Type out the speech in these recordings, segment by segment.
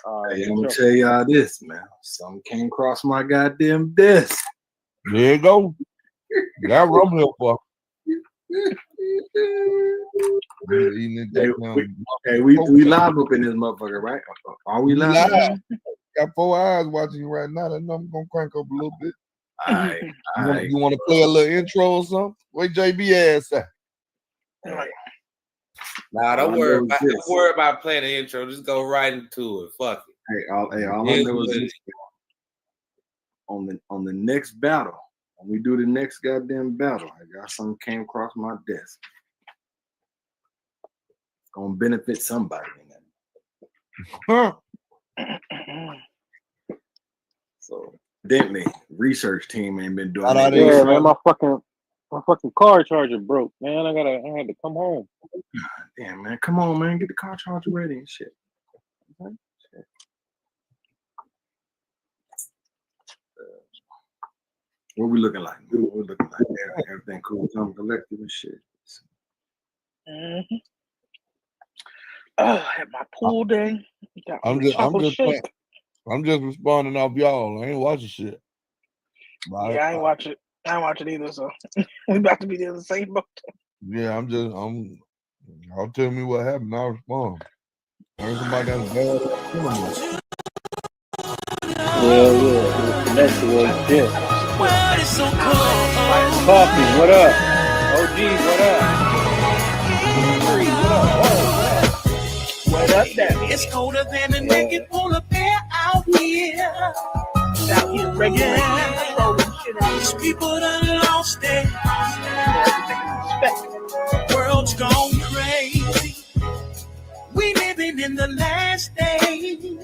Hey, I'm gonna tell y'all this, man. Something came across my goddamn desk. There you go. That rum here for. Hey, we live up in this motherfucker, right? Are we live? Got 4 eyes watching you right now. I know I'm gonna crank up a little bit. All right. You want to play a little intro or something? Where JB ass at? Nah, don't worry about playing the intro. Just go right into it. Fuck it. Hey, all I know is this. On the next battle, when we do the next goddamn battle, I got something came across my desk. It's gonna benefit somebody in that. So Bentley research team ain't been doing that. Yeah, man, my fucking car charger broke, man. I had to come home. Damn, man, come on, man, get the car charger ready and shit. Okay? Shit. What we looking like? What we looking like? Everything cool, time collective and shit. Mm-hmm. Oh, I had my pool day. I'm just responding off y'all. I ain't watching shit. Yeah, I ain't watch it. I ain't watch it either. So we about to be there the same boat. Yeah, I'll tell me what happened. I'll respond. Heard somebody got a bad. Yeah. Next was shit. Coffee, what up? OG, what up? What up, that? It's colder than a naked polar bear out here. Out here, regular. These people done lost it. World's gone crazy. We living in the last days.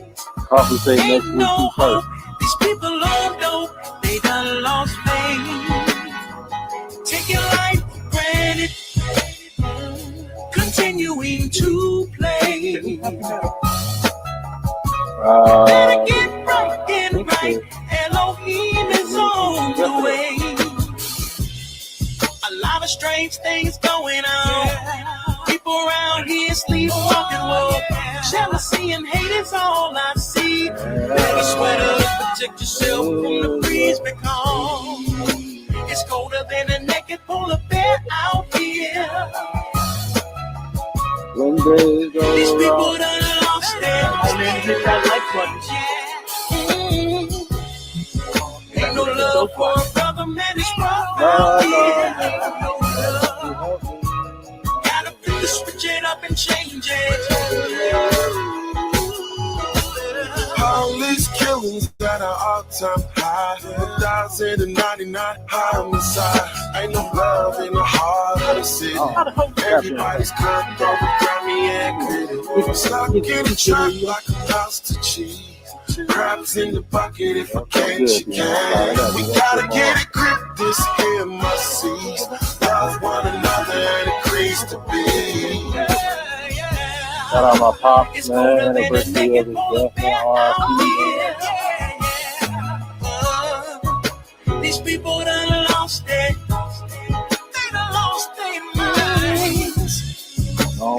Coffee say next Ain't no week hope. These people on dope. They done lost faith. Taking life for granted. Continuing to play. Better get right, get right. Elohim is on the way. A lot of strange things going on. People around here sleepwalking. Jealousy and hate is all I see. Better sweat up, protect yourself from the breeze because it's colder than a naked polar bear out here. These people done lost Ain't no love for a brother, man, it's rough out here. No love. Gotta flip the switch it up and change it. All these killings that are all-time high. 1,099 homicides. Ain't no love in the heart of the city. Everybody's cutthroat, grimy and gritty. Stuck in the trap like a mouse to cheese. Crabs in the bucket, if I can't, you can. We gotta get it grip, this here must cease. Love one another and increase to be. Shout out my pops, man. Anniversary of his death, man. These people done lost it. They done lost their minds.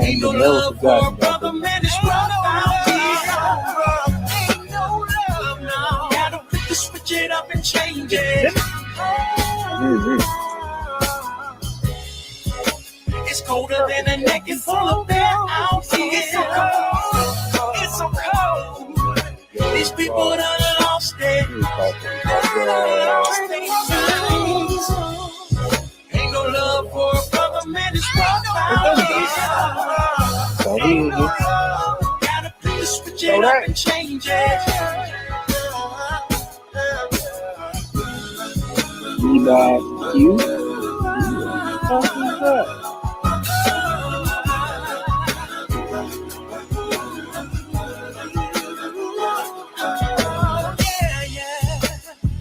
Ain't no love for a brother, man, it's rough out here. Ain't no love, no. Gotta flip the switch it up and change it. It's colder than a naked polar bear out here. It's so cold. These people done lost it. Ain't no love for a brother, man, it's rough out here. Gotta flip the switch it up and change it.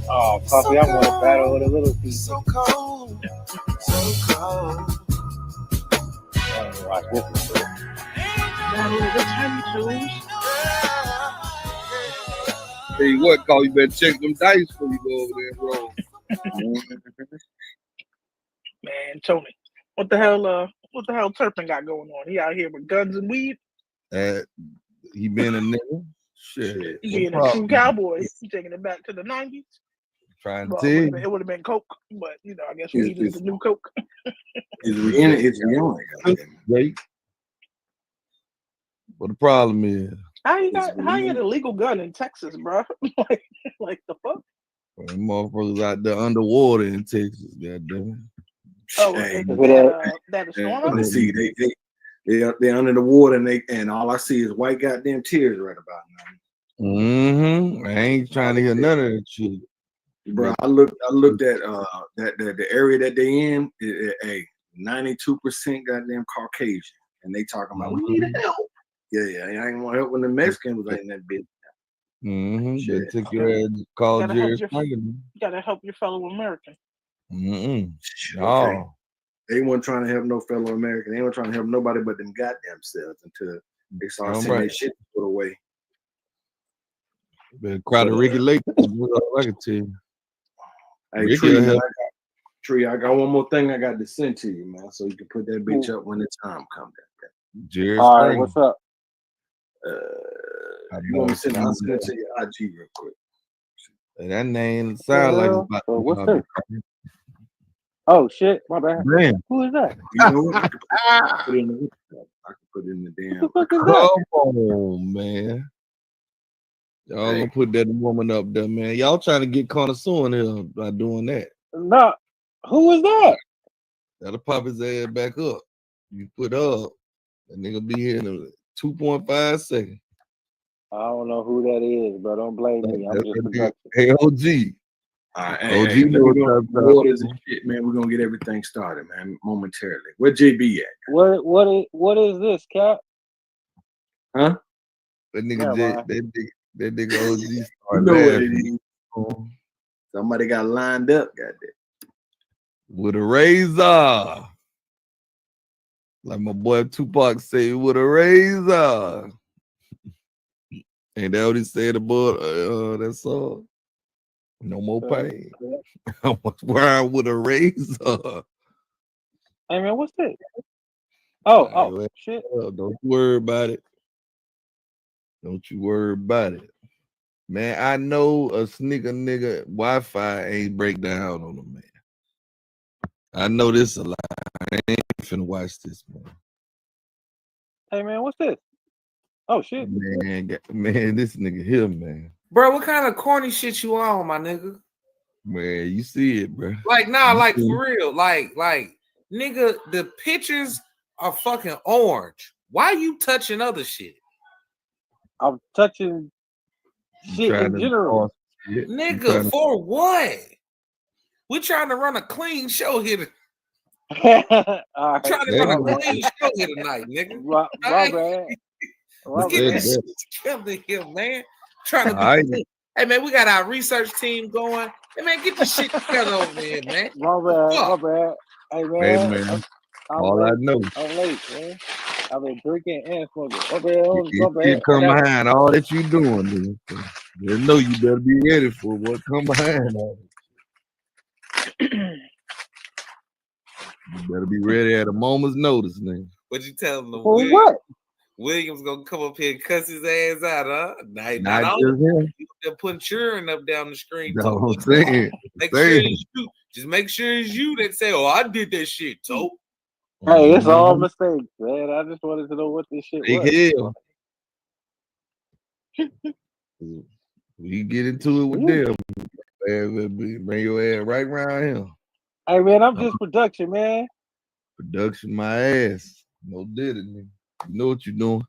Oh, Coffee, I want to battle with a little piece. So cold, so cold. I don't know why this is Hey, what, Call? You better check them dice before you go over there, bro. Man, Tony, what the hell Turpin got going on? He out here with guns and weed? He been a nigga. Shit. You being a true cowboy, you taking it back to the 90s. Trying Well, to tell you. it would have been Coke, but you know, I guess we needed the new Coke. It's Rihanna. Great. What the problem is? How you got a legal gun in Texas, bro? like the fuck? Well, them motherfuckers out there underwater in Texas, goddamn. Oh, Hey, that is storm. let's see, they're under the water and all I see is white goddamn tears right about now. Mm-hmm. I ain't trying to hear none of that shit. Bro, I looked at the area that they in, a 92% goddamn Caucasian, and they talking about we need help. Yeah, I ain't want help when the Mexicans was in that bitch. Mm-hmm. They took your ass, called Jerry Springer. You gotta help your fellow American. Mm-hmm. Okay. They weren't trying to help no fellow American. They weren't trying to help nobody but them goddamn selves until they started sending that shit put away. Better cry to Ricky Lake. That's all I can tell you. Hey, Tree, I got one more thing I got to send to you, man, so you can put that bitch up when the time comes. Jerry all Springer. right, what's up? You want me to send it to your IG real quick? That name sound like it's about to what's that? Oh shit, my bad. Man. Who is that? You know what? I can put it in the damn. What the fuck is that? Come on, man. Y'all gonna put that woman up there, man. Y'all trying to get Connoisseur in here by doing that. No, who is that? That'll pop his ass back up. You put up, that nigga be here in 2.5 seconds. I don't know who that is, bro. Don't blame me. I'm just production. Hey, OG. OG, waters and shit, man. We're gonna get everything started, man, momentarily. Where JB at? What is this, Cap? Huh? That nigga that nigga OG You started know what laughing. it is. Somebody got lined up, goddamn. With a razor. Like my boy Tupac said, with a razor. Ain't that what he said about that song? No more pain. I was wearing with a razor. Hey man, what's this? Oh shit. Don't you worry about it. Don't you worry about it. Man, I know a sneaker nigga Wi-Fi ain't break down on him, man. I know this a lie. I ain't finna watch this, man. Hey man, what's this? Oh shit. Man, this nigga here, man. Bro, what kind of corny shit you on, my nigga? Man, you see it, bro. Like, nah, like for real. Like, nigga, the pictures are fucking orange. Why you touching other shit? I'm touching shit in general. Nigga, for what? We trying to run a clean show here. Right. Trying to run a clean show here tonight, nigga. My bad. Let's get this shit together here, man. Trying to hey man, we got our research team going. Hey man, get this shit together over here, man. My bad. Hey man. All I know. I'm late, man. I've been drinking and smoking. My bad. Come behind all that you doing, dude. You know you better be ready for what come behind all this. You better be ready at a moment's notice, nigga. What you telling them? What? Williams gonna come up here and cuss his ass out, huh? Not just him. They're putting cheering up down the screen. That's what I'm saying. Just make sure it's you that say, "Oh, I did that shit." So, hey, it's all mistakes, man. I just wanted to know what this shit was. We get into it with them. Man, bring your ass right around here. Hey man, I'm just production, man. Production, my ass. No did it, nigga. You know what you're doing.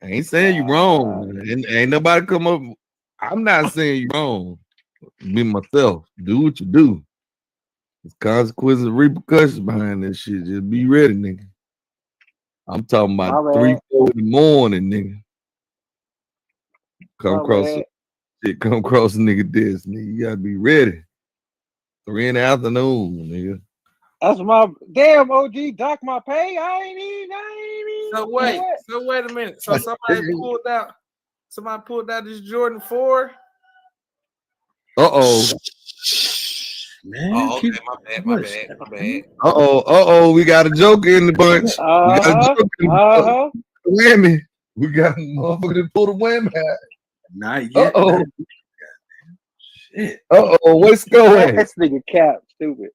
I ain't saying you wrong. Ain't nobody come up. I'm not saying you wrong. Me myself. Do what you do. There's consequences and repercussions behind this shit. Just be ready, nigga. I'm talking about 3, 4 in the morning, nigga. Come across a nigga this, nigga. You gotta be ready. 3 in the afternoon, nigga. That's my damn OG dock my pay. I ain't even. So wait a minute. So somebody pulled out this Jordan 4. Man, okay, my bad. We got a joker in the bunch. We got a joker in the bunch. We got a motherfucker that pull the whammy hat. Not yet. Uh-oh. Shit. Uh-oh, what's going? That nigga Cap stupid.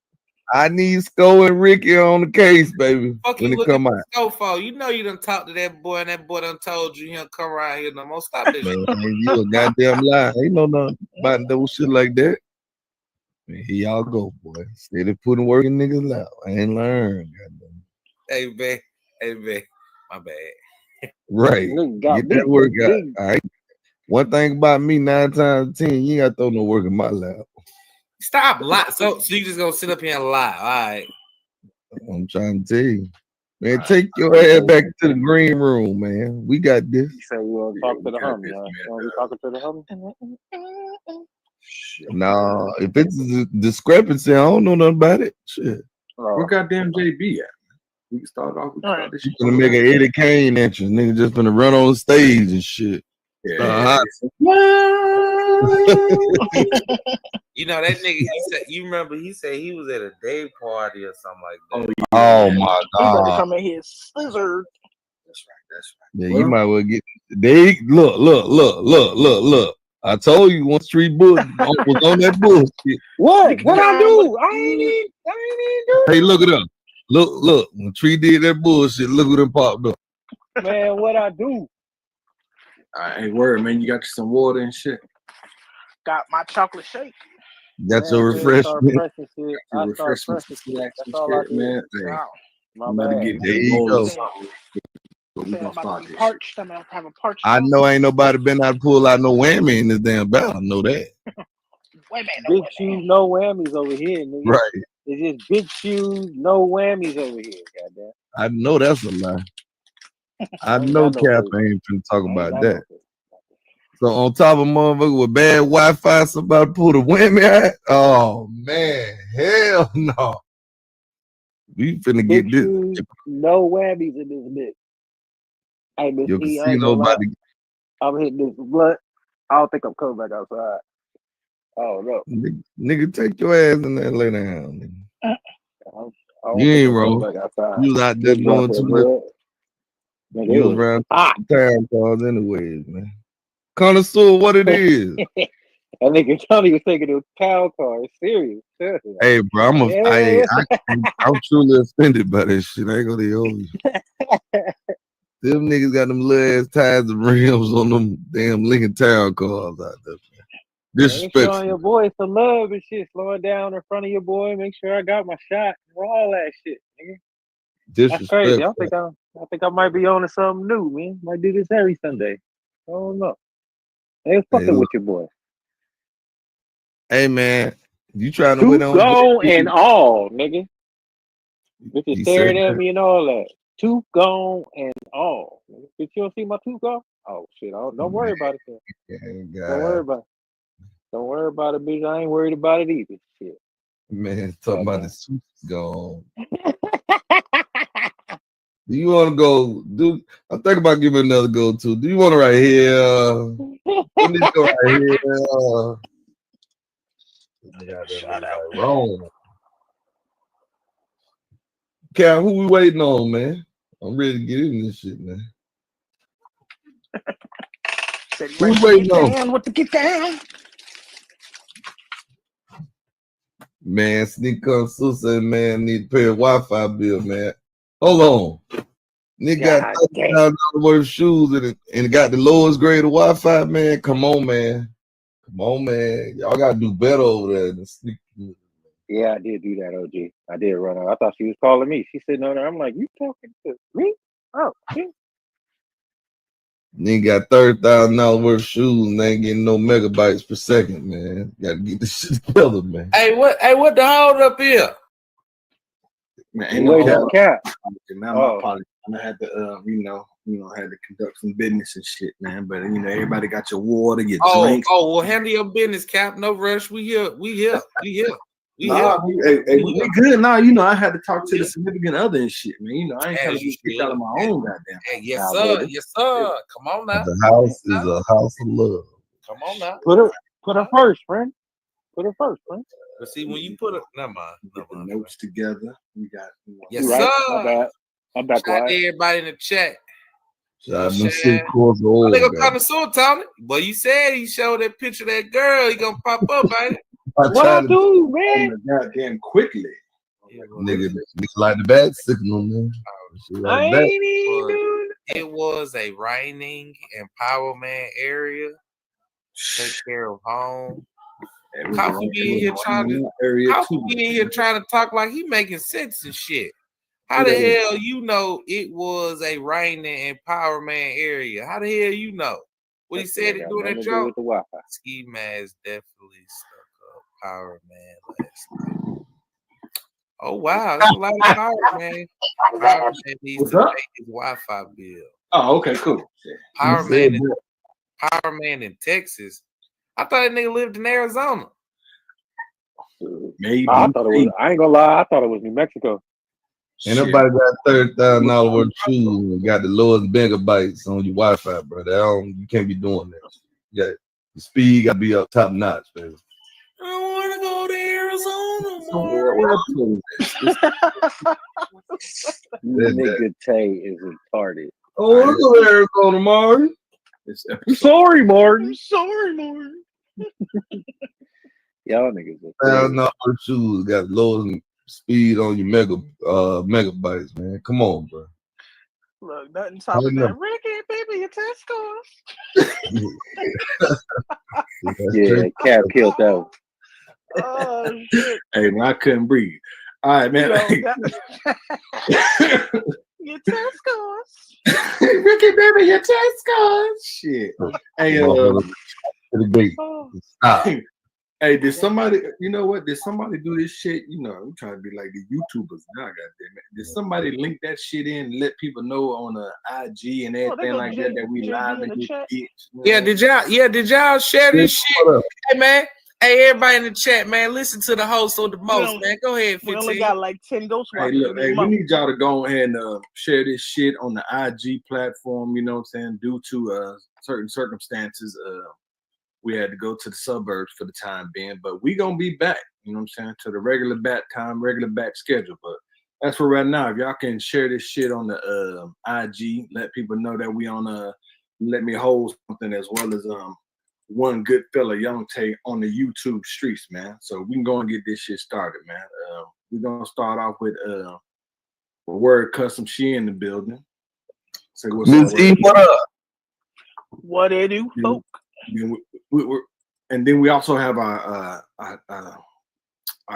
I need Sko and Ricky on the case, baby. Fuck when you it come out. Go for. You know you done talked to that boy, and that boy done told you he'll come around here no more. Stop this shit. Man, you a goddamn lie. Ain't no nothing about no shit like that. Man, here y'all go, boy. Steady putting work in niggas out. I ain't learned. Goddamn. Hey, man. My bad. Right. Get that work out. All right. One thing about me, 9 times out of 10, you ain't got to throw no work in my lap. Stop lying. So you just gonna sit up here and lie. All right. I'm trying to tell you. Man, take your ass back to the green room, man. We got this. You say we want to talk to the homie, huh? You want to be talking to the homie? Nah, if it's a discrepancy, I don't know nothing about it. Shit. Where goddamn JB at? We can start off with right. this shit. Gonna make an Eddie Kane entrance. Nigga just gonna run on stage and shit. Yeah. You know that nigga. He said. You remember? He said he was at a day party or something like that. Oh my He about to god. come in here scissored. That's right. Yeah, you might well get. They look. I told you one street bull was on that bullshit. What I do? I ain't even do. Hey, look it up. Look. When Tree did that bullshit, look what it popped up. Man, what I do? Hey, word, man. You got you some water and shit. Got my chocolate shake. Got your refreshment. Your refreshment snacks and shit, man. Hey, Wow. I'm about to get There you go. But we gonna start this. Parched. I'm gonna have a parched. I know ain't nobody been out to pull out no whammy in this damn battle. I know that. Wait, Big shoes, no whammies over here, nigga. Right. It's just big shoes, no whammies over here, goddamn. I know that's a lie. I know Cap ain't finna talk about that. So on top of motherfucker with bad Wi-Fi, somebody pull the whammy out. Oh man, hell no. We finna get this. Shoes, no whammies in this bitch. Hey, Miss Your E, I ain't casino gonna about lie. to I'm hitting this blunt. I don't think I'm coming back outside. Oh no. nigga, take your ass in there and lay down. Nigga. You ain't wrong. You was out there doing too much. You was around town calls anyways, man. Connoisseur, what it is. That nigga Tony was taking those cow cars serious. Hey, bro, I'm truly offended by that shit. I ain't gonna hold you. Them niggas got them little ass tires and rims on them damn Lincoln Town cars out there. Disrespectful. Showing your boy some love and shit. Slowing down in front of your boy. Make sure I got my shot. All that shit, nigga. That's crazy. I think I might be on to something new, man. Might do this every Sunday. I don't know. Hey, fucking with your boy. Hey man, you trying to win on go and all, nigga. Bitches staring at me and all that. Tooth gone and all. Bitch, you don't see my tooth gone? Oh shit! Don't worry about it. Don't worry about it. Don't worry about it, bitch. I ain't worried about it either. Shit. Man, talking about the tooth gone. Do you want to go? I'm thinking about giving another go to. Do you want to right here? Let me go right here. Shut up. Wrong. Cal, who we waiting on, man? I'm ready to get in this shit, man. Who we waiting on? What to get down? Man, Snkr said, man, need to pay a Wi-Fi bill, man. Hold on. Nigga got $30,000 worth of shoes and got the lowest grade of Wi-Fi, man. Come on, man. Y'all gotta do better over there than Snkr. Yeah, I did do that, OG. I did run out. I thought she was calling me. She's sitting on there. I'm like, you talking to me? Oh, shit. Nigga got $30,000 worth of shoes and ain't getting no megabytes per second, man. Gotta get this shit together, man. Hey, what the hold up here? Man, ain't no cap. Man, my apologies. I had to, had to conduct some business and shit, man. But everybody got your water, your drinks. Well, handle your business, Cap. No rush. We here. We good now. I had to talk to the significant other and shit, man. I ain't trying to get kicked out of my own goddamn. Yes, sir. Yes, sir. Come on now. The house is a house of love. Come on now. Put her first, friend. Put her first, friend. But see, when you put it, never mind. Get the notes together. We got. Yes, sir. My bad. Shout out to everybody in the chat. I've been sitting course old. They gonna Connoisseur, Tony. But you said he showed that picture of that girl. He gonna pop up, man. What I do, man? Goddamn quickly. Nigga like the bat signal, man. I ain't even doing it. Was a reigning empowerment area. Take care of home. Coffee be in here trying to talk like he making sense and shit. How the hell you know it was a reigning empowerment area? How the hell you know? What he said to doing that joke? Ski Mask definitely stuck up Power Man last night. Oh wow, that's a lot of Power Man. Power Man needs to pay his Wi-Fi bill. Oh, okay, cool. Power Man in Texas. I thought that nigga lived in Arizona. Maybe. I thought it was. I ain't gonna lie. I thought it was New Mexico. And nobody got $30,000 worth of shoes and got the lowest megabytes on your Wi-Fi, bro. You can't be doing that. Yeah, the speed got to be up top notch, baby. I don't want to go to Arizona more. Nigga Tay is retarded. Oh, let's go to Arizona, Martin. Sorry, Martin. Sorry, Martin. Y'all niggas. $1,000 shoes got lowest speed on your megabytes, man. Come on, bro. Look, nothing stopping that. Ricky, baby, your test scores. Yeah, Cap killed that one. Oh shit! Hey, man, I couldn't breathe. All right, man. Your test scores. Ricky, baby, your test scores. Shit. Hey, stop. Hey, did somebody, you know what? Did somebody do this shit? You know, I'm trying to be like the YouTubers now, goddamn it. Did somebody link that shit in and let people know on the IG and everything like that we live and get did y'all share this shit? Hey man, hey everybody in the chat, man, listen to the host of the most, man. Go ahead, 15. We only got like 10 ghost watchers. Hey, look, we need y'all to go ahead and share this shit on the IG platform, you know what I'm saying? Due to certain circumstances, we had to go to the suburbs for the time being, but we gonna be back, you know what I'm saying, to the regular back time, regular back schedule. But that's for right now. If y'all can share this shit on the IG, let people know that we on Let Me Hold Something, as well as one good fella, Young Tay, on the YouTube streets, man. So we can go and get this shit started, man. We're gonna start off with Word Custom. She in the building. So Miss E, what up? What they do, folk? And then we also have our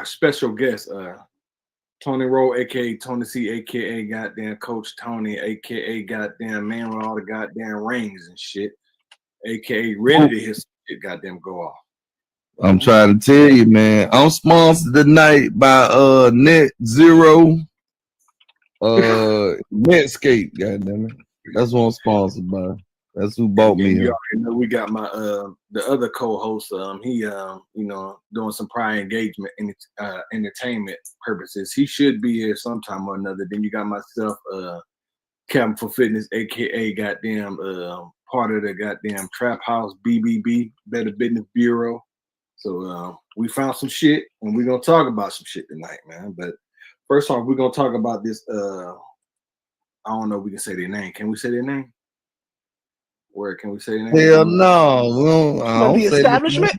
special guest, Tony Rowe, aka Tony C, aka goddamn Coach Tony, aka goddamn man with all the goddamn rings and shit, aka ready to hit some shit goddamn go off. I'm trying to tell you, man. I'm sponsored tonight by Net Zero, Netscape. Goddamn it, that's what I'm sponsored by. That's who bought me. You know, we got my the other co-host. He you know, doing some prior engagement in entertainment purposes. He should be here sometime or another. Then you got myself, Captain for Fitness, aka goddamn part of the goddamn Trap House BBB, Better Business Bureau. So we found some shit, and we're gonna talk about some shit tonight, man. But first off, we're gonna talk about this. I don't know if we can say their name. Can we say their name? Where can we say that? Hell no. I don't the establishment?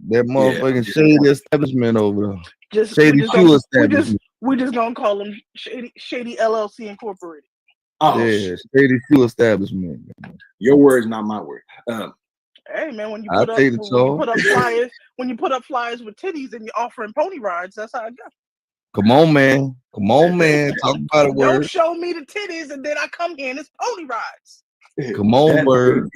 That motherfucking shady establishment over there. Shady Shoe establishment. We just gonna call them Shady LLC Incorporated. Oh, yeah, Shady Shoe establishment. Your word's not my word. Hey man, when you put up flyers with titties and you're offering pony rides, that's how it goes. Come on, man. Talk about a word. Don't show me the titties and then I come here and it's pony rides. Come on, word.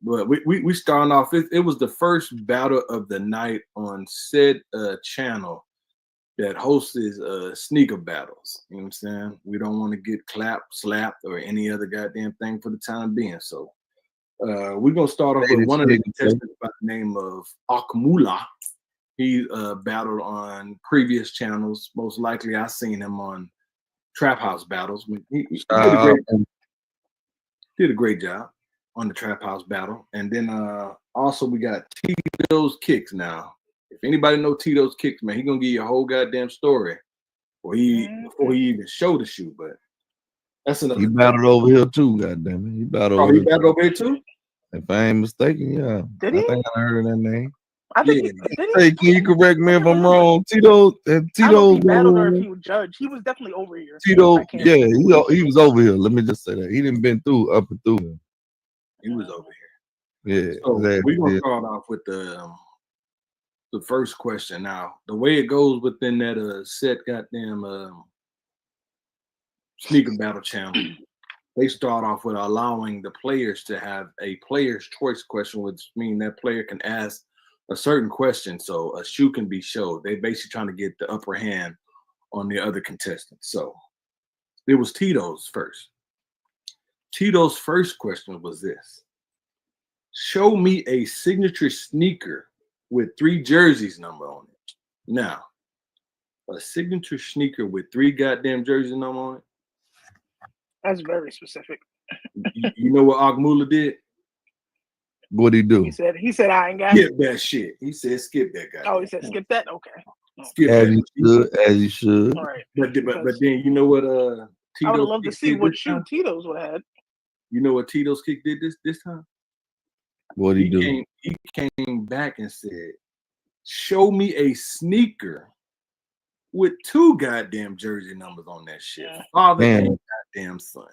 But we starting off. It was the first battle of the night on said channel that hosts sneaker battles. You know what I'm saying? We don't want to get clapped, slapped, or any other goddamn thing for the time being. So we're gonna start off with one of the contestants by the name of Akmula. He battled on previous channels. Most likely, I seen him on Trap House battles. He did a great job on the Trap House battle. And then also we got Tito's Kicks now. If anybody know Tito's Kicks, man, he gonna give you a whole goddamn story before he even show the shoe. But That's another. He battled over here too. Goddamn it, he battled. Oh, he battled over here too. If I ain't mistaken, yeah. Did he? I think I heard that name. I think. Hey, can you correct me if I'm wrong? Tito. I don't know if he battled or if he was judged. He was definitely over here. Tito, yeah, he was over here. Let me just say that he didn't been through up and through. He was over here. Yeah, so exactly. We're gonna start off with the first question. Now, the way it goes within that set, goddamn sneaker battle channel, they start off with allowing the players to have a player's choice question, which means that player can ask a certain question, so a shoe can be showed. They basically trying to get the upper hand on the other contestants. So it was Tito's first. Tito's first question was this: show me a signature sneaker with 3 jerseys number on it. Now, a signature sneaker with 3 goddamn jerseys number on it. That's very specific. You know what Agmula did? What'd he do? He said I ain't got skip that shit. He said skip that guy. Oh, he said skip that? Okay. Skip as that. He should. All right. But then you know what Tito, I would love to see what shoe Tito's would have had. You know what Tito's kick did this time? What'd he do? He came back and said, show me a sneaker with 2 goddamn jersey numbers on that shit. Father and goddamn son.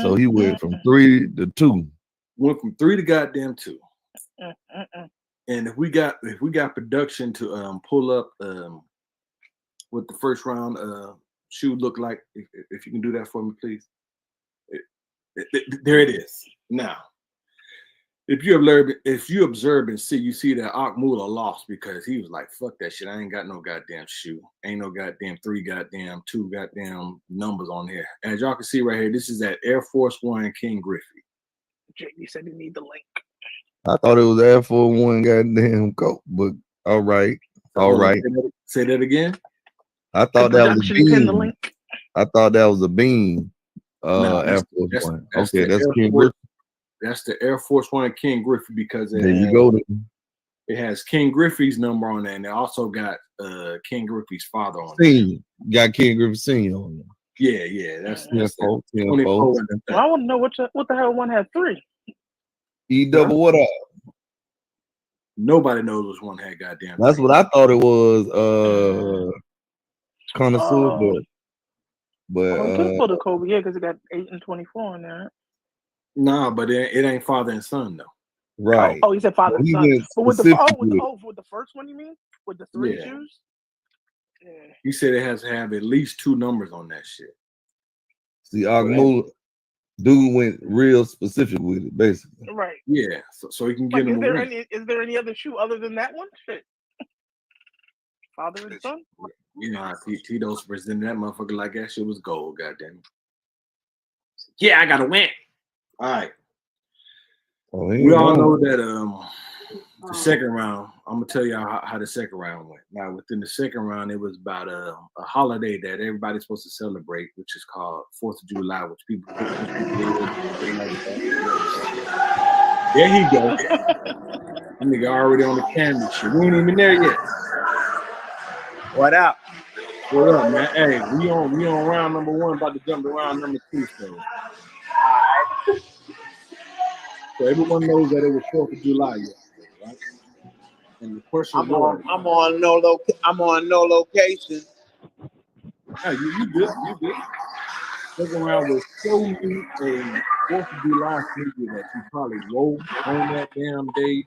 So he went from 3 to 2. Went from 3 to goddamn 2. And if we got production to pull up what the first round shoe looked like, if you can do that for me, please. There it is. Now, if you observe and see, you see that Akmula lost because he was like, fuck that shit. I ain't got no goddamn shoe. Ain't no goddamn 3 goddamn 2 goddamn numbers on here. As y'all can see right here, this is that Air Force One King Griffey. JD said you need the link. I thought it was Air Force One goddamn coat, but all right. All right. Say that again. I thought that was a beam. I thought that was a beam. Air Force One. Okay, that's King Griffey. That's the Air Force One King Griffey because there you go. It has King Griffey's number on there, and it also got King Griffey's father on it. Got King Griffey Senior on there. Yeah, that's 24. Well, I want to know what the hell one had 3. E double what up? Nobody knows which one had goddamn. That's 3. What I thought it was. Connoisseur, but we can pull the Kobe, yeah, because it got 8 and 24 in there. Nah, but it ain't father and son though. Right. Oh, he said father and son. But with the first one, you mean? With the 3 shoes? Yeah. He said it has to have at least 2 numbers on that shit. See, Agmula dude went real specific with it, basically. Right. Yeah. So he can get him. Is there any other shoe other than that one? Shit. Father and son? You know how Tito's presented that motherfucker like that shit was gold, goddamn. Yeah, I gotta win. All right. Oh, we all know that the second round, I'm gonna tell y'all how the second round went. Now, within the second round, it was about a holiday that everybody's supposed to celebrate, which is called 4th of July, which people there he go. That nigga already on the camera shit. We ain't even there yet. What up? What up, man? Hey, we on round number 1, about to jump to round number 2. So everyone knows that it was 4th of July yesterday, right? And the question I'm on no location. Yeah, you good. Second round was show me a 4th of July figure that you probably wore on that damn day,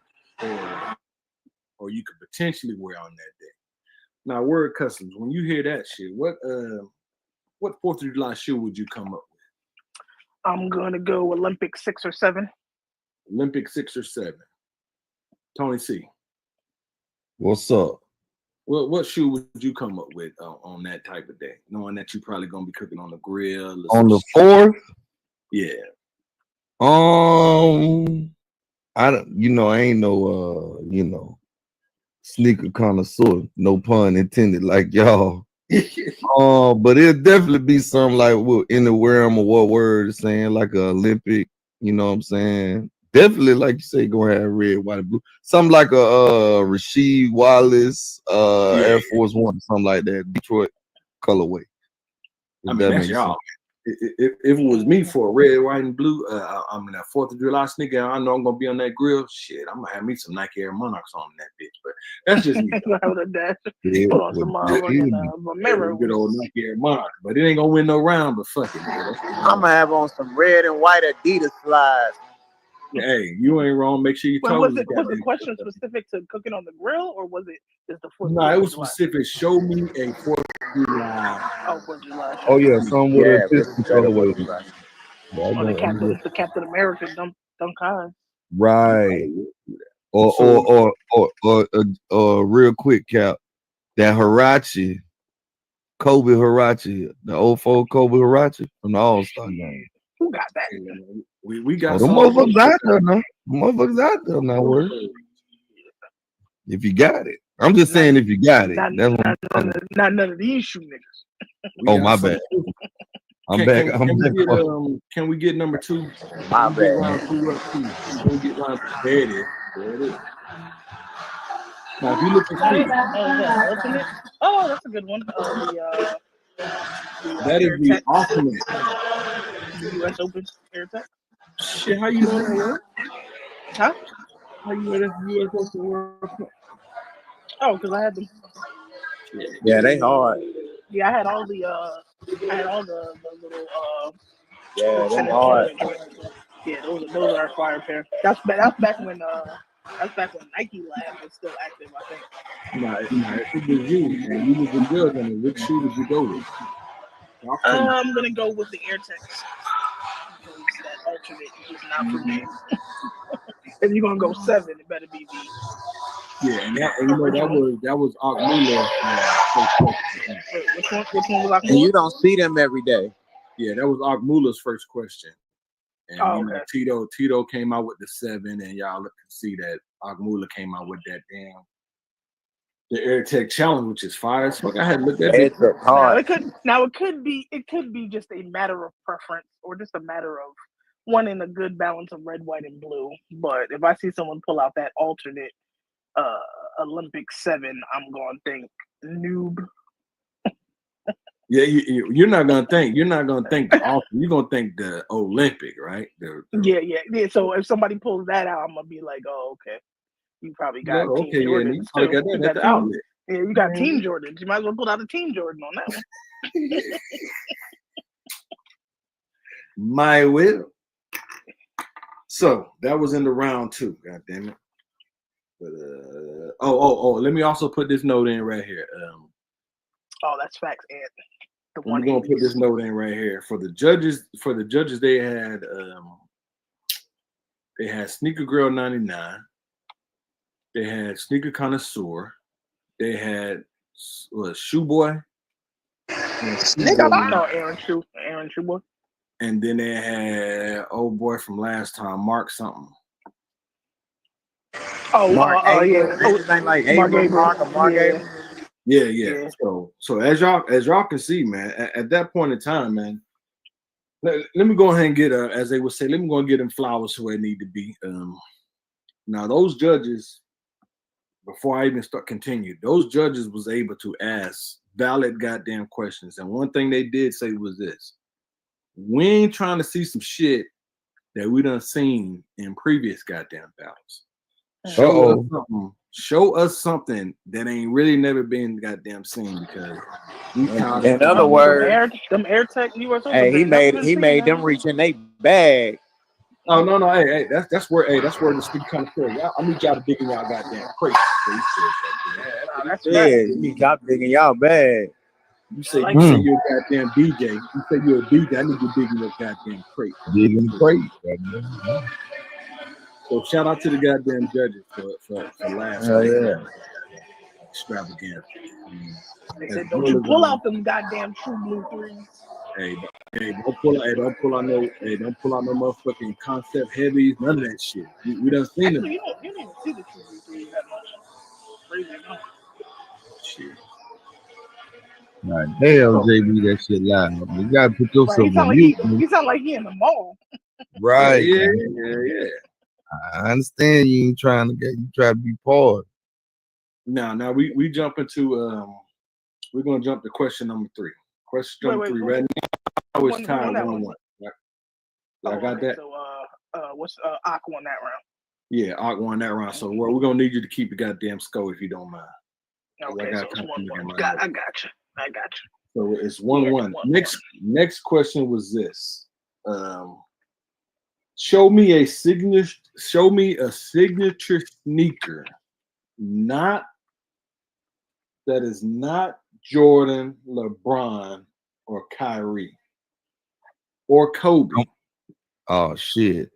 or you could potentially wear on that day. Now, word customs, when you hear that shit, what 4th of July shoe would you come up with? I'm gonna go Olympic 6 or 7. Olympic 6 or 7. Tony C. What's up? What shoe would you come up with on that type of day, knowing that you're probably gonna be cooking on the grill? On the 4th? Yeah. I ain't no sneaker connoisseur, no pun intended, like y'all. But it'll definitely be something like in the realm of what word is saying, like an Olympic, you know what I'm saying? Definitely, like you say, gonna have red, white, and blue. Something like a Rasheed Wallace, Air Force One, something like that, Detroit colorway. I mean, that's y'all. if it was me for a red, white, and blue, I mean that 4th of July sneaker, I know I'm gonna be on that grill. Shit, I'm gonna have me some Nike Air Monarchs on that bitch. But that's just me. Put on some Good old Nike Air Monarch, but it ain't gonna win no round. But fuck it, I'm gonna have on some red and white Adidas slides. Hey, you ain't wrong. Make sure you tell was the question specific to cooking on the grill, or was it just the 4th? No, it was specific. Show me a 4th of July. Oh, 4th of July. Oh yeah, some with a pistol colorway. The Captain America dunk high. Right. Or real quick, Cap, that Hirachi, Kobe Hirachi, the 04 Kobe Hirachi from the All-Star game. Who got that? We got some motherfuckers out there now. Motherfuckers out there now. Word. If you got it, I'm just saying if you got it. Not none of these shoe niggas. Oh my bad. I'm back. Can we get number 2? My bad. There it is. Now, if you look at alternate. Oh, that's a good one. That is the alternate. The U.S. Open Air Tech. Shit, how you know that word? Huh? How you know that's U.S. Open World Cup? Oh, because I had them. Yeah, they hard. Yeah, I had all the little Yeah, they hard. Yeah, those are a fire pair. That's back when Nike Lab was still active, I think. Nah, if it was you and you was a judge on it, which shoe would you go with? I'm gonna go with the Air Tex. Because that alternate is just not for me. If you're gonna go 7, it better be the. Yeah, and that was Akmula. Which one was Akmula? And you don't see them every day. Yeah, that was Akmula's first question. And okay. Tito came out with the 7, and y'all can see that Akmula came out with that the Air Tech Challenge, which is fire as fuck. I had looked at it. Now it could be just a matter of preference, or just a matter of wanting a good balance of red, white, and blue. But if I see someone pull out that alternate Olympic 7, I'm gonna think noob. Yeah, you're not gonna think the alternate. You're gonna think the Olympic, right? Yeah. So if somebody pulls that out, I'm gonna be like, oh, okay. You probably got Team Jordans too. You got Team Jordans. You might as well pull out a Team Jordan on that one. My will. So that was in the round 2. God damn it. But let me also put this note in right here. That's facts, Ed. I'm gonna put this note in right here for the judges. For the judges, they had Sneaker Girl 99. They had Sneaker Connoisseur. They had Shoe Boy. Aaron Shoe Boy. And then they had old boy from last time, Mark something. Mark Gabriel. Yeah. So as y'all can see, man, at that point in time, man, let me go ahead and get as they would say, let me go and get them flowers where they need to be. Now those judges, before I even continue, those judges was able to ask valid goddamn questions. And one thing they did say was this: we ain't trying to see some shit that we done seen in previous goddamn battles. Show us something that ain't really never been goddamn seen, because in other words, them Air Tech US. Hey, he made them reach in their bag. Oh no, hey, that's where the speak kind of story. I need y'all to dig in y'all goddamn crate. You need y'all digging y'all bag. You say you're a goddamn DJ. You say you're a DJ. I need you to dig in your goddamn crate. Dig in the crate. So shout out to the goddamn judges for last extravaganza. They said, don't you pull out them goddamn true blue 3s. Hey, don't pull out no motherfucking concept heavies, none of that shit. We done seen them. You don't even see the true blue 3s that much. Crazy enough. Shit. Nah, damn, JB, that shit loud. You gotta put yourself on mute. He sound like he in the mall. Right. Yeah. I understand you ain't trying to be part. Now we jump into we're gonna jump to question number 3. Question number 3. Right now it's tied 1-1. I got that. So what's Ak won that round? Yeah, Ak won that round. So we're gonna need you to keep the goddamn score if you don't mind. Okay, so it's 1-1. I got you. So it's 1-1. Next question was this. Show me a signature sneaker, that is not Jordan, LeBron, or Kyrie, or Kobe. Oh shit.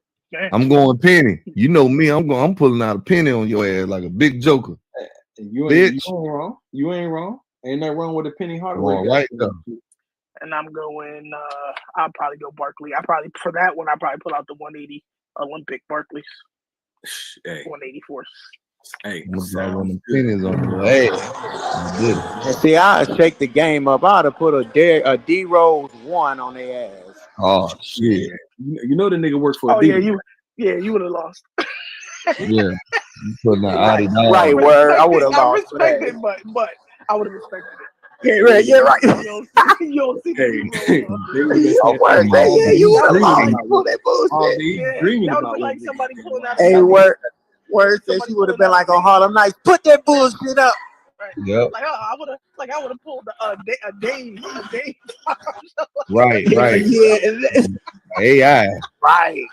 I'm going penny. You know me, I'm pulling out a penny on your ass like a big joker. You ain't wrong. You ain't wrong. Ain't nothing wrong with a Penny Hardaway. Right though. And I'm going. I'll probably go Barkley. For that one, I probably pull out the 180 Olympic Barkleys. Hey. 184. Hey, pennies on your ass. And see, I'll shake the game up. I'd have put a D Rose 1 on their ass. Oh shit! You know the nigga works for. Oh Adidas. you would have lost. Yeah, you putting that right word. I would have lost. I respect it, but I would have respected it. Yeah, right. Yeah, right. You don't see hey, you would have lost. Pull that bullshit. That would be like somebody pulling out. Hey, word says she would have been like on Harlem Nights. Put that bullshit up. Right. Yep. I would have pulled a Dame. Right. Yeah. AI. Right.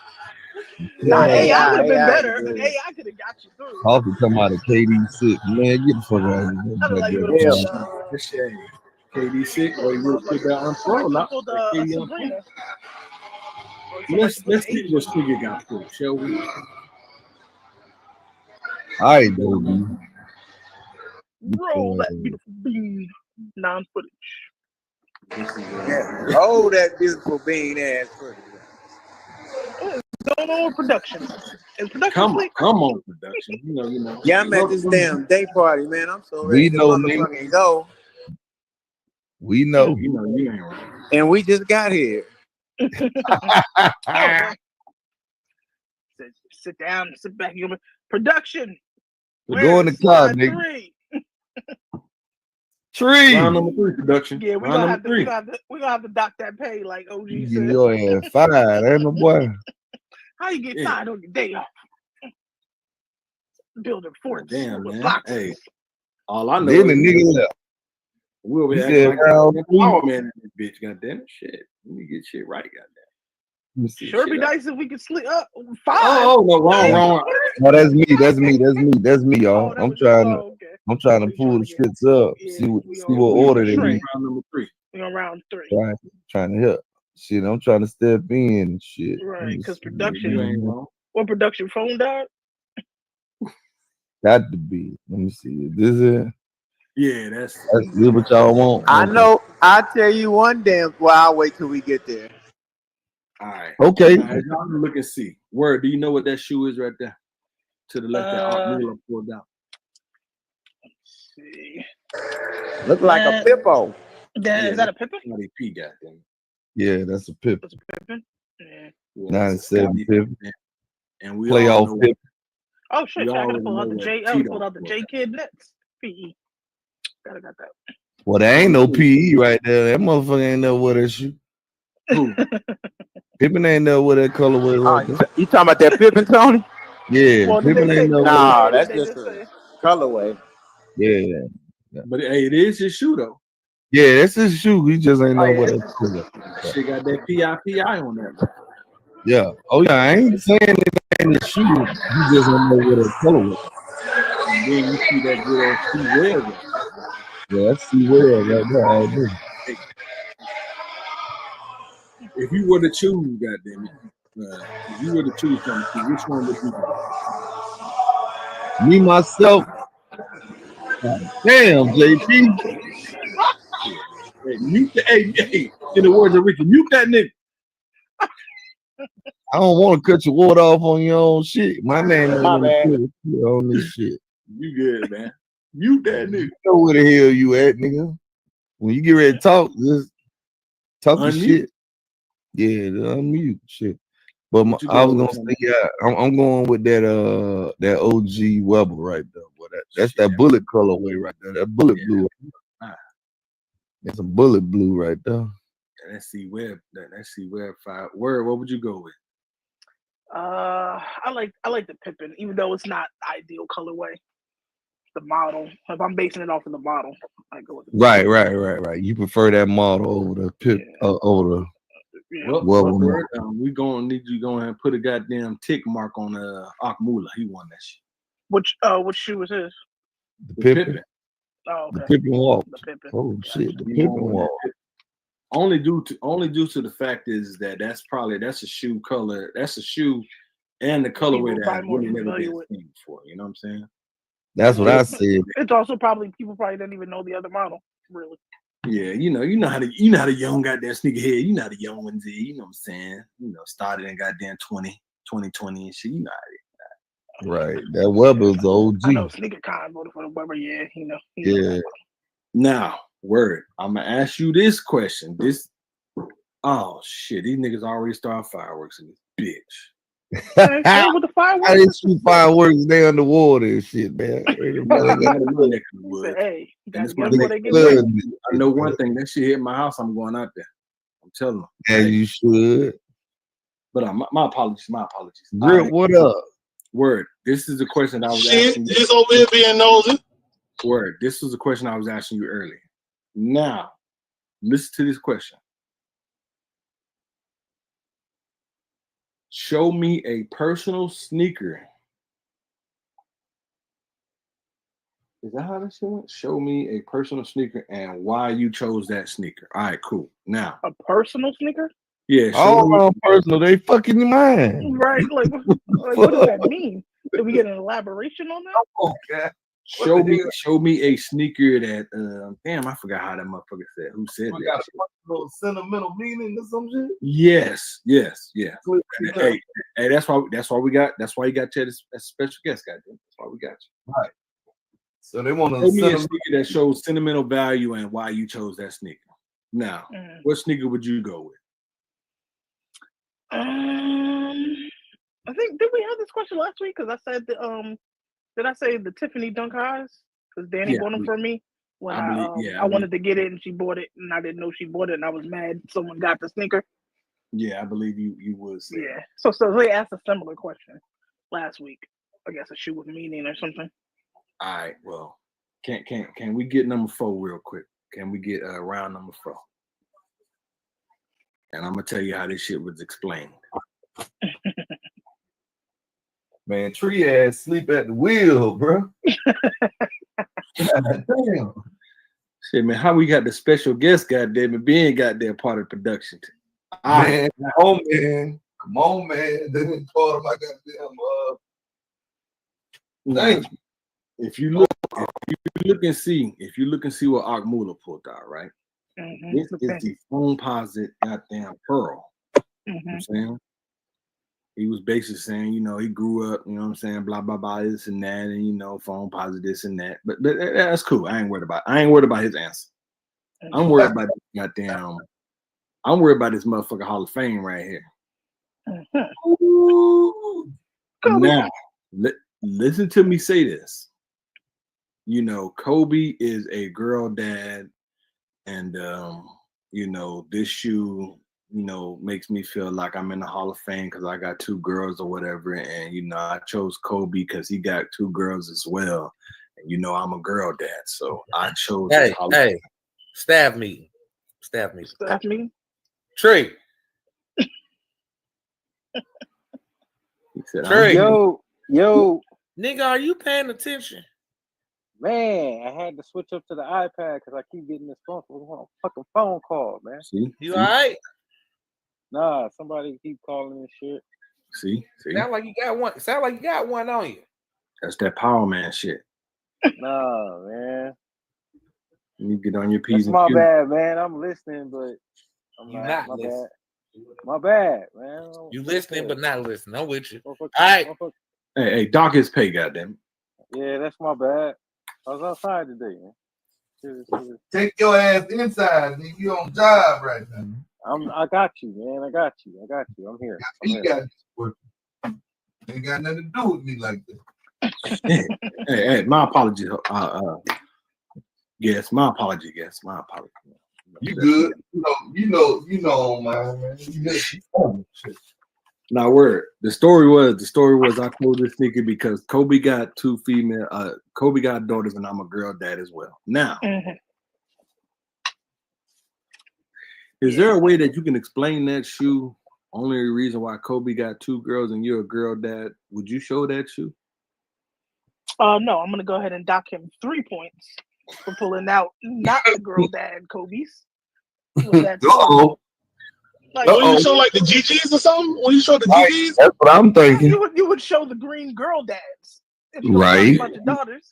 Nah, AI would have been better. AI could have got you through. Coffee come out of KD6. Man, get the fuck out of here. KD6. Or you would have put that on pro. Let's see what Snkr got for, shall we? All right, baby. Roll that beautiful bean. Non-footage. Yeah. Oh, that beautiful bean ass footage. Going on production. And production. Come on, production. You know. Yeah, I'm at this damn day party, man. I'm so ready to motherfucking go. We know. You know you ain't right. And we just got here. Sit down, sit back. Production. We're going to car, nigga. 3. Round number 3, production. Yeah, we're gonna have to dock that pay like OG you said. Your ass fired, ain't no boy. How you get fired on your day off? Building forts with boxes. Hey, all I know then the nigga left. We'll be acting like power man in this bitch. Goddamn shit. Let me get shit right. Goddamn. Sure be nice if we could sleep up 5. Oh no, wrong. No, that's me, y'all. I'm trying to pull the shits up. See what order they be. Round number 3. We on round 3. Trying to help. Shit, I'm trying to step in and shit. Right, because production. What production phone died? Got to be. Let me see. This is. Yeah, that's good what y'all want. I know. I'll tell you one damn. Well, I'll wait till we get there. All right. Okay. Y'all look and see. Word, do you know what that shoe is right there? To the left, that Miller pulled out. Let's see. Look like a Pippo. Is that a Pippin? P got them. Yeah, that's a Pippin. That's a Pippin? Yeah. 97 Pippin. And we playoff Pippin. Oh shit! I gotta pull out the J. I pulled out the J Kid Nets. PE. Gotta got that. Well, there ain't no PE right there. That motherfucker ain't know what that shoe. Pippin ain't know what that colorway was. You talking about that Pippin, Tony? Yeah, well, Pippin ain't know. Nah, that's just a colorway. Yeah. But hey, it is his shoe though. Yeah, that's his shoe. He just ain't know what it's color. She got that PI on there. Yeah. Oh yeah, I ain't saying it ain't the shoe. You just don't know what it's color was. And then you see that good old C-Web. Yeah, that's C-Web right there. All day. If you were to choose, goddamn it, if you were to choose something, which one would you do? Me myself. Damn, JP. Hey, mute the hey, in the words of Ricky, mute that nigga. I don't want to cut your water off on your own shit. My name is on this shit. You good, man. Mute that nigga. You know where the hell you at, nigga. When you get ready to talk, just talk the shit. Yeah, unmute shit. But I was gonna say, yeah, I'm going with that OG Weber right there. Boy, that's that bullet colorway right there. That bullet blue. It's a bullet blue right there. Let's see where. Let's see where. Where? What would you go with? I like the Pippin, even though it's not ideal colorway. The model. If I'm basing it off of the model, I go with the Pippin. Right. You prefer that model over the Pip, over the. Yeah. Well, we gonna need you go ahead and put a goddamn tick mark on Akmula. He won that shit. Which shoe was his? The Pippin. Oh, okay. The Pippin walk. The Pippin. Oh shit, the Pippin walk. Only due to the fact is that that's a shoe color. That's a shoe and the colorway that I've really never been seen before. You know what I'm saying? That's what I said. It's also probably people didn't even know the other model, really. Yeah, you know how the young goddamn sneakerhead, you know how the young ones is, you know what I'm saying? You know, started in goddamn 2020 and shit, you know how it. Right. That Weber's OG. I know Snkr Con voted for the Weber, yeah, you know. Yeah. Now, word, I'm gonna ask you this question. Oh shit, these niggas already started fireworks in this bitch. With the fireworks. I didn't shoot fireworks. They underwater and shit, man. Hey, I know one thing. That shit hit my house. I'm going out there. I'm telling them. Yeah, you should. But my apologies. Grip, right. What up? Word. This is the question I was asking you. It's over here being nosy. Word. This was the question I was asking you earlier. Now, listen to this question. Show me a personal sneaker. Is that how that shit went? Show me a personal sneaker and why you chose that sneaker. All right, cool. Now, a personal sneaker? Yeah. All personal. They fucking your mind. Right. Like what does that mean? Did we get an elaboration on that? Okay. Show me a sneaker that damn, I forgot how that motherfucker said. Who said that? Got a little sentimental meaning or some shit? Yes. Hey, that's why you got this special guest, goddamn. That's why we got you. Right. So they want to show me a sneaker that shows sentimental value and why you chose that sneaker. Now, what sneaker would you go with? I think did we have this question last week? Because I said did I say the Tiffany Dunk Highs? Because Danny bought them for me when I wanted to get it and she bought it and I didn't know she bought it and I was mad someone got the sneaker. Yeah, I believe you was. Yeah. So they asked a similar question last week. I guess a shoe with meaning or something. All right. Well, can we get number 4 real quick? Can we get round number 4? And I'm gonna tell you how this shit was explained. Man, Tree ass sleep at the wheel, bro. Damn. Shit, man, how we got the special guest, goddamn it, being goddamn part of production. Man, come on, man. They didn't part of my goddamn Thank you. If you look and see what Akmula pulled out, right? This is the phone posit goddamn pearl. You know what I'm saying? He was basically saying, you know, he grew up, you know what I'm saying, blah, blah, blah, this and that, and, you know, phone posit this and that. But that's cool. I ain't worried about his answer. I'm worried about this motherfucking Hall of Fame right here. Now, listen to me say this. You know, Kobe is a girl dad, and, you know, this shoe, you know, makes me feel like I'm in the Hall of Fame because I got 2 girls or whatever. And, you know, I chose Kobe because he got 2 girls as well. And, you know, I'm a girl dad. So I chose. Hey, stab me. Tree. He said, Tree. Yo. Nigga, are you paying attention? Man, I had to switch up to the iPad because I keep getting this fucking phone call, man. See? You all right? Nah, somebody keep calling and shit. See? Sound like you got one on you. That's that power man shit. Nah, man. You get on your P's That's and my Q's. bad, man. I'm listening, but I'm You're not. not listening. My bad, man. You listening, but not listening. I'm with you. All right. Hey, dock his pay, goddamn. Yeah, that's my bad. I was outside today, man. Take your ass inside, nigga. You on job right now. I got you, man. I got you. I'm here. Ain't got nothing to do with me like that. hey, my apologies. Yes, my apology. You good? You know, man. You good. Now, word. The story was I told this nigga because Kobe got Kobe got daughters, and I'm a girl dad as well. Now, is there a way that you can explain that shoe? Only reason why Kobe got 2 girls and you're a girl dad, would you show that shoe? No, I'm gonna go ahead and dock him 3 points for pulling out not the girl dad Kobe's. Like, when you show like the GGs or something? When you show the GGs? That's what I'm thinking. You would show the green girl dads. If you right. a bunch of daughters.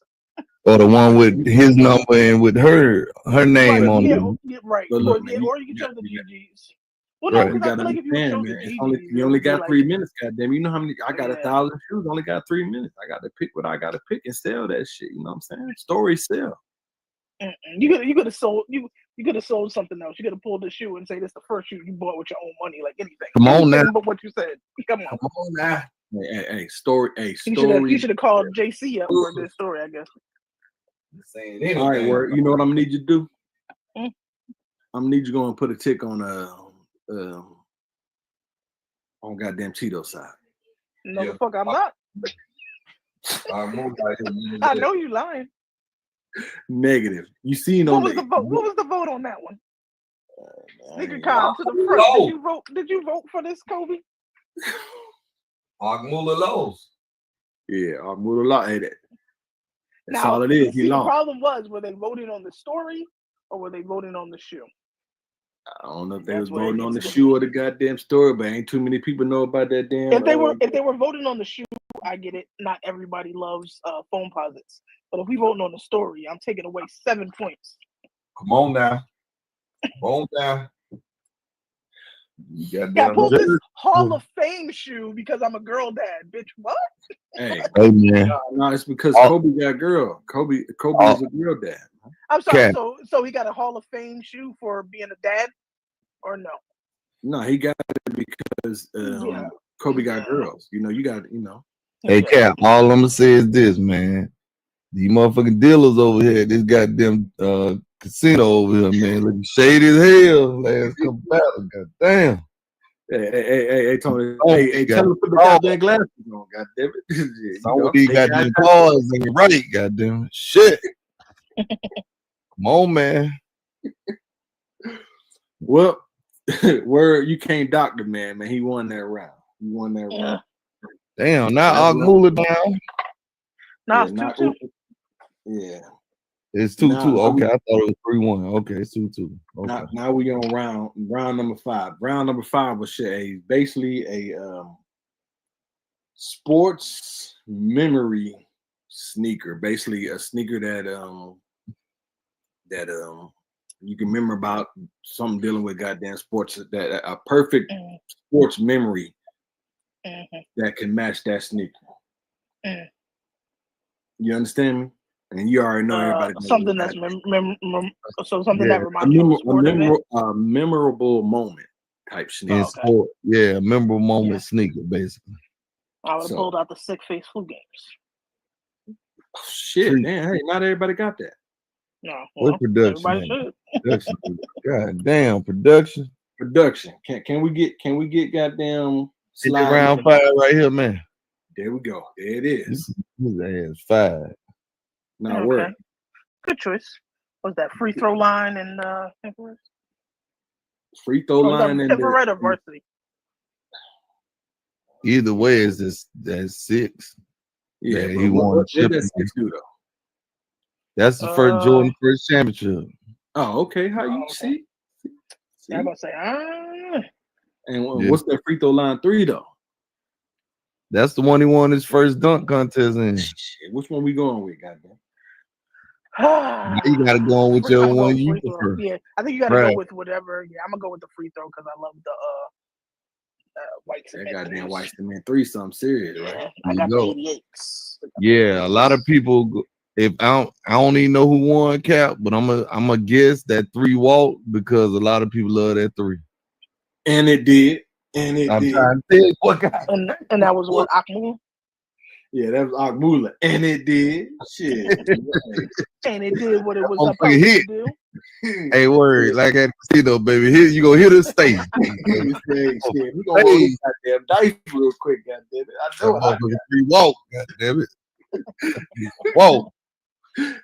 Or the one with his number and with her name on it. Right. But look, man, or you can show the GGs. Well, right. no, You gotta like if you show understand, the man. GGs, You only got like, 3 minutes, goddamn. You know how many? I got 1,000 shoes. Only got 3 minutes. I got to pick what I got to pick and sell that shit. You know what I'm saying? Story sell. You could have sold you could have sold something else. You could have pulled the shoe and say this is the first shoe you bought with your own money, like anything. Come on now. But what you said. Come on now. Hey, story. You should have called JC up for this story, I guess. All right, word. You know what I'm gonna need you to do? I'm gonna need you to go and put a tick on goddamn Cheeto side. No, the fuck I'm not. I know you lying. Negative. You seen on what was the vote on that one? Snkr Con to the front. Did you vote for this, Kobe? Agmula Lowe's. Yeah, Agmula Lowe's. Hey, that's now, all it is. He the lost. problem was, were they voting on the story or were they voting on the shoe? I don't know if they was voting on the shoe or the goddamn story, but ain't too many people know about that damn. If they were voting on the shoe, I get it. Not everybody loves phone posits. But if we voting on the story, I'm taking away 7 points. Come on now. Come on now. You got pull this Hall of Fame shoe because I'm a girl dad, bitch. What? Hey man. No, it's because Kobe got girl. Kobe is a girl dad. I'm sorry. So he got a Hall of Fame shoe for being a dad, or no? No, he got it because Kobe got girls. You got. Hey, Cap. All I'm gonna say is this, man. These motherfucking dealers over here, this goddamn casino over here, man, looking shady as hell. Last couple battles, goddamn. Hey, Tony. Hey, tell him to put the goddamn glasses on, goddamn it. Some of these goddamn cars ain't right, goddamn shit. Come on, man. Well, where you can't dock the man. He won that round. He won that round. Damn, now Agmula down. Now it's 2-2. Yeah. It's 2-2. Okay, I thought it was 3-1. Okay, it's 2-2. Okay. Now we on round number 5. Round number 5 was basically a sports memory sneaker. Basically a sneaker that you can remember about something dealing with goddamn sports. That a perfect sports memory that can match that sneaker. You understand me? And you already know everybody. Something that's something that reminds you of a sport event. A memorable moment type sneaker. Yeah, a memorable moment sneaker, basically. I would have pulled out the sick face flu games. Oh, shit, man! Hey, not everybody got that. No, what production? God damn, production. Can we get goddamn slide round 5 right here, man? There we go. There it is. His ass 5. Now work. Good choice. Was that free throw line and free throw line and infrared or varsity? Either way, is that's 6. Yeah, he won. What does 6 do though? That's the first Jordan first championship. Oh, okay. How you see? I'm gonna say, And what's that free throw line 3 though? That's the one he won his first dunk contest in. Shit, which one we going with, goddamn? You gotta go on with your one you prefer. Yeah, I think you gotta go with whatever. Yeah, I'm gonna go with the free throw because I love the white cement. That goddamn white cement 3, something serious, right? I got the 88s. Yeah, a lot of people. If I don't even know who won, Cap, but I'm a guess that 3 walked because a lot of people love that 3. And it did. And it I'm did. trying to think what guy. And that was what Akmu. Yeah, that was Akmula. And it did. Shit. And it did what it was Oh, supposed hit. to do. Hey, word, like at the casino, baby. Here you go, hit the stage. Shit, we gonna roll this goddamn dice real quick, goddamn it. I know what I got. Walk, goddamn it. Whoa.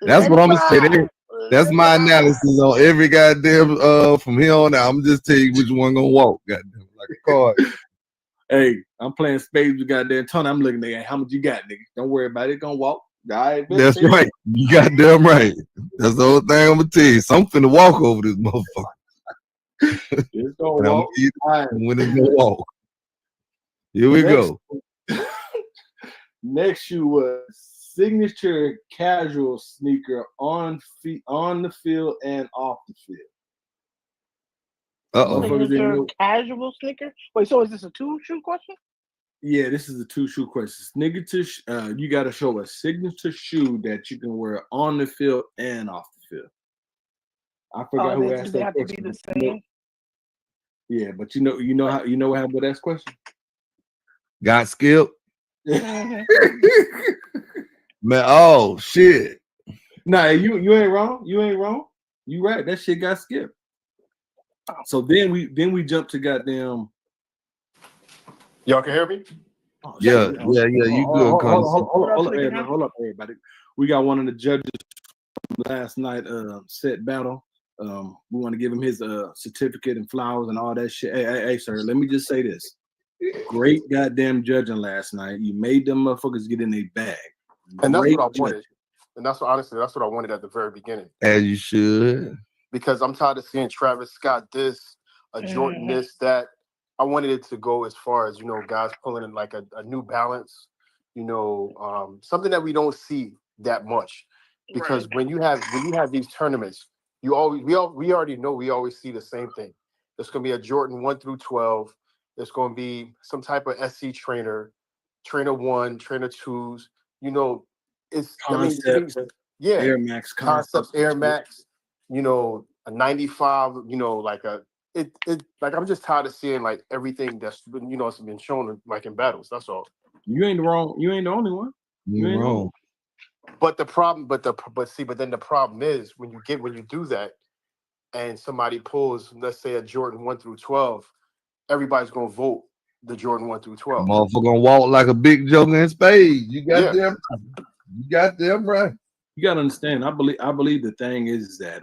That's what I'm gonna say. That's my analysis on every goddamn from here on out. I'm just tell you which one gonna walk, goddamn, like a card. Hey, I'm playing spades with goddamn Tony. I'm looking at how much you got, nigga. Don't worry about it. It's gonna walk. All right, That's right. You goddamn right. That's the whole thing I'm gonna tell you. So I'm finna walk over this motherfucker. It's gonna walk. When it's gonna walk. Here we go. Next shoe was signature casual sneaker on the field and off the field. Signature casual sneaker. Wait, so is this a 2-shoe question? Yeah, this is a 2-shoe question. Signature, you got to show a signature shoe that you can wear on the field and off the field. I forgot who asked that question. Do they have to be the same? Yeah, but you know what happened with that question? Got skipped. Man, oh shit. Nah, you ain't wrong. You ain't wrong. You right. That shit got skipped. So then we jumped to goddamn. Y'all can hear me? Oh, yeah. You good? Hold up, everybody. We got one of the judges from last night set battle. We want to give him his certificate and flowers and all that shit. Hey, sir, let me just say this. Great goddamn judging last night. You made them motherfuckers get in a bag. And that's what I wanted. And that's what I wanted at the very beginning. As you should. Because I'm tired of seeing Travis Scott this, Jordan this, that. I wanted it to go as far as, guys pulling in like a New Balance, something that we don't see that much. Because when you have these tournaments, we already know we always see the same thing. There's gonna be a Jordan 1 through 12. There's gonna be some type of SC trainer 1, trainer 2s. It's Concept, Air Max concepts, Air Max. A 95. Like I'm just tired of seeing like everything that's been it's been shown like in battles. That's all. You ain't wrong. You ain't the only one. You ain't wrong. But the problem, but then the problem is when you do that, and somebody pulls, let's say a Jordan 1 through 12, everybody's gonna vote the Jordan 1 through 12. Motherfucker gonna walk like a big joker in spades. You got them. You got them right. You gotta understand. I believe the thing is that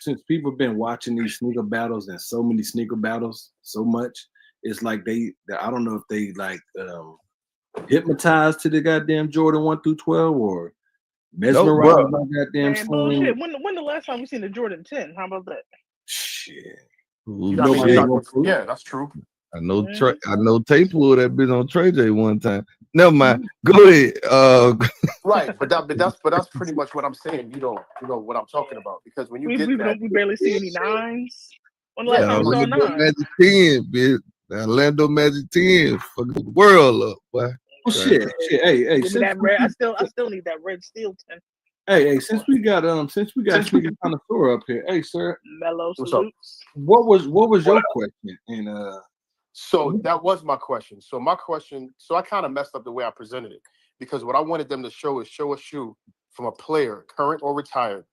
since people have been watching these sneaker battles and so many sneaker battles so much, it's like I don't know if they like hypnotized to the goddamn Jordan 1 through 12 or mesmerized by goddamn bullshit. When the last time we seen the Jordan 10? How about that? Shit. Yeah, that's true. I know Tay pulled that bitch on Trey J one time. Never mind. Go ahead. Right, but that's pretty much what I'm saying. You know what I'm talking about, because when you we barely see any 9s. When the last time we saw 9? Magic 10, bitch. Orlando Magic 10, fucking the world up, boy. Oh, shit. Hey, give me that red. I still need that red steel 10. Hey, since we got Sneaker Connoisseur up here, hey, sir. Mellow salutes. What was your question? And so that was my question. So I kind of messed up the way I presented it, because what I wanted them to show a shoe from a player, current or retired,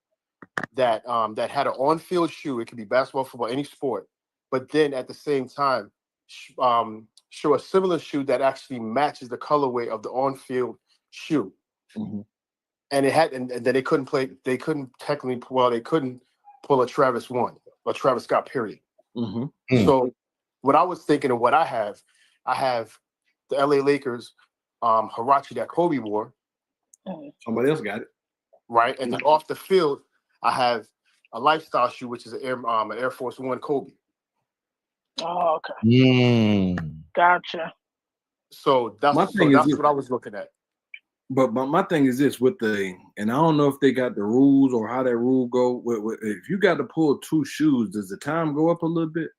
that had an on-field shoe. It could be basketball, football, any sport, but then at the same time, show a similar shoe that actually matches the colorway of the on-field shoe. Mm-hmm. And then they couldn't pull a Travis 1 or Travis Scott, period. Mm-hmm. So what I was thinking of what I have the LA Lakers Huarache that Kobe wore. Somebody else got it. Right. And then off the field, I have a lifestyle shoe, which is an Air Force 1 Kobe. Oh, okay. Gotcha. So that's what I was looking at. But my thing is this and I don't know if they got the rules or how that rule go. If you got to pull 2 shoes, does the time go up a little bit?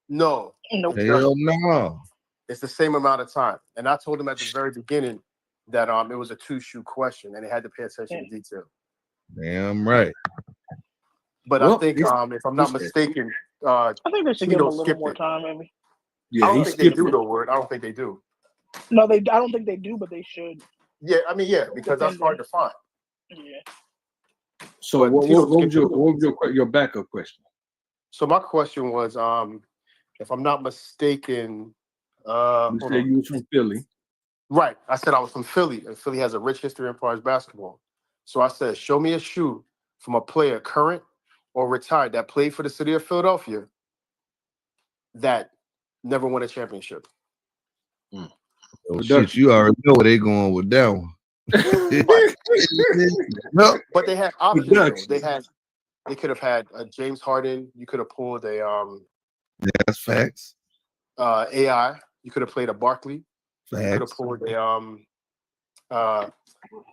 No. Hell no. It's the same amount of time. And I told them at the very beginning that it was a 2-shoe question and they had to pay attention to detail. Damn right. But I think if I'm not mistaken, I think they should give them a little more time, maybe. Yeah, I don't think they do though, Word. I don't think they do. No, I don't think they do, but they should. Yeah, I mean, yeah, because that's hard to find. Yeah. So But what Tito's was capable. your backup question? So my question was, if I'm not mistaken, You hold said on. you was from Philly. Right. I said I was from Philly, and Philly has a rich history as far as basketball. So I said, show me a shoe from a player current or retired that played for the city of Philadelphia that never won a championship. Oh shit, you already know where they going with that one. No, but they had options. Though. They could have had James Harden. You could have pulled a That's facts. AI. You could have played a Barkley. You could have Facts. pulled a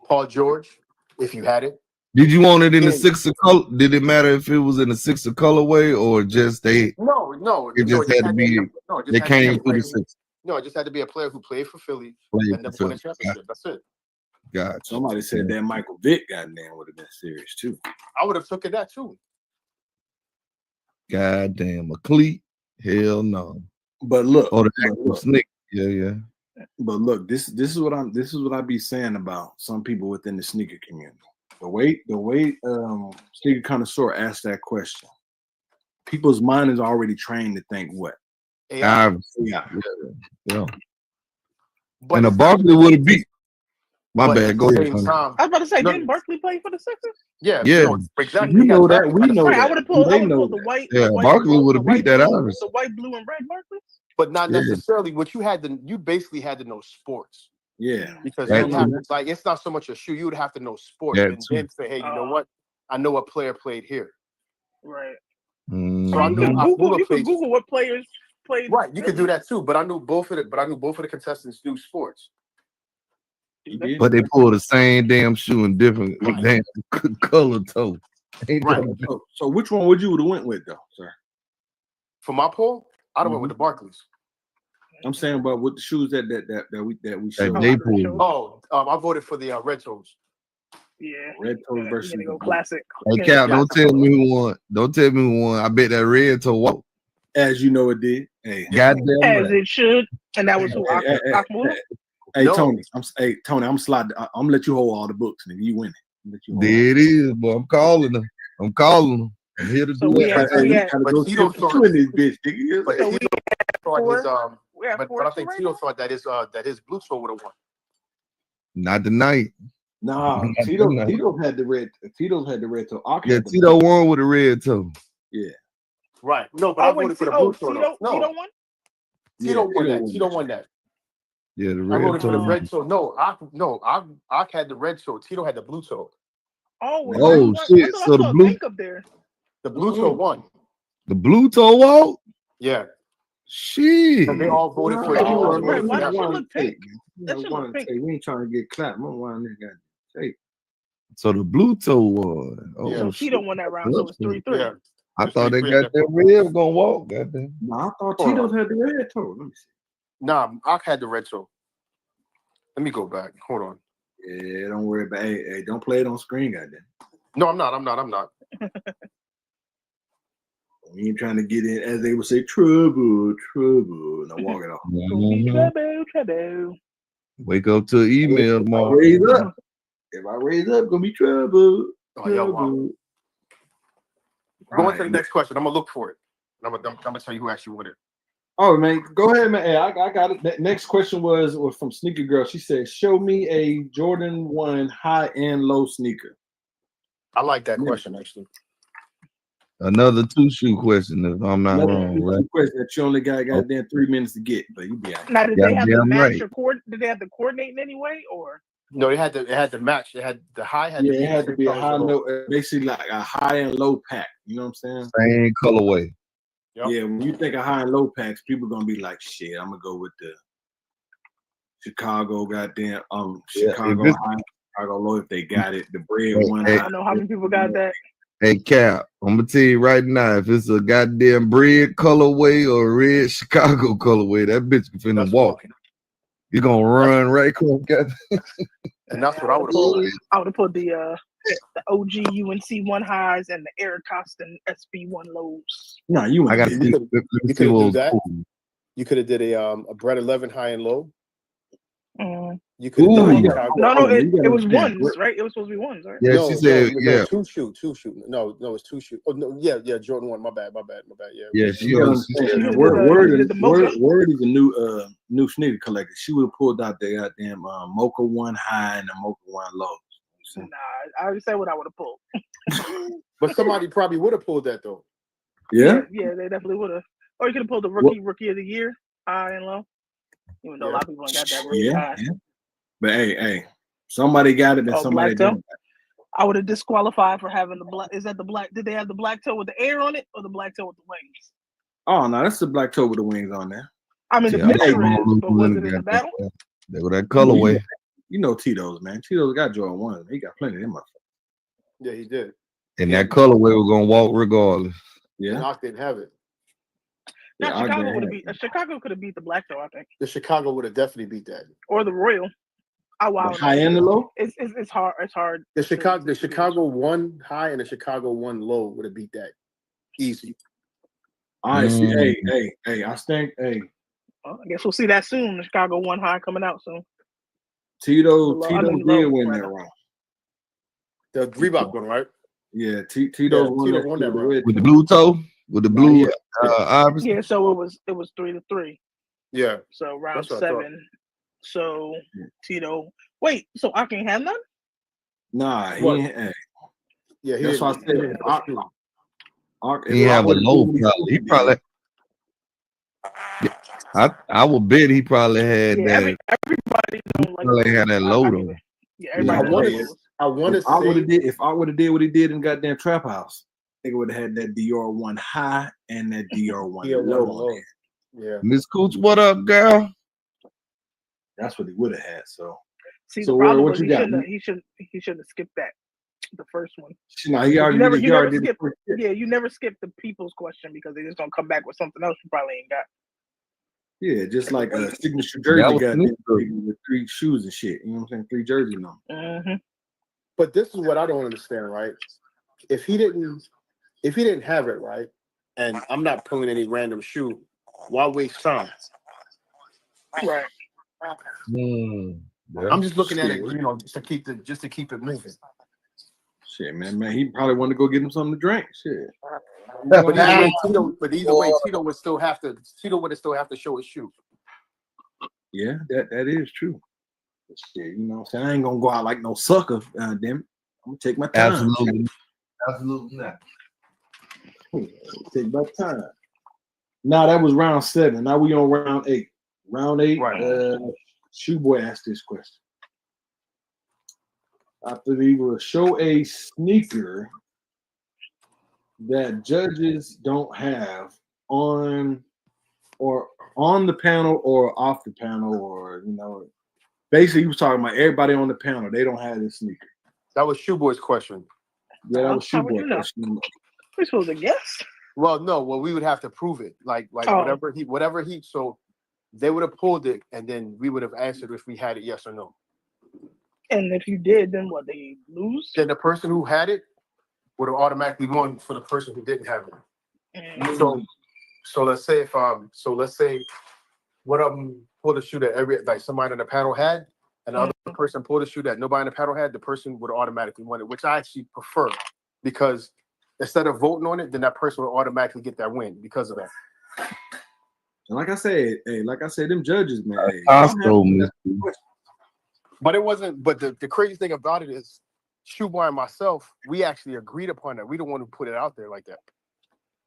Paul George if you had it. Did you want it in the Snkr color? Did it matter if it was in the Snkr colorway or just they? No. It just had to be. They came through the Snkr. No, it just had to be a player who played for Philly and never won a championship. That's it. Gotcha. Somebody said that Michael Vick goddamn would have been serious too. I would have took it that too. Goddamn, a cleat? Hell no. But look, the actual Snkr. Yeah. But look, this is what I be saying about some people within the sneaker community. The way Snkr Connoisseur asked that question, people's mind is already trained to think what? Yeah. But and a Barkley would have beat. My bad. Go ahead. I was about to say, didn't Barkley play for the Sixers? Yeah. Exactly. You know that. We know right, that. I would have pulled the white. Yeah, Barkley would have beat that Iris. The white, blue, and red Barkley. But not necessarily. What you basically had to know sports. Yeah. Because you have to, like, it's not so much a shoe. You would have to know sports and then say, hey, you know what? I know what player played here. Right. So I knew you can Google what players played. Right, you could do that too. But I knew both of the contestants knew sports. But they pulled the same damn shoe in different damn color toe. Right. So which one would you have went with though, sir? For my poll, I'd have went with the Barkleys. I'm saying about with the shoes that we showed. They pulled. I voted for the red toes. Yeah, red toes versus go classic. Hey Cap, don't tell me who won. Don't tell me who won. I bet that red toe walked. As you know it did. Hey, goddamn as it should, and that was who Akmu. Hey Tony, I'm sliding. I'm gonna let you hold all the books, and if you win it, there it is, boy. I'm calling them. I'm here to do it. But I think Tito thought that his blue toe would have won. Not tonight. Nah, Tito had the red. Tito had the red toe. Tito won with a red toe. Yeah. Right. No, but I voted for the blue toe. No. Tito won? Tito won that. Tito won that. Yeah, the I red voted toe. for the red toe. No, I had the red toe. Tito had the blue toe. Oh shit! So the blue up there. The blue toe won. The blue toe walk? Yeah. Shit. And they all voted for it. Why does it look pink? That should look pink. We ain't trying to get clapped. So the blue toe won. Oh, so Tito won that round. So it's 3-3. Yeah. I thought they got that red gonna walk. Goddamn. No, I thought Tito had the red toe. Let me see. Nah, I had the red toe. Let me go back. Hold on. Yeah, don't worry about it. Hey, don't play it on screen, goddamn. No, I'm not. We ain't trying to get in, as they would say, trouble. Now walk it off. Trouble. Wake up to an email tomorrow. If I raise up, gonna be trouble. Oh, yeah, wow. Going to the next question. I'm gonna look for it. I'm gonna tell you who actually won it. Oh man, go ahead, man. Hey, I got it. The next question was from Sneaker Girl. She said, "Show me a Jordan 1 high and low sneaker." I like that question actually. Another 2-shoe question, if I'm not wrong. Right? Question that you only got goddamn 3 minutes to get, but you be out. Now, did they have to match or coordinate? Did they have to coordinate in any way, or? No, it had to match. It had the high had it had to be a high low, basically like a high and low pack. You know what I'm saying? Same colorway. Yep. Yeah, when you think of high and low packs, people gonna be like, "Shit, I'm gonna go with the Chicago goddamn Chicago high, Chicago low if they got it. The bread one. I don't know how many people got that. Hey Cap, I'm gonna tell you right now, if it's a goddamn bread colorway or a red Chicago colorway, that bitch finna walk. You're gonna run right quick. And that's what I would have put. I would have put the OG UNC 1 highs and the Eric Costin SB 1 lows. No, you could do that. You could have did a Bread 11 high and low. You could have done Chicago. No, it was ones, right? It was supposed to be ones, right? Yeah, she said, yeah. Two shoe. No, it's 2 shoe. Oh no, yeah, Jordan 1. My bad. Yeah, she was. Word is a new sneaker collector. She would have pulled out the goddamn Mocha 1 high and the Mocha 1 low. Nah, I already said what I would have pulled. But somebody probably would have pulled that though. Yeah, they definitely would have. Or you could have pulled the rookie of the year, high and low. Even though a lot of people ain't got that really high. Yeah. But hey, somebody got it and somebody didn't. I would have disqualified for having the black. Is that the black? Did they have the black toe with the air on it or the black toe with the wings? Oh no, that's the black toe with the wings on there. I mean, the picture is, but was it in the battle? They were that colorway. You know Tito's, man. Tito's got Jordan 1. He got plenty of them. Yeah, he did. And that colorway was gonna walk regardless. Yeah, Knox didn't have it. Now Chicago would have beat. Chicago could have beat the black toe, I think. The Chicago would have definitely beat that. Or the Royal. The high and the low. It's hard. It's hard. The Chicago 1 high and the Chicago 1 low would have beat that easy. All right, see, hey, I think, Well, I guess we'll see that soon. The Chicago 1 high coming out soon. Tito did win that round. The Reebok one, right? Yeah, Tito won that round with the blue toe, with the blue iris. Yeah, so it was 3-3. Yeah. So round 7. So Tito, wait. So I can't have none? Nah, he ain't. Yeah, that's why I said. He have a low probably. He probably. I would bet he probably had that. Everybody don't like. Probably had that low though. Yeah, everybody. I want to say if I would have did what he did in goddamn Trap House, I think it would have had that Dior 1 high and that Dior 1 low. Yeah, Miss Cooch, what up, girl? That's what he would have had. So, see, the problem was he shouldn't have skipped that, the first one. No, he already did. You never skip the people's question because they just gonna come back with something else you probably ain't got. Yeah, just like a signature jersey got with 3 shoes and shit. You know what I'm saying? 3 jerseys on. Mm-hmm. But this is what I don't understand, right? If he didn't have it, right, and I'm not pulling any random shoe, why waste time? Right. I'm just looking at it, just to keep it moving. Shit, man, he probably wanted to go get him something to drink. Shit. But either way, Tito would still have to show his shoe. Yeah, that is true. But shit, you know what I'm saying? I ain't gonna go out like no sucker, damn it. I'm gonna take my time. Absolutely not. Take my time. Now that was round 7. Now we on round 8. Round 8, right. Shoe Boy asked this question. I believe will show a sneaker that judges don't have on the panel or off the panel, or basically he was talking about everybody on the panel. They don't have this sneaker. That was Shoe Boy's question. Yeah, that was Shoe Boy's question. We're supposed to guess. Well, no. Well, we would have to prove it. Whatever he. So they would have pulled it, and then we would have answered if we had it, yes or no. And if you did, then what? They lose. Then the person who had it would have automatically won for the person who didn't have it. So let's say one of them pulled a shoe that somebody on the panel had, and the other person pulled a shoe that nobody on the panel had, the person would automatically win it, which I actually prefer, because instead of voting on it, then that person would automatically get that win because of that. And like I said, them judges, man. But it wasn't. But the crazy thing about it is, Shoe Boy and myself, we actually agreed upon that. We don't want to put it out there like that.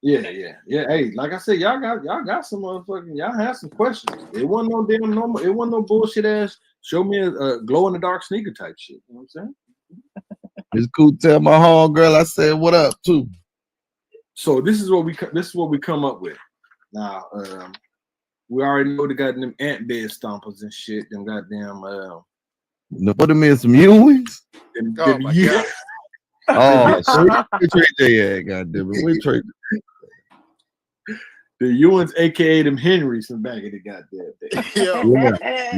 Yeah. Hey, like I said, y'all got some motherfucking. Y'all had some questions. It wasn't no damn normal. It wasn't no bullshit ass. Show me a glow in the dark sneaker type shit. You know what I'm saying? It's cool. Tell my homegirl I said what up too. So this is what we come up with. Now, we already know the goddamn ant bed stompers and shit. Them goddamn. Put them in some Ewings. Oh, we trade their ass, goddamn it. We trade the Ewins, aka them Henrys, from back in the goddamn day.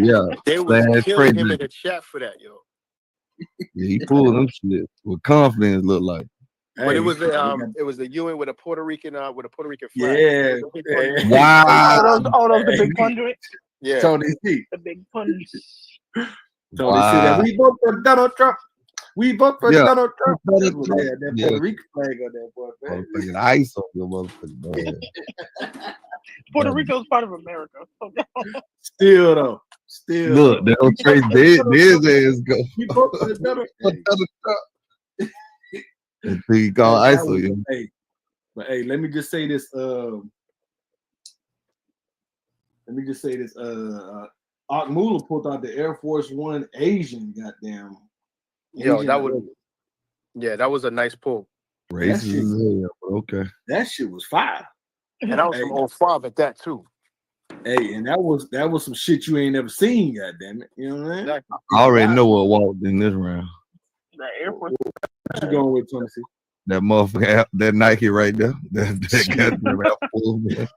Yeah. They were killing him in the chat for that, yo. Yeah, he pulled them shit with confidence. Look like. But it was the Ewing with a Puerto Rican flag. Yeah. Wow. Those the big 100. Yeah. Tony C. The big punch. So they said that we vote for Donald Trump. We vote for Donald Trump. That's what they had, that Puerto Rican flag on that boy. Motherfucking ice on your motherfucking bed. Puerto Rico is part of America. Still though. Still. Look, they'll trade their ass go. We vote for Donald Trump. Until you call ISO you. Hey, but hey, let me just say this. Akmula pulled out the Air Force One Asian goddamn. Yo, that was a nice pull. Racist, okay. That shit was fire. And that was from 05 at that too. Hey, and that was some shit you ain't never seen, goddamn it. You know what I mean? Exactly. I already know what walked in this round. The Air Force. What you going with, Tony? That motherfucker, that Nike right there. That goddamn full man.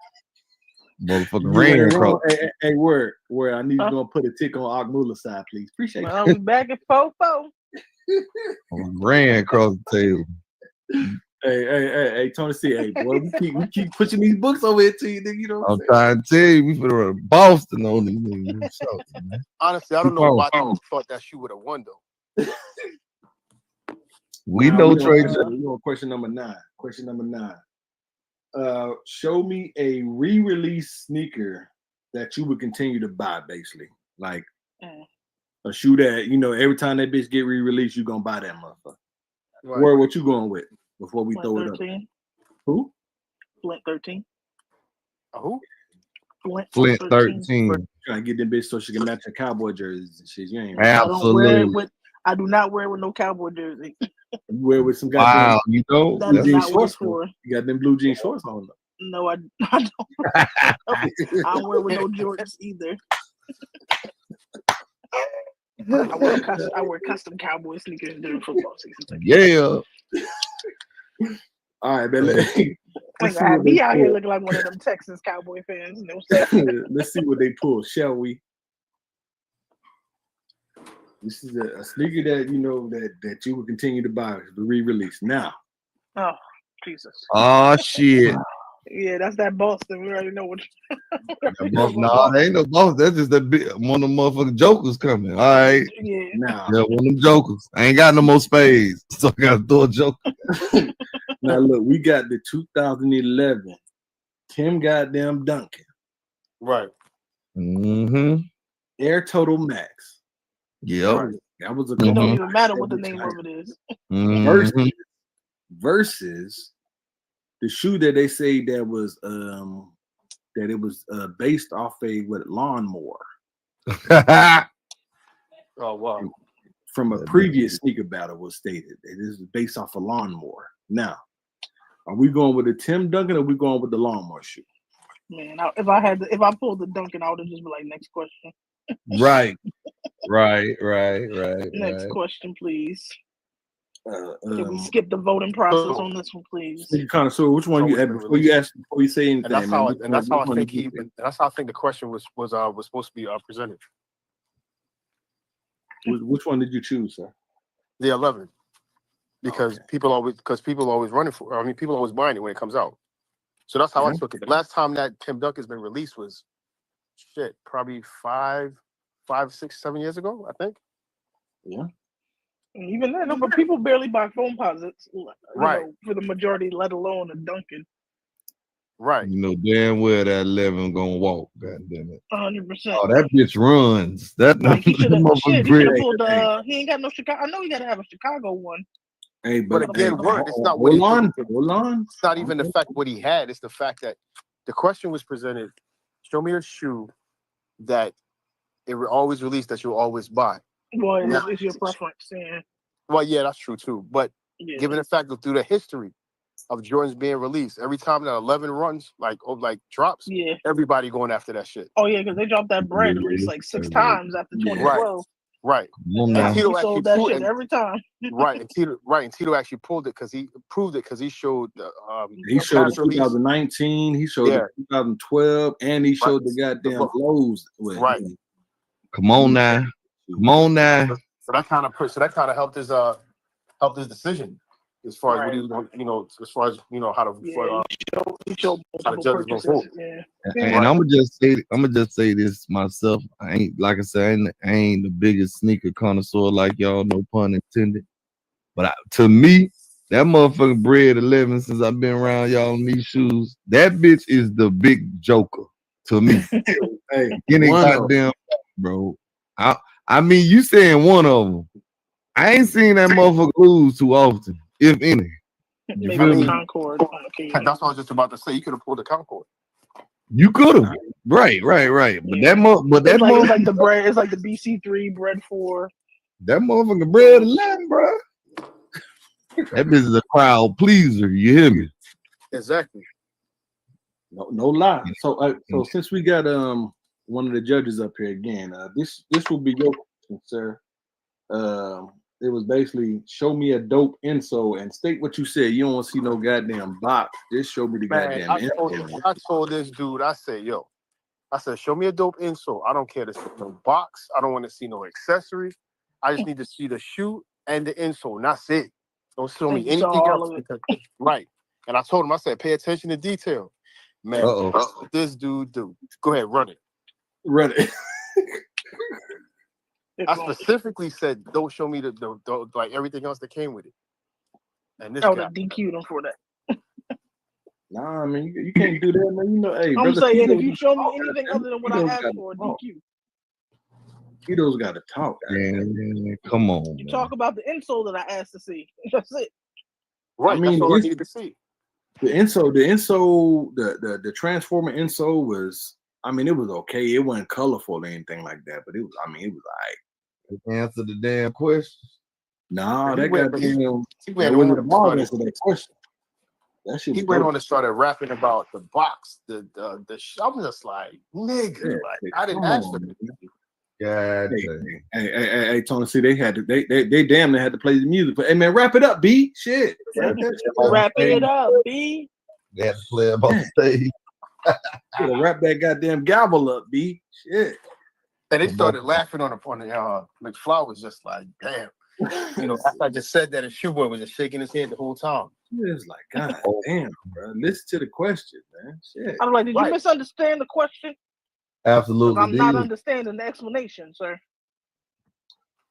Motherfucking ran across. Hey, word. I need you to put a tick on Akmula's side, please. Appreciate it. I'll be back at 4-4. Ran across the table. Hey, Tony C. Hey, boy, we keep pushing these books over here to you, nigga. You know what I'm trying to tell you, we put a Boston on these niggas. Honestly, I don't know why people thought that she would have won though. We know Trey. We on question number 9. Question number 9. Show me a re-release sneaker that you would continue to buy, basically. Like a shoe that, every time that bitch get re-released, you gonna buy that motherfucker. Right. Word, what you going with before we throw 13. It up? Who? Flint 13. Who? Flint 13. Trying to get them bitch so she can match her cowboy jerseys and shit. You ain't absolutely. I do not wear it with no cowboy jersey. You wear it with some goddamn blue jean shorts. You got them blue jean shorts on them. No, I don't. I don't wear it with no Jordans either. I wear custom cowboy sneakers during football season. Yeah. All right, man. Let's have me out here looking like one of them Texas Cowboy fans. Let's see what they pull, shall we? This is a sneaker that that you will continue to buy, the re-release now. Oh, Jesus. Oh shit. Yeah, that's that Boston. We already know what. No, they ain't no Boston. That's just one of the motherfucking jokers coming. All right. Yeah. Now, one of them jokers. I ain't got no more spades, so I gotta throw a joker. Now look, we got the 2011 Tim goddamn Duncan. Right. Mm-hmm. Air Total Max. Yep. That was a. It don't even matter what the name of it is. Versus the shoe that they say that was based off a lawnmower. Oh wow! From a previous sneaker battle was stated that this is based off a lawnmower. Now, are we going with the Tim Duncan or are we going with the lawnmower shoe? Man, if I pulled the Duncan, I would have just been like, next question. Right. Next question, please. Can we skip the voting process on this one, please? Connoisseur, which one you had before you say anything? And that's how I think the question was supposed to be presented. Which one did you choose, sir? The 11, because people always running for. I mean, people always buying it when it comes out. So that's how I took it. The last time that Tim Duncan's been released was probably 5, 6, 7 years ago, I think. Yeah. Even then, but people barely buy foam posits, right? For the majority, let alone a Duncan. Right. You know damn well that 11 gonna walk. God damn it. 100%. Oh, that bitch runs. That like he should have pulled. He ain't got no Chicago. I know he got to have a Chicago one. Hey, but again, it's not what hold on. It's not even the fact what he had. It's the fact that the question was presented. Show me a shoe that it always released that you'll always buy. Well, it's your preference. Yeah. Well, yeah, that's true too. But given the fact that through the history of Jordans being released, every time that 11 runs drops, everybody going after that shit. Oh yeah, because they dropped that bread at least like 6 times after 2012. Right. And Tito sold that shit every time. Right. And Tito actually pulled it because he proved it because he showed he showed the 2019, he showed the 2012, and he showed the goddamn lows. Right. Come on now. So that kind of helped his decision as far as what he was, as far as how to. He showed How the multiple judges gonna purchases. vote. Yeah. And I'm gonna just say this myself. I ain't like I said, I ain't the biggest sneaker connoisseur like y'all, no pun intended. But to me, that motherfucking bread 11 since I've been around y'all in these shoes, that bitch is the big joker to me. Hey, Any one of goddamn bro. I mean, you saying one of them. I ain't seen that motherfucker lose too often, if any. You Maybe feel the me? Concord on occasion. That's what I was just about to say. You could have pulled the Concord. You could have. Right. But Yeah. that It's like motherfucker, the bread. It's like the BC3 bread 4. that motherfucking bread 11, bro. That bitch is a crowd pleaser. You hear me? Exactly. no lie. So since we got one of the judges up here again, this will be your question, sir. It was basically show me a dope insole and state what you said. You don't want to see no goddamn box. Just show me the Man, goddamn insole. I told this dude, I said, show me a dope insole. I don't care to see no box. I don't want to see no accessories. I just need to see the shoe and the insole. And that's it. Don't show me anything else. Right. And I told him, I said, pay attention to detail. Man, what this dude do? Go ahead, run it. Run it. I specifically said, don't show me the like everything else that came with it. And this I would guy have DQ'd him for that. Nah, I mean, you can't do that, man. You know, hey, I'm brother, saying if you show me anything other than what I asked for, talk. DQ. Tito's got to talk. Man, come on. You talk about the insole that I asked to see. That's it. Right. I mean, that's all I needed to see. The insole, the transformer insole was, I mean, it was okay. It wasn't colorful or anything like that, but it was, I mean, it was all right. Answer the damn question. Nah, that goddamn, he went on on the and ball started. answer that question. That shit He went on and started rapping about the box, the I'm just like, nigga, like I didn't ask for it. God, hey, Tony, see, they had to, they damn near had to play the music. But hey, man, wrap it up, B. Shit, wrap it up, B. They had to play him on stage. Wrap that goddamn gavel up, B. Shit. And they started laughing on the McFly was just like, damn. You know, after I just said that, and Shoeboy was just shaking his head the whole time. It's like, God damn, bro. Listen to the question, man. Shit. I'm like, did you misunderstand the question? Absolutely. I'm not understanding the explanation, sir.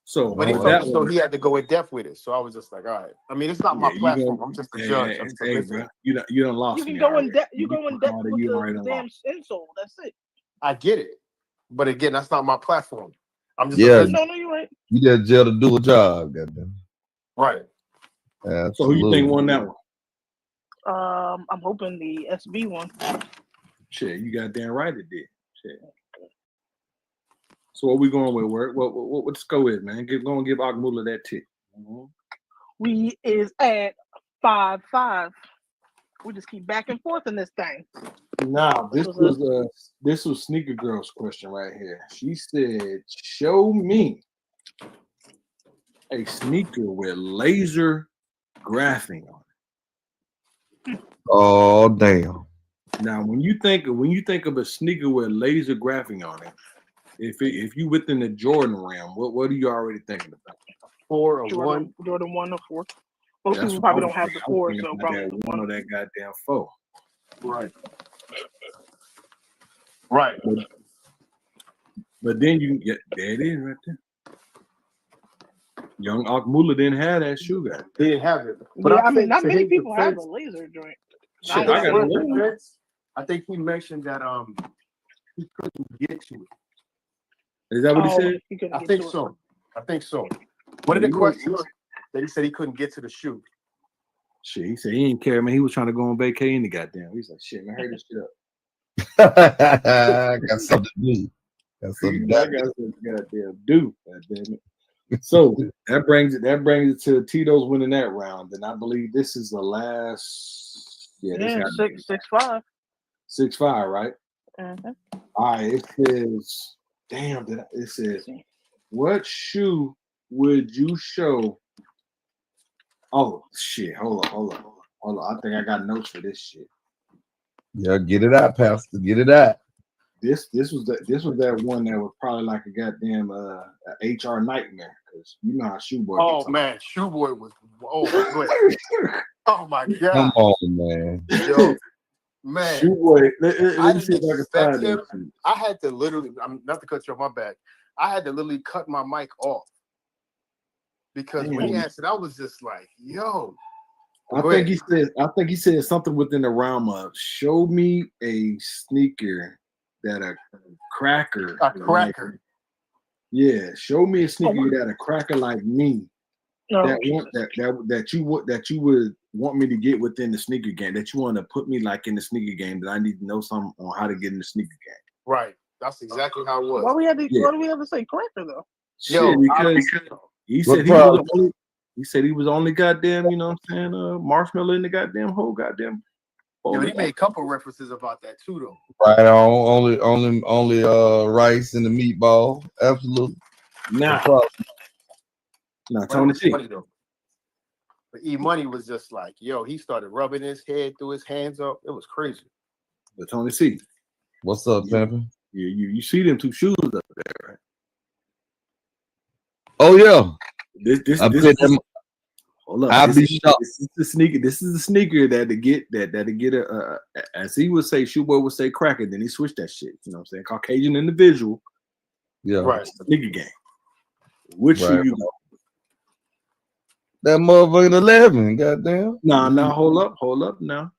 So, but so he had to go in depth with it. So I was just like, all right. I mean, it's not my platform. I'm just a judge. Hey, bro, you done lost. You can go in depth. You go in depth with the damn insole. That's it. I get it, but again, that's not my platform. I'm just no, you're right. You just jail to do a job, goddamn. Right. Absolutely. So who you think won that one? I'm hoping the SB one. Shit, you goddamn right it did. Shit. So what we going with? What the score is, man? Go and give Akmula that tip. Mm-hmm. We is at 5-5. We just keep back and forth in this thing. Now this was Sneaker Girl's question right here. She said, "Show me a sneaker with laser graphing on it." Oh damn! Now, when you think of a sneaker with laser graphing on it, if you within the Jordan realm, what are you already thinking about? 4 or Jordan 1? Jordan 1 or 4. Most people probably don't have the 4, so probably the 1 of that goddamn 4. Right. Right. But then you can get there it is right there. Young Akmula didn't have that shoe guy. He didn't have it. But yeah, I mean, not many people have a laser joint. Shit, I got one. I think he mentioned that he couldn't get to it. Is that what he said? I think so. I think so. What are the questions that he said he couldn't get to the shoe? Shit, he said he didn't care, man. He was trying to go on vacation. The goddamn. He's like, shit, man, hurry this shit up. Got something to do. Got something to goddamn do. Goddamn it. So that brings it to Tito's winning that round, and I believe this is the last. Yeah, 6-5. 6-5, right? Mm-hmm. All right. It says, damn. It says, what shoe would you show? Oh shit! Hold on. I think I got notes for this shit. Yeah, get it out, Pastor. Get it out. This was that one that was probably like a goddamn HR nightmare, because you know how Shoeboy. Oh man, Shoeboy was. Oh my god. Oh my god. Come on, man. Yo, Man, Shoot, boy. I Let me see didn't if I can expect find him. that. I had to literally, I'm not to cut you off, my bad. I had to literally cut my mic off because when he Damn. answered, I was just like, yo. I think he said something within the realm of show me a sneaker that a cracker. Yeah, show me a sneaker that a cracker like me that you would want me to get within the sneaker game, that you want to put me like in the sneaker game, that I need to know something on how to get in the sneaker game. Right. That's exactly how it was. Why do we have to say cracker though? Shit, because he said he said he was only goddamn, you know what I'm saying, marshmallow in the goddamn whole goddamn. Yo, he made a couple references about that too, though. Right on, only rice and the meatball. Absolutely. Now, Tony C. But E Money was just like, yo, he started rubbing his head, threw his hands up. It was crazy. But Tony C. What's up, Pimpin'? You see them two shoes up there, right? Oh yeah. Hold up. I'll be shocked. This is the sneaker. This is the sneaker that to get a as he would say, Shoeboy would say cracker. Then he switched that shit. You know what I'm saying? Caucasian individual. Yeah. Right. Sneaker game. Which shoe you go? That motherfucking 11. Goddamn. Nah. Hold up now.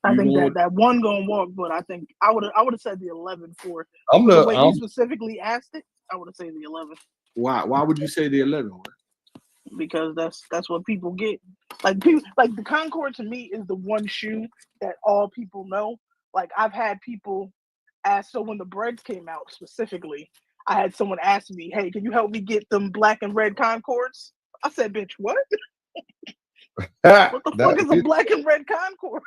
I think that one gonna walk, but I think I would have said the 11 for the way he specifically asked it. I would have said the 11. Why would you say the 11? Because that's what people get. Like the Concord to me is the one shoe that all people know. Like I've had people ask. So when the breads came out specifically, I had someone ask me, "Hey, can you help me get them black and red Concords?" I said, "Bitch, what? What the fuck is a black and red Concord?"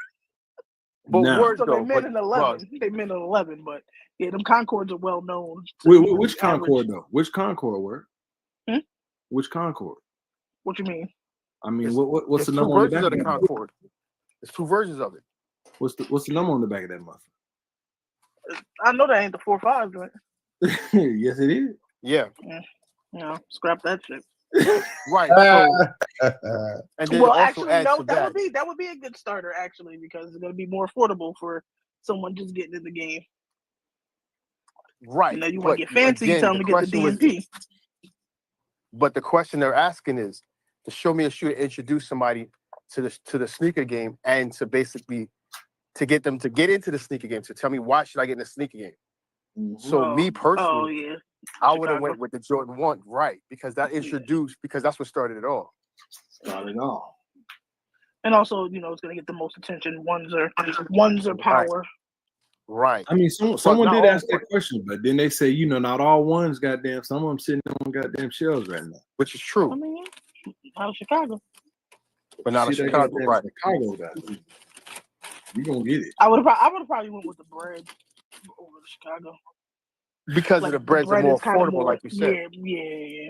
But so they meant an 11. They meant an 11, but yeah, them Concords are well known. Which Concord though? Which Concord word? Which Concord? What you mean? I mean, what's the number on the back of the Concord? There's two versions of it. What's the number on the back of that muffin? I know that ain't the 4.5 joint. Yes, it is. Yeah. No, scrap that shit. Right. And then actually, no, that would be a good starter actually, because it's gonna be more affordable for someone just getting in the game. Right. You know, you want to get fancy, tell them to get the DMP. But the question they're asking is to show me a shoe to introduce somebody to the sneaker game and to basically to get them to get into the sneaker game. To tell me why should I get in the sneaker game? So me personally, I would have went with the Jordan 1, right? Because that introduced, because that's what started it all. And also, you know, it's gonna get the most attention. Ones are power. Right. I mean, someone did ask that question, but then they say, you know, not all ones, goddamn, some of them sitting on goddamn shelves right now. Which is true. I mean, out of Chicago. But not of Chicago, right? Chicago guy. You gonna get it. I would have probably went with the bread over the Chicago. Because of the breads are more affordable, like you said. Yeah.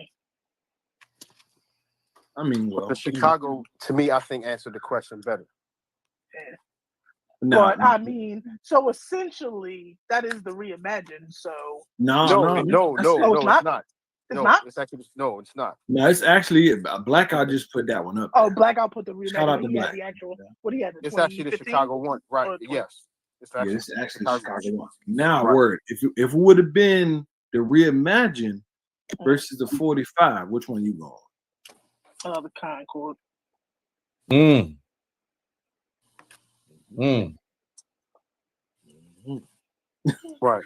I mean, well, the Chicago, to me, I think answered the question better. Yeah. No, but I mean, so essentially, that is the reimagined. So no, it's not. It's not. It's actually it's not. No, it's actually Blackout just put that one up. Oh, Blackout put the reimagined. Shout out to Black. The actual. What he had. It's actually the Chicago one, right? Yes. It's actually Chicago one. Now, word. If it would have been the reimagined versus the 45, which one you going? The Concord. Right.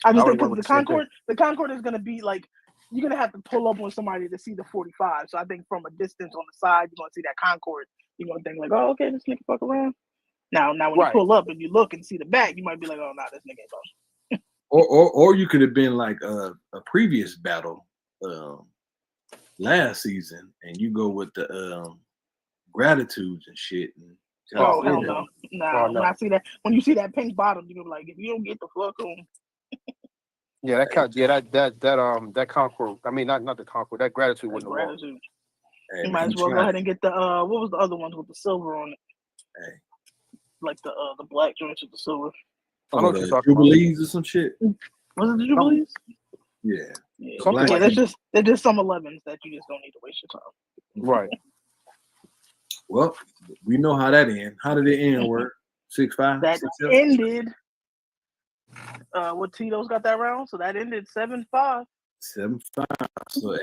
I just think because the Concord is gonna be like you're gonna have to pull up on somebody to see the 45. So I think from a distance on the side, you're gonna see that Concord. You're gonna think like, oh, okay, this nigga fuck around. Now when you pull up and you look and see the back, you might be like, oh, nah, this nigga ain't close. or you could have been like a previous battle last season, and you go with the gratitudes and shit. And hell no. Nah, when I see that, when you see that pink bottom, you're gonna be like, if you don't get the fuck on. Yeah, that Concord. I mean, not the Concord. That gratitude wasn't gratitude. You might as well go ahead and get the what was the other ones with the silver on it? Hey. Like the black joints with the silver. I know the Jubilees or some shit. Was it the Jubilees? Yeah. They're just some 11s that you just don't need to waste your time. Right. Well, we know how that ends. How did it end, Word? 6'5". That 6'7". ended. What Tito's got that round, so that ended 7-5. 7-5. So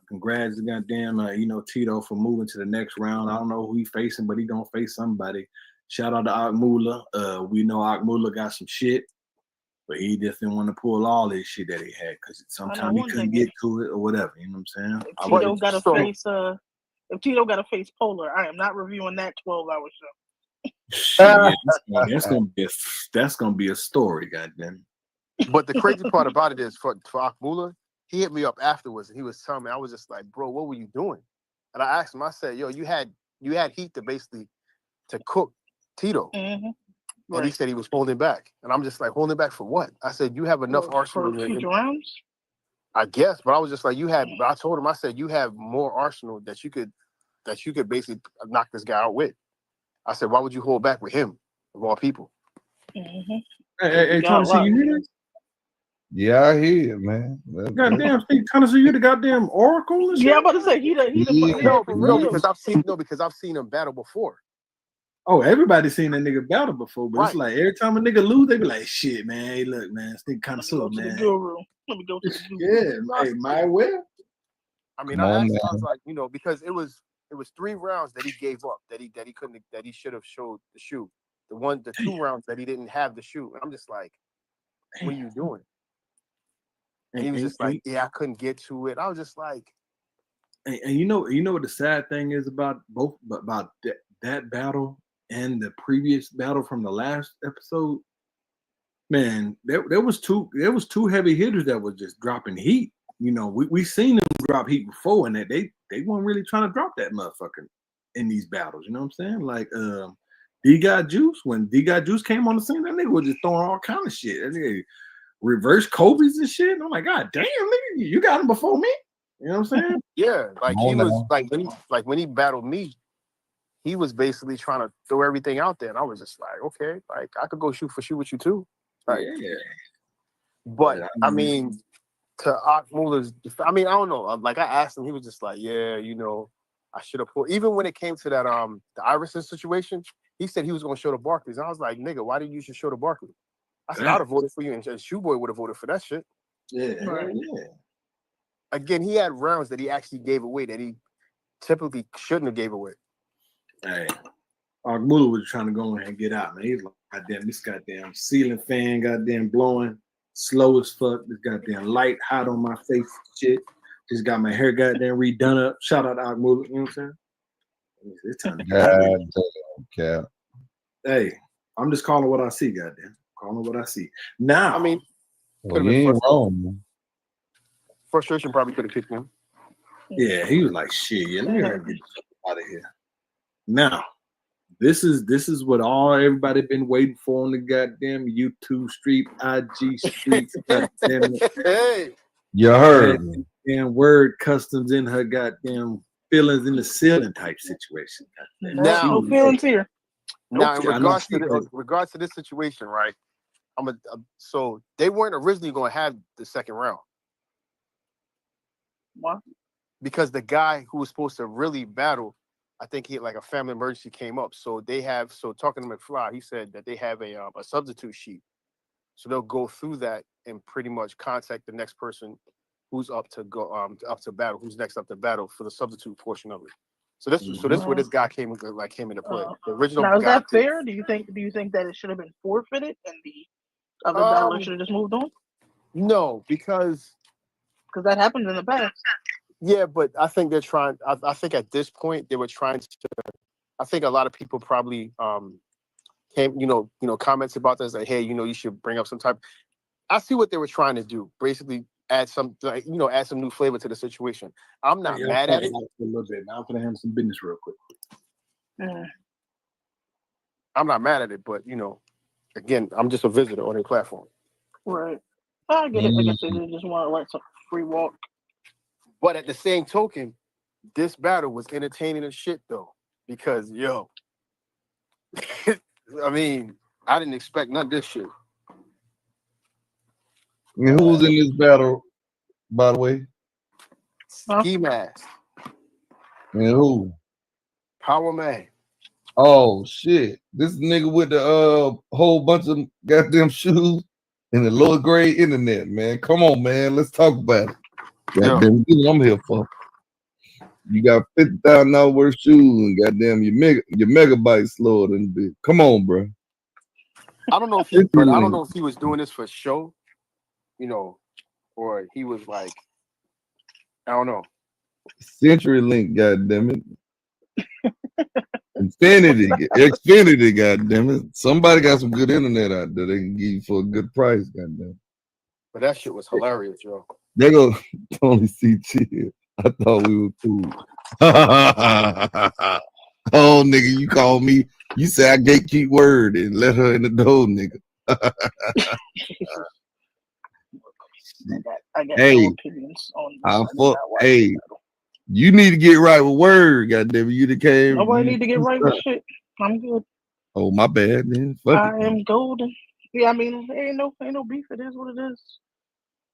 congrats to goddamn Tito for moving to the next round. I don't know who he facing, but he gonna face somebody. Shout out to Akmula. We know Akmula got some shit, but he just didn't want to pull all this shit that he had because sometimes he couldn't get to it or whatever. You know what I'm saying? If Tito got to face Polar, I am not reviewing that 12-hour show. That's gonna be a story, goddamn. But the crazy part about it is for Akmula, he hit me up afterwards and he was telling me, I was just like, bro, what were you doing? And I asked him, I said, yo, you had heat to cook Tito. Mm-hmm. And he said he was holding back. And I'm just like, holding back for what? I said, you have enough arsenal. For future rounds? I guess, but I was just like, I told him, I said, you have more arsenal that you could basically knock this guy out with. I said, why would you hold back with him of all people? Mm-hmm. Hey, Connoisseur, you hear this? Yeah, I hear it, man. Goddamn, Connoisseur, you the goddamn oracle and shit? Yeah, I'm about to say he because I've seen him battle before. Oh, everybody's seen that nigga battle before, but it's like every time a nigga lose, they be like, shit, man, hey, look, man, this nigga Connoisseur, man. Let me go to the guru. Yeah, hey, my well. I mean, I was like, because it was 3 rounds that he gave up, that he should have showed the shoe. The 2 rounds that he didn't have the shoe. And I'm just like, what are you doing? And he was just like, yeah, I couldn't get to it. I was just like, and you know what the sad thing is about that battle and the previous battle from the last episode? Man, there was two heavy hitters that was just dropping heat. We seen them drop heat before, and that they weren't really trying to drop that motherfucker in these battles. You know what I'm saying? Like D Got Juice, when D Got Juice came on the scene, that nigga was just throwing all kind of shit. That nigga reverse Kobe's and shit. And I'm like, God damn, nigga, you got him before me. You know what I'm saying? Yeah, like he was when he battled me, he was basically trying to throw everything out there, and I was just like, okay, like I could go shoot with you too. Like, yeah. But I mean, to Akmula's, I don't know. Like I asked him, he was just like, yeah, I should have pulled. Even when it came to that the Iverson situation, he said he was going to show the Barclays, and I was like, nigga, why didn't you show the Barclays? I said I'd have voted for you, and Shoeboy would have voted for that shit. Yeah, right. Yeah. Again, he had rounds that he actually gave away that he typically shouldn't have gave away. Hey, Akmula was trying to go in and get out, man. He's like, goddamn, this goddamn ceiling fan, goddamn blowing, slow as fuck. This goddamn light hot on my face, shit. Just got my hair goddamn redone up. Shout out to Akmula, you know what I'm saying? It's time to God, hey, I'm just calling what I see, goddamn. Calling what I see. Now, I mean, you ain't wrong, man. Frustration probably could have kicked him. Yeah, he was like, shit, yeah, let me get out of here. Now, this is what everybody been waiting for on the goddamn YouTube street, IG streets. Goddamn Hey, you heard me. And word customs in her goddamn feelings in the ceiling type situation. Now, no feelings here. Now, in regards to this situation, right? So they weren't originally going to have the second round. What? Because the guy who was supposed to really battle, I think he had like a family emergency came up. So talking to McFly, he said that they have a substitute sheet. So they'll go through that and pretty much contact the next person who's up to battle, who's next up to battle for the substitute portion of it. So this is where this guy came into play. The original. Now, is that fair? Do you think that it should have been forfeited and the other battler should have just moved on? No, because that happened in the past. Yeah, but I think they're trying. I think at this point they were trying to. I think a lot of people probably came, comments about this like, hey, you should bring up some type. I see what they were trying to do. Basically, add some new flavor to the situation. I'm not mad at it. A little bit. Now I'm gonna handle some business real quick. I'm not mad at it, but again, I'm just a visitor on their platform. Right. I get it. I guess they just want to like some free walk. But at the same token, this battle was entertaining as shit though, because I mean, I didn't expect none of this shit. I mean, who was in this battle, by the way? Ski Mask. And who? Power Man. Oh shit! This nigga with the whole bunch of goddamn shoes and the lower grade internet, man. Come on, man. Let's talk about it. Goddamn, this is what I'm here for. You got $50,000 worth of shoes and goddamn your megabyte slower than the bitch. Come on, bro. I don't know if he was doing this for show, you know, or he was like, I don't know. CenturyLink, goddamn it. Xfinity, goddamn it. Somebody got some good internet out there they can give you for a good price, goddamn. But that shit was hilarious, yo. They go Tony C. Chill. I thought we were cool. Oh, nigga, you call me. You say I gatekeep word and let her in the door, nigga. I got no opinions on this. Hey, you need to get right with word, goddamn it. You that came. Nobody need to get right with shit. I'm good. Oh, my bad, man. I am golden. Yeah, I mean, ain't no beef. It is what it is.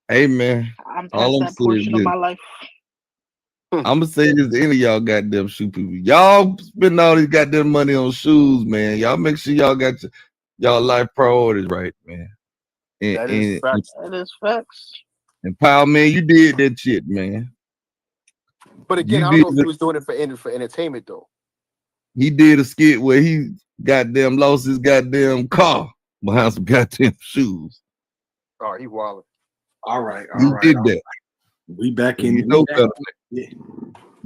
Hey, man. I'm past that portion of my life. I'm gonna say this to any of y'all goddamn shoe people. Y'all spend all this goddamn money on shoes, man. Y'all make sure y'all got y'all life priorities right, man. That is facts. That is facts. And Power Man, you did that shit, man. But again, I don't know if he was doing it for entertainment though. He did a skit where he goddamn lost his goddamn car behind some goddamn shoes. Oh, he wilded. All right. He did that. We back in. Yeah.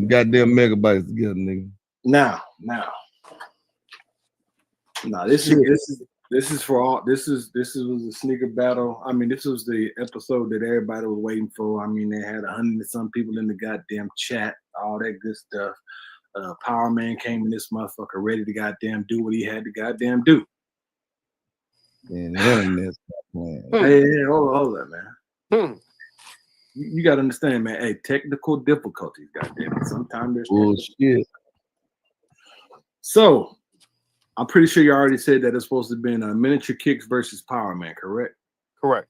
Goddamn megabytes together, nigga. Now, this is for all. This was a sneaker battle. I mean, this was the episode that everybody was waiting for. I mean, they had 100 and some people in the goddamn chat, all that good stuff. Power Man came in this motherfucker ready to goddamn do what he had to goddamn do. Man, internet's playing. Hey, hold on, man. You gotta understand, man. Hey, technical difficulties, goddamn it. Sometimes there's bullshit. So, I'm pretty sure you already said that it's supposed to be in miniature kicks versus Power Man, correct? Correct.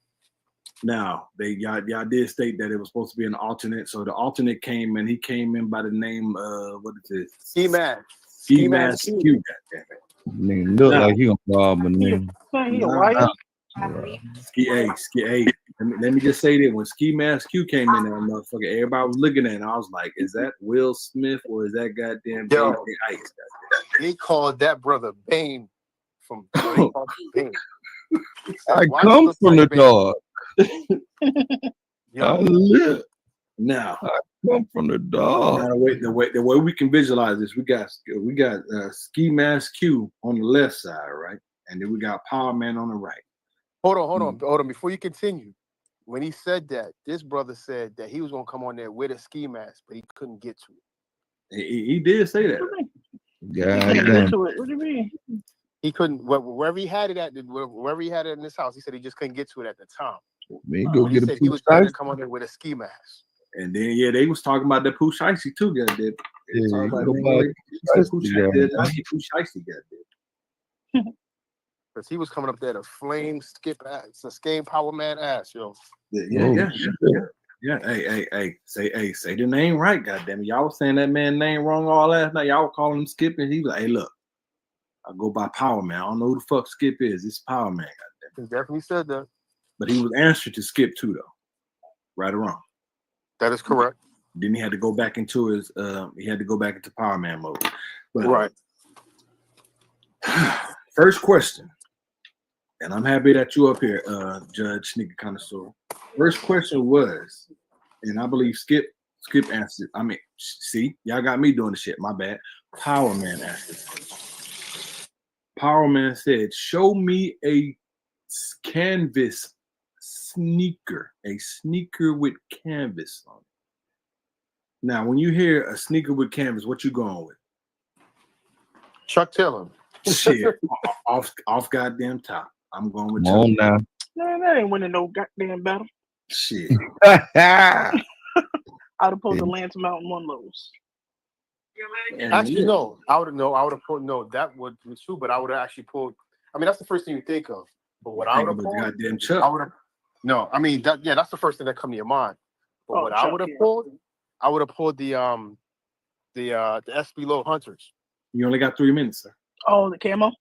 Now, y'all did state that it was supposed to be an alternate. So the alternate came in. He came in by the name what is it? Ski Mask. Ski Mask Q. Goddamn it. Nigga look like he gonna rob a nigga. Ski. Let me just say that when Ski Mask Q came in there, motherfucker, everybody was looking at it. And I was like, is that Will Smith or is that goddamn Ice? They called that brother Bane from Bane. I come from the dark. Now I come from the dark. Now the way we can visualize this, we got Ski Mask Q on the left side, right? And then we got Power Man on the right. Hold on. Before you continue, when he said that, this brother said that he was gonna come on there with a ski mask, but he couldn't get to it. He did say that. Yeah, get to it. What do you mean? He couldn't. Wherever he had it at, wherever he had it in his house, he said he just couldn't get to it at the time. Man, go get he was going to come on there with a ski mask. And then they was talking about that Pooh Shiesty too, goddamn. Because he was coming up there to flame skip ass, to skate Power Man ass, yo. Yeah. Hey, say the name right, goddamn it. Y'all was saying that man name wrong all last night. Y'all were calling him Skip, and he was like, hey, look, I go by Power Man. I don't know who the fuck Skip is. It's Power Man, goddamn. He definitely said that. But he was answered to Skip too, though. Right or wrong? That is correct. Then he had to go back into his Power Man mode. But, right. First question. And I'm happy that you up here, Judge Snkr Connoisseur. First question was, and I believe Skip answered. I mean, see, y'all got me doing the shit. My bad. Power Man answered. Power Man said, "Show me a canvas sneaker, a sneaker with canvas on it." Now, when you hear a sneaker with canvas, what you going with? Chuck Taylor. Shit, off goddamn top. I'm going with Chuck. On now. Man, that ain't winning no goddamn battle. Shit. I'd have pulled the Lance Mountain one lows. Actually, no. I would have pulled. No, that would be true. But I would have actually pulled. I mean, that's the first thing you think of. But what I would have pulled, goddamn Chuck. I would have. No, I mean that's the first thing that come to your mind. But what I would have pulled, I would have pulled the SB Low Hunters. You only got 3 minutes, sir. Oh, the camo.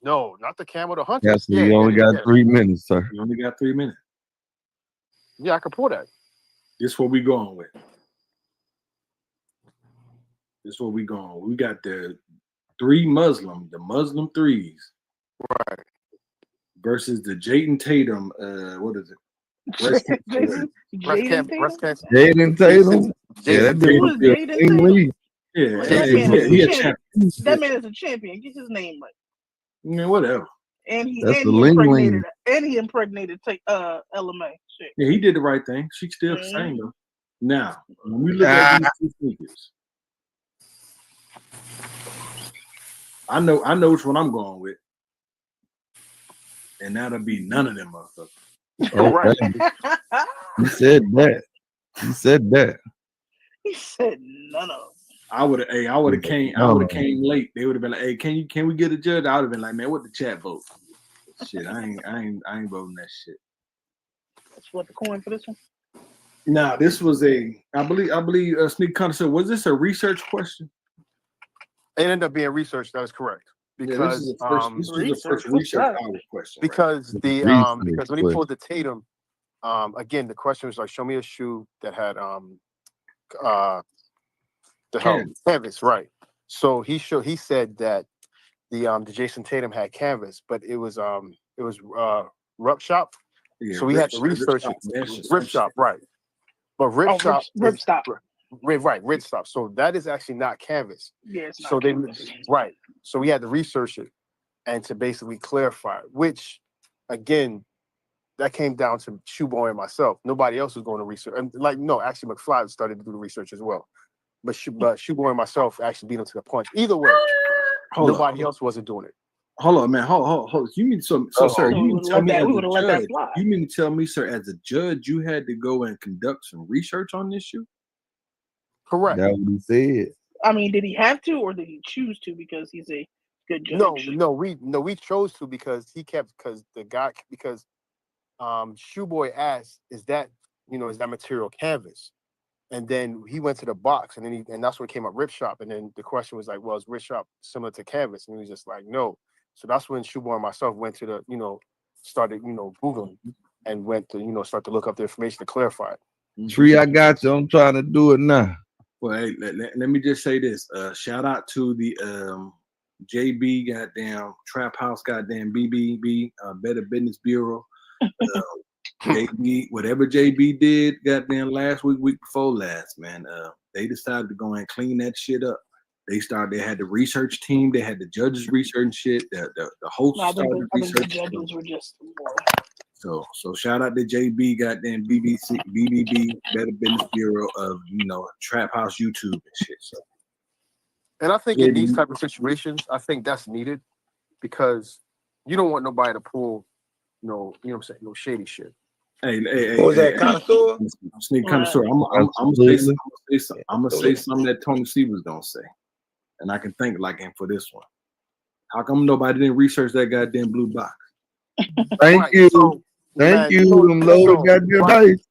No, not the camo. The hunter. Yeah, so you only got 3 minutes, sir. You only got 3 minutes. Yeah, I can pull that. This is what we going with. This is what we going. We got the the Muslim threes. Right. Versus the Jaden Tatum, what is it? Breast cancer. Jaden Tatum. Yeah, that dude Who is Jaden Tatum? Yeah, he a champion. That man is a champion. Get his name right. Yeah, whatever. And he That's impregnated LMA. Shit. Yeah, he did the right thing. She's still the same though. Now, when we look at these two sneakers, I know which one I'm going with. And that'll be none of them motherfuckers. Oh, right. He said that. He said none of them. I would have came late. They would have been like, hey, can we get a judge? I would have been like, man, what the chat vote? Shit, I ain't voting that shit. That's what the coin for this one. Nah, this was I believe Snkr Connoisseur, was this a research question? It ended up being research. That is correct. Because this is the first research hour question. Because because when he pulled the Tatum, again the question was like, show me a shoe that had canvas, right? So he said that the Jason Tatum had canvas, but it was Rup Shop. Yeah, so we had to research Rip Shop, right? But Rip Shop, Rip Stop. So that is actually not canvas. Yeah, it's not so canvas. Right. So we had to research it and to basically clarify, which again, that came down to Shoeboy and myself. Nobody else was going to research. And actually McFly started to do the research as well. But Shoeboy and myself actually beat him to the punch. Either way, nobody else wasn't doing it. Hold on, man. Hold. You mean sir? You mean to tell me as a judge? You mean to tell me, sir, as a judge, you had to go and conduct some research on this shoe? Correct. That's what he said. I mean, did he have to, or did he choose to because he's a good judge? No, we chose to because Shoeboy asked, is that material canvas? And then he went to the box, and that's when it came up Rip Shop. And then the question was like, well, is Rip Shop similar to canvas? And he was just like, no. So that's when Shoeboy and myself went to the, started, Googling and went to, start to look up the information to clarify it. Tree, I got you. I'm trying to do it now. Well, hey, let me just say this. Shout out to the JB goddamn Trap House goddamn BBB Better Business Bureau. JB, whatever JB did goddamn last week before last, man. They decided to go and clean that shit up. They had the research team, they had the judges research shit, the hosts started research. The judges were just So shout out to JB goddamn BBB Better Business Bureau of Trap House YouTube and shit. So. And I think in these type of situations, I think that's needed because you don't want nobody to pull no shady shit. Hey, what was that, Connoisseur? Snkr Connoisseur. I'm gonna say something that Tony C was gonna say, and I can think like him for this one. How come nobody didn't research that goddamn blue box? Thank you. Thank you. Them loaded goddamn dice.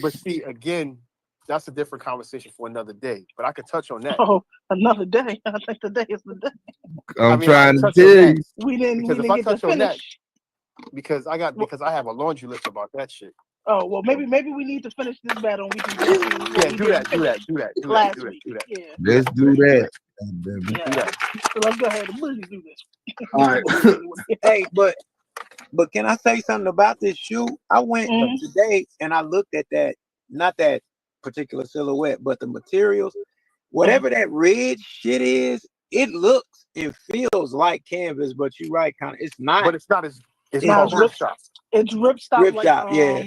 But see, again, that's a different conversation for another day. But I could touch on that. Oh, another day. I think today is the day. I'm trying to tell you. We didn't get to finish. Because I have a laundry list about that shit. Oh well, maybe we need to finish this battle. And we can do that. Yeah. Let's do that. Yeah. So let's go ahead and really do this. All right. Hey, but can I say something about this shoe? I went today and I looked at that, not that particular silhouette, but the materials. Whatever that red shit is, it looks and feels like canvas, but you're right, kind of. It's not. But it's not as. It's not Rip Shop. It's Rip Stop. Rip Shop, yeah.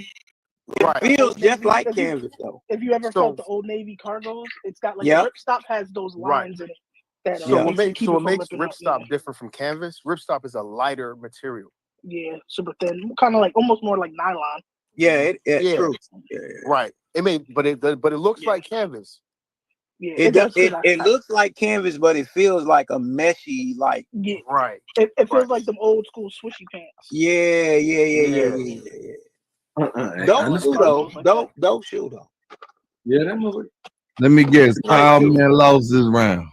Right. It feels just like canvas, though. If you ever felt the Old Navy cargos, it's got like Rip Stop has those lines in it. That, what makes Rip Stop different from canvas? Rip Stop is a lighter material. Yeah, super thin, kind of like almost more like nylon. Yeah, it's true. Yeah. Right. But it looks like canvas. Yeah, it looks like canvas, but it feels like a meshy, like right. It feels like them old school swishy pants. Yeah. Don't shoot though. Don't shoot though. Yeah, that movie. Let me guess. Kyle man lost this round.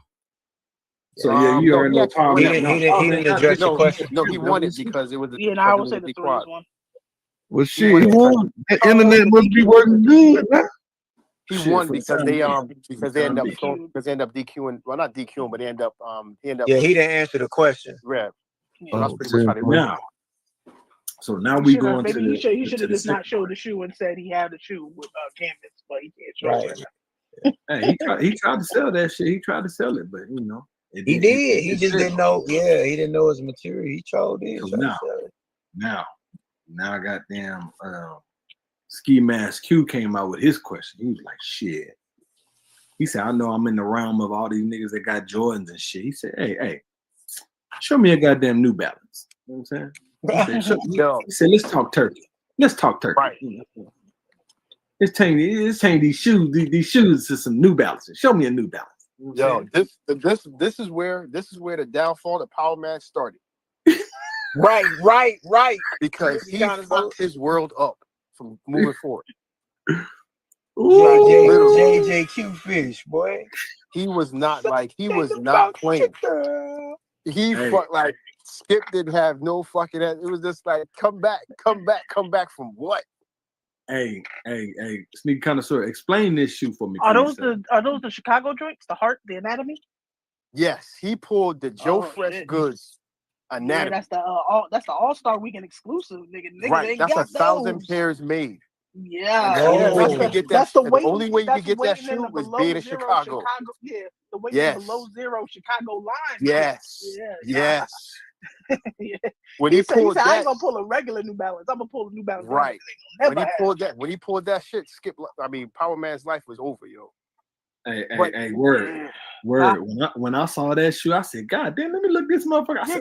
So yeah, you already know Power He Man. didn't address your question. No, he won it because it was Yeah, and I would say the threes one. Well, shit, he won. The internet must be working good. Huh? He won because they end up DQing. Well, not DQing, but they end up Yeah, he didn't answer the question. Yeah. So that's pretty much how they win. Now, so now we going to maybe he should have just not showed the shoe and said he had the shoe with canvas, but he can't show it. Hey, he tried to sell that shit. He tried to sell it, but you know, He did. He just didn't know. Yeah, he didn't know his material. He told it. So now, goddamn, Ski Mask Q came out with his question. He was like, "Shit." He said, "I know I'm in the realm of all these niggas that got Jordans and shit." He said, "Hey, show me a goddamn New Balance." You know what I'm saying? He said, "Let's talk turkey. Let's talk turkey." Right. Let's change these shoes to some New Balances. Show me a New Balance. Yo, this is where the downfall of Power Man started. Right. Because he fucked his world up from moving forward. JJQ fish, boy. He was not playing. He fucked like Skip didn't have no fucking. It was just like come back from what? Hey, Sneak Connoisseur, explain this shoe for me. Are those the Chicago drinks? The Heart, the Anatomy? Yes, he pulled the Joe Fresh Goods Anatomy. Yeah, that's the All-Star Weekend exclusive, nigga. Right, that's 1,000 pairs made. Yeah, the only way you can get that shoe was being in Chicago. Yeah, the way below zero Chicago line. Yes. Yeah. When he pulled that, I ain't gonna pull a regular New Balance. I'm gonna pull a New Balance. Right. When he pulled that shit, Skip. I mean, Power Man's life was over, yo. Hey, word. When I saw that shoe, I said, "God damn, let me look this motherfucker." I said,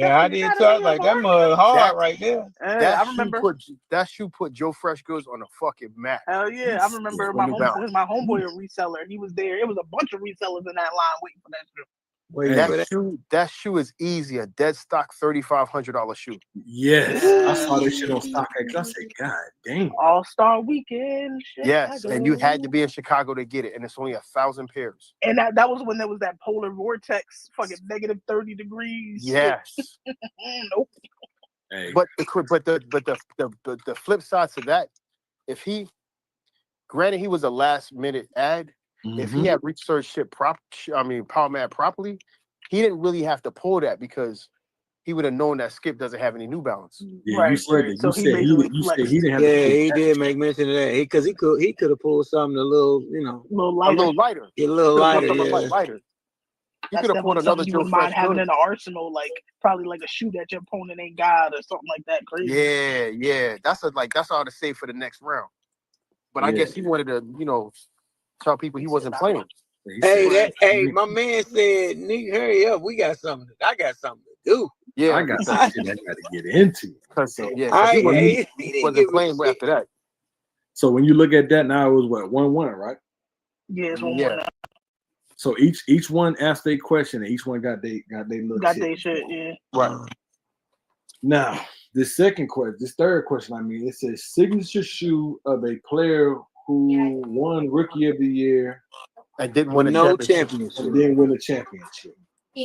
I did too. I was like, that mug hard right there. I remember that shoe put Joe Fresh Goods on a fucking map. Hell yeah, I remember my homeboy a reseller. He was there. It was a bunch of resellers in that line waiting for that shoe. That shoe is easy. A dead stock $3,500 shoe. Yes, I saw this shit on StockX. I said, "God damn!" All-Star Weekend. Yes, and you had to be in Chicago to get it, and it's only 1,000 pairs. And that was when there was that polar vortex, fucking negative 30 degrees. Yes. Nope. Hey. But the flip side to that, granted he was a last minute ad. If he had researched shit Power Man properly, he didn't really have to pull that because he would have known that Skip doesn't have any New Balance. Yeah, right, you said he didn't have. Yeah, he did make mention of that because he could have pulled something a little lighter. He could have pulled another Joe Fresh. Mind having in the arsenal, like probably like a shoe that your opponent ain't got or something like that. Crazy. Yeah. That's all to say for the next round. But I guess he wanted to, tell people he wasn't playing. My man said, "Nigga, hurry up. I got something to do." Yeah, I got some shit I got to get into. He wasn't playing after that. So when you look at that now, it was what 1-1, right? Yeah, it's 1-1. So each one asked their question, and each one got their shit. Yeah. Right. Now this third question. It says signature shoe of a player who won Rookie of the Year and didn't win championship. And didn't win a championship.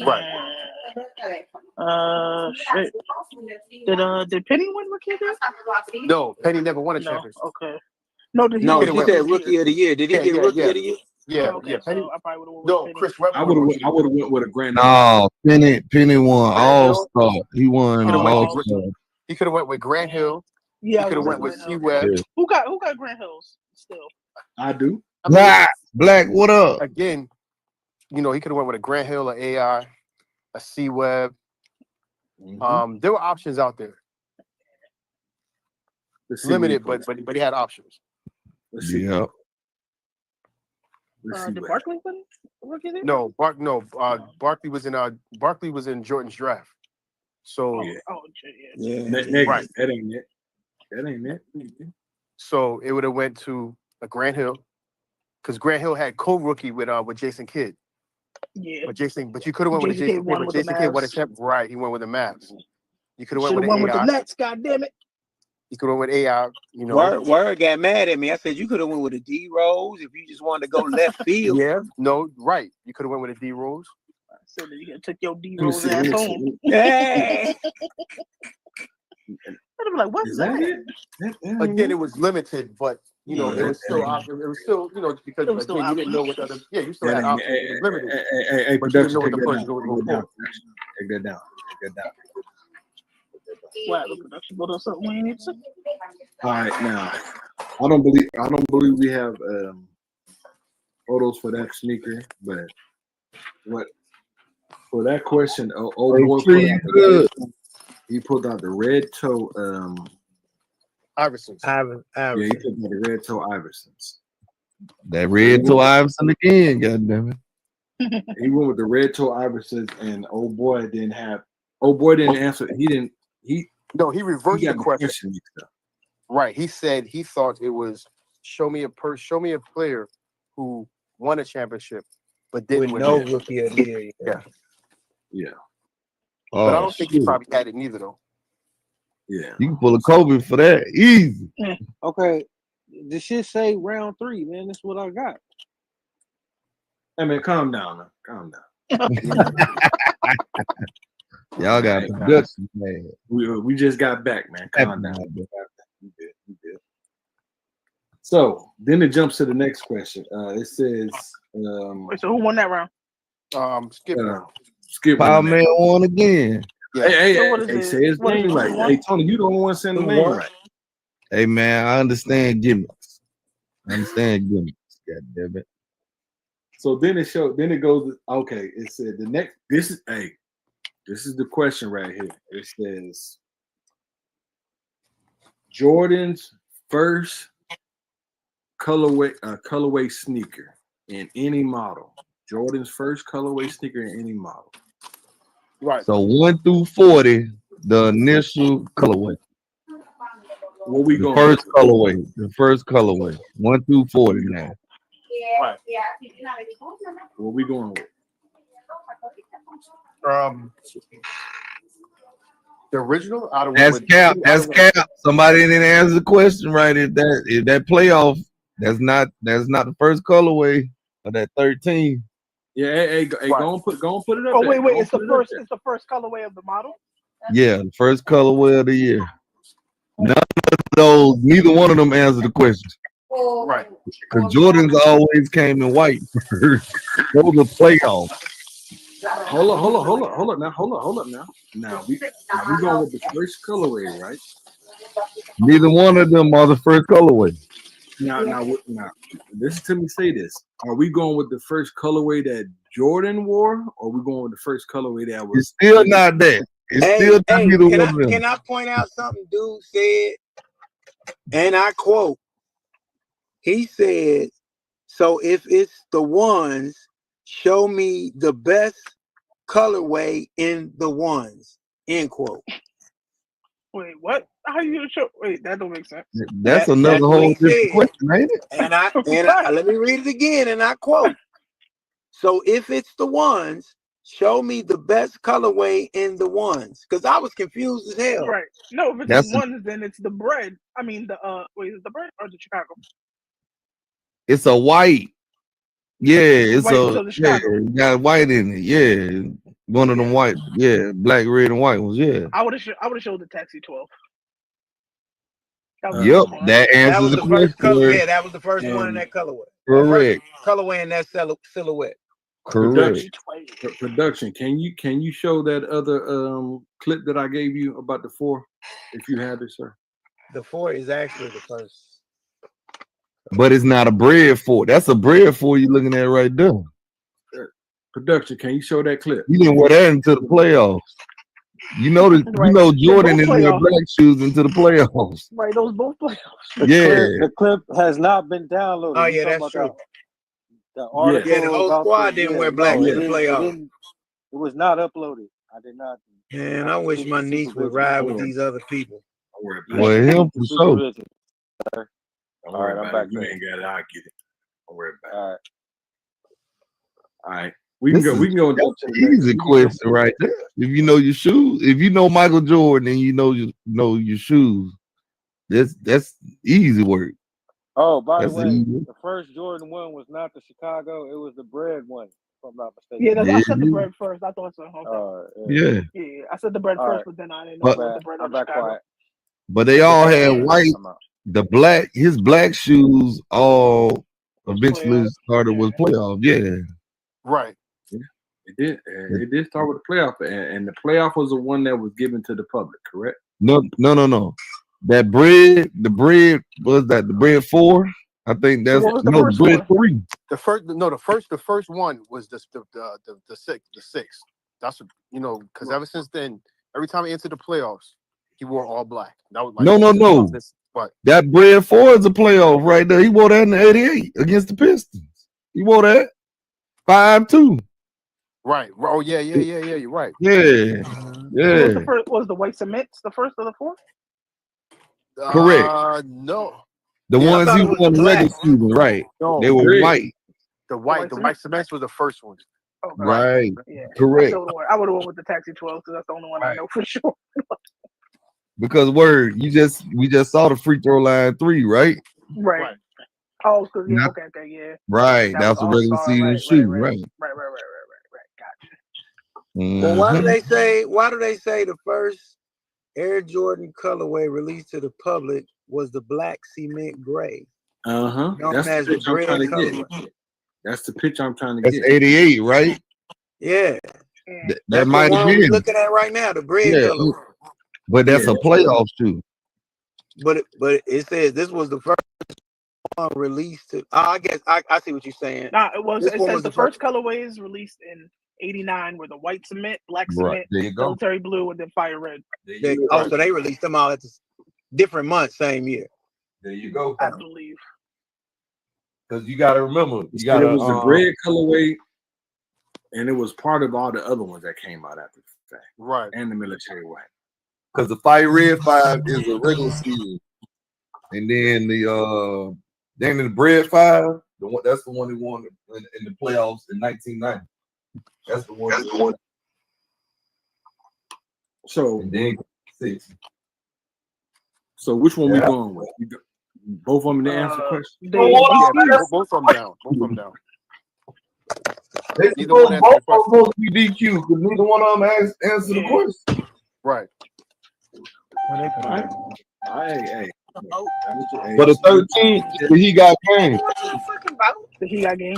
Right. Shit. Did Penny win Rookie of the Year? No, Penny never won a championship. Okay. He said Rookie of the Year. Did he get Rookie of the Year? Yeah, okay, Penny. So I probably would have No, Penny. Chris Webber. I would have went with a grand. No, Penny won All-Star. He won All-Star. He could have went with Grant Hill. Yeah, he could have went with C Webb. Yeah. Who got Grant Hills still? I do. Black, what up? Again, he could have went with a Grant Hill, an AI, a C Webb. There were options out there. Limited, but he had options. Yeah. Did Barkley win Rookie of the Year? No, Barkley was in Jordan's draft. So right. That ain't it. So it would have went to a Grant Hill because Grant Hill had co-rookie with Jason Kidd. Yeah. But you could have went with Jason Kidd. But Jason Kidd won a champ. Right, he went with the Mavs. You could have went with the Nets. God damn it. He could have went AI. You know, Word got mad at me. I said you could have went with a D Rose if you just wanted to go left field. Yeah, no, right. You could have went with a D Rose. I said that you took your D Rose ass home. Hey. I'm like, what's that? Again, it was limited, but you know, it was still you know, because again, you didn't know what other. Yeah, you still had options. It was limited. Hey, but you didn't know what the person was going for. Take that down. Take that down. What? Production put up something we ain't need to. All right, now I don't believe we have photos for that sneaker, but what for that question? He pulled out the red toe. Iversons. Yeah, he took the red toe Iversons. That red toe Iverson again, goddamn it. He went with the red toe Iversons, and old boy didn't answer. He reversed the question. Right. He said he thought it was show me a player who won a championship but didn't win. No rookie of the year. Yeah. But I don't think he probably had it neither though. Yeah. You can pull a Kobe for that. Easy. Okay. The shit say round 3, man. That's what I got. Hey man, calm down now. Calm down. Y'all got production, man. We just got back, man. Calm down. We did. So then it jumps to the next question. It says Wait, so who won that round? Skip Power Man won again. Yeah. Hey, say his name right. Hey, Tony, you don't want to send the name right. Hey, man, I understand gimmicks. God damn it. So then it goes, okay, it said this is the question right here. It says Jordan's first colorway sneaker in any model. Jordan's first colorway sneaker in any model. Right. So 1 through 40, the initial colorway. What we going? The first colorway. 1 through 40 now. Right. What we going with? The original. That's cap. That's cap. Somebody didn't answer the question right. If that playoff, that's not the first colorway of that 13. Yeah, hey, go and put it up. Oh wait, it's the first colorway of the model. Yeah, the first colorway of the year. Neither one of them answered the question. Right. Because Jordan's always came in white first. Those are playoffs. Hold up now. Now we going with the first colorway, right? Neither one of them are the first colorway. Now, listen to me say this. Are we going with the first colorway that Jordan wore, or are we going with the first colorway that was? It's still not that. It's still not either one of them. Can I point out something dude said? And I quote, he said, so if it's the ones, show me the best colorway in the ones, end quote. Wait, what? How you gonna show? Wait, that don't make sense. That's another whole different question, ain't it? And I let me read it again, and I quote. So if it's the ones, show me the best colorway in the ones, because I was confused as hell. Right? No, if it's the ones, then it's the bread. I mean, wait, is it the bread or the Chicago? It's a white. Yeah, it's got white in it. Yeah, one of them white. Yeah, black, red, and white ones. Yeah. I would have showed the Taxi 12. Yep, that answers the question. Yeah, that was the first one in that colorway. Correct. Colorway in that silhouette. Correct. Production. Can you show that other clip that I gave you about the 4, if you have it, sir? The 4 is actually the first. But it's not a bread 4. That's a bread 4 you're looking at right there. Production, can you show that clip? You didn't wear that into the playoffs. You know Jordan didn't wear black shoes into the playoffs. Right, those both playoffs. The clip has not been downloaded. Oh yeah, that's true. The article the whole squad didn't wear black in the playoffs. It was not uploaded. I did not. Man, I wish my niece would ride with these other people. Well, him for sure. All right, I'm back. You ain't got it. I'll get it. Don't worry about it. All right. We can go. That's an easy question right there. If you know your shoes, if you know Michael Jordan and you know your shoes, That's easy work. Oh, by That's the way, easy. the first Jordan 1 was not the Chicago, it was the bread one, if I'm not mistaken. Yeah, I Yeah. said the bread first. I thought so. Okay. Yeah. Yeah, I said the bread All first, right. but then I didn't know But if it was the bread or I'm the back Chicago. quiet. but they all had white. I'm out. The black, his black shoes all eventually Playoff. started with playoff. Yeah. Right. It did. It did start with the playoff, and the playoff was the one that was given to the public, correct? No. That bread, the bread was that the bread 4. I think So that's what was the no first bread one? 3. The first one was the sixth. That's what, because ever since then, every time he entered the playoffs, he wore all black. That was like No. What? That bread 4 is a playoff right there. He wore that in the 88 against the Pistons. He wore that 5-2. Right. Oh yeah. You're right. Yeah. Was the first was the white cements the first of the 4? Correct. No. The ones he won the regular season, right? No, they were white. The white cements was the first one. Okay. Right. Yeah. Correct. I would have went with the Taxi 12 because that's the only one I know for sure. Because we just saw the free throw line 3, right? Right. Oh, because okay, yeah. Right. That's a regular season shoe, right? Right. Gotcha. Well, why do they say the first Air Jordan colorway released to the public was the black cement gray? That's the pitch I'm trying to get. That's the pitch I'm trying to get. That's 88, right? Yeah. That might have been. We're looking at right now, the bread color. But that's a playoff shoe. But it says this was the first one released to. I guess I see what you're saying. Nah, it says the first colorways released in '89 were the white cement, black cement, military blue, and then fire red. So they released them all at the different months, same year. There you go. I believe. Because you got to remember, it was the bread colorway, and it was part of all the other ones that came out after the fact. Right. And the military white. Because the fire red 5 is a regular season, and then the bread 5, that's the one he won in the playoffs in 1990. That's the one. So and then 6. So which one we going with? Both of them to answer the question. Both of them down. Both of them down. Both of them be DQ because neither one of them answer the question. Right. Hey. But the 13th, he got game. The he got game.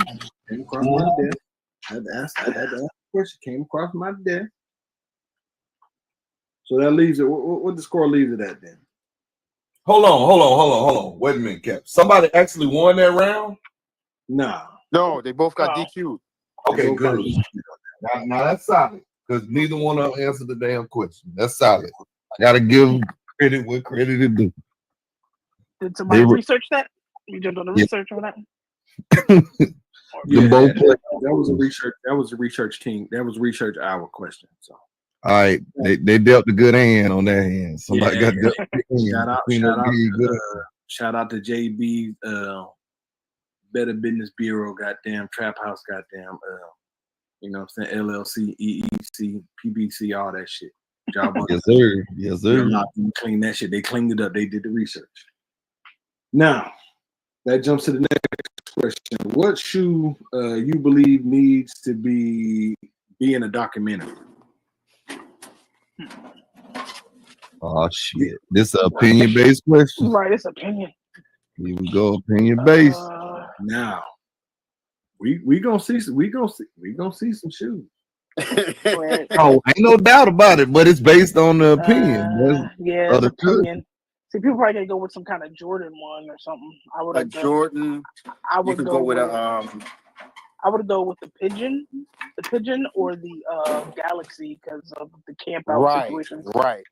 Came across my desk. I had to ask the question. Came across my desk. So that leaves it. What the score leaves it at then? Hold on. Wait a minute, Cap. Somebody actually won that round? No, they both got DQ'd. Okay, good. Now that's solid. Because neither one of them answered the damn question. That's solid. I gotta give credit what credit is due. Did somebody research that? You jumped on the research on that? That was a research. That was a research team. That was research hour question. So. All right, they dealt a good hand on that hand. Somebody got dealt a good hand. Shout out to JB, Better Business Bureau, goddamn Trap House, goddamn, you know what I'm saying, LLC, EEC, PBC, all that shit. Job on Yes, sir. Clean that shit. They cleaned it up. They did the research. Now, that jumps to the next question. What shoe you believe needs to be in a documentary? Oh shit! This is an opinion-based question. Right, it's opinion. Here we go, opinion-based. Now, we gonna see some shoes. Oh, ain't no doubt about it, but it's based on the opinion. It's opinion. See, people probably gonna go with some kind of Jordan one or something. I would Jordan. I would go with I would go with the pigeon or the Galaxy because of the camp out situations. Right.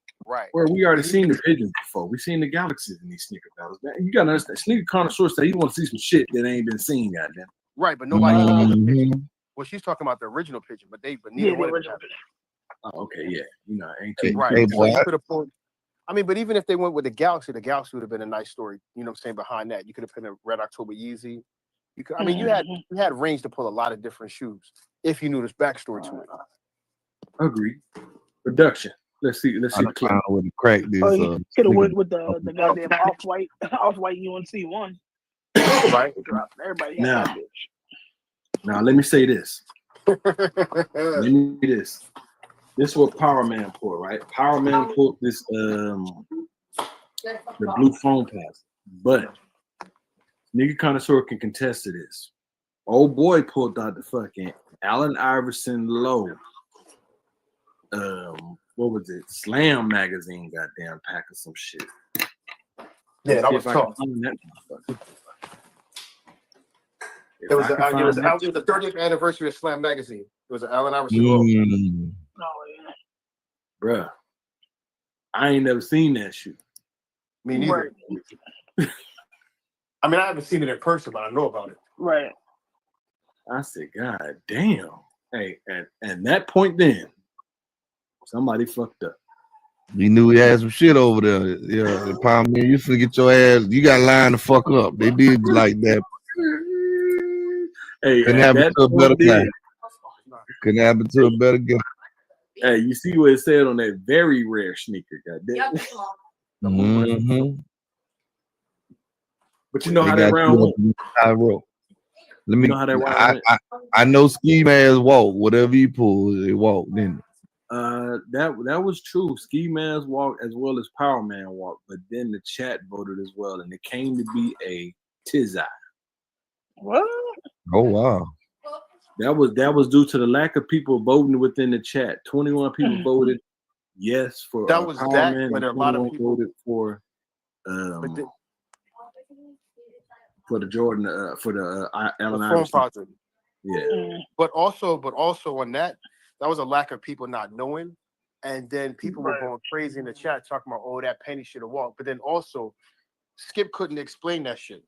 Well, we already seen the pigeons before. We seen the Galaxies in these sneaker battles. You gotta understand, sneaker connoisseur say you want to see some shit that ain't been seen, goddamn. Right, but nobody. Well, she's talking about the original pigeon, but neither one of them. Oh, okay, yeah, ain't too right. I mean, but even if they went with the Galaxy would have been a nice story. You know what I'm saying? Behind that, you could have put a Red October Yeezy. You could, I mean, you had range to pull a lot of different shoes if you knew this backstory to it. Agreed. Production. Let's see. I found a way to crack this. Oh, he could have went with the goddamn off-white UNC one. Right. Everybody Now, had that bitch. now let me say this. Let me say this. This is what Power Man pulled, right? Power Man pulled this the blue phone pass, but nigga Connoisseur can contest to this. Old boy pulled out the fucking Allen Iverson low. What was it? Slam magazine, goddamn pack of some shit. Yeah, that was tough. It was the 30th anniversary of Slam magazine. It was an Allen Iverson logo. Oh yeah, Bruh, I ain't never seen that shit. Me neither. I mean, I haven't seen it in person, but I know about it. Right. I said, God damn. Hey, and that point then, somebody fucked up. You knew he had some shit over there. Yeah, the Power Man, you finna get your ass. You got line the fuck up. They did like that. Hey, couldn't happen to a better guy. Couldn't happen to a better guy. Hey, you see what it said on that very rare sneaker, goddamn. Mm-hmm. But you know how that round went. Let me. You know how that round went? I know Ski Man's walk. Whatever he pulled, it walked, didn't it? That was true. Ski Man's walk as well as Power Man walk, but then the chat voted as well, and it came to be a tizai. What? Oh wow. That was due to the lack of people voting within the chat. 21 people voted yes for that was Power that, Man, but and a lot of 21 people voted for the Jordan for the Allen Iverson. Yeah. But also on that was a lack of people not knowing, and then people were going crazy in the chat talking about, oh, that penny should have walked. But then also, Skip couldn't explain that shit.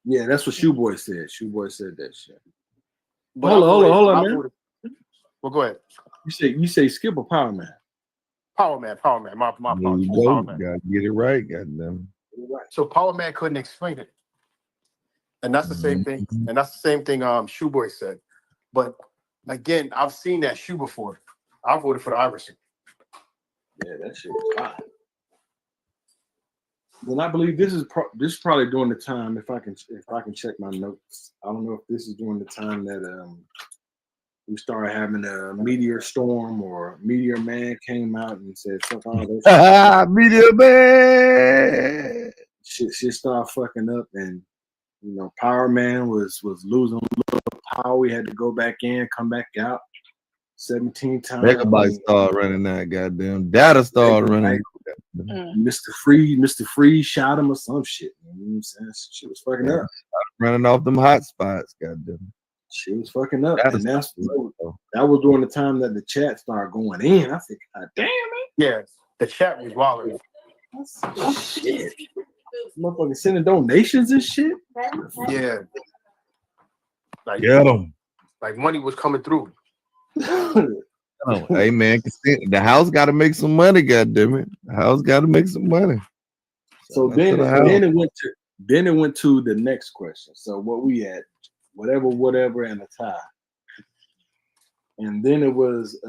Yeah, that's what Shoeboy said. Shoeboy said that shit. But hold on, man. Well, go ahead. You say Skip or Power Man? Power Man. My apologies. Power Man. Gotta get it right, goddamn. So Power Man couldn't explain it, and that's the same thing. And that's the same thing. Shoeboy said, but again, I've seen that shoe before. I voted for the Iverson. Yeah, that shit was fine. Then I believe this is probably during the time, if I can check my notes. I don't know if this is during the time that we started having a meteor storm or Meteor Man came out and said fuck all those Meteor Man. Shit started fucking up, and you know Power Man was losing a little power. We had to go back in, come back out 17 times. Megabyte started running that goddamn data started running. Mr. Freeze shot him or some shit. You know what I'm saying? Shit was fucking up. Running off them hot spots, goddamn. She was fucking up. And that was during the time that the chat started going in. I said, God damn it. Yeah, the chat was wild. Shit. Motherfucking sending donations and shit. Yeah. Like, get them. Like money was coming through. Oh, hey man, the house got to make some money. Goddamn it, the house got to make some money. So then it went to the next question. So what we had, whatever, and a tie, and then it was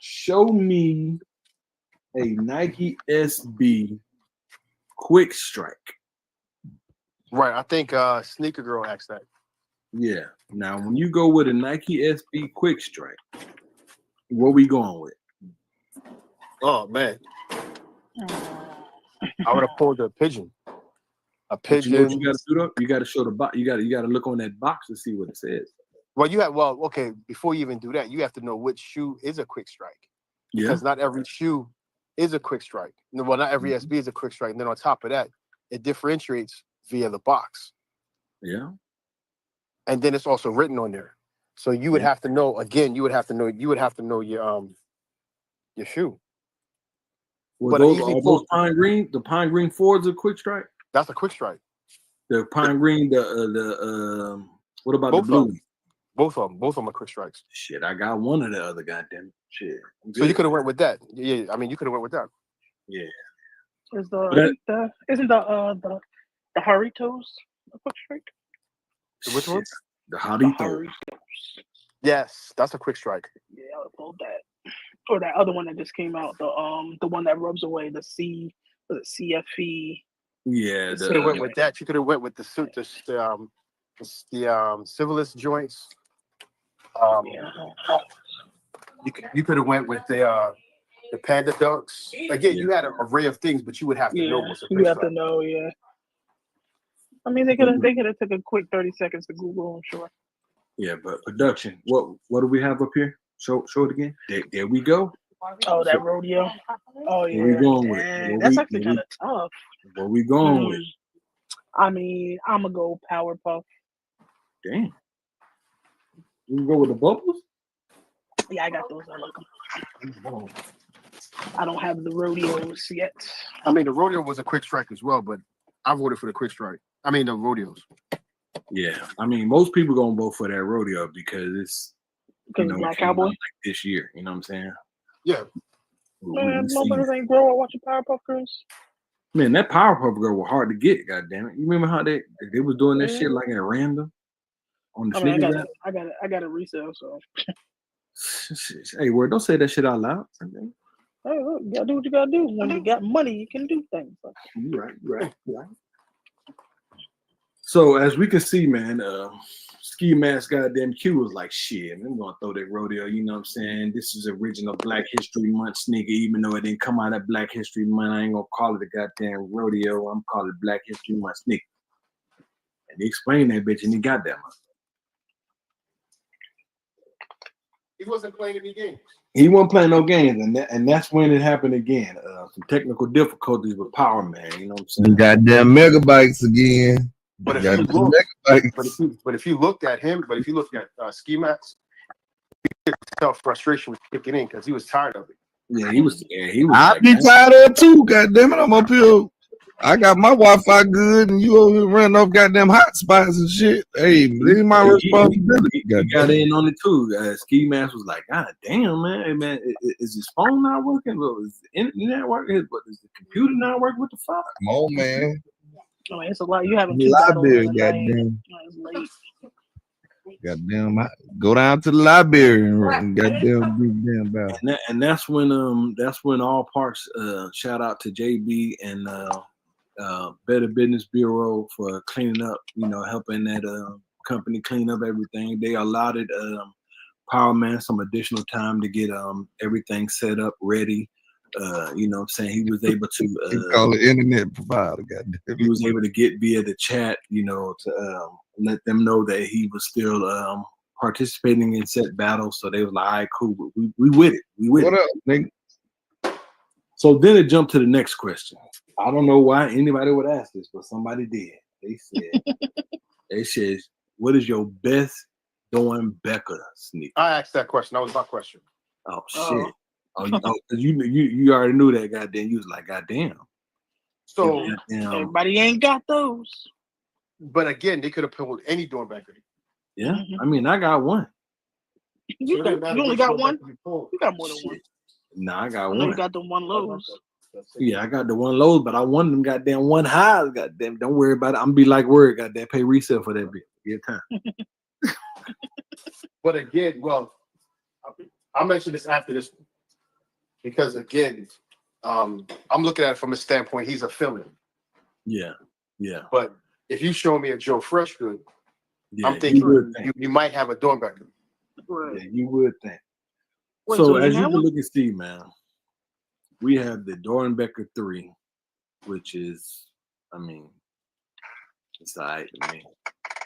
show me a Nike SB Quick Strike. Right, I think Sneaker Girl asked that. Yeah. Now, when you go with a Nike SB Quick Strike, what we going with? Oh man, I would have pulled a pigeon. A pigeon. You know what you got to do though? You got to show the box. You got to look on that box to see what it says. Well, okay. Before you even do that, you have to know which shoe is a quick strike. Because not every shoe is a quick strike. Well, not every SB is a quick strike. And then on top of that, it differentiates via the box. Yeah. And then it's also written on there. So you would have to know. Again, you would have to know your shoe. Well, those pine green, the pine green Fords are quick strike. That's a quick strike. The pine green, what about both the blue? Of them. Both of them are quick strikes. Shit, I got one of the other goddamn shit. So you could have went with that. Yeah, I mean you could have went with that. Yeah. Isn't the Haritos a quick strike? Which one? The Haritos. Yes, that's a quick strike. Yeah, I would pulled that. Or that other one that just came out, the one that rubs away the CFE. Yeah, You could have went with that. You could have went with the suit, the civilist joints. You could have went with the panda ducks. Again, you had an array of things, but you would have to know what's a you have to know. Yeah, I mean they could have took a quick 30 seconds to Google. I'm sure. Yeah, but production. What do we have up here? Show it again. There we go. Oh, that rodeo. Oh yeah. Where we going with it? That's actually kind of tough. What we going with? I mean, I'm gonna go Powerpuff. Damn. You can go with the bubbles? Yeah, I got those. I like them. I don't have the rodeos yet. I mean, the rodeo was a quick strike as well, but I voted for the quick strike. I mean, the rodeos. Yeah, I mean, most people gonna vote for that rodeo because it's Black Cowboy like this year. You know what I'm saying? Yeah. Man, motherfuckers ain't grow up watching Powerpuff Girls. Man, that Powerpuff Girl was hard to get. Goddamn it! You remember how they was doing that shit like at random on the sneakers app? I got a resale. So hey, word, don't say that shit out loud. Hey, look, you gotta do what you gotta do. When you got money, you can do things. You right. So as we can see, man, Ski Mask goddamn Q was like, shit, I'm gonna throw that rodeo, you know what I'm saying? This is original Black History Month sneaker, even though it didn't come out of Black History Month. I ain't gonna call it a goddamn rodeo, I'm calling it Black History Month sneaker. And he explained that bitch and he got that month. He wasn't playing any games. He wasn't playing no games, and that's when it happened again. Some technical difficulties with Power Man, you know what I'm saying? Goddamn megabytes again. But if you looked at him, if you looked at Ski Mask, you could tell frustration was kicking in because he was tired of it. Yeah, he was. I'd be tired of it too. Goddamn it, I'm up here. I got my Wi-Fi good, and you over here running off goddamn hotspots and shit. Hey, this is my responsibility. He got in on it too. Ski Mask was like, God damn, man, hey, man, is his phone not working? Is the internet working? Is the computer not working? What the fuck? Come on, man. I mean, it's a lot. You haven't library, goddamn. It's late. Goddamn, go down to the library and goddamn do damn about. And that's when all parts. Shout out to JB and Better Business Bureau for cleaning up. Helping that company clean up everything. They allotted Power Man some additional time to get everything set up, ready. You know what I'm saying? He was able to call it internet provider, goddamn. He was able to get via the chat, to let them know that he was still participating in set battles. So they was like, all right, cool, we with it. We with what it. Up, nigga? So then it jumped to the next question. I don't know why anybody would ask this, but somebody did. They said, what is your best Dawn Becker sneaker? I asked that question. That was my question. Oh shit. You already knew that, goddamn. You was like, goddamn. So everybody ain't got those. But again, they could have pulled any Dawn Becker. Yeah, I mean, I got one. You only got one? You got more than one. No, I got one. You got the one lows. Yeah, I got the one lows, but I want them goddamn one highs. Goddamn, don't worry about it. I'm gonna be like word. Goddamn, pay resale for that bitch. Get time. But again, well, I'll mention this after this because again, I'm looking at it from a standpoint. He's a fill-in. Yeah. But if you show me a Joe Freshgood, I'm thinking you might have a Dawn Becker. Yeah, you would think. So as you can look and see, man, we have the Dawn Becker 3, which is, I mean, it's all right to me.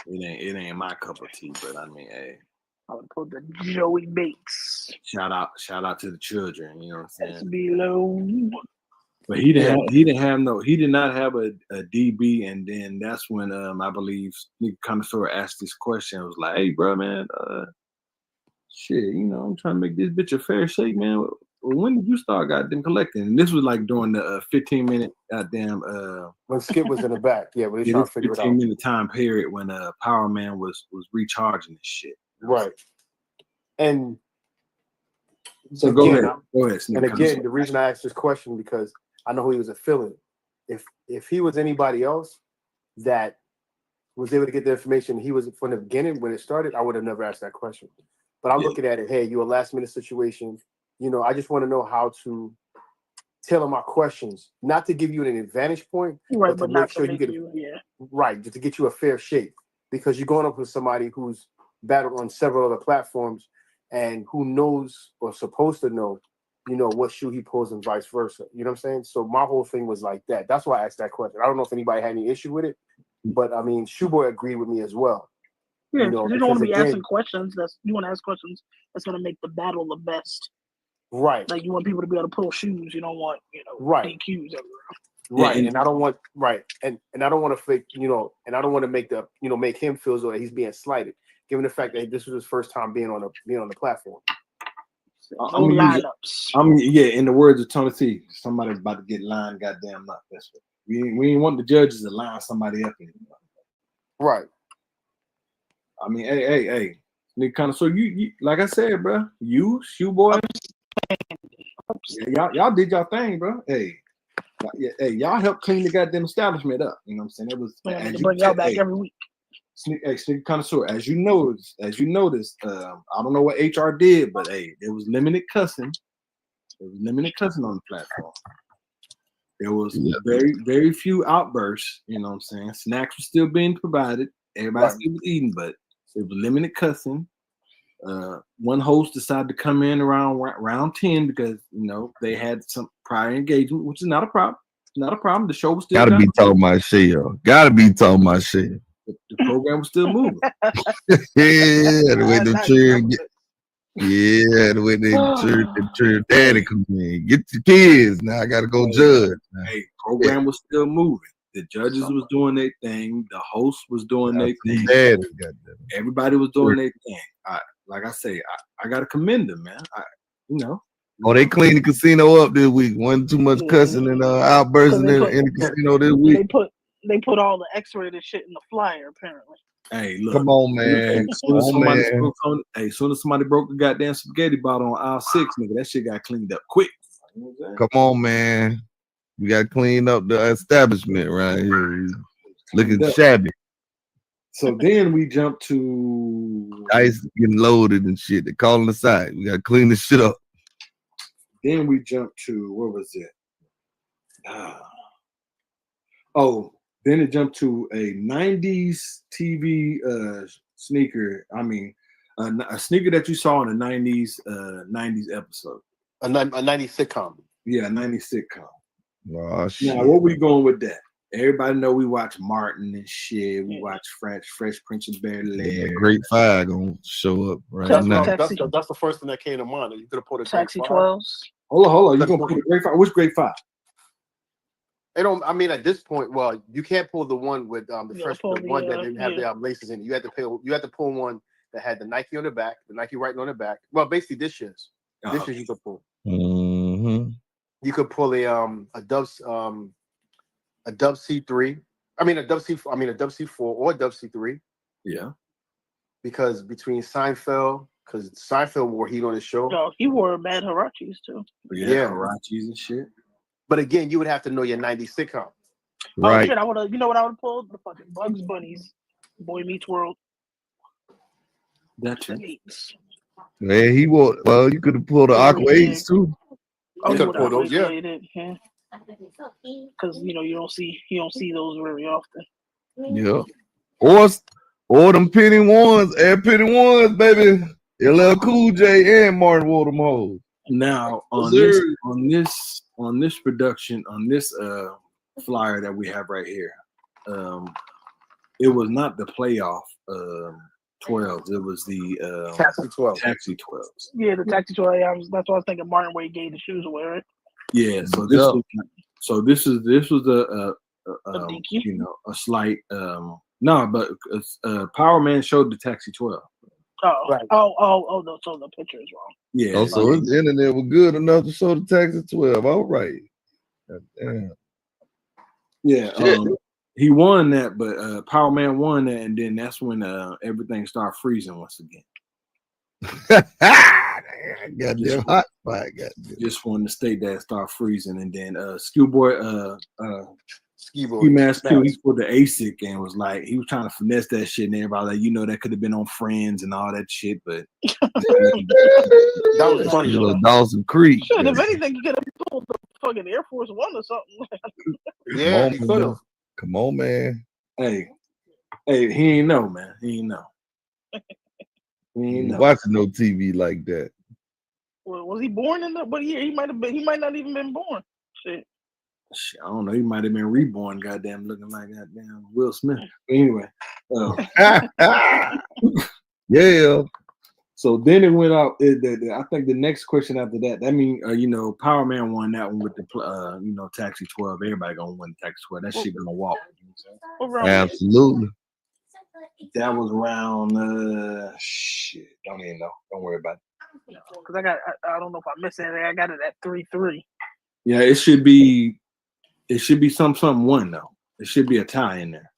It ain't my cup of tea, but I mean, hey. I would put the Joey Bakes. Shout out to the children, you know what I'm saying? below. But he did not have a DB, and then that's when I believe Connoisseur asked this question. It was like, hey, bro, man, shit, I'm trying to make this bitch a fair shake, man. When did you start goddamn collecting? And this was like during the 15-minute goddamn when Skip was in the back, yeah, we trying to figure it out. 15-minute time period when Power Man was recharging this shit. Right. And so go ahead, Snkr. And again, the reason I asked this question because I know who he was a fill-in. If he was anybody else that was able to get the information he was from the beginning when it started, I would have never asked that question. But I'm looking at it, hey, you a last minute situation. you know, I just want to know how to tailor my questions, not to give you an advantage point, Right, but to make sure you get right, to get you a fair shake, because you're going up with somebody who's battled on several other platforms and who knows or supposed to know, you know, what shoe he pulls and vice versa. You know what I'm saying? So my whole thing was like that. That's why I asked that question. I don't know if anybody had any issue with it, but I mean, Shoeboy agreed with me as well. Yeah, you know, you don't want to be again, asking questions. You want to ask questions that's going to make the battle the best. Right. Like you want people to be able to pull shoes. You don't want, you know, right. DQs everywhere. Right, and I don't want and I don't want to fake, you know, and I don't want to make make him feel as though that he's being slighted, given the fact that this was his first time being on the platform. In the words of Tonyc, somebody's about to get lined goddamn up. That's what we ain't want the judges to line somebody up anymore. Right. I mean, hey, nigga, Connoisseur, you like I said, bro, you Shoeboy, y'all did y'all thing, bro. Hey, y'all helped clean the goddamn establishment up. You know what I'm saying? It was as you bring y'all back every week. Snkr Connoisseur, as you noticed, I don't know what HR did, but hey, there was limited cussing. There was limited cussing on the platform. There was very, very few outbursts. You know what I'm saying? Snacks were still being provided. Everybody still was eating, but it was limited cussing. One host decided to come in around round 10 because they had some prior engagement, which is not a problem. It's not a problem. The show was still gotta be talking my shit, yo. Gotta be talking my shit. The program was still moving. The way the children get. Yeah, the way the church daddy come in. Get your kids. Now I gotta go judge. Hey, program was still moving. The judges was doing their thing. The host was doing their thing. Everybody was doing their thing. Like I say, I gotta commend them, man. Oh, they cleaned the casino up this week. Wasn't too much cussing and outbursting in the casino this week. They put all the X-rated shit in the flyer, apparently. Hey, look. Come on, man. As soon as somebody broke the goddamn spaghetti bottle on aisle 6, nigga, that shit got cleaned up quick. Come on, man. We got to clean up the establishment right here. Looking shabby. So then we jump to ice getting loaded and shit. They calling the side. We got to clean this shit up. Then we jump to, what was it? Then it jumped to a 90s TV sneaker. I mean, a sneaker that you saw in a 90s episode. A 90s sitcom. Yeah, a 90s sitcom. Oh, shit. Now, what we going with that? Everybody know we watch Martin and shit. We watch Fresh Prince of Bel-Air. Yeah, Great Five gonna show up right now. That's the first thing that came to mind. You could have put a Taxi 12s. Hold on. You gonna put a Great Five? Which Great Five? They don't. I mean, at this point, well, you can't pull the one with the fresh one that didn't have the laces in it. You had to pull one that had the Nike on the back, the Nike writing on the back. Well, basically, this year's you could pull. Mm-hmm. You could pull a Dove C3. I mean a Dove C4 or a Dove C3. Yeah. Because between Seinfeld, because Seinfeld wore heat on his show. No, he wore bad Hirachis too. Yeah, Hirachis and shit. But again, you would have to know your 90s sitcom. Right. Oh shit, I would have. You know what I would have pulled? The fucking Bugs Bunnies, Boy Meets World. That's it. Man, he wore. Well, you could have pulled the Aqua 8s too. You could have pulled those, yeah. Because you don't see those very often. Yeah. Or them penny ones, penny ones, baby. LL Cool J and Martin wore them hoes. Now on this production, on this flyer that we have right here, it was not the playoff 12s. It was the Taxi 12s. Taxi 12s. Yeah, the Taxi 12. That's what I was thinking. Martin Wade gave the shoes away, right? Yeah. So this was a slight but Power Man showed the Taxi 12. Oh, right. So the picture is wrong. Yeah. Oh, so his internet was good enough to show the Taxi 12. All right. Damn. Yeah. He won that, but Power Man won that, and then that's when everything started freezing once again. Goddamn hot spot. Just wanted to state that it started freezing, and then Schoolboy Ski Mask too. He pulled the ASIC and was like, he was trying to finesse that shit, and everybody like, you know, that could have been on Friends and all that shit, but that was funny. Dawson Creek. Shit, if anything, you could have pulled the fucking Air Force One or something. Yeah, he could have. Come on, man. Hey, he ain't know, man. He ain't know. He ain't know. Watching no TV like that. Well, was he born in what year? He might have been. He might not even been born. Shit. I don't know. He might have been reborn. Goddamn, looking like goddamn Will Smith. But anyway, yeah. So then it went out. I think the next question after that. That means you know, Power Man won that one with the you know, Taxi 12. Everybody gonna win Taxi 12. That shit gonna walk. Absolutely. That was around shit. Don't even know. Don't worry about it. Because I don't know if I missed anything. I got it at 3-3. Yeah, it should be something one though. It should be a tie in there.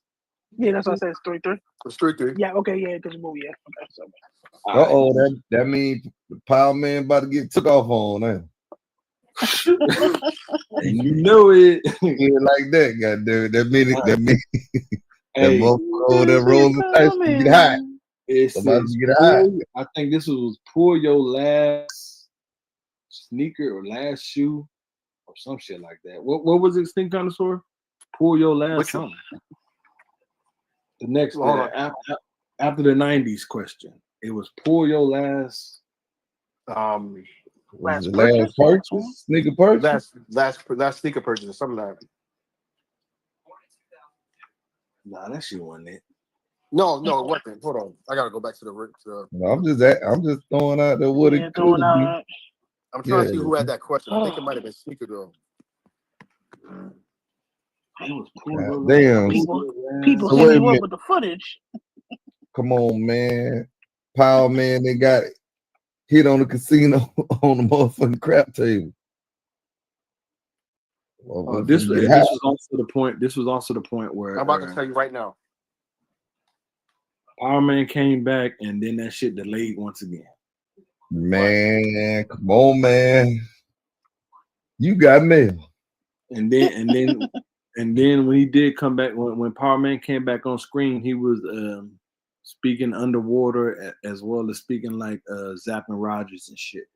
Yeah, that's what I said. It's 3-3. It's 3-3. Yeah. Okay. Yeah. Because move. Yeah. Okay. So. That means Power Man about to get took off on now. You know it. Yeah, like that, goddamn it. That mean Hey, that motherfucker that rolls the dice to get high. I think this was pull your last sneaker or last shoe or some shit like that. What was it, Stink Connoisseur? Pull your last something. The next after the 90s question, it was pull your last last purchase? Sneaker purchase? Last sneaker purchase or something like that. Nah, that shit wasn't it. No, it wasn't. Hold on. I gotta go back to the No, I'm just throwing out there what it could be. I'm trying to see who had that question. I think it might have been Sneaker though. Damn. People hit me up with the footage. Come on, man. Power Man, they got hit on the casino on the motherfucking crap table. This was also the point. This was also the point where I'm about to tell you right now. Power Man came back and then that shit delayed once again. Man, come on, man. You got mail. And then when he did come back, when Power Man came back on screen, he was speaking underwater as well as speaking like Zapping Rogers and shit.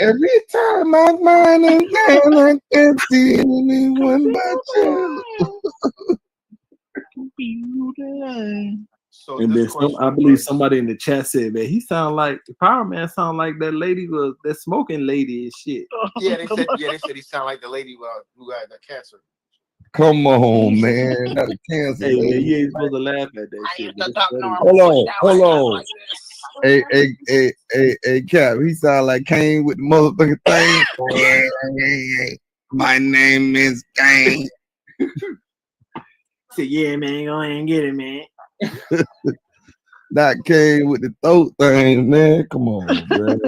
Every time my mind ain't down, I can't see anyone but you. So and then I believe somebody in the chat said that he sound like Power Man sound like that lady was that smoking lady and shit. Yeah, they said he sound like the lady who had the cancer. Come on, man. Not a cancer. Hey, man, you ain't supposed to laugh at that shit. Hold on. Hey, Cap, he sound like Kane with the motherfucking thing. My name is Kane. Say, yeah, man, go ahead and get it, man. Not Kane with the throat thing, man. Come on, man.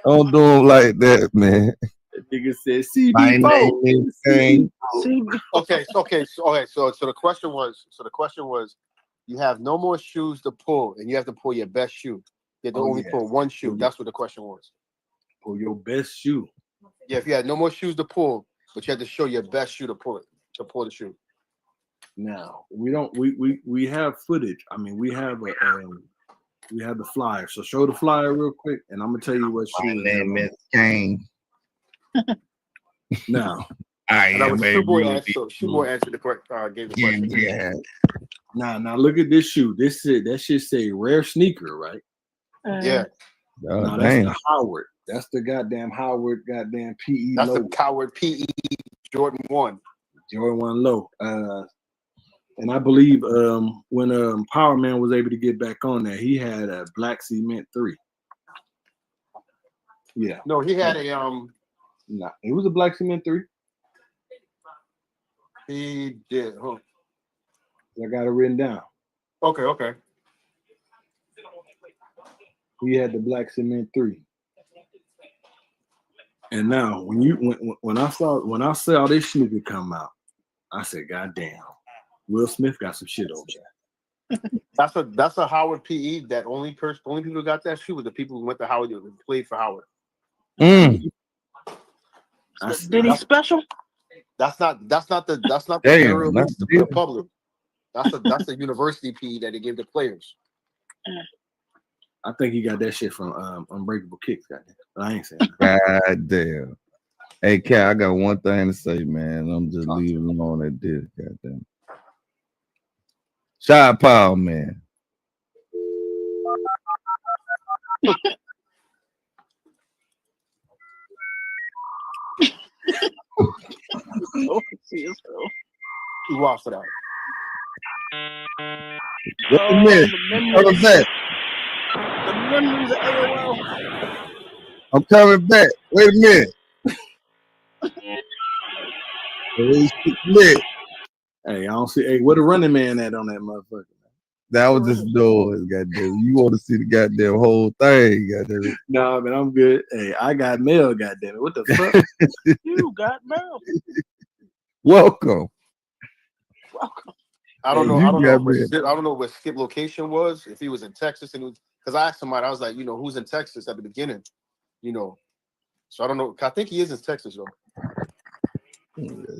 Don't do him like that, man. That nigga said, "CB, my name is Kane." Okay. So the question was, you have no more shoes to pull, and you have to pull your best shoe. You have to only pull one shoe. That's what the question was. Pull your best shoe. Yeah, if you had no more shoes to pull, but you had to show your best shoe to pull the shoe. Now we have footage. I mean, we have the flyer. So show the flyer real quick, and I'm gonna tell you what shoe. My name is Kane. Now, Shoeboy answered the correct. Gave the question. Yeah. Now look at this shoe. That should say Rare Sneaker, right? Yeah. No, that's the Howard. That's the goddamn Howard goddamn PE. That's low. the Howard PE Jordan 1. Jordan 1 low. And I believe when Power Man was able to get back on there, he had a Black Cement 3. Yeah. No, he had a Nah, it was a Black Cement 3. He did. Huh? I got it written down. Okay. He had the Black Cement 3. And now when I saw this sneaker come out, I said, God damn, Will Smith got some shit over there. That's a Howard PE. That only people who got that shoe were the people who went to Howard and played for Howard. Did he special? That's not the Damn, era of that's the public. That's a university P that they gave the players. I think he got that shit from Unbreakable Kicks. Goddamn. I ain't saying God damn. Hey, Cat, I got one thing to say, man. I'm just leaving alone at this. Goddamn. Shot Power, man. You off for that? Wait a minute. Coming back. The memories of AOL. I'm coming back. Wait a minute. Hey, I don't see. Hey, where the running man at on that motherfucker? That was just noise, goddamn. You want to see the goddamn whole thing, goddamn. No, man, I'm good. Hey, I got mail, goddamn it. What the fuck? You got mail. Welcome. I don't Hey, know. you I don't got know. mail. I don't know what Skip location was. If he was in Texas, and because I asked somebody, I was like, who's in Texas at the beginning, So I don't know. I think he is in Texas though.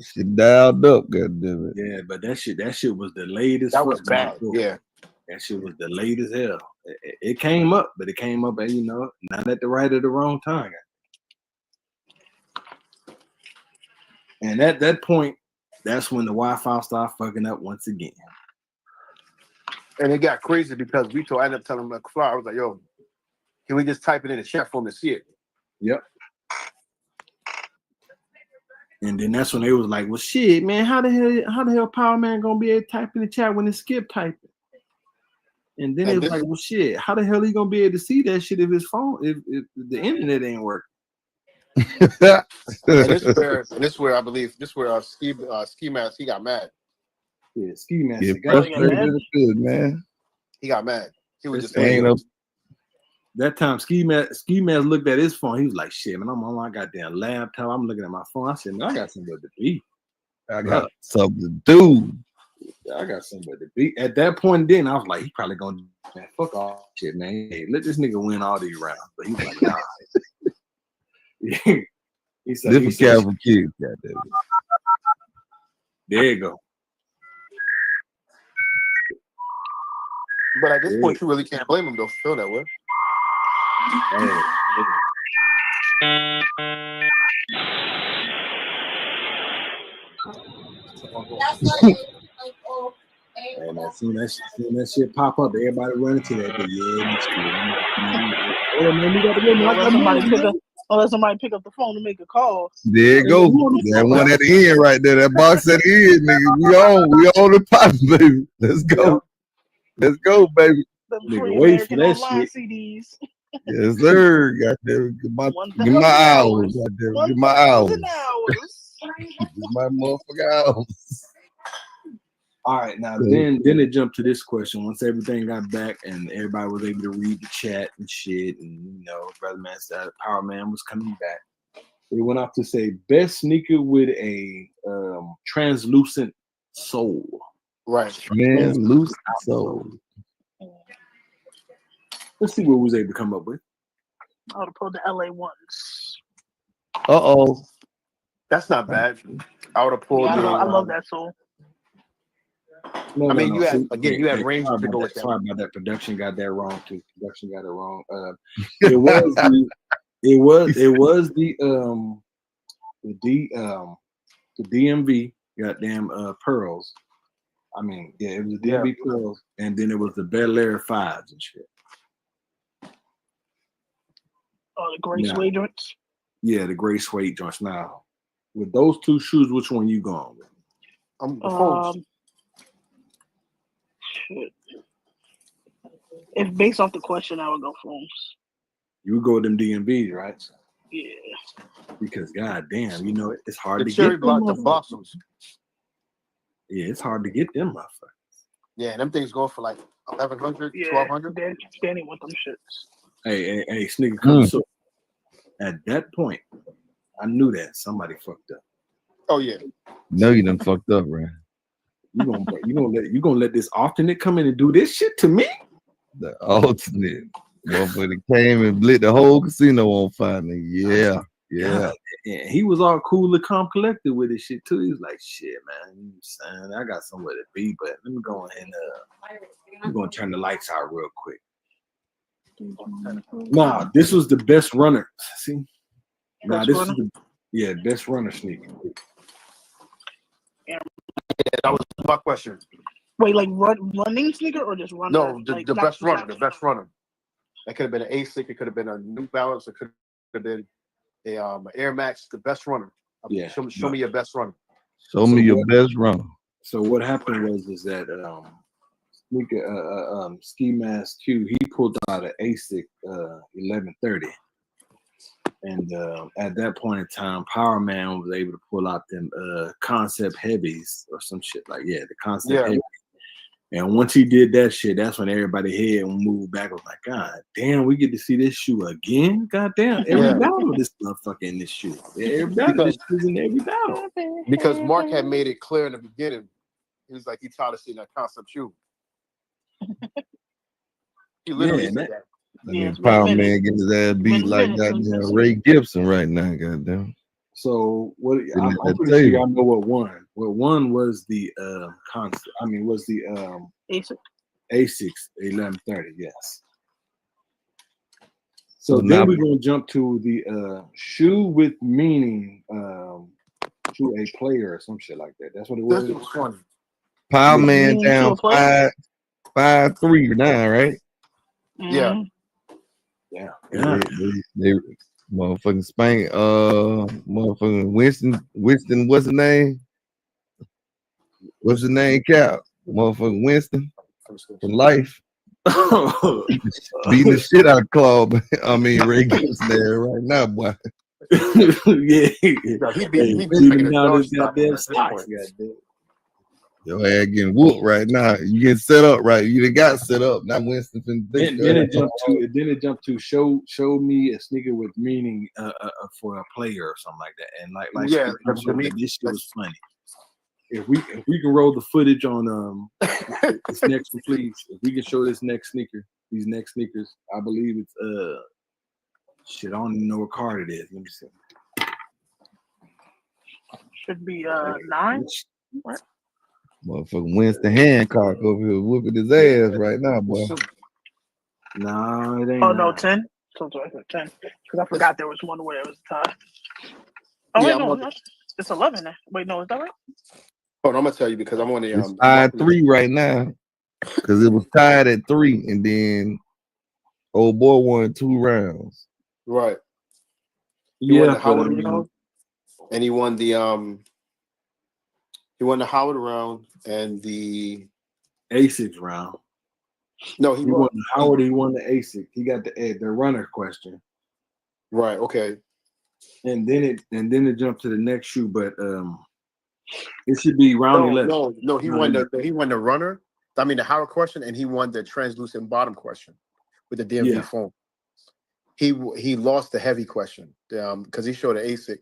Shit dialed up, goddamn it. Yeah, but that shit was delayed as That fuck. was bad. Yeah. That shit was delayed as hell. It came up, but it came up, and not at the right or the wrong time. And at that point, that's when the Wi-Fi started fucking up once again. And it got crazy because I ended up telling him McFly, I was like, yo, can we just type it in the chat for him to see it? Yep. And then that's when they was like, well, shit, man, how the hell Power Man gonna be able to type in the chat when it's Skip typing? And then it was like, well, shit, how the hell he gonna be able to see that shit if his phone, if the internet ain't working? And this where I believe Ski Mask, he got mad. Yeah, Ski Mask. Yeah, frustrated good, man. He got mad. He was just ain't up. That time Ski Mask looked at his phone. He was like, shit, man, I'm on my goddamn laptop. I'm looking at my phone. I said, man, I got somewhere to be. I got something to do. I got somewhere to be. At that point then, I was like, he probably gonna, man, fuck all shit, man. Hey, let this nigga win all these rounds. But he was like, nah. He said, Different Calvin kids, goddamn. There you go. But at this point, you really can't blame him though. Feel that way. And I seen that shit pop up. Everybody running to that. Unless somebody pick up the phone to make a call. There you go. That one at the end right there. That box at the end, nigga. We on the pop, baby. Let's go. Let's go, baby. Nigga, wait for that shit. CDs. Yes, sir. Goddamn. Get my hours. Goddamn. Get my hours. Get my motherfucking hours. All right, now then it jumped to this question. Once everything got back and everybody was able to read the chat and shit, and Brother Man said Power Man was coming back. They went off to say best sneaker with a translucent sole. Right. Translucent sole. Let's see what we was able to come up with. I would have pulled the LA ones. That's not bad. I would have pulled. Yeah, I love that sole. No, you had range to go with that. Sorry about that. Production got that wrong too. Production got it wrong. It was the DMV goddamn pearls. I mean, yeah, it was the DMV pearls, and then it was the Bel Air 5s and shit. Oh, the gray suede joints. Yeah, the gray suede joints. Now, with those two shoes, which one you going with? Shit. If based off the question, I would go foams. You would go with them DMVs, right? Yeah. Because goddamn, it's hard the to cherry get block, the blossoms. Yeah, it's hard to get them motherfuckers. Yeah, them things go for like 1,100, 1,200. Danny want them shits. Hey, Snkr comes so at that point, I knew that somebody fucked up. Oh yeah. No, you done fucked up, right? You gonna let this alternate come in and do this shit to me? The alternate. Motherfucker came and lit the whole casino on fire, nigga. Yeah. And he was all cool and calm collected with his shit too. He was like, shit, man, you saying I got somewhere to be, but let me go and I'm gonna turn the lights out real quick. Nah, this was the best runner. See? Nah, this is the best runner sneaker. Yeah, that was my question. Wait, like running sneaker or just runner? No, like, the best runner. The best runner. That could have been an ASIC. It could have been a New Balance. It could have been a Air Max. The best runner. Yeah. Show me your best runner. Show me your best runner. So what happened was that Ski Mask Q, he pulled out an ASIC 1130. And at that point in time, Power Man was able to pull out them Concept Heavies or some shit like the Concept Heavies. And once he did that shit, that's when everybody head moved back. I was like, God damn, we get to see this shoe again? God damn, every battle this motherfucker in this shoe. Every battle, this shoe's in every battle. Because Mark had made it clear in the beginning. He was like, he tired of seeing that Concept shoe. He literally said that. Power Man getting his ass beat like goddamn Ray Gibson right now, goddamn. So what? I'm pretty sure I know what won. What won was the concept. I mean, was the ASICs 1130. Yes. So then we're gonna jump to the shoe with meaning to a player or some shit like that. That's what it was. This was funny. Power Man down 5-3 now, right? Yeah. Yeah. They motherfucking Spain, motherfucking Winston, what's the name? What's the name, Cap? Motherfucking Winston from Life. Beating the shit out of Claude. I mean, Ray Gibson there right now, boy. He beating down his goddamn stocks. Your ass getting whooped right now. You getting set up right. You done got set up. Now Winston then it jumped to show me a sneaker with meaning for a player or something like that. And like this shit was funny. If we can roll the footage on this next one, please. If we can show this next sneaker, these next sneakers, I believe it's shit. I don't even know what card it is. Let me see. Should be 9. What? Motherfucking Winston Hancock over here whooping his ass right now, boy. No, it ain't. Oh no, 10. So 10. Because I forgot there was one where it was tied. Oh wait, no, it's 11 now. Wait, no, is that right? Hold on, I'm gonna tell you because I'm on the it's tied 3 right now. Because it was tied at 3, and then old boy won 2 rounds. Right. He won the Howard round, and he won the Howard round and the ASICs round. No, he won the Howard. He won the ASIC. He got the runner question. Right. Okay. And then it jumped to the next shoe, but it should be round 11. No. He won the runner. I mean the Howard question, and he won the translucent bottom question with the DMV foam. He lost the heavy question because he showed an ASIC.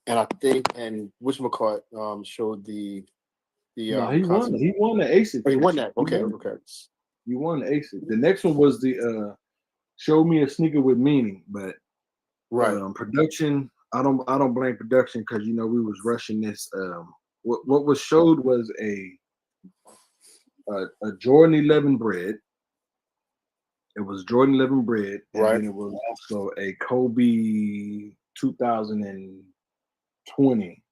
And I think, and whatchamacallit showed the he won the ASIC. Oh, he won that. Okay. You won the ASIC. The next one was the show me a sneaker with meaning, but production. I don't blame production because we was rushing this. What was showed was a Jordan 11 bread. It was Jordan 11 bread, and then it was also a Kobe 2020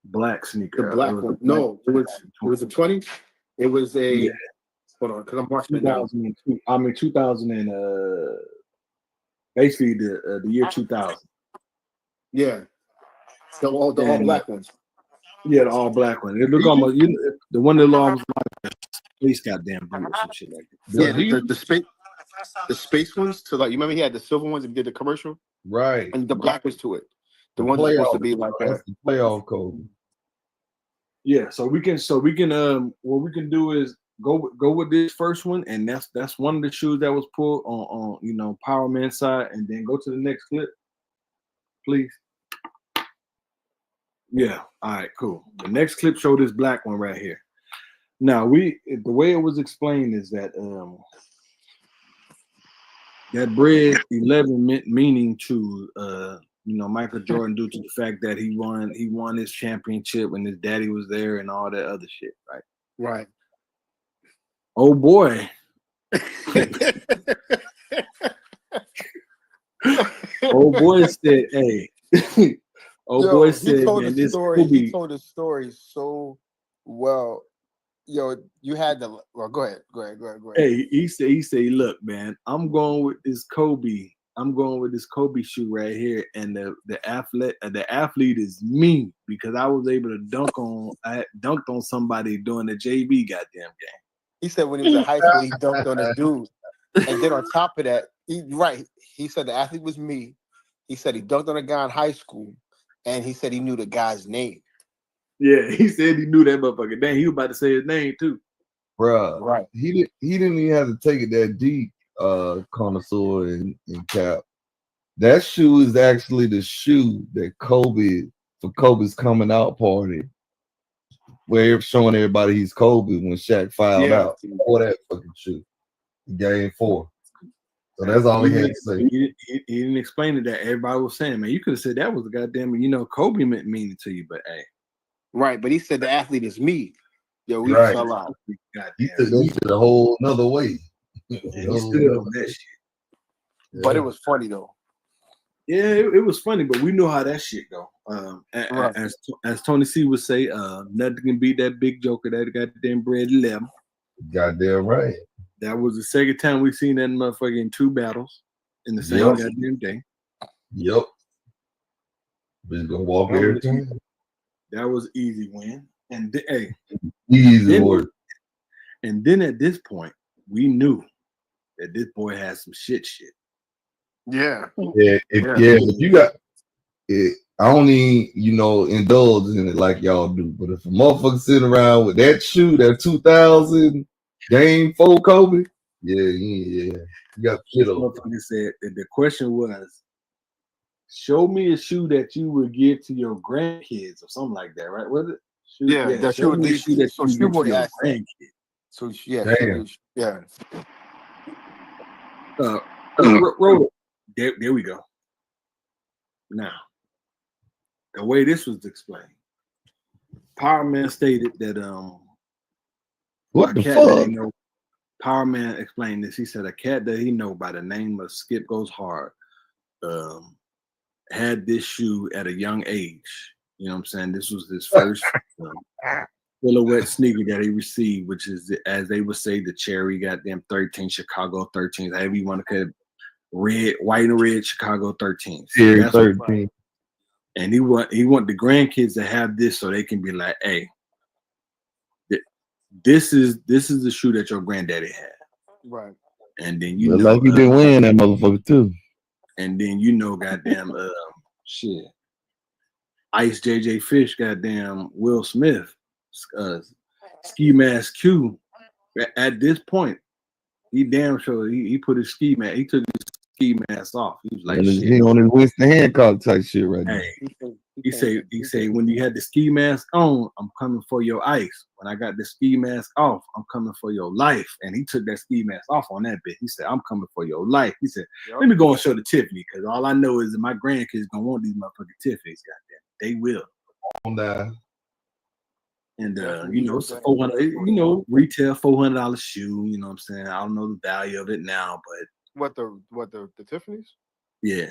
black sneaker. The black one. No, it was a 20. It was a hold on, because I'm watching 2002. I mean 2000 and basically the year 2000. Yeah. The all black ones. Yeah, the all black one. It looked almost the one that almost like space goddamn blue or some shit like that. Yeah, the space ones to you remember he had the silver ones and did the commercial? Right. And the black was to it. The ones that's supposed to be like that. The playoff code. Yeah, so we can what we can do is go with this first one, and that's one of the shoes that was pulled on Power Man side, and then go to the next clip, please. Yeah, all right, cool. The next clip showed this black one right here. Now the way it was explained is that that bread 11 meant meaning to You know, Michael Jordan, due to the fact that he won his championship when his daddy was there and all that other shit, right? Right. Oh boy. Old boy said, "Hey." Old boy said, "Man, this story. He told the story so well. Yo, you had the. Well, go ahead. Hey, he said, look, man, I'm going with this Kobe. I'm going with this Kobe shoe right here, and the athlete is me because I was able to I dunked on somebody during the JV goddamn game." He said when he was in high school, he dunked on this dude, and then on top of that, he said the athlete was me. He said he dunked on a guy in high school, and he said he knew the guy's name. Yeah, he said he knew that motherfucker. Dang, he was about to say his name too. Bruh. Right. He didn't even have to take it that deep, Connoisseur and Cap. That shoe is actually the shoe that Kobe's coming out party, where showing everybody he's Kobe when Shaq filed out for that fucking shoe. Game 4. So that's all he had to say. He didn't explain it. That everybody was saying, man, you could have said that was a goddamn, Kobe meant meaning to you, but hey. Right, but he said the athlete is me. Yo, we fell out. He took it a whole another way. That shit. But it was funny though. Yeah, it was funny, but we know how that shit go. As Tony C would say, nothing can beat that big joker that goddamn bread 11. Goddamn right. That was the second time we seen that motherfucker in 2 battles in the same goddamn day. Yep. We're gonna walk every time. That was easy win. And easy work. And then at this point, we knew that this boy had some shit. Yeah. If you got it, I don't even, indulge in it like y'all do. But if a motherfucker sitting around with that shoe, that 2000 game 4 Kobe, you got shit on. Motherfucker said that the question was, show me a shoe that you would give to your grandkids or something like that, right? Was it? That shoe would shoe that you give to your grandkids. So there we go. Now, the way this was explained, Power Man stated that what the fuck? Power Man explained this. He said a cat that he know by the name of Skip Goes Hard had this shoe at a young age. You know what I'm saying? This was his first silhouette sneaker that he received, which is, as they would say, the cherry goddamn 13, Chicago 13, however you want to call it, red, white and red Chicago 13. Cherry 13. And he want the grandkids to have this so they can be like, hey, this is the shoe that your granddaddy had. Right. And then like you been wearing that motherfucker too. And then goddamn shit. Ice JJ Fish, goddamn Will Smith, Ski Mask Q. At this point, he damn sure he put his ski mask. He took his ski mask off. He was like, he on his Winston Hancock type shit right now. He say when you had the ski mask on, I'm coming for your ice. When I got the ski mask off, I'm coming for your life. And he took that ski mask off on that bit. He said, I'm coming for your life. He said, let me go and show the Tiffany, because all I know is that my grandkids gonna want these motherfucking Tiffany's. Goddamn, they will. And it's a $400, retail $400 shoe. You know what I'm saying? I don't know the value of it now, but the Tiffany's? Yeah,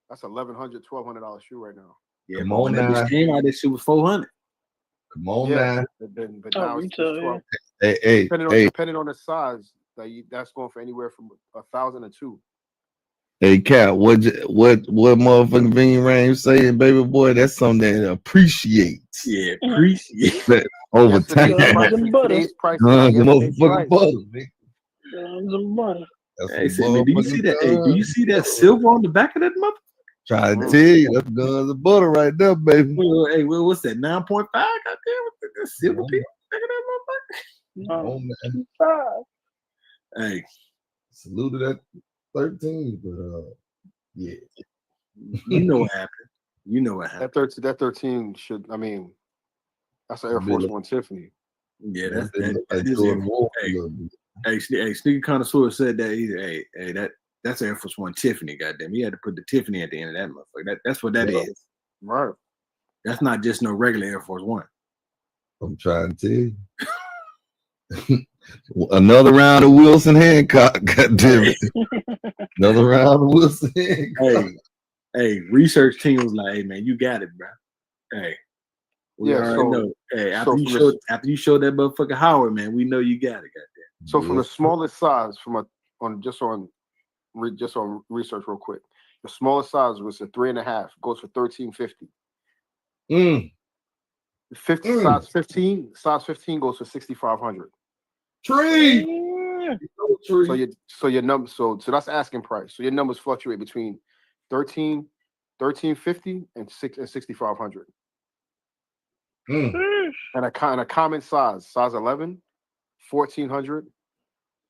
that's $1,100-$1,200 shoe right now. Yeah, come on now. Came out, this shit was $400. Come on now. But now it's retail, depending on the size, that's going for anywhere from $1,000 to $2,000. Hey, Cat, what motherfucking Ving Range saying, baby boy? That's something that appreciates. Yeah, appreciate that over time. Motherfucking butter. Hey, do you see that? Hey, do you see that silver on the back of that mother? Try to tell you, that's guns of butter right there, baby. Hey, what's that? 9.5? Goddamn, that silver piece back of that motherfucker. Hey, salute to that 13, but yeah, you know what happened. You know what happened. That 13 should. I mean, that's an Air Force One Tiffany. Yeah, that is. Hey, Sneaker Connoisseur said that. Hey, That's Air Force One Tiffany. Goddamn, you had to put the Tiffany at the end of that motherfucker. That's what that is. Right. That's not just no regular Air Force One. I'm trying to tell you. Another round of Wilson Hancock. Goddamn it. Another round of Wilson Hancock. Hey, research team was like, hey man, you got it, bro. Hey. We already know. Hey, after you showed that motherfucker Howard, man, we know you got it, goddamn. So from the smallest size, on research real quick, the smallest size was a 3.5, goes for $1350. Size 15 goes for $6,500. So your number, so that's asking price. So your numbers fluctuate between $1350 and $6,500. And a common size 11, 1,400,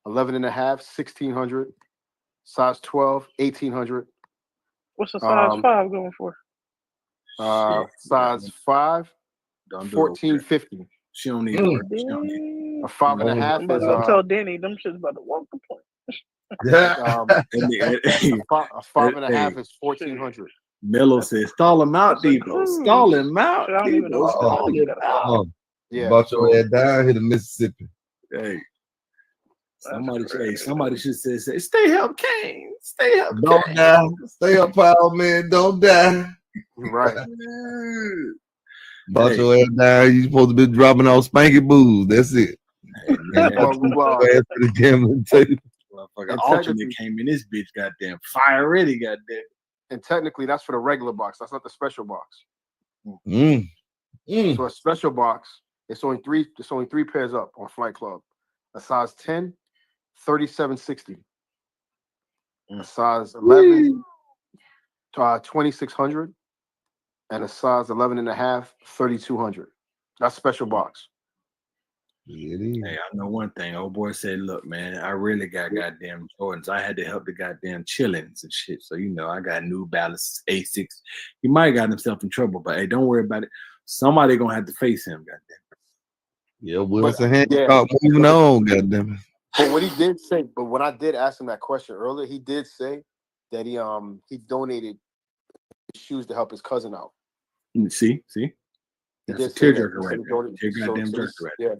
11.5, 1,600, size 12, 1,800. What's the size 5 going for? Size 5, 1,450. She don't need to work. A 5.5 is tell Danny them shit's about to walk the point. a 5.5 is 1,400. Mello says, stall him out, Debo. Stall him out. I don't even know. Stall him out. Yeah. About your head down here to Mississippi. Hey. Somebody should say, stay up, Kane. Stay up, don't Kane. Die. Stay up, Power Man. Don't die. Right. About your head down. You supposed to be dropping off spanky booze. That's it. Alternate came in this bitch, goddamn fire ready, goddamn. And technically, that's for the regular box. That's not the special box. So a special box, it's only three pairs up on Flight Club. A size 10, $3,760. A size 11, $2,600. And a size 11.5, $3,200. That's special box. Hey, I know one thing. Old boy said, look, man, I really got goddamn Jordans. I had to help the goddamn chillins and shit. So, I got New Balances, A6. He might have got himself in trouble, but hey, don't worry about it. Somebody gonna have to face him, goddamn. Yeah, Wilson Hancock moving on, goddamn. But what he did say, but when I did ask him that question earlier, he did say that he donated shoes to help his cousin out. See? That's a tearjerker right there. Goddamn jerker right there.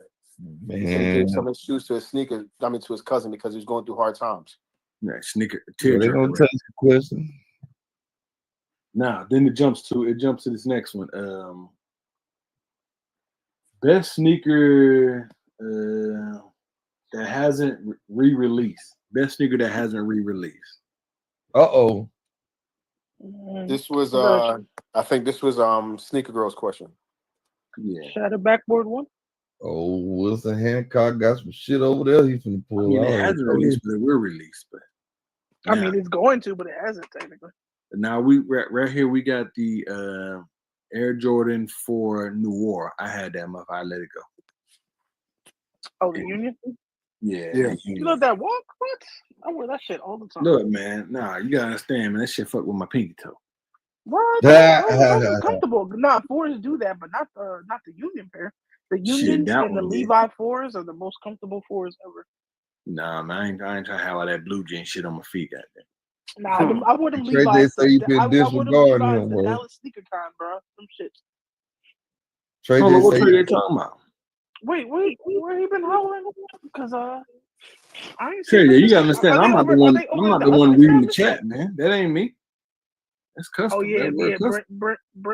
Man. He gave some of his shoes to his to his cousin because he was going through hard times. Yeah, tearjerker. They're gonna tell us the question. Now, then it jumps to this next one. Best sneaker that hasn't re-released. Best sneaker that hasn't re-released. This was I think this was Sneaker Girl's question. Yeah. Shadow backboard one. Oh, Wilson Hancock got some shit over there. He's finna pull out. It hasn't released, but it will release. But I mean, it's going to, but it hasn't technically. Now right here we got the Air Jordan 4 Noir. I had that motherfucker. I let it go. Oh, the Union? Yeah. You know that walk? What? I wear that shit all the time. Look, man. Nah, you gotta understand, man. That shit fuck with my pinky toe. What? That's comfortable. Nah, 4s do that, but not the Union pair. The Unions and the Levi 4s are the most comfortable 4s ever. Nah, man. I ain't trying to have all that blue jean shit on my feet, goddamn. Nah, I wore them Levi's. Say you been disregarding him, the Dallas sneaker kind, bro. Some shit. What are they talking about? Wait, where he been howling? Because I ain't seen you gotta understand. I'm not the one reading the chat, man. That ain't me. That's custom. Oh yeah, Brent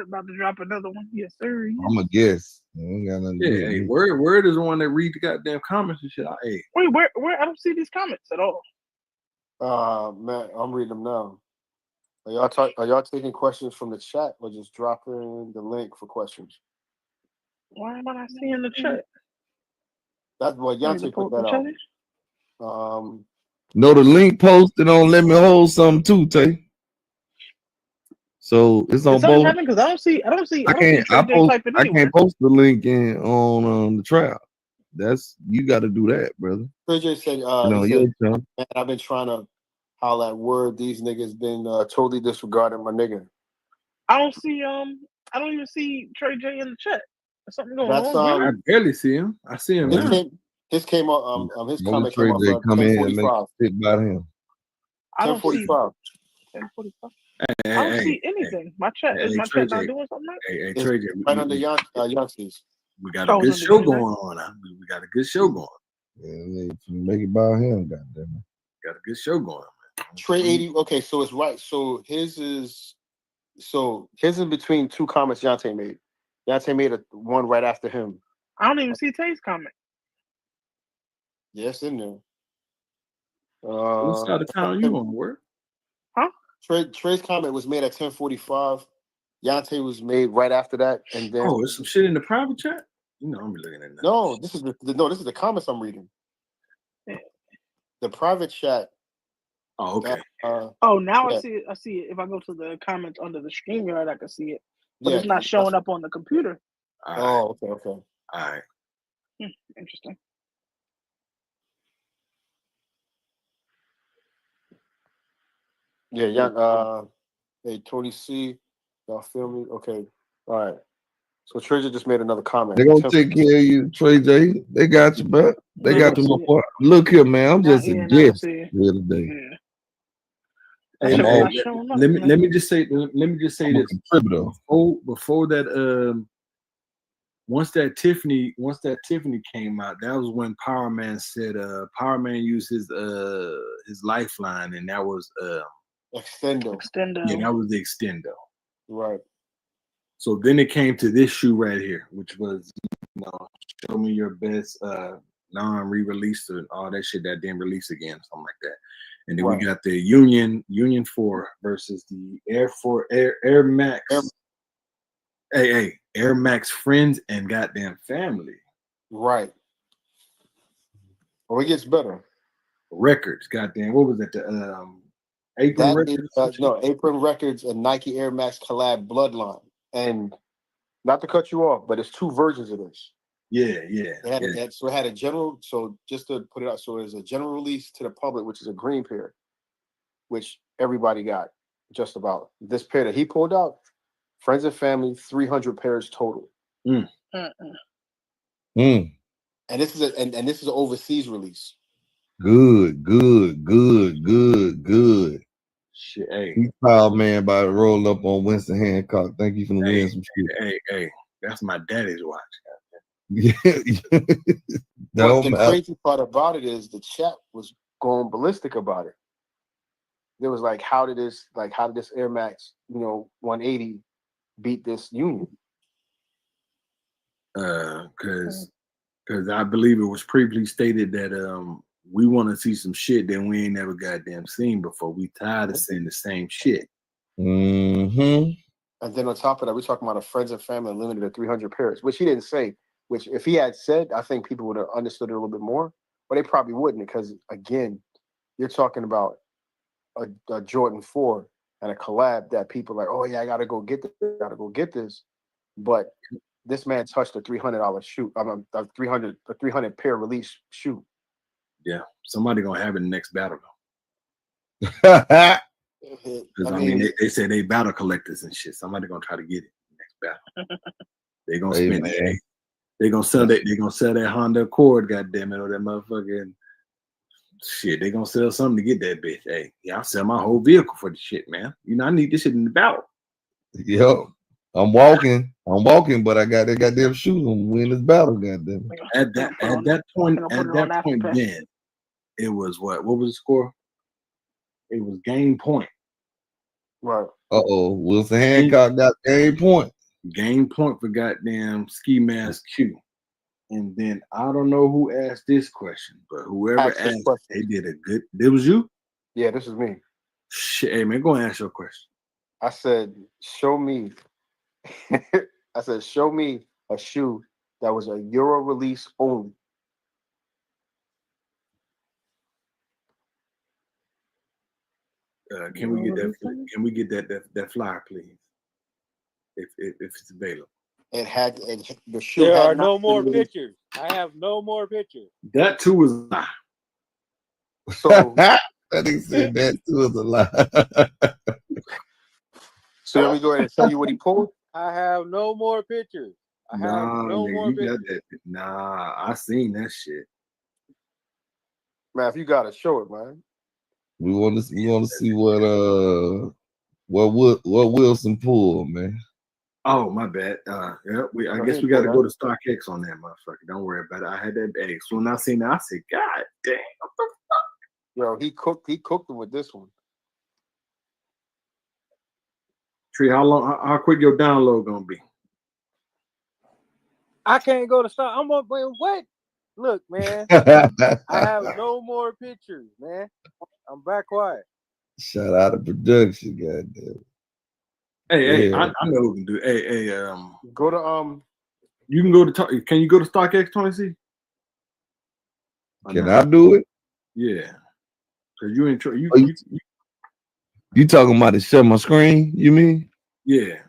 about to drop another one. Yes, sir. I'm a guess. Hey, word is the one that read the goddamn comments and shit. Hey. Wait, where? I don't see these comments at all. Man, I'm reading them now. Are y'all taking questions from the chat or just dropping the link for questions? Why am I not seeing the chat? That's what Yante put that out. No, the link posted on Let Me Hold Something too, Tay. So it's on both. Because I don't see. I can't post the link on the trap. You got to do that, brother. PJ said, man, I've been trying to holler at word. These niggas been totally disregarding my nigga. I don't even see Trey J in the chat. There's something going on. I barely see him. I see him. His came up. His comment came up. Come in and sit by him. I don't see 10:45. 10:45. Hey, I don't hey, see anything. My chat is hey, my Trey chat not J. doing something? Hey, It's Trey J. right under Youngsters. We got a Oh, good it's under show Young going on. We got a good show going. Yeah, make it about him, goddamn Got a good show going, man. Trey 80. Okay, so it's right. So his is in between two comments Yante made. Yante made one right after him. I don't even see Tay's comment. Yes, in there. What side of town you on, word? Huh? Trey's comment was made at 10:45. Yante was made right after that, and then there's some shit in the private chat. You know, I'm looking at that. No, this is the comments I'm reading. The private chat. Oh, okay. Now yeah. I see it. I see it. If I go to the comments under the StreamYard, I can see it. But Yeah, it's not showing up on the computer. Oh, okay. All right. Interesting. Yeah. Hey, Tony C. Y'all feel me? Okay. All right. So Treasure just made another comment. They're gonna take care of you, Trey J. They got you, bro. They got you, my boy. Look here, man. I'm just a guest here today. Hey, let me just say this. Before that, once that Tiffany came out, that was when Power Man said Power Man used his lifeline, and that was Extendo. Yeah, that was the Extendo. Right. So then it came to this shoe right here, which was, show me your best non-re-release and all that shit that didn't release again, something like that. And then we got the Union 4 versus the Air Max. Air Max Friends and goddamn Family. Right. Oh, it gets better. Records, goddamn. What was it? The Apron Records? Apron Records and Nike Air Max collab Bloodline. And not to cut you off, but it's two versions of this. Yeah. So it had a general. So just to put it out, so there's a general release to the public, which is a green pair, which everybody got just about. This pair that he pulled out, Friends and Family, 300 pairs total. Mm. Mm. And this is and this is an overseas release. Good. Shit, hey. He's proud man about to roll up on Winston Hancock. Think you can win some shit. Hey, that's my daddy's watch. Yeah. But the crazy part about it is the chat was going ballistic about it. There was like, how did this Air Max, 180 beat this Union? Because I believe it was previously stated that we want to see some shit that we ain't never goddamn seen before. We tired of seeing the same shit. Mm-hmm. And then on top of that, we're talking about a Friends and Family limited to 300 pairs, which he didn't say. Which if he had said, I think people would have understood it a little bit more, but they probably wouldn't, because again, you're talking about a Jordan 4 and a collab that people are like, oh yeah, I gotta go get this. But this man touched a $300 shoe. A 300 pair release shoe. Yeah, somebody gonna have it in the next battle though. Because I mean, they say they battle collectors and shit. Somebody gonna try to get it in the next battle. They gonna spend it. They gonna sell that. They gonna sell that Honda Accord, goddamn it, or that motherfucking shit. They gonna sell something to get that bitch. Hey, yeah, I'll sell my whole vehicle for the shit, man. I need this shit in the battle. Yo, I'm walking, but I got that goddamn shoes on win this battle, goddamn. At that point, then it was what? What was the score? It was game point. Right. Wilson Hancock got game point. Game point for goddamn Ski Mask Q. And then I don't know who asked this question, but whoever asked, they did a good. It was you? Yeah, this is me. Shit, hey man, go and ask your question. I said, show me. I said, show me a shoe that was a Euro release only. Can we get that? Can we get that flyer, please? If it's available. The shoe. There are no more pictures. I have no more pictures. That too was a lie. So I think said that too was a lie. So let me go ahead and tell you what he pulled. I have no more pictures. I have no more pictures. Got that. Nah, I seen that shit. Man, if you gotta show it, man. We want to see what Wilson pulled, man. Oh, my bad. Yeah, I guess we got to go to StockX on that motherfucker. Don't worry about it. I had that egg. So when I seen that, I said, God damn, what the fuck? Yo, he cooked it with this one. Tree, how quick your download gonna be? I can't go to stock. I'm up. What? Look, man. I have no more pictures, man. I'm back quiet. Shout out to production, goddamn. Hey, I know who can do. Hey, go to You can go to. Can you go to StockX, Tony? Can I do it? Yeah, because you ain't you talking about to share my screen? You mean? Yeah.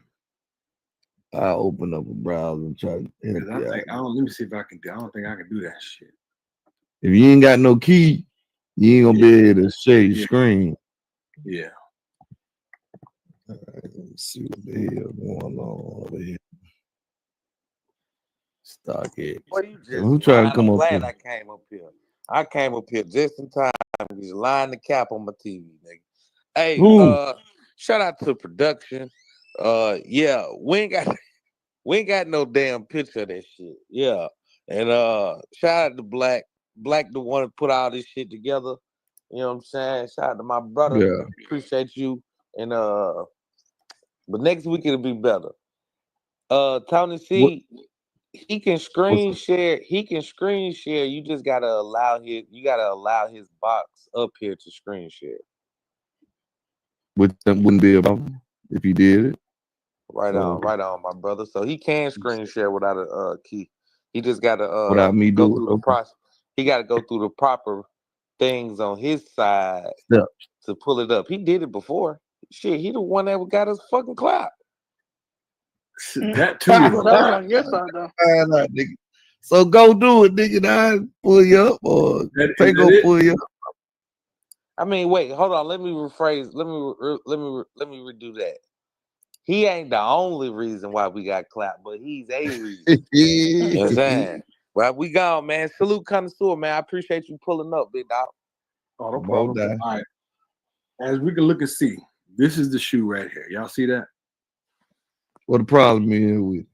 I'll open up a browser and try to. Let me see if I can do. I don't think I can do that shit. If you ain't got no key, you ain't gonna be able to share your screen. Yeah. All right, let's see what the hell going on over here. StockX. Who trying to come up here? I came up here just in time. He's lying the cap on my TV, nigga. Hey, shout out to production. Yeah, we ain't got no damn picture of that shit. Yeah. And shout out to Black the one to put all this shit together. You know what I'm saying? Shout out to my brother. Yeah. Appreciate you. And but next week it'll be better. Tony C, he can screen share. He can screen share. You just gotta allow his box up here to screen share. Which that wouldn't be a problem if he did it. Right on, my brother. So he can screen share without a key. He just gotta without me go doing through the process. He gotta go through the proper things on his side to pull it up. He did it before. Shit, he the one that got us fucking clap. That too. on your side though. So go do it, nigga. I pull you up or take go pull you up. I mean, wait, hold on. Let me rephrase. Let me redo that. He ain't the only reason why we got clapped, but he's a reason. You know what I'm saying? Well, we gone, man. Salute Connoisseur, man. I appreciate you pulling up, big dog. Oh, no problem. All right. As we can look and see, this is the shoe right here. Y'all see that? What the problem is with?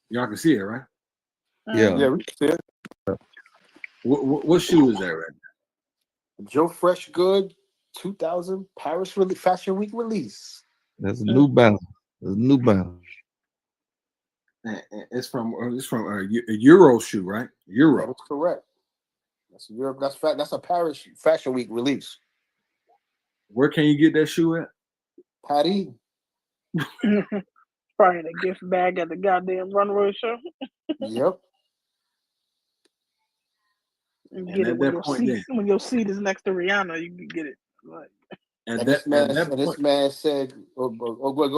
Y'all can see it, right? Yeah. Yeah, we can see it. What shoe is that right now? Joe Fresh Good 2000 Paris Fashion Week release. That's a New Balance. That's a New Balance. It's from a Euro shoe, right? Euro. That's correct. That's Europe. That's a Paris Fashion Week release. Where can you get that shoe at? Patty. Probably in a gift bag at the goddamn runway show. Yep. Get it when your seat is next to Rihanna, you can get it. Like, this man said, go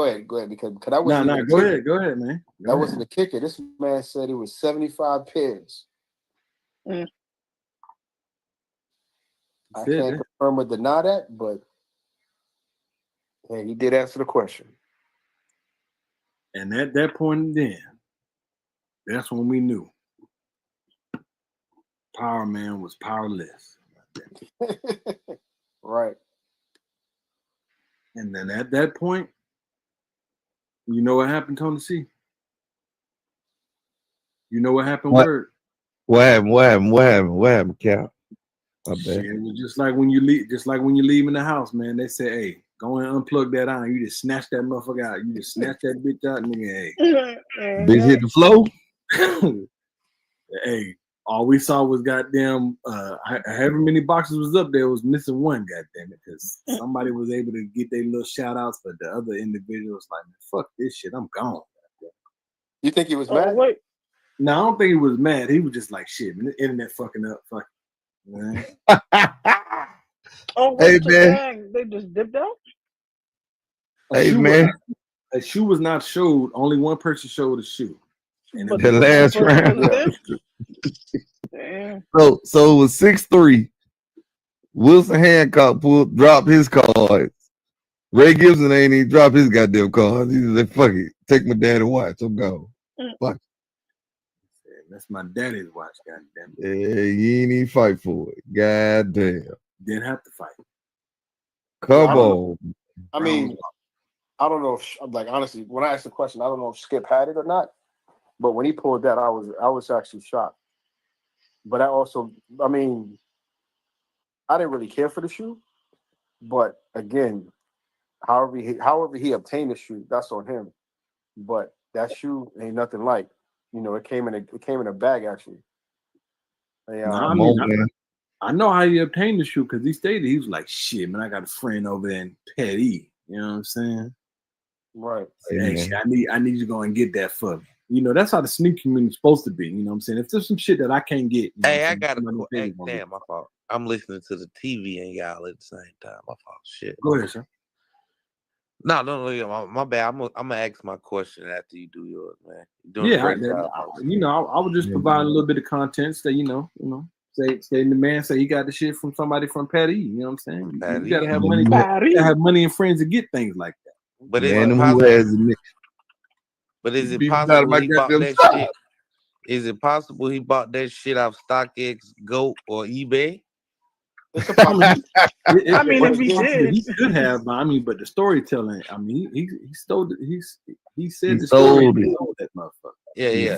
ahead, because I was go ahead, man. That wasn't the kicker. This man said it was 75 pairs. I can't confirm or deny that, but he did answer the question. And at that point then, that's when we knew Power Man was powerless. Right. And then at that point, you know what happened, Tony C? You know what happened, Word? What happened, Cal? Shit, it was just like when you leave in the house, man. They say, hey, go and unplug that iron. You just snatch that motherfucker out. You just snatch that bitch out, nigga. Hey. Bitch hit the floor. Hey, all we saw was goddamn however many boxes was up there was missing one, goddamn it, because somebody was able to get their little shout outs, but the other individuals like, fuck this shit, I'm gone. You think he was mad? Wait. No, I don't think he was mad. He was just like, shit, man, the internet fucking up, fuck. Man. Hey man, they just dipped out. Hey man, a shoe was not showed. Only one person showed a shoe. And the last round. Damn. So it was 6-3. Wilson Hancock dropped his cards. Ray Gibson ain't even dropped his goddamn cards. He said, fuck it. Take my daddy watch. I'm gone. Fuck it. That's my daddy's watch, goddamn. Yeah, you ain't even fight for it. Goddamn. Didn't have to fight. Come on. I mean, I don't know if like honestly, when I asked the question, I don't know if Skip had it or not. But when he pulled that, I was actually shocked. But I also, I mean, I didn't really care for the shoe. But again, however he obtained the shoe, that's on him. But that shoe ain't nothing like, it came in a bag actually. I know how he obtained the shoe because he stated he was like, shit, man, I got a friend over there in Petty. You know what I'm saying? Right. Hey, shit, I need you to go and get that for me. That's how the sneaker community is supposed to be. You know what I'm saying? If there's some shit that I can't get, hey, I got a damn, my fault. I'm listening to the TV and y'all at the same time. My fault. Shit. Go ahead, sir. No, my bad. I'm gonna ask my question after you do yours, man. I would just provide a little bit of content. Say, say the man say he got the shit from somebody from Patty. You know what I'm saying? You gotta have money. You gotta have money and friends to get things like that. But is it possible? But is it possible he bought that shit? Is it possible he bought that shit off StockX, Goat, or eBay? I mean, if he did, he could have. But the storytelling. I mean, he stole. He said the story. He sold that motherfucker. Yeah.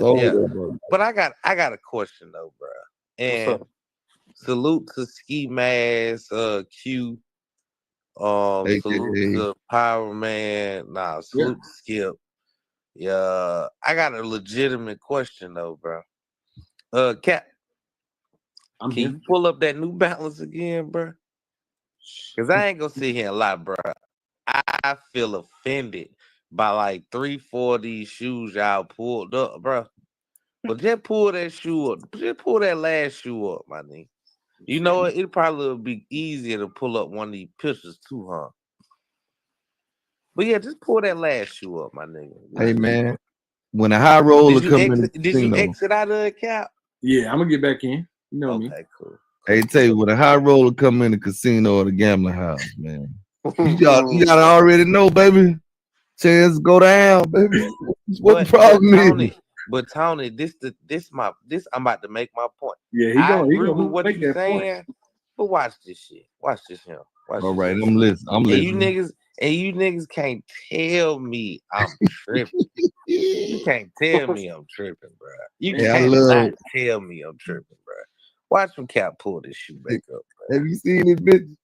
But I got a question though, bro. And salute to Ski Mask, Q. Salute to Power Man. Salute to Skip. Yeah, I got a legitimate question though, bro. Cap. Can you pull up that New Balance again, bro? Because I ain't gonna sit here and lie, bro. I feel offended by like 3-4 of these shoes y'all pulled up, bro. But just pull that shoe up. Just pull that last shoe up, my nigga. You know what? It probably would be easier to pull up one of these pictures too, huh? But yeah, just pull that last shoe up, my nigga. Hey, man. When a high roller come in the casino. Did you exit out of the Cap? Yeah, I'm gonna get back in. You know me. Okay, cool. Hey, tell you, when a high roller come in the casino or the gambling house, man, you gotta already know, baby. Chance go down, baby. What the problem is? But Tony, I'm about to make my point. Yeah, I agree with what you're saying. But watch this shit. Watch this here. All right, I'm listening. You niggas can't tell me I'm tripping. You can't tell me I'm tripping, bro. You can't tell me I'm tripping, bro. Watch when Cap pull this shoe back up, bro. Have you seen this bitch?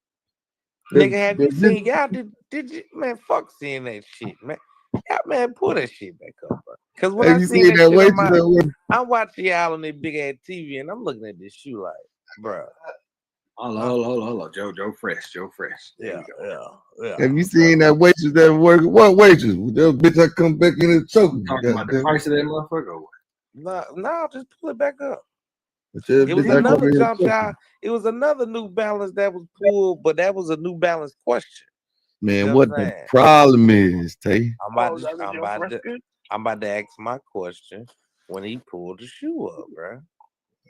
Nigga, have you seen y'all? Did you, man? Fuck seeing that shit, man. Y'all, man, pull that shit back up, bro. Because when I see that shit, I'm watching y'all on that big ass TV, and I'm looking at this shoe like, bro. Hold on, Joe Fresh. Yeah. Have you seen that waitress that work? What waitress? That bitch that come back in and choke. Talking about the price of that motherfucker. No, just pull it back up. It was another jump shot. It was another New Balance that was pulled, but that was a New Balance question. Man, you know what the problem is, Tay? I'm about to ask my question when he pulled the shoe up, bro.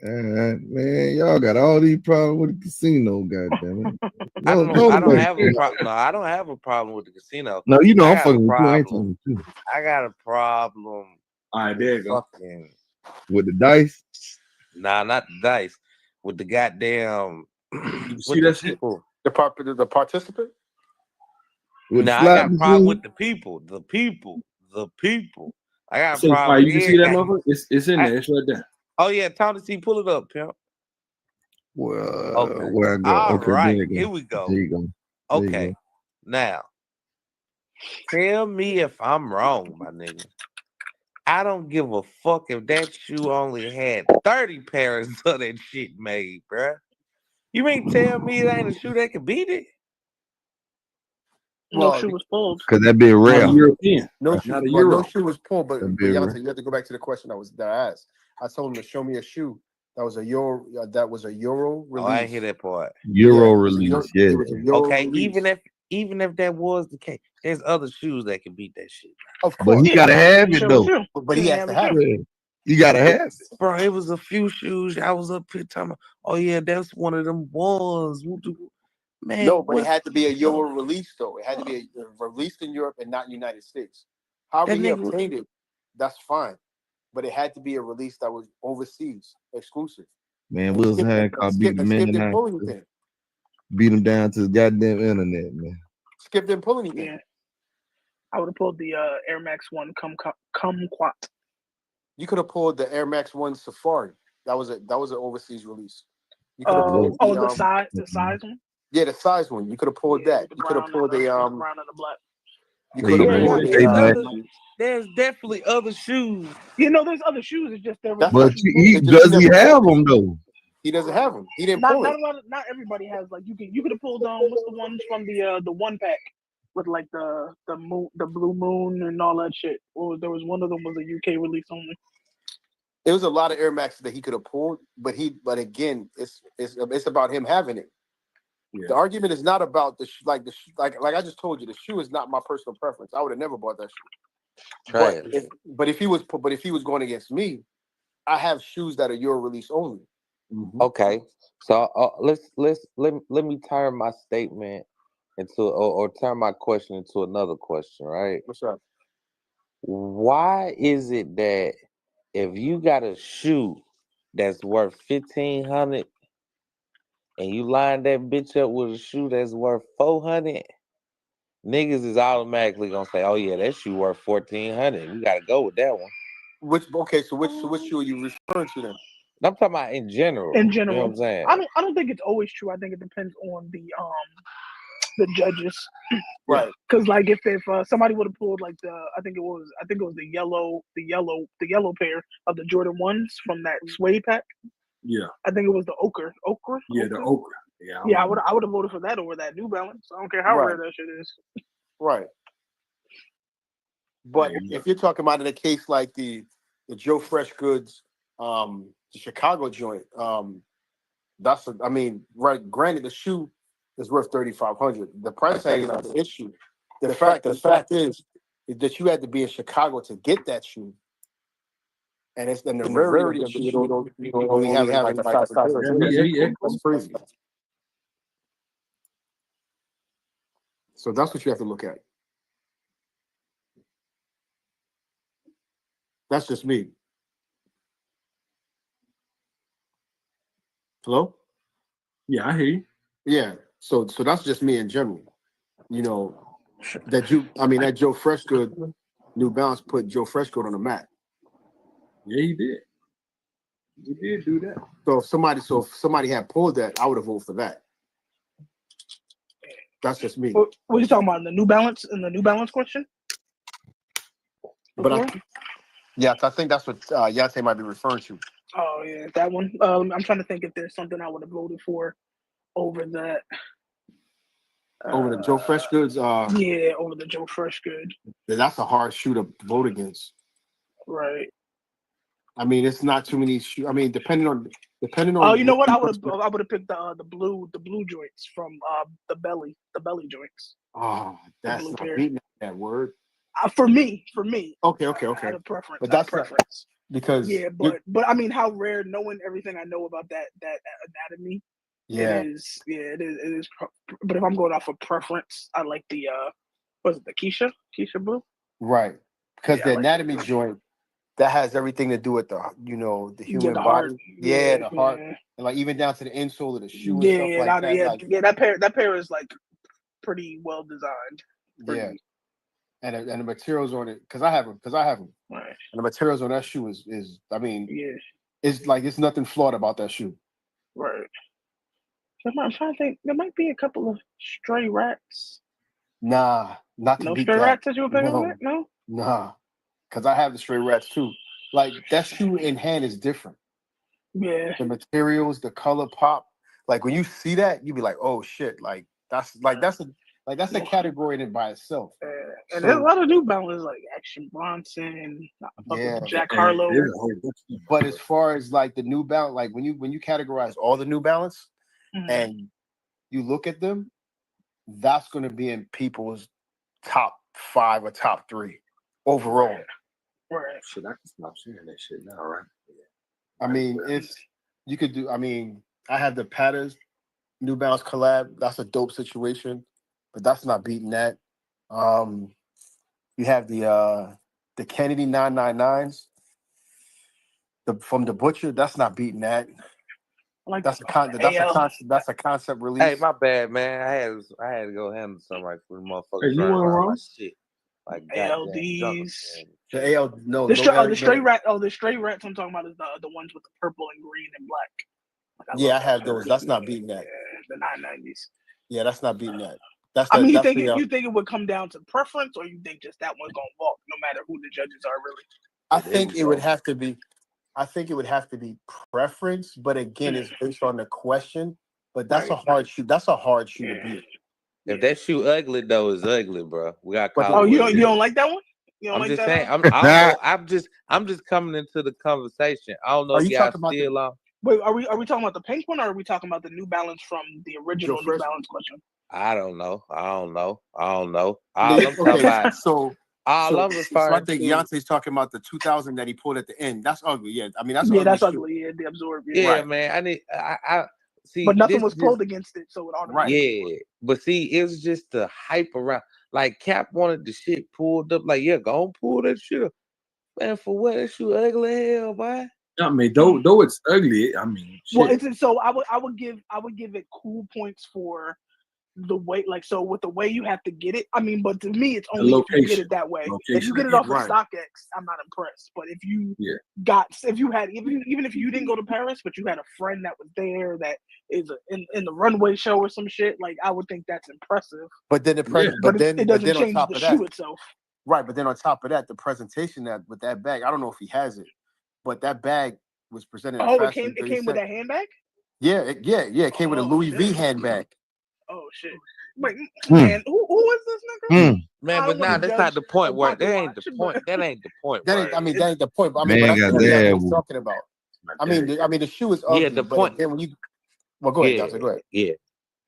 Man, y'all got all these problems with the casino, goddamn it. I don't have a problem. No, I don't have a problem with the casino. No, you know I'm fucking with you. I ain't talking with you. I got a problem. All right, there you go. With the dice? Nah, not the dice. With the goddamn. You see that shit? The participant? Nah, I got a problem with the people. The people. I got a problem. You can see that motherfucker? It's in there. It's right there. Oh yeah, Tony C, pull it up, pimp. Well, where I go? All okay, right, here we go. There you go. Okay, now tell me if I'm wrong, my nigga. I don't give a fuck if that shoe only had 30 pairs of that shit made, bruh. You mean tell me it ain't a shoe that could beat it? No shoe was pulled. Because that be rare. European. No shoe was pulled, but you have to go back to the question that I asked. I told him to show me a shoe that was a Euro release. Oh, I didn't hear that part. Euro release, yeah. Okay, release. Even if that was the case, there's other shoes that can beat that shit. Of course. But he gotta have it though. But he has to have it. You gotta have it. Bro, it was a few shoes. I was up here talking about, oh yeah, that's one of them ones. Man, no, but it had to be a Euro release though. It had to be released in Europe and not United States. However he obtained it, that's fine. But it had to be a release that was overseas, exclusive. Man, Wilson Hancock beat the man tonight. beat him down to the goddamn internet, man. Skip didn't pull anything. Yeah. I would have pulled the Air Max 1 Kumquat. You could have pulled the Air Max 1 Safari. That was an overseas release. You could have pulled the size one. Yeah, the size one. You could have pulled that. You could have pulled the brown and the black. You could have pulled there's definitely other shoes. You know, there's other shoes. It's just they're. But does he have them though? He doesn't have them. He didn't pull it. Not everybody has like you could have pulled what's the ones from the one pack with like the blue moon and all that shit. Or there was one of them was a UK release only. There was a lot of Air Maxes that he could have pulled, but again, it's about him having it. Yeah. The argument is not about like I just told you, the shoe is not my personal preference. I would have never bought that shoe. But if he was going against me, I have shoes that are your release only. Mm-hmm. Okay, so let me turn my statement into or turn my question into another question, right? What's up? Why is it that if you got a shoe that's worth $1,500 and you line that bitch up with a shoe that's worth $400, niggas is automatically gonna say, "Oh yeah, that shoe worth $1,400. We gotta go with that one." Which shoe are you referring to then? I'm talking about in general. In general, you know what I'm saying? I don't think it's always true. I think it depends on the judges, right? Because like if somebody would have pulled like I think it was the yellow pair of the Jordan 1s from that suede pack. Yeah, I think it was the ochre. Yeah, the ochre. Yeah, I would have voted for that over that New Balance. I don't care how rare that shit is. Right. But if you're talking about in a case like the Joe Fresh Goods, the Chicago joint, granted the shoe is worth $3,500. The price ain't not the issue. The fact is that you had to be in Chicago to get that shoe. And it's the rarity of the shoe. You don't only have like the size. That's crazy. So that's what you have to look at. That's just me. Hello? Yeah, I hear you. Yeah. So that's just me in general. You know, that Joe Freshgood, New Balance put Joe Freshgood on the map. Yeah, he did. He did do that. So if somebody had pulled that, I would have voted for that. That's just me. What are you talking about in the New Balance? In the New Balance question? But I think that's what Yate might be referring to. Oh yeah, that one. I'm trying to think if there's something I would have voted for over that. Over the Joe Fresh Goods. Yeah, over the Joe Fresh Good. That's a hard shoe to vote against. Right. I mean, it's not too many shoes. I mean, depending on. Oh, you know what? I would have picked the blue joints from the belly joints. Oh, that's not beating that word. For me. Okay. I had a preference. But that's preference because but I mean, how rare, knowing everything I know about that anatomy. Yeah. It is. But if I'm going off of preference, I like the was it the Keisha blue? Right, because the anatomy joint that has everything to do with the human body. Heart. The heart, and like even down to the insole of the shoe and stuff like that. That pair is like pretty well designed. And the materials on it, because I have them. Right. And the materials on that shoe is it's like it's nothing flawed about that shoe. Right. I'm trying to think. There might be a couple of stray rats. Nah, not to beat stray that. rats that you were picking with? No. Nah, because I have the stray rats too. Like that shoe in hand is different. Yeah. The materials, the color pop. Like when you see that, you be like, "Oh shit!" Like that's a category in by itself. And there's a lot of New Balance like Action Bronson, Jack Harlow. But as far as like the New Balance, like when you categorize all the New Balance and you look at them, that's going to be in people's top 5 or top 3 overall. Right. Shit, I can stop saying that shit now, right? I mean, you could do. I mean, I have the Patters New Balance collab. That's a dope situation, but that's not beating that. You have the Kennedy 999s from the Butcher. That's not beating that. Like That's a concept release. Hey, my bad, man. I had to go handle something like for the motherfucker Hey, you trying weren't to wrong. my shit. Like goddamn junk, ALDs. man. The AL, no, The no, straight rat. Oh, the straight rats I'm talking about is the ones with the purple and green and black. Like, yeah, I love have that those. shit. That's not beating that. The 990s. Yeah, that's not beating that. That's I the, mean, that's you think it would come down to preference, or you think just that one's gonna walk no matter who the judges are really? I think it would have to be. I think it would have to be preference, but again, it's based on the question. But that's a hard shoe. That's a hard shoe to beat. If that shoe ugly though, it's ugly, bro. We got. Oh, you don't like that one? You don't I'm like just that saying. one? I don't know. I'm just coming into the conversation. I don't know Are if you y'all talking about still on. Wait, are we talking about the pink one, or are we talking about the New Balance from the original New Balance collection? I don't know. All I'm Okay, talking about. so I'm I referring think to. Deontay's talking about the 2000 that he pulled at the end. That's ugly. Yeah, I mean that's Yeah, ugly. that's shoe. ugly. Yeah, the Absorb. Yeah, Right. man. I see. But nothing this was just- pulled against it, so it automatically. Yeah, but see, it was just the hype around. Like Cap wanted the shit pulled up. Like, yeah, go on, pull that shit up, man. For what? That shit ugly as hell, boy. I mean, though it's ugly. I mean, shit. Well, it's so I would give it cool points for the way, like, so with the way you have to get it. I mean, but to me, it's only if you get it that way. If you get it off of StockX, I'm not impressed. But if you even if you didn't go to Paris, but you had a friend that was there that is in the runway show or some shit, like I would think that's impressive. But then it doesn't change the shoe itself. Right, but then on top of that, the presentation with that bag, I don't know if he has it, but that bag was presented. Oh, it came with that handbag? Yeah, it came with a Louis V handbag. Oh shit! Wait, man, who is this nigga? Man, but now that's not the point. Where that ain't the point. That ain't the point. That ain't the point. I mean, Man, but got that's that. what he's talking about. I mean, the shoe is ugly. Yeah, the point. Then when you, well, go ahead, Dante, go ahead. Yeah.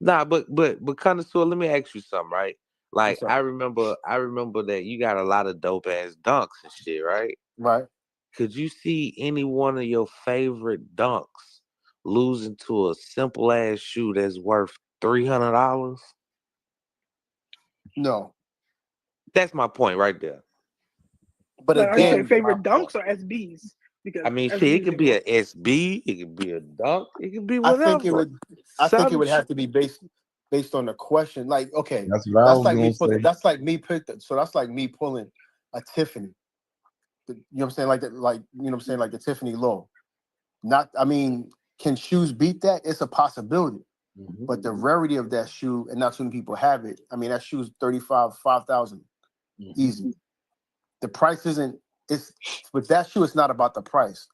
Nah, but Connoisseur, let me ask you something, right? Like I remember that you got a lot of dope ass dunks and shit, right? Right. Could you see any one of your favorite dunks losing to a simple ass shoe that's worth $300? No. That's my point right there. But again, favorite dunks or SBs? Because I mean, shit, it could be a SB, it could be a dunk, it could be whatever. I think it would have to be based on the question. Like, okay, that's like me pulling. That's like me that's like me pulling a Tiffany. You know what I'm saying? Like that, like you know what I'm saying, like the Tiffany Low. I mean, can shoes beat that? It's a possibility. Mm-hmm. But the rarity of that shoe, and not too many people have it. I mean, that shoe's $5,000 easy. The price isn't. It's with that shoe. It's not about the price.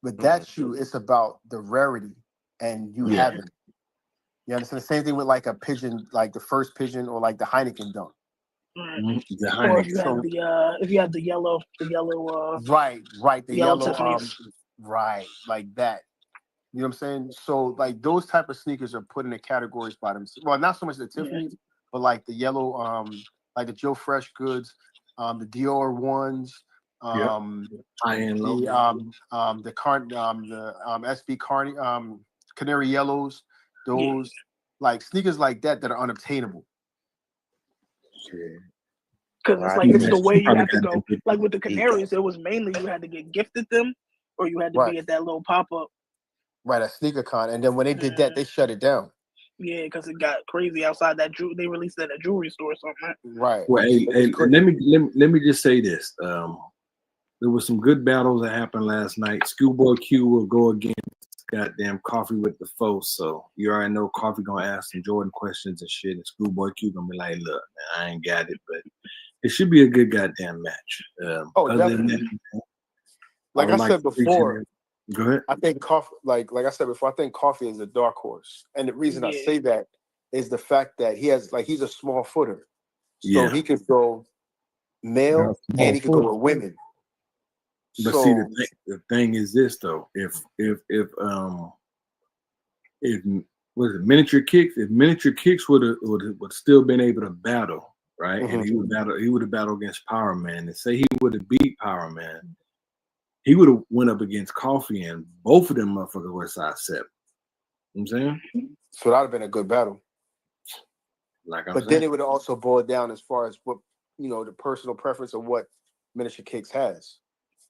With that shoe, it's about the rarity, and you have it. You understand? The same thing with like a pigeon, like the first pigeon, or like the Heineken dunk. Or if you have the yellow, right, the yellow, right, like that. You know what I'm saying? So like those type of sneakers are put in the categories by themselves. Well, not so much the Tiffany's, but like the yellow, like the Joe Fresh goods, the Dior ones, high-end low, the SB Canary Yellows, those like sneakers like that are unobtainable. Because it's like it's the way you have to go. Like with the Canaries, it was mainly you had to get gifted them, or you had to be at that little pop up. Right, a sneaker con, and then when they did that, they shut it down. Yeah, because it got crazy outside that. They released it at a jewelry store or something. Right. Well, hey, let me just say this. There were some good battles that happened last night. Schoolboy Q will go against goddamn Coffee with the Foe. So you already know Coffee gonna ask some Jordan questions and shit, and Schoolboy Q gonna be like, "Look, man, I ain't got it, but it should be a good goddamn match." Definitely. Like I said before. Go ahead. I think Coffee, like I said before, I think Coffee is a dark horse, and the reason I say that is the fact that he's a small footer, so he could go male and he could go with women. But see, the thing is this though: if Miniature Kicks would still been able to battle, right? Mm-hmm. And he would have battled against Power Man, and say he would have beat Power Man. He would have went up against Coffee, and both of them motherfuckers were size 7. You know what I'm saying? So that would have been a good battle. But then it would also boil down as far as what, the personal preference of what Miniature Kicks has.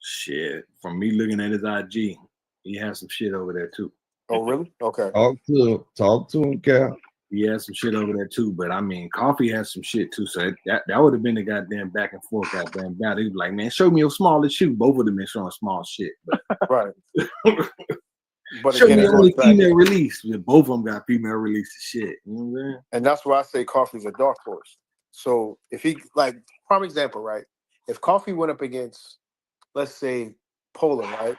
Shit. From me looking at his IG, he has some shit over there too. Oh, really? Okay. Talk to him, Cal. He has some shit over there too, but I mean, Coffee has some shit too. So that would have been the goddamn back and forth, goddamn battle. He was like, man, show me your smallest shoe. Both of them been showing small shit. But Right. But show again, me it only goes back, female release. Both of them got female release shit. You know what I'm saying? and that's why I say Coffee's a dark horse. So if he, like, prime example, right? If Coffee went up against, let's say, Polar, right?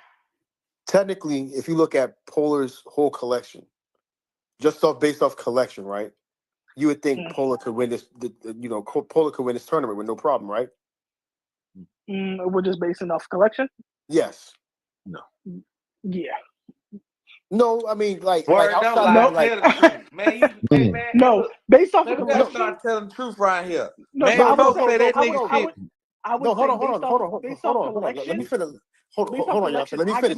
Technically, if you look at Polar's whole collection, just based off collection, right? You would think Polar could win this. Polar could win this tournament with no problem, right? We're just basing off collection. Yes. No. Yeah. No, I mean, like Word, don't lie. no. Tell the truth, man. Hey, man. No, Look, based off man, of we gotta collection. start telling the truth right here. No, Man, but I would folks say, say that I nigga would, shit. I would No, hold say on. based off collection. Let me finish. Hold Based on, off y'all. So collection, let me finish.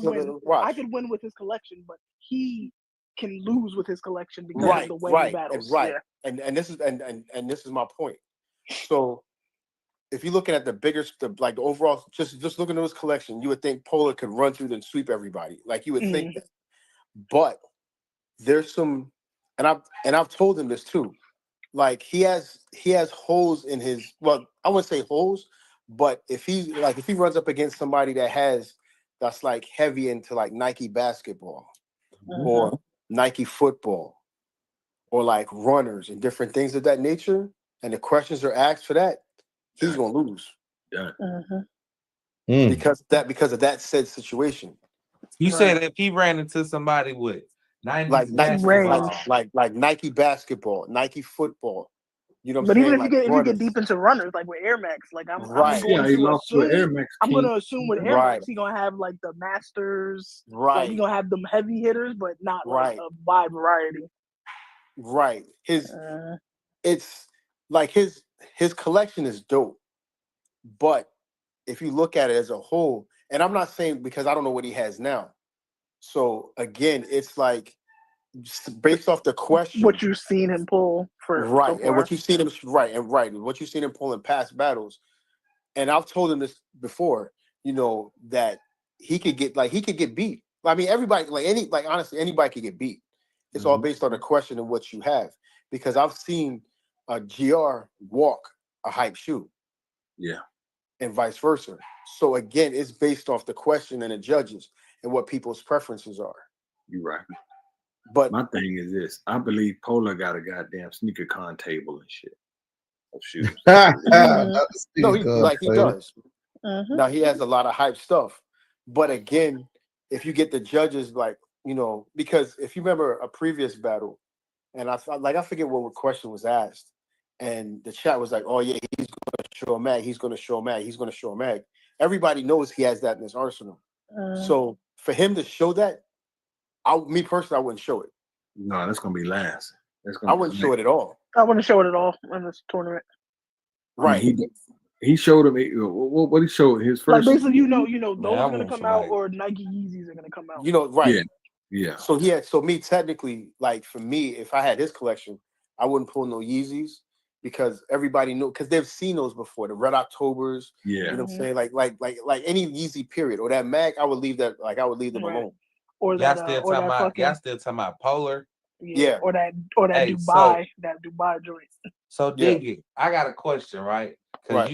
I could win with his collection, but he can lose with his collection because Right, of the way he battles. right. Yeah. And this is and this is my point. So if you're looking at the bigger, the overall, just looking at his collection, you would think Polar could run through and sweep everybody. Like you would think that, but there's some, and I've told him this too. Like he has holes in his. Well, I wouldn't say holes, but if he runs up against somebody that's like heavy into like Nike basketball or Nike football or like runners and different things of that nature, and the questions are asked for that, he's gonna lose. Yeah. Because of that said situation. You said if he ran into somebody with 90s like basketball. Nike basketball, Nike football. You know what But I'm even saying? if you get deep into runners, like with Air Max, like I'm Right. going he to lost to Air assume Max. I'm going to assume with Air Right. Max, he's gonna have like the Masters. Right. Like he's gonna have them heavy hitters, but not like Right. a wide variety. Right. It's like his collection is dope, but if you look at it as a whole, and I'm not saying because I don't know what he has now. So again, it's like based off the question, What you've seen him pull for right, so and what you've seen him what you've seen him pull in past battles, and I've told him this before, that he could get beat. I mean, everybody, honestly, anybody could get beat. It's all based on the question and what you have, because I've seen a GR walk a hype shoe. Yeah. And vice versa. So again, it's based off the question and the judges and what people's preferences are. You're right. But my thing is this: I believe Polar got a goddamn sneaker con table and shit of shoes. No, he does. Now he has a lot of hype stuff. But again, if you get the judges because if you remember a previous battle, and I forget what question was asked, and the chat was like, "Oh yeah, he's going to show a mag. He's going to show a mag. He's going to show a mag." Everybody knows he has that in his arsenal. So for him to show that, me personally, I wouldn't show it. No, that's going to be last. I wouldn't show it at all. I wouldn't show it at all in this tournament. Right. I mean, he showed him what he showed his first. Like basically, those are going to come out, or Nike Yeezys are going to come out. Right. Yeah. So me technically, like for me, if I had his collection, I wouldn't pull no Yeezys because everybody knew, because they've seen those before, the Red Octobers. Yeah. You know what I'm saying? Like any Yeezy period or that mag, I would leave them alone. Or y'all that, still or talking that about fucking, y'all still talking about Polar. Yeah. Or that Hey, Dubai joint. So Diggy, I got a question, right? Right.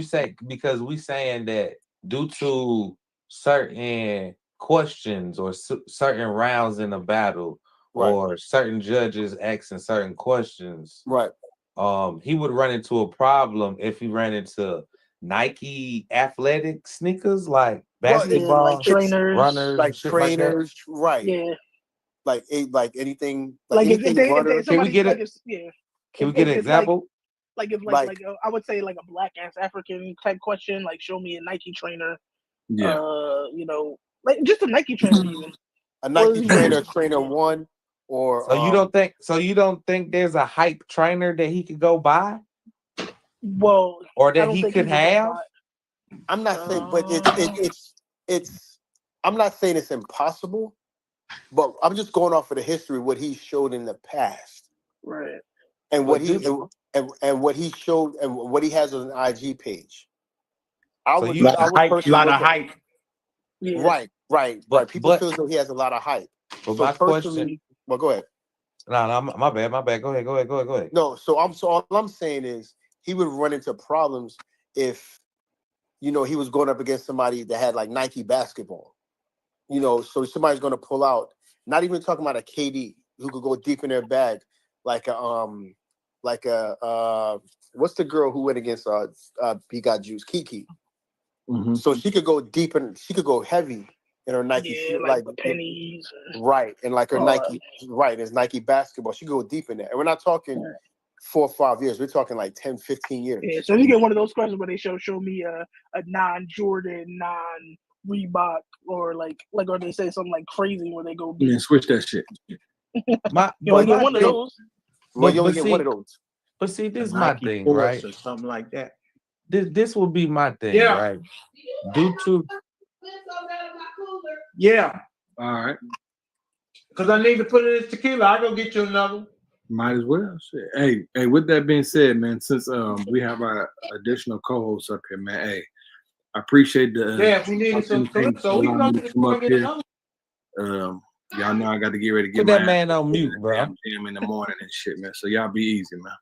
Because we saying that due to certain questions or certain rounds in the battle, or certain judges asking certain questions, right? He would run into a problem if he ran into Nike athletic sneakers like basketball, like trainers, runners, like trainers, right? Yeah. Like anything, if they can we get it? Can we get an example? Like I would say like a black ass African type question, like show me a Nike trainer. Yeah. Like just a Nike trainer even. A Nike trainer one, or so you don't think there's a hype trainer that he could go buy? Well, or that he could have? I'm not saying, but it's I'm not saying it's impossible, but I'm just going off of the history, what he showed in the past. Right. And what and what he showed and what he has on an IG page. A lot of hype. Yeah. Right. People feel as though he has a lot of hype. But so my question, Well, go ahead. No, my bad. Go ahead. No, so all I'm saying is he would run into problems if, you know, he was going up against somebody that had like Nike basketball. You know, so somebody's going to pull out. Not even talking about a KD who could go deep in their bag, like what's the girl who went against he got juice, Kiki. Mm-hmm. So she could go deep and she could go heavy in her Nike, like pennies, right? And like her Nike, right? It's Nike basketball. She could go deep in there, and we're not talking 4 or 5 years. We're talking like 10, 15 years. Yeah. So you get one of those questions where they show me a non-Jordan, non-Reebok, or or they say something like crazy where they go. Yeah, switch that shit. You only get one of those. Well, you only get one of those. But see, this is my thing, Force right? or something like that. This will be my thing, right? Due to All right. Because I need to put it in tequila. I go get you another. Might as well. Shit. Hey, with that being said, man, since we have our additional co-hosts up here, man, hey, I appreciate the if we needed some calypso, we can come up here. Y'all know I got to get ready to get put that man on mute, bro. Jam in the morning and shit, man. So y'all be easy, man.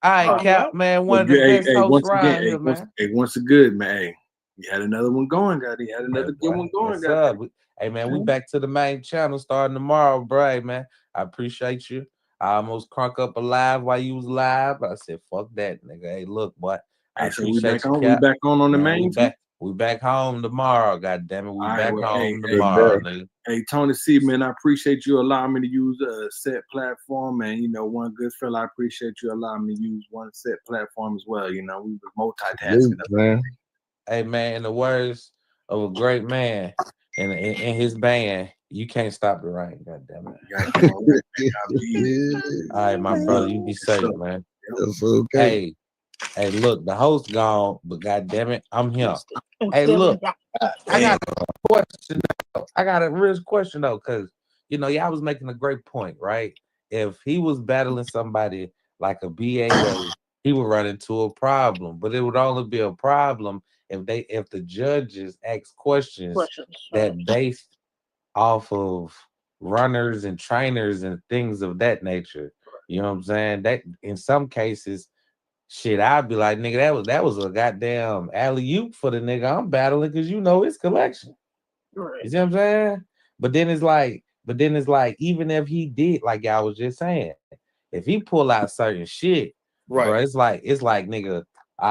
All right, Cap, man. One of the best hosts around here, man. Once again, man. Hey, you had another one going, got it. You had another good one going, got it. Hey, man, we back to the main channel starting tomorrow, bro. Hey, man, I appreciate you. I almost crunk up alive while you was live. I said, fuck that, nigga. Hey, look, boy. I appreciate you, Cap. We back on the main team? We back home tomorrow, goddammit. We back home tomorrow, nigga. Hey, Tony C, man, I appreciate you allowing me to use a set platform, and you know, one good fella, I appreciate you allowing me to use one set platform as well. You know, we was multitasking, man. Hey, man, in the words of a great man in his band, you can't stop the rain, goddammit. All right, my brother, you be safe, man. That's okay. Hey, look, the host gone, but goddammit, I'm here. Hey, look, I got a question. I got a real question though, because y'all was making a great point, right? If he was battling somebody like a BAA, he would run into a problem, but it would only be a problem if the judges ask questions that based off of runners and trainers and things of that nature. You know what I'm saying? That in some cases, shit, I'd be like, nigga, that was a goddamn alley-oop for the nigga I'm battling because his collection. Right. You see what I'm saying? But then it's like, even if he did, like y'all was just saying, if he pull out certain shit, right, bro, it's like, nigga,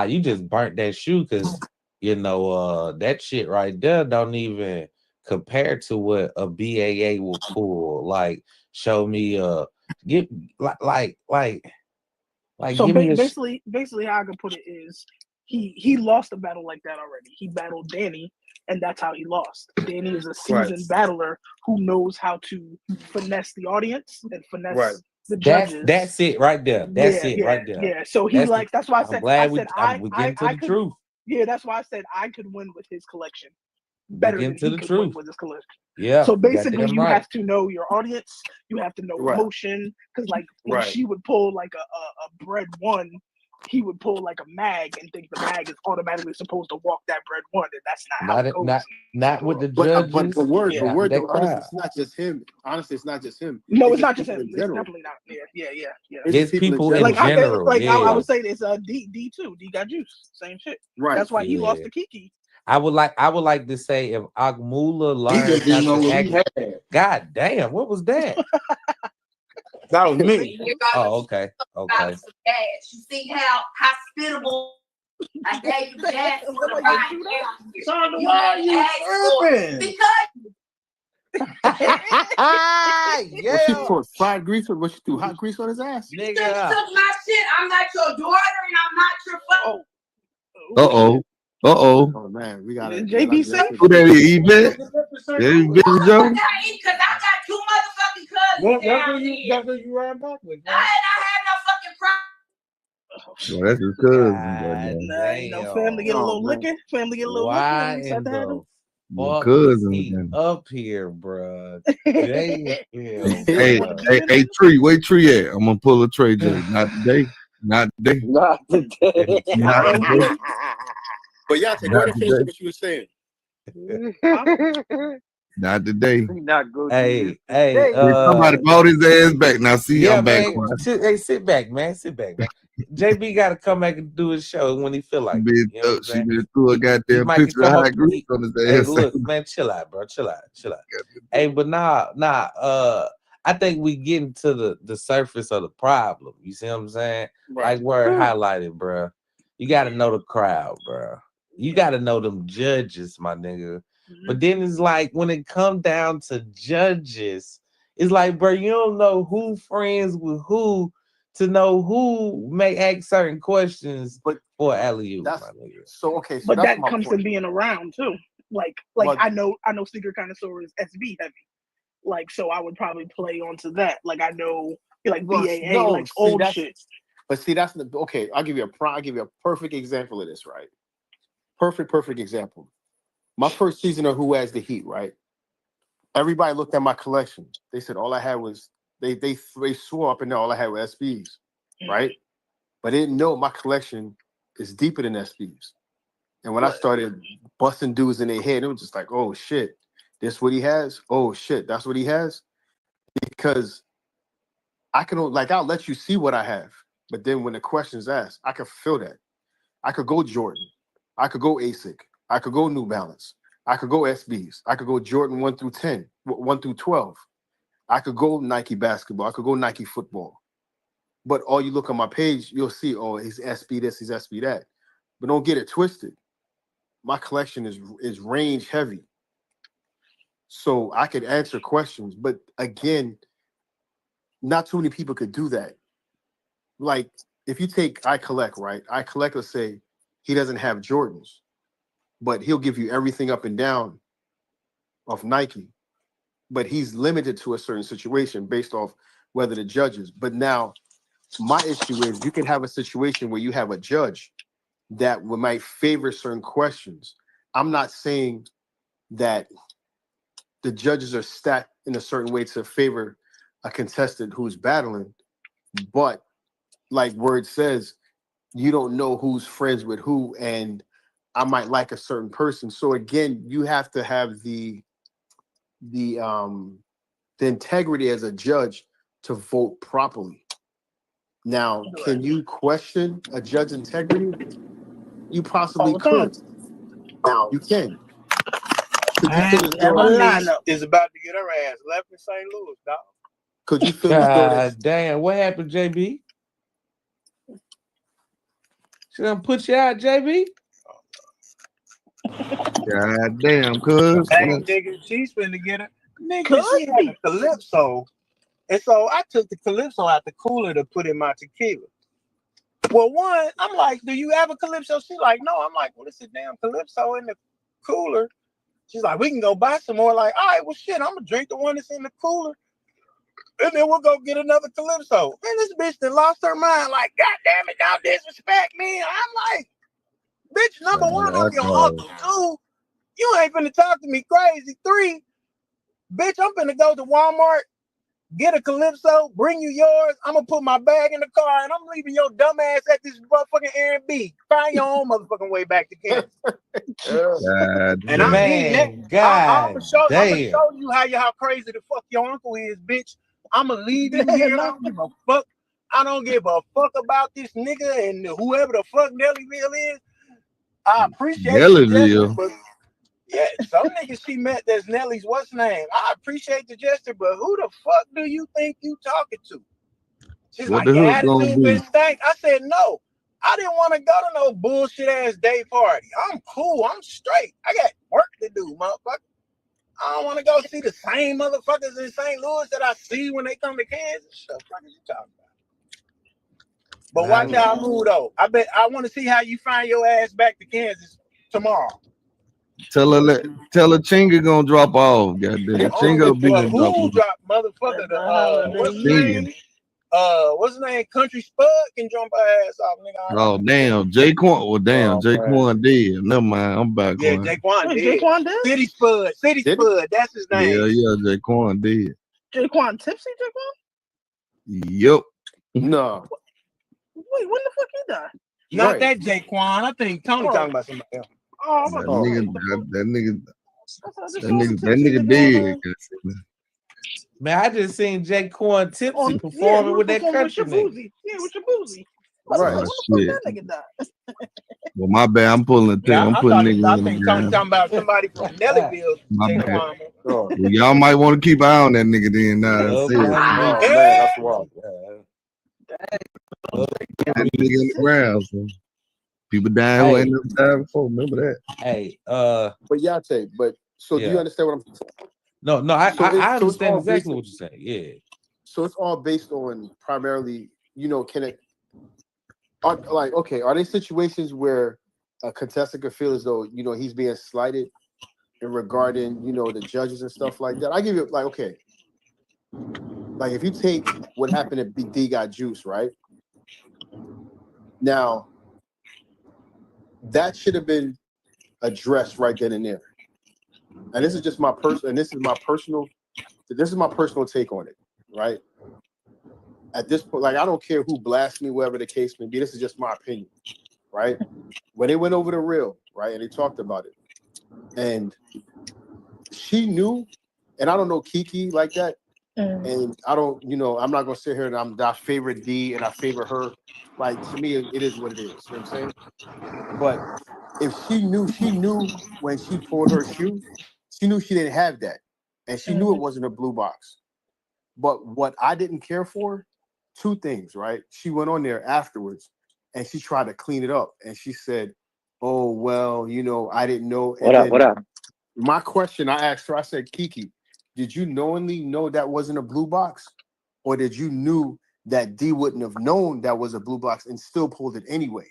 you just burnt that shoe because that shit right there don't even compare to what a BAA will pull. Like, show me get like so basically how I can put it is he lost a battle like that already. He battled Danny, and that's how he lost. Danny is a seasoned battler who knows how to finesse the audience and finesse the judges. That's it right there. That's it right there. Yeah. So that's why I said we getting to the truth. Yeah, that's why I said I could win with his collection better than he could win with his collection. Yeah. So basically, you have to know your audience. You have to know emotion, because like when she would pull like a bread one, he would pull like a mag and think the mag is automatically supposed to walk that bread one, and that's not how it goes. Not with the judges. But the word, honestly, it's not just him. Honestly, it's not just him. No, it's not just him. It's definitely not. Yeah. It's people in general. I would say it's D too. D got juice. Same shit. Right. That's why he lost to Kiki. I would like to say if Agmula learned God damn, what was that? That was me. Oh, okay. You see how hospitable I gave you gas for the ride. Son, why are you tripping? What you put fried grease or what you do? Hot grease on his ass? Nigga. You took my shit. I'm not your daughter and I'm not your Uh-oh. Oh man, we got it. JB Who that is? Event? Because I got 2 motherfucking cousins. That's what you ran back with. I had no fucking problem. Well, that's his cousin. No, family get a little licking. Family get a little licking. My cousin up here, bro. Hey, Tree, where Tree at? I'm gonna pull a Trey J. Not today. Not today. But yeah, go ahead and finish what you were saying. Not today. He not good. Hey, Somebody bought his ass back. Now see, yeah, I'm back. man. Sit back, man. Sit back, man. JB got to come back and do his show when he feel like it. You know what I'm She saying? been through a He goddamn might can picture of come high up. grease on his Hey, ass. look, man, chill out, bro. Chill out. Hey, but I think we getting to the surface of the problem. You see what I'm saying? Right. Like where it highlighted, bro. You got to know the crowd, bro. You got to know them judges, my nigga. But then it's like when it come down to judges, it's like, bro, you don't know who friends with who to know who may ask certain questions for alley-oop, my nigga. So okay, so but that's that my comes point. to being around too. Like But- I know Snkr Connoisseur is SB heavy. Like, so I would probably play onto that. Like I know like BAA, like old shit. But see, that's the okay. I'll give you a perfect example of this, right? Perfect example. My first season of Who Has the Heat, right? Everybody looked at my collection. They said all I had was they swore up and down all I had was SBs, right? But they didn't know my collection is deeper than SBs. And when I started busting dudes in their head, it was just like, oh shit, this what he has? Oh shit, that's what he has? Because I'll let you see what I have. But then when the question's asked, I can feel that. I could go Jordan. I could go ASIC. I could go New Balance. I could go SBs. I could go Jordan 1 through 10, 1 through 12. I could go Nike basketball. I could go Nike football. But all you look on my page, you'll see, oh, he's SB this, he's SB that. But don't get it twisted. My collection is range heavy. So I could answer questions. But again, not too many people could do that. Like, if you take I Collect, right? I Collect will say he doesn't have Jordans, but he'll give you everything up and down of Nike. But he's limited to a certain situation based off whether the judges. But now, my issue is you can have a situation where you have a judge that might favor certain questions. I'm not saying that the judges are stacked in a certain way to favor a contestant who's battling, but like Word says, you don't know who's friends with who, and I might like a certain person. So again, you have to have the integrity as a judge to vote properly. Now, can you question a judge's integrity? You possibly could. Now you can. Emma is about to get her ass left in St. Louis, dog. Could you feel God damn, what happened, JB? She done put you out, JB? God damn, cuz. Hey, nigga, she's finna get her. Nigga, she had a Calypso. And so I took the Calypso out the cooler to put in my tequila. Well, one, I'm like, do you have a Calypso? She's like, no. I'm like, well, it's a damn Calypso in the cooler. She's like, we can go buy some more. Like, all right, well, shit, I'm going to drink the one that's in the cooler. And then we'll go get another Calypso. Man, this bitch that lost her mind. Like, God damn it, don't disrespect me. I'm like, bitch, number one, I'm your uncle. 2, you ain't finna talk to me crazy. 3, bitch, I'm finna go to Walmart, get a Calypso, bring you yours. I'm gonna put my bag in the car and I'm leaving your dumb ass at this motherfucking Airbnb. Find your own motherfucking way back to Kansas. And I'm I'm gonna show you how crazy the fuck your uncle is, bitch. I'm gonna leave you here. I don't give a fuck. I don't give a fuck about this nigga and whoever the fuck Nellyville is. I appreciate Nellyville. but yeah, some niggas she met that's Nelly's what's name. I appreciate the gesture, but who the fuck do you think you talking to? She's What like, the your hook gonna attitude be? been stank. I said, no, I didn't want to go to no bullshit ass day party. I'm cool. I'm straight. I got work to do, motherfucker. I don't want to go see the same motherfuckers in St. Louis that I see when they come to Kansas. What the fuck is you talking about? But watch y'all move though. I want to see how you find your ass back to Kansas tomorrow. Tell her Chinga gonna drop off. Goddamn, Chinga be gonna drop Who off. dropped motherfucker? What's his name? What's his name? Country Spud can jump her ass off, nigga. Oh damn, Jaquan. Well, damn, Jaquan dead. Never mind, I'm back. Yeah, Jaquan dead. City Spud. That's his name. Yeah, Jaquan dead. Jaquan tipsy, Jaquan? Yep. No. Wait, when the fuck he died? Not that Jaquan. I think Tony talking about somebody else. Oh, that nigga. That nigga dead. Man, I just seen Jay Corn tipsy performing with that country nigga. Yeah, with Shabuzi. Right. When the fuck that nigga died? Well, my bad. I'm pulling the thing. Yeah, I'm I putting thought niggas in the Tony ground. talking about somebody from Nellyville. My bad. Well, y'all might want to keep an eye on that nigga then. Now, see man, that's wild. that nigga in the ground. So. People dying who ain't never died before. Remember that. Hey, but Yate, do you understand what I'm saying? No, I understand exactly what you're saying. Yeah. So it's all based on primarily, are there situations where a contestant could feel as though, he's being slighted in regarding, the judges and stuff like that? I give you if you take what happened at Big D Got Juice, right? Now, that should have been addressed right then and there. And this is my personal take on it, right? At this point, I don't care who blasts me, whatever the case may be. This is just my opinion, right? When they went over the real, right, and they talked about it, and she knew, and I don't know Kiki like that, and I don't, I'm not gonna sit here and I favor D and I favor her. To me, it is what it is. You know what I'm saying? But if she knew when she pulled her shoe, she knew she didn't have that, and she knew it wasn't a blue box. But what I didn't care for, two things, right? She went on there afterwards and she tried to clean it up. And she said, oh, well, I didn't know. What up? My question, I asked her, I said, Kiki, did you knowingly know that wasn't a blue box? Or did you knew that D wouldn't have known that was a blue box and still pulled it anyway?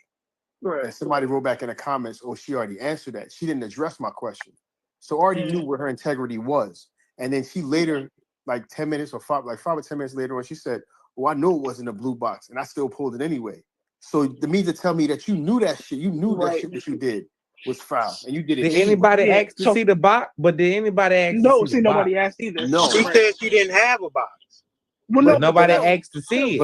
Right. And somebody wrote back in the comments, oh, she already answered that. She didn't address my question. So already knew where her integrity was. And then she later, 10 minutes or 5 or 10 minutes later on, she said, oh, I know it wasn't a blue box and I still pulled it anyway. So the means to tell me that you knew that shit, that shit that you did was foul and you did it. Did anybody ask to see the box? But did anybody ask to see the box? Nobody asked either. No. She said she didn't have a box. Well, nobody asked to see it.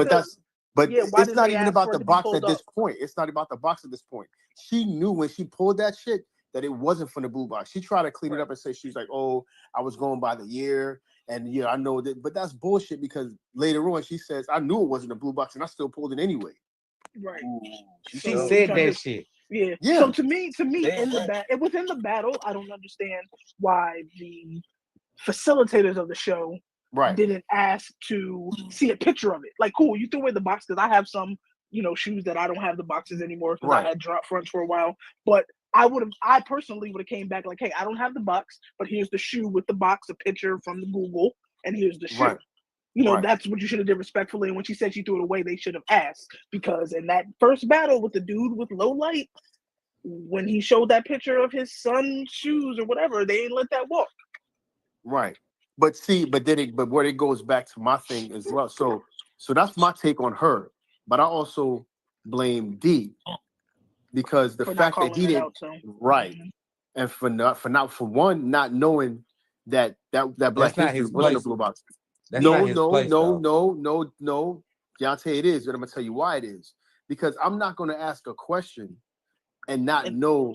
But it's not even about the box at this point. It's not about the box at this point. She knew when she pulled that shit that it wasn't from the blue box. She tried to clean it up and say she's like, oh, I was going by the year. And I know that, but that's bullshit because later on she says, I knew it wasn't a blue box and I still pulled it anyway. Right. She said that shit. Yeah. So to me, it was in the battle. I don't understand why the facilitators of the show didn't ask to see a picture of it. Cool, you threw away the box because I have some, shoes that I don't have the boxes anymore because I had drop fronts for a while. But I personally would have came back hey, I don't have the box, but here's the shoe with the box, a picture from the Google, and here's the shoe. That's what you should have did respectfully. And when she said she threw it away, they should have asked, because in that first battle with the dude with low light, when he showed that picture of his son's shoes or whatever, they didn't let that walk. Right. But where it goes back to my thing as well. So that's my take on her. But I also blame D because the fact that he didn't and for not knowing that Black History wasn't a blue box. No. Deontay, it is, but I'm gonna tell you why it is. Because I'm not gonna ask a question and not know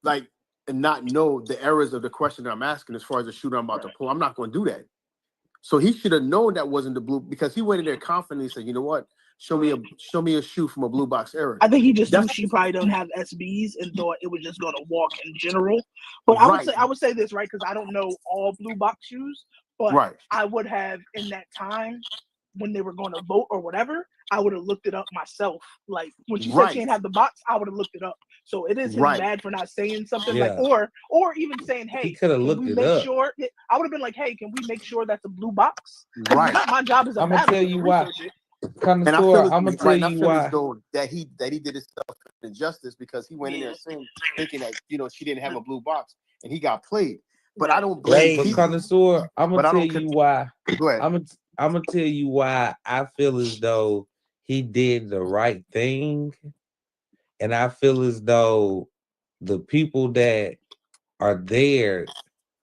the errors of the question that I'm asking as far as the shooter I'm about to pull. I'm not gonna do that. So he should have known that wasn't the blue, because he went in there confidently and said, you know what? Show me a shoe from a blue box error. I think he just knew she probably don't have SBs and thought it was just gonna walk in general. But I would say this, right? Because I don't know all blue box shoes, but I would have in that time when they were going to vote or whatever, I would have looked it up myself. When she said she didn't have the box, I would have looked it up. So it is his bad for not saying something or even saying, hey, he could have looked it up. Sure? I would have been like, hey, can we make sure that's a blue box? Right. My job is I'm gonna tell you why. I'm gonna tell you why that he did himself injustice because he went in there thinking that she didn't have a blue box and he got played. But I don't blame But Connoisseur, I'm gonna tell you why. Go ahead. I'm gonna tell you why I feel as though he did the right thing, and I feel as though the people that are there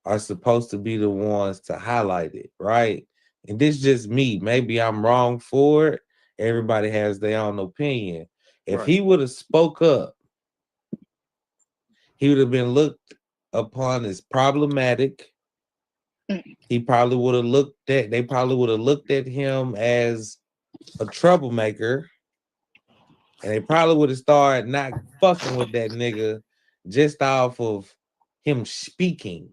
are supposed to be the ones to highlight it, right? And this is just me. Maybe I'm wrong for it. Everybody has their own opinion. If he would have spoke up, he would have been looked upon as problematic. He probably would have looked at. They probably would have looked at him as a troublemaker, and they probably would have started not fucking with that nigga just off of him speaking.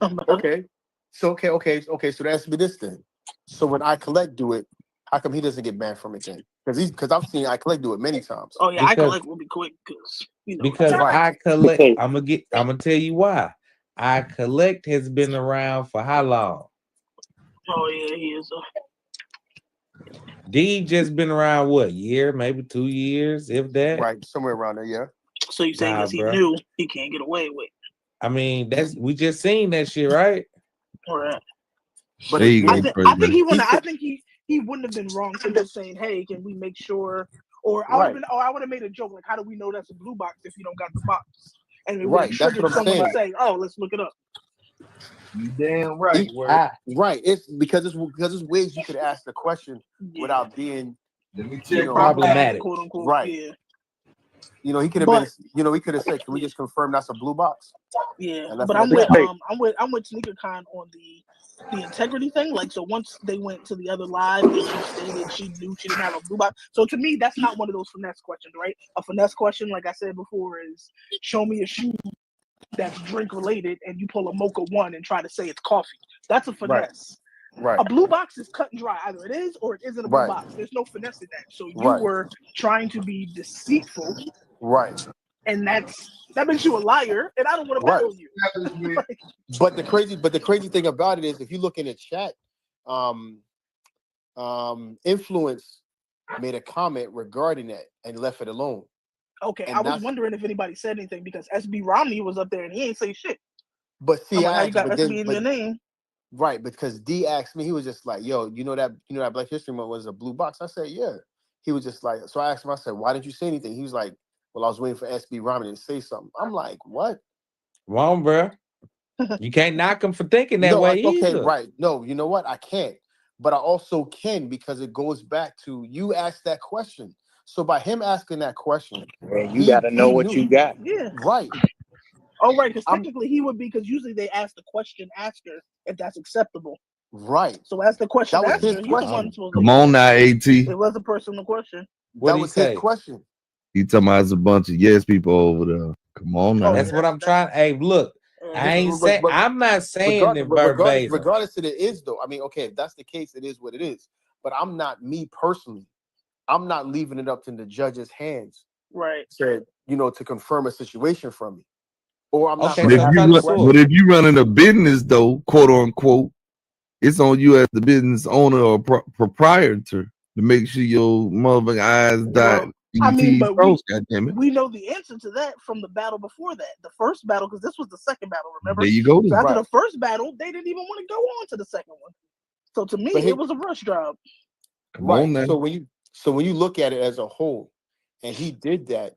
Okay. So So that's me this then. So when I collect do it, how come he doesn't get banned from it then? Because I've seen I collect do it many times. Oh yeah, I collect will be quick because right. I collect. I'm gonna tell you why. I collect has been around for how long? Oh yeah, he is. D just been around what year? Maybe 2 years, if that. Right, somewhere around there. Yeah. So you saying because he knew he can't get away with? I mean, we just seen that shit, right? Right. But there you go, I think he wouldn't. I think he wouldn't have been wrong for just saying, "Hey, can we make sure?" Or I would have made a joke like, "How do we know that's a blue box if you don't got the box?" And it would have triggered someone to say, "Oh, let's look it up." You damn right. Right. It's because it's ways you could ask the question without being problematic, quote unquote. Right. Yeah. You know, he could have been. You know, he could have said, "Can we just confirm that's a blue box?" Yeah, but I'm with SneakerCon on the integrity thing. Like, so once they went to the other live and she stated she knew she didn't have a blue box. So to me, that's not one of those finesse questions, right? A finesse question, like I said before, is show me a shoe that's drink related, and you pull a Mocha 1 and try to say it's coffee. That's a finesse. Right. A blue box is cut and dry. Either it is or it isn't a blue box. There's no finesse in that. So you were trying to be deceitful. Right. And that makes you a liar, and I don't want to battle you. But the crazy thing about it is, if you look in the chat, Influence made a comment regarding that and left it alone. Okay, and I was wondering if anybody said anything because SB Romney was up there and he ain't say shit. But see, how you got SB in your name? Right, because D asked me, he was just like, "Yo, you know that Black History Month was a blue box?" I said, "Yeah." He was just like, so I asked him, I said, "Why didn't you say anything?" He was like, "Well, I was waiting for SB Romney to say something." I'm like, "What?" Wrong, bro. You can't knock him for thinking that way either. Right. No, you know what? I can't. But I also can because it goes back to you asked that question. So by him asking that question, you got to know what you got. Yeah. Right. Oh, right. Because technically he would be, because usually they ask the question asker if that's acceptable. Right. So ask the question that was asker. his question. Come on now, AT. It was a personal question. That was his question. You talking about it's a bunch of yes people over there. Come on now. That's what I'm trying. Hey, look, I ain't saying. I'm not saying it verbatim. Regardless of it is though. I mean, okay, if that's the case, it is what it is. But I'm not me personally. I'm not leaving it up to the judge's hands. Right. To confirm a situation from me. Or I'm not. But if you running a business though, quote unquote, it's on you as the business owner or proprietor to make sure your motherfucking eyes dot. I mean, but goddammit. We know the answer to that from the battle before that. The first battle, because this was the second battle, remember? There you go. So after the first battle, they didn't even want to go on to the second one. So to me, it was a rush job. Right. So when you look at it as a whole, and he did that,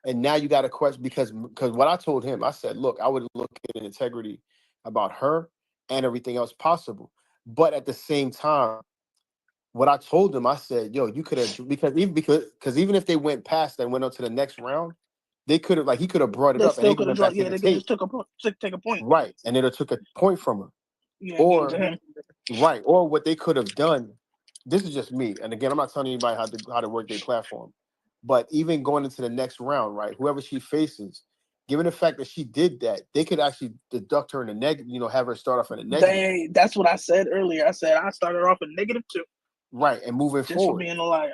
and now you got a question because what I told him, I said, look, I would look at integrity about her and everything else possible. But at the same time, what I told him, I said, yo, you could have, because even if they went past and went on to the next round, they could have, he could have brought it up. Still could have dropped. Yeah, they just took a point. Right. And then it took a point from her. Yeah, or what they could have done. This is just me. And again, I'm not telling anybody how to work their platform. But even going into the next round, right, whoever she faces, given the fact that she did that, they could actually deduct her in a negative, have her start off in a negative. That's what I said earlier. I said I started off in -2. Right, and moving just forward. For being a liar.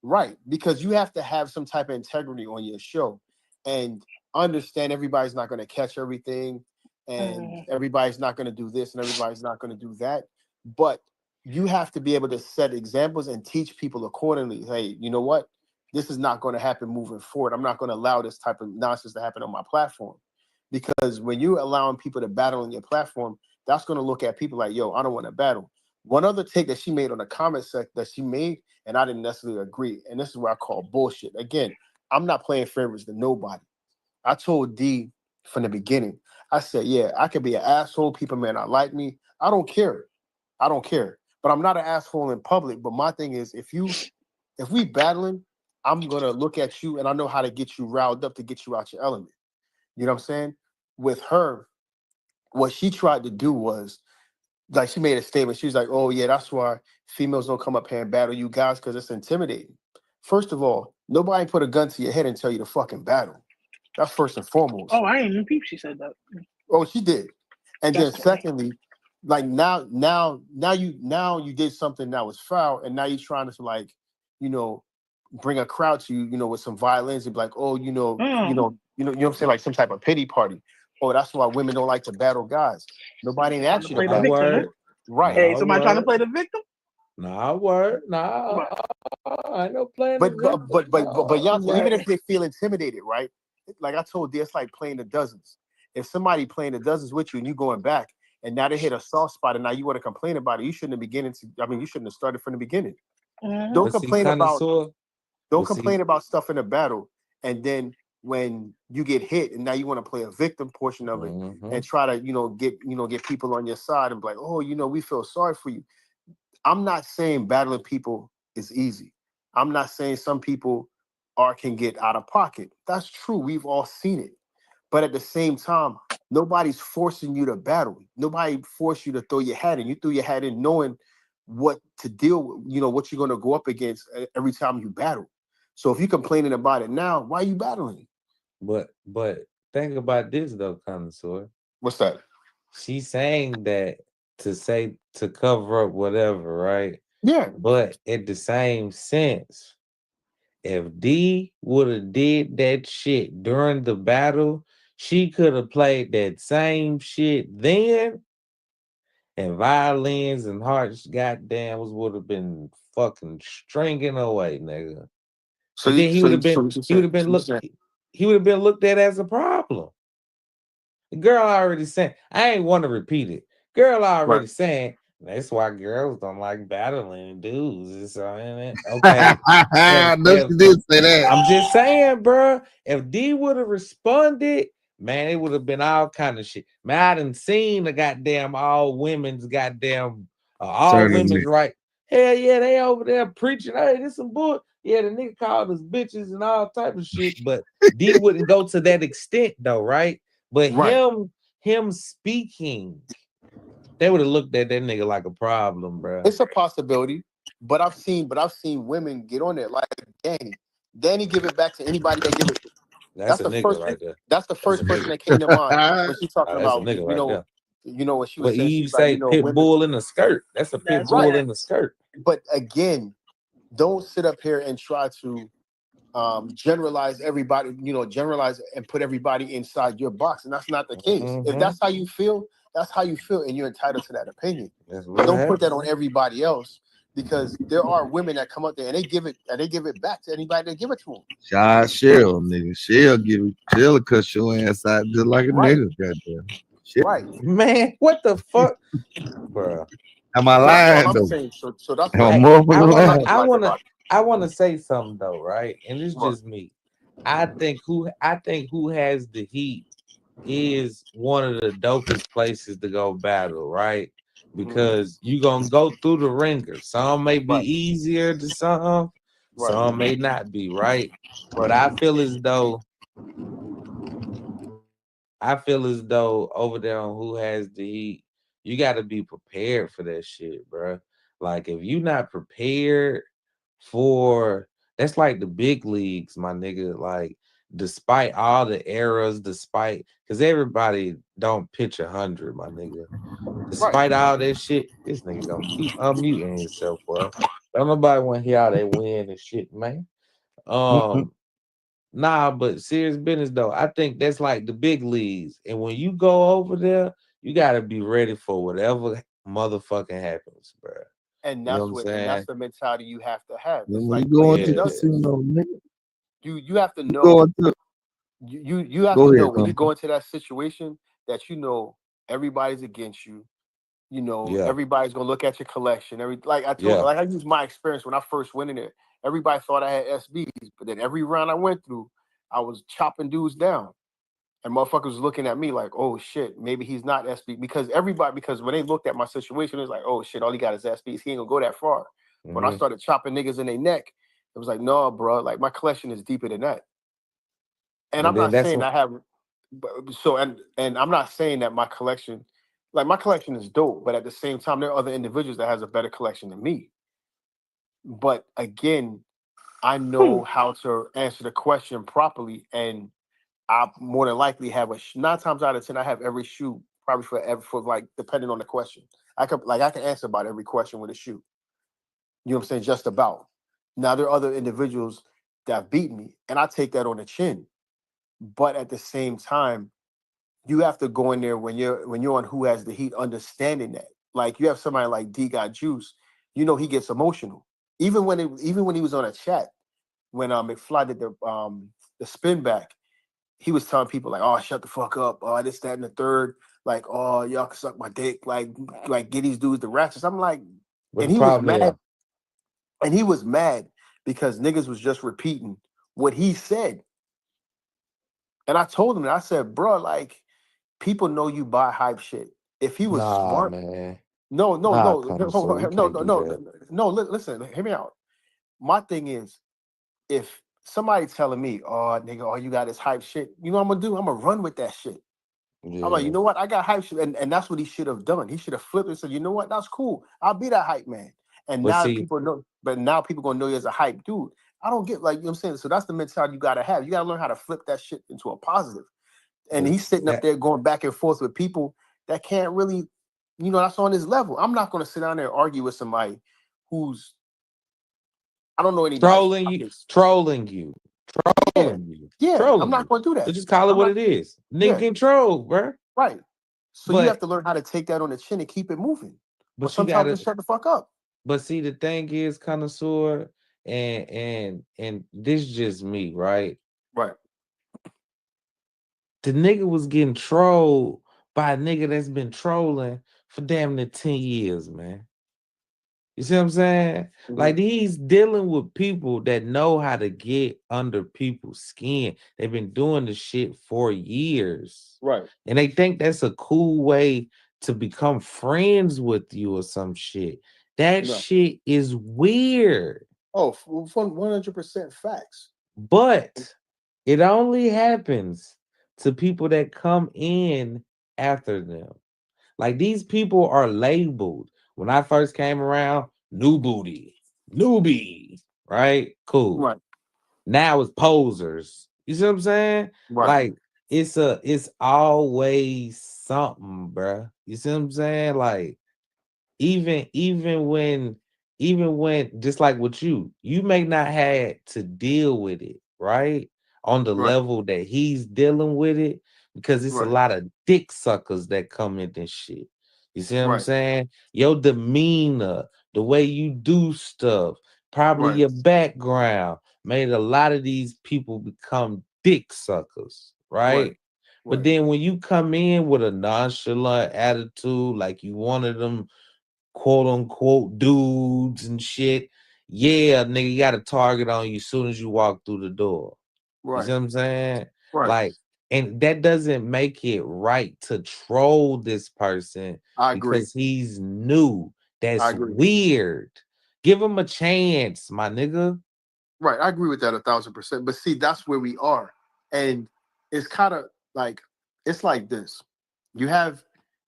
Right, because you have to have some type of integrity on your show and understand everybody's not going to catch everything and everybody's not going to do this and everybody's not going to do that. But you have to be able to set examples and teach people accordingly. Hey, you know what? This is not going to happen moving forward. I'm not going to allow this type of nonsense to happen on my platform. Because when you're allowing people to battle on your platform, that's going to look at people like, yo, I don't want to battle. One other take that she made on the comment section that she made, and I didn't necessarily agree, and this is what I call bullshit. Again, I'm not playing favorites to nobody. I told D from the beginning, I said, yeah, I could be an asshole. People may not like me. I don't care. But I'm not an asshole in public. But my thing is, if we battling, I'm going to look at you and I know how to get you riled up to get you out your element. You know what I'm saying? with her, what she tried to do was, like, she made a statement. She was like, "Oh yeah, that's why females don't come up here and battle you guys because it's intimidating." First of all, nobody put a gun to your head and tell you to fucking battle. That's first and foremost. Oh, I ain't even peep. She said that. Oh, she did. And That's then secondly, like now you did something that was foul, and now you're trying to, like, you know, bring a crowd to you, you know, with some violins and be like, oh, you know what I'm saying, like some type of pity party. Oh, that's why women don't like to battle guys. Nobody ain't asked you to play the battle. victim. Right. Hey, somebody trying to play the victim? Nah, word. Nah, I know playing But the but y'all, right. even if they feel intimidated, right? Like I told you, it's like playing the dozens. If somebody playing the dozens with you and you going back, and now they hit a soft spot, and now you want to complain about it, you shouldn't have you shouldn't have started from the beginning. Don't complain about stuff in a battle, and then when you get hit, and now you want to play a victim portion of it, and try to get people on your side and be like, oh, we feel sorry for you. I'm not saying battling people is easy. I'm not saying some people can get out of pocket. That's true. We've all seen it. But at the same time, nobody's forcing you to battle. Nobody forced you to throw your hat in. You threw your hat in knowing what to deal with, what you're going to go up against every time you battle. So if you're complaining about it now, why are you battling? But think about this though, Connoisseur. What's that? She's saying that to cover up whatever, right? Yeah. But at the same sense, if D would have did that shit during the battle, she could have played that same shit then, and violins and hearts, goddamn, would have been fucking stringing away, nigga. So then he would have been looked at as a problem. The girl already saying, I ain't want to repeat it. Girl already saying, that's why girls don't like battling dudes. Okay. No, she did say that. I'm just saying, bro, if D would have responded, man, it would have been all kind of shit. Man, I done seen the goddamn all women's right. Hell yeah, they over there preaching. Hey, this some bull. Yeah, the nigga called us bitches and all type of shit. But D wouldn't go to that extent though, right? But him speaking, they would have looked at that nigga like a problem, bro. It's a possibility, but I've seen women get on there like Danny. Danny give it back to anybody that give it. That's a nigga right there. That's the first person that came to mind when she's talking about nigga right there. What she was saying. Eve say pit bull in a skirt. That's a pit bull in a skirt. But again, don't sit up here and try to generalize everybody. Generalize and put everybody inside your box, and that's not the case. If that's how you feel, that's how you feel, and you're entitled to that opinion. But don't put that on everybody else, because there are women that come up there and they give it back to anybody that give it to them. She'll, nigga. She'll cut your ass out just like a nigga. Goddamn. Shit. Right, man. What the fuck, bro? Am I lying though? So that's I want to say something though, right? And it's just me. I think who has the heat is one of the dopest places to go battle, right? Because you gonna go through the ringers. Some may be easier to some may not be, right? But I feel as though over there on who has the heat, you got to be prepared for that shit, bro. Like if you not prepared for, that's like the big leagues, my nigga. Like despite all the errors, because everybody don't pitch 100, my nigga. Despite all that shit, this nigga gonna keep unmuting himself, bro. Don't nobody want to hear how they win and shit, man. Nah, but serious business though. I think that's like the big leagues. And when you go over there, you gotta be ready for whatever motherfucking happens, bro. And that's that's the mentality you have to have. It's when like you go into casino, nigga. You have to know. You have to know when you go into that situation that everybody's against you. Everybody's gonna look at your collection. I use my experience when I first went in there. Everybody thought I had SBs, but then every round I went through, I was chopping dudes down. And motherfuckers was looking at me like, oh shit, maybe he's not SB. Because when they looked at my situation, it was like, oh shit, all he got is SBs. He ain't gonna go that far. When I started chopping niggas in their neck, it was like, no, bro, like my collection is deeper than that. And I'm not saying I have So and I'm not saying that my collection is dope, but at the same time, there are other individuals that has a better collection than me. But again, I know how to answer the question properly, and I more than likely have 9 times out of 10, I have every shoe probably for like depending on the question. I can answer about every question with a shoe. You know what I'm saying? Just about. Now there are other individuals that beat me, and I take that on the chin. But at the same time, you have to go in there when you're on Who Has the Heat, understanding that. Like you have somebody like D Got Juice, he gets emotional. Even when he was on a chat, when McFly did the spin back, he was telling people like, "Oh, shut the fuck up, oh, this, that, and the third, like, oh, y'all can suck my dick, like get these dudes the ratchets." I'm like, What and the he was problem mad, is? and he was mad because niggas was just repeating what he said. And I told him, I said, bro, like, people know you buy hype shit. If he was Nah, smart, man. no, Nah, Connoisseur, you can't do that. no. Listen, hear me out. My thing is, if somebody telling me, "Oh, nigga, all you got is hype shit," you know what I'm gonna do? I'm gonna run with that shit. I'm like, Yeah. you know what? I got hype shit, and that's what he should have done. He should have flipped and said, you know what? That's cool. I'll be that hype man. And But now see, people know, but now people gonna know you as a hype dude. I don't get, like, you know what I'm saying? So that's the mentality you gotta have. You gotta learn how to flip that shit into a positive. And but he's sitting up that there going back and forth with people that can't really, that's on his level. I'm not going to sit down there and argue with somebody who's, I don't know anybody's trolling you, pockets. trolling you, Yeah, trolling you, yeah. I'm trolling not you. going to do So that. just call it I'm what not. it is. Nigga Yeah, can troll, bro. right. So you have But to learn how to take that on the chin and keep it moving. Or you sometimes gotta. just shut the fuck up. But see, the thing is, Connoisseur, and this just me, right? Right. The nigga was getting trolled by a nigga that's been trolling for damn near 10 years, man. You see what I'm saying? Mm-hmm. Like he's dealing with people that know how to get under people's skin. They've been doing the shit for years. Right. And they think that's a cool way to become friends with you or some shit. That No. shit is weird. Oh, 100% facts. But it only happens to people that come in after them. Like these people are labeled. When I first came around, new booty, newbie, right? Cool. Right. Now it's posers. You see what I'm saying? Right. Like it's always something, bruh. You see what I'm saying? Like even even when just like with you may not had to deal with it, right? On the Right. level that he's dealing with it, because it's a Right. lot of dick suckers that come in this shit. You see what I'm Right. saying? Your demeanor, the way you do stuff, probably Right. your background made a lot of these people become dick suckers, Right. right? But Right. then when you come in with a nonchalant attitude, like you wanted them quote unquote dudes and shit, yeah, nigga, you got a target on you as soon as you walk through the door. You see Right. what I'm saying? Right. Like, and that doesn't make it right to troll this person I agree. because he's new. I That's agree. weird. Give him a chance, my nigga. Right, I agree with that 1,000%. But see, that's where we are, and it's kind of like it's like this. You have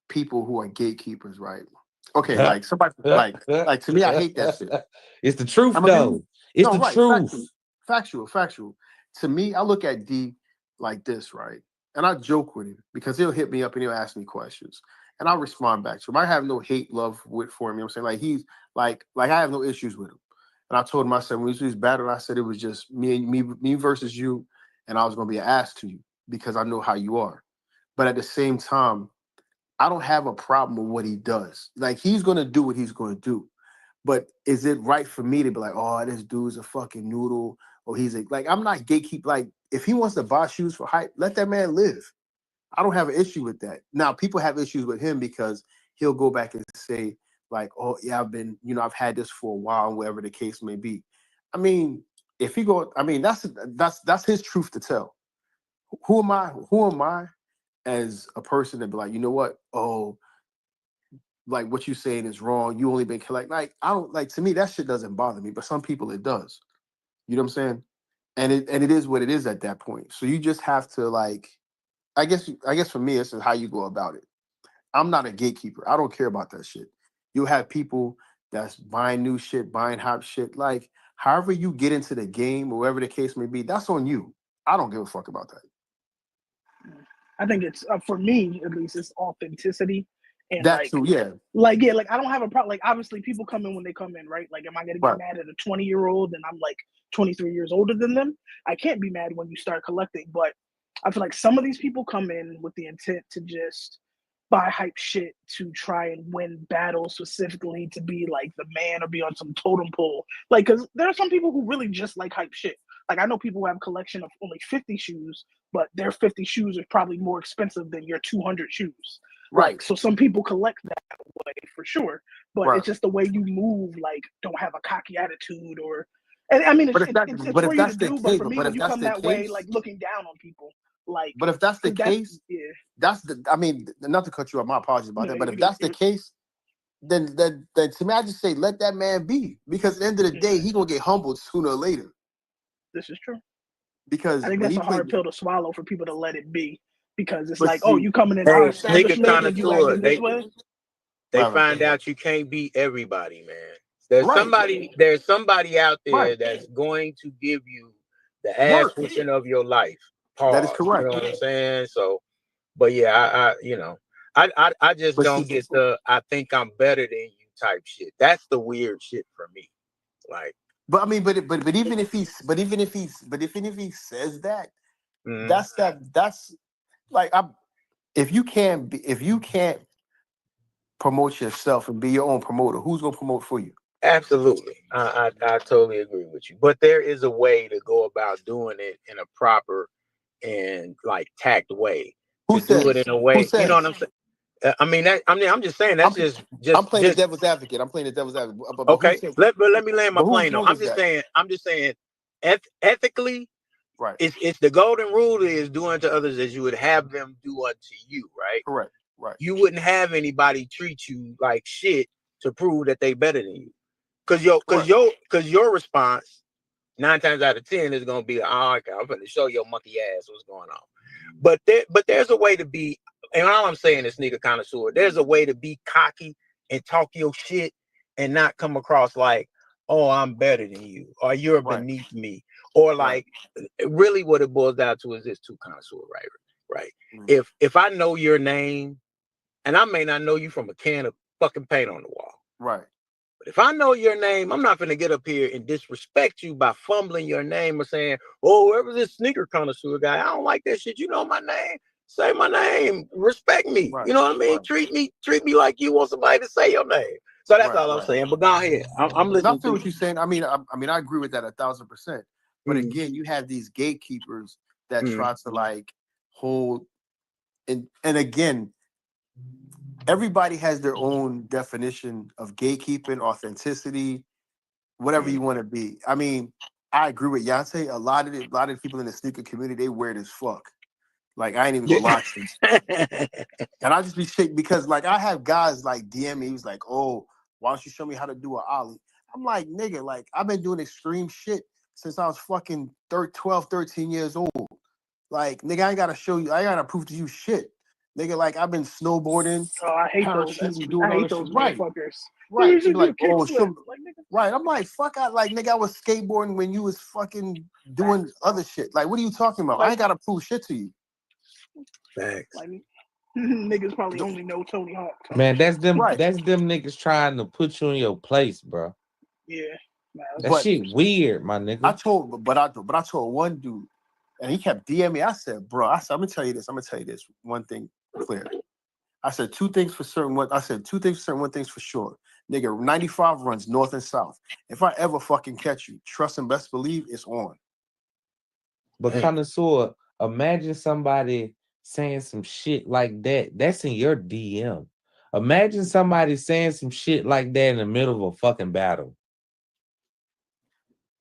people who are gatekeepers, right? Okay, like somebody like to me, I hate that shit. It's the truth, I'm a though. dude. It's No, the right, truth. factual. To me, I look at D like this, right? And I joke with him because he'll hit me up and he'll ask me questions, and I'll respond back to him. I have no hate, love with for him. You know what I'm saying? Like he's like I have no issues with him. And I told him, I said, when we was battling, I said it was just me versus you, and I was gonna be an ass to you because I know how you are. But at the same time, I don't have a problem with what he does. Like he's gonna do what he's gonna do. But is it right for me to be like, oh, this dude's a fucking noodle, or like I'm not gatekeep. Like if he wants to buy shoes for hype, let that man live. I don't have an issue with that. Now, people have issues with him because he'll go back and say, like, oh, yeah, I've had this for a while, whatever the case may be. I mean, if he go, I mean, that's his truth to tell. Who am I? Who am I as a person to be like, you know what? Oh, like what you saying is wrong. You only been collect. Like, I don't like, to me, that shit doesn't bother me, but some people it does. You know what I'm saying? And it is what it is at that point. So you just have to like I guess for me, this is how you go about it. I'm not a gatekeeper. I don't care about that shit. You have people that's buying new shit, buying hot shit. Like, however you get into the game, or whatever the case may be, that's on you. I don't give a fuck about that. I think it's for me at least, it's authenticity and That too, yeah. Like I don't have a problem. Like obviously people come in when they come in, right? Like, am I gonna get mad at a 20-year-old and I'm like 23 years older than them? I can't be mad when you start collecting, but I feel like some of these people come in with the intent to just buy hype shit to try and win battles, specifically to be like the man or be on some totem pole. Like, because there are some people who really just like hype shit. Like, I know people who have a collection of only 50 shoes, but their 50 shoes are probably more expensive than your 200 shoes. Right. Like, so some people collect that way for sure, but it's just the way you move. Like, don't have a cocky attitude, or, and I mean, it's for you to do. But for me, when you come that way, like looking down on people, like. But if that's the case, that's the. I mean, not to cut you off. My apologies about that. But if that's the case, then to me, I just say let that man be, because at the end of the day, he gonna get humbled sooner or later. This is true. Because I think that's a hard pill to swallow for people to let it be, because it's like, see, oh, you coming in hey, our establishment and you Connoisseur, acting this way. They find out you can't beat everybody, man. There's somebody out there that's going to give you the ass pushing of your life. Pause. That is correct. You know what I'm saying? So, but yeah, I just don't get the I think I'm better than you type shit. That's the weird shit for me. Like, but I mean, but even if he says that, that's like, if you can't promote yourself and be your own promoter, who's gonna promote for you? Absolutely. I totally agree with you. But there is a way to go about doing it in a proper and like tact way. Do it in a way, you know what I'm saying? I'm just saying that's just I'm playing the devil's advocate. Okay. Let me land my plane though. I'm just saying ethically, right. It's the golden rule is do unto others as you would have them do unto you, right? Correct. Right. You wouldn't have anybody treat you like shit to prove that they better than you. Cause your response 9 times out of 10 is gonna be, oh, okay, I'm gonna show your monkey ass what's going on. But there's a way to be, and all I'm saying is, nigga connoisseur, there's a way to be cocky and talk your shit and not come across like, oh, I'm better than you, or you're beneath me, or like really what it boils down to is this too, connoisseur, right? If I know your name, and I may not know you from a can of fucking paint on the wall, right? But if I know your name, I'm not going to get up here and disrespect you by fumbling your name or saying, oh, whoever this Snkr connoisseur guy, I don't like that shit. You know my name. Say my name. Respect me. Right. You know what I mean? Right. Treat me like you want somebody to say your name. So that's all I'm saying. But go ahead. I'm listening to what you're saying. I mean, I agree with that 1,000%. But again, you have these gatekeepers that try to like hold, and again, everybody has their own definition of gatekeeping, authenticity, whatever you want to be. I mean, I agree with Yante. A lot of the people in the sneaker community, they weird as fuck. Like, I ain't even gonna lie to you. And I just be sick because, like, I have guys like DM me. He's like, "Oh, why don't you show me how to do an ollie?" I'm like, nigga, like, I've been doing extreme shit since I was fucking 12, 13 years old. Like, nigga, I ain't gotta show you. I gotta prove to you shit. Nigga, like, I've been snowboarding. Oh, I hate those motherfuckers. Right. So like, oh, right. I'm like, fuck out. Like, nigga, I was skateboarding when you was fucking doing other shit. Like, what are you talking about? I ain't gotta prove shit to you. Thanks. Like, niggas probably only know Tony Hawk. Man, that's them. Right. That's them niggas trying to put you in your place, bro. Yeah. Man, that shit weird, my nigga. I told one dude, and he kept DMing me. I said, bro, I'm gonna tell you this. One thing clear. I said two things for certain. One thing's for sure. Nigga, 95 runs north and south. If I ever fucking catch you, trust and best believe it's on. But connoisseur, imagine somebody saying some shit like that. That's in your DM. Imagine somebody saying some shit like that in the middle of a fucking battle.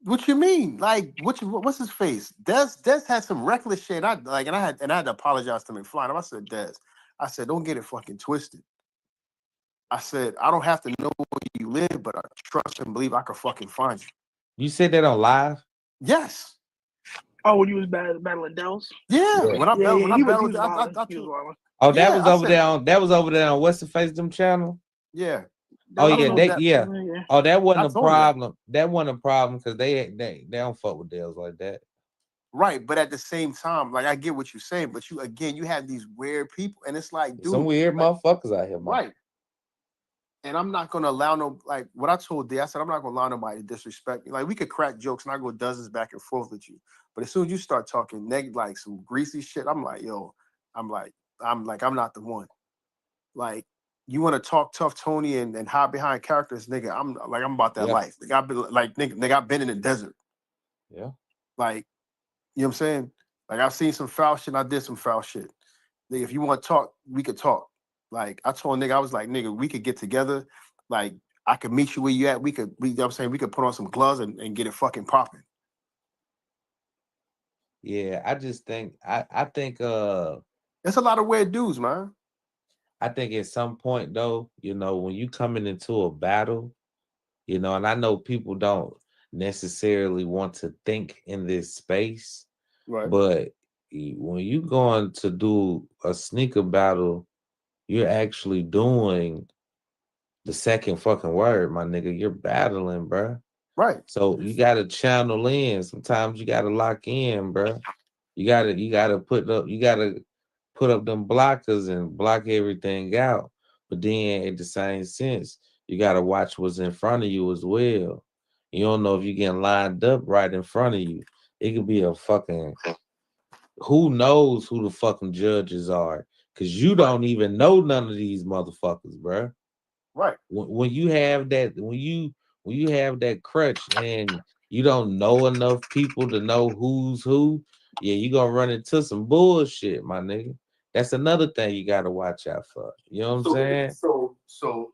What you mean? Like, what's his face? Des had some reckless shit. I had to apologize to McFly. I said, Des, I said, don't get it fucking twisted. I said, I don't have to know where you live, but I trust and believe I can fucking find you. You said that on live? Yes. Oh, when you was battling Dells? Yeah, when I battled, he was wilding. Oh, that was over there on what's the face them channel? Yeah. Oh yeah, Oh, that wasn't a problem. That wasn't a problem because they don't fuck with Dells like that. Right, but at the same time, like I get what you're saying, but you have these weird people, and it's like, dude, some weird motherfuckers out here, man. Right. And I'm not gonna allow what I told D, I said I'm not gonna allow nobody to disrespect me. Like we could crack jokes and I go dozens back and forth with you, but as soon as you start talking negative, like some greasy shit, I'm like, yo, I'm not the one. Like you want to talk tough, Tony, and hide behind characters, nigga. I'm about that life. Like I've been nigga, I've been in the desert. Yeah. Like, you know what I'm saying? Like I've seen some foul shit, and I did some foul shit. Nigga, if you want to talk, we could talk. Like I told nigga, I was like, nigga, we could get together. Like I could meet you where you at. You know what I'm saying? We could put on some gloves and get it fucking popping. Yeah, I just think I think there's a lot of weird dudes, man. I think at some point though, you know, when you coming into a battle, you know, and I know people don't necessarily want to think in this space, right? But when you going to do a sneaker battle, you're actually doing the second fucking word, my nigga. You're battling, bro. Right. So you gotta channel in. Sometimes you gotta lock in, bro. You gotta put up them blockers and block everything out. But then at the same sense, you gotta watch what's in front of you as well. You don't know if you're getting lined up right in front of you. It could be a fucking who knows who the fucking judges are, because you don't even know none of these motherfuckers, bro. Right. When you have that crutch and you don't know enough people to know who's who, yeah, you gonna run into some bullshit, my nigga. That's another thing you gotta watch out for. You know what I'm saying? So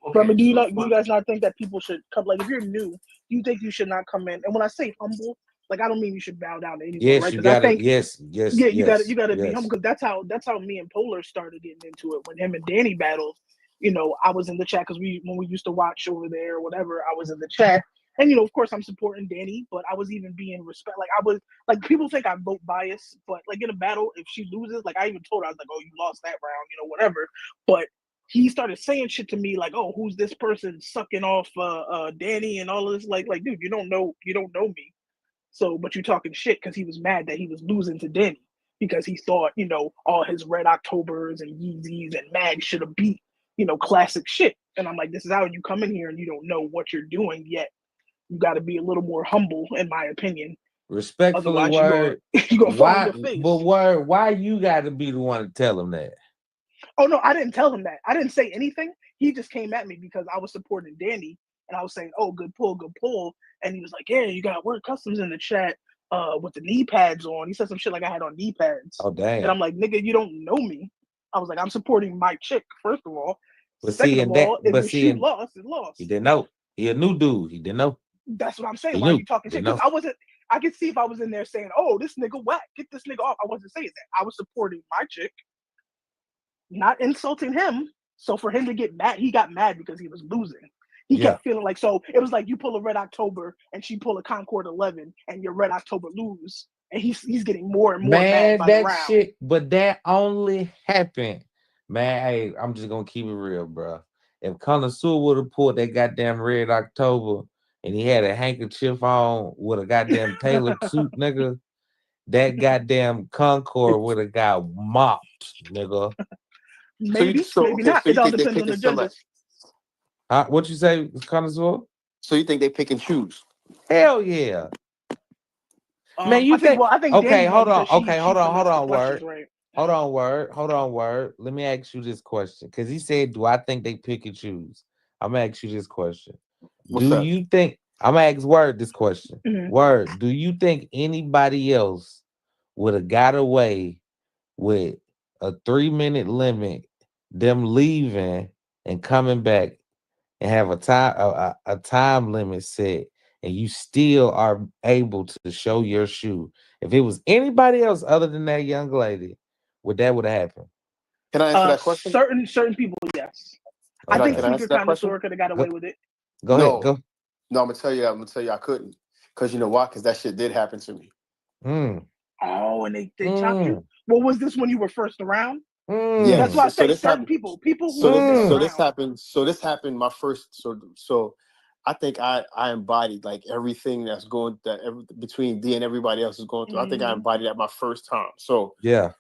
okay. But do you guys not think that people should come? Like, if you're new, you think you should not come in? And when I say humble, like I don't mean you should bow down to anyone, yes, right? You gotta, think, yes, you gotta be humble, because that's how me and Polar started getting into it when him and Danny battled. You know, I was in the chat because when we used to watch over there or whatever, I was in the chat. And, you know, of course, I'm supporting Danny, but I was even being respect. Like, I was, like, people think I vote bias, but, like, in a battle, if she loses, like, I even told her, I was like, oh, you lost that round, you know, whatever. But he started saying shit to me like, oh, who's this person sucking off Danny and all of this? Like, dude, you don't know me. So, but you talking shit because he was mad that he was losing to Danny because he thought, you know, all his Red Octobers and Yeezys and Mag should have beat, you know, classic shit. And I'm like, this is how you come in here and you don't know what you're doing yet. You got to be a little more humble, in my opinion. Respectfully, word. You gonna fall on your face. But word, why you got to be the one to tell him that? Oh no, I didn't tell him that. I didn't say anything. He just came at me because I was supporting Danny, and I was saying, "Oh, good pull." And he was like, "Yeah, you got Word Customs in the chat with the knee pads on." He said some shit like I had on knee pads. Oh damn! And I'm like, "Nigga, you don't know me." I was like, "I'm supporting my chick first of all. But second of all, if the shoe lost, it lost." He didn't know. He a new dude. He didn't know. That's what I'm saying. Why are you talking shit? Because I wasn't. I could see if I was in there saying, "Oh, this nigga whack, get this nigga off." I wasn't saying that. I was supporting my chick, not insulting him. So for him to get mad, he got mad because he was losing. He kept feeling like, so it was like you pull a Red October and she pull a Concord 11 and your Red October lose. And he's getting more and more mad by the round. Shit, but that only happened. Man, hey, I'm just gonna keep it real, bro. If Connoisseur would have pulled that goddamn Red October and he had a handkerchief on with a goddamn tailored suit, nigga, that goddamn Concord would have got mopped, nigga. Maybe not. It all depends on the judges. What you say, Connoisseur? So you think they pick and choose? Hell yeah. Man, you think? I think okay, hold on. Word. Right. Hold on, Word. Let me ask you this question, because he said, "Do I think they pick and choose?" I'm gonna ask you this question. You think? I'm gonna ask Word this question. Mm-hmm. Word, do you think anybody else would have got away with a 3-minute limit, them leaving and coming back, and have a time limit set, and you still are able to show your shoe? If it was anybody else other than that young lady, would have happened? Can I answer that question? Certain people, yes. I think Snkr Connoisseur could have got away with it. Go ahead. Go. No, I'm gonna tell you I couldn't. Because you know why? Because that shit did happen to me. Oh, and they chopped you. Well, was this when you were first around? Yeah. That's why I say this certain happened. people who This happened. My first. So I think I embodied like everything that's going between D and everybody else is going through. I think I embodied that my first time. So yeah.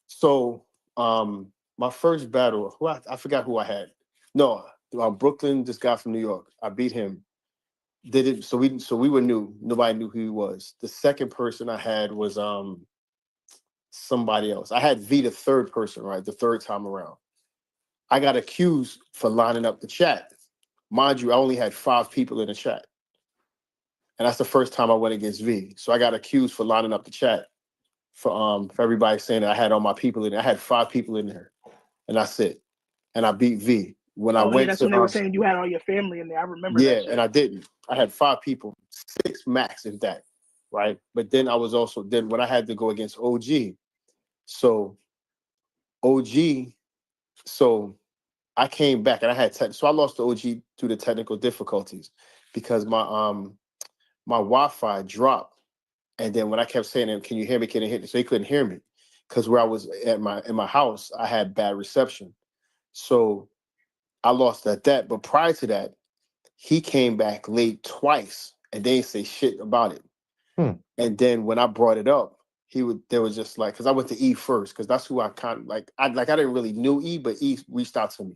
So my first battle, I forgot who I had. No, Brooklyn, this guy from New York. I beat him. Did it so we were new. Nobody knew who he was. The second person I had was somebody else. I had V the third person, right? The third time around. I got accused for lining up the chat. Mind you, I only had 5 people in the chat. And that's the first time I went against V. So I got accused for lining up the chat for everybody saying that I had all my people in there. I had 5 people in there. And that's it. And I beat V. When I went that's to when they were saying you had all your family in there. I remember that. Yeah, and I didn't. I had 5 people, 6 max, if that, right? But then I was also when I had to go against OG. So OG, so I came back and I had so I lost to OG through the technical difficulties because my Wi-Fi dropped. And then when I kept saying, "Can you hear me? Can you hear me?" So he couldn't hear me because where I was in my house, I had bad reception. So I lost at that. But prior to that, he came back late twice and they didn't say shit about it. And then when I brought it up, there was just like, because I went to E first, because that's who I kind of like. I didn't really knew E, but E reached out to me,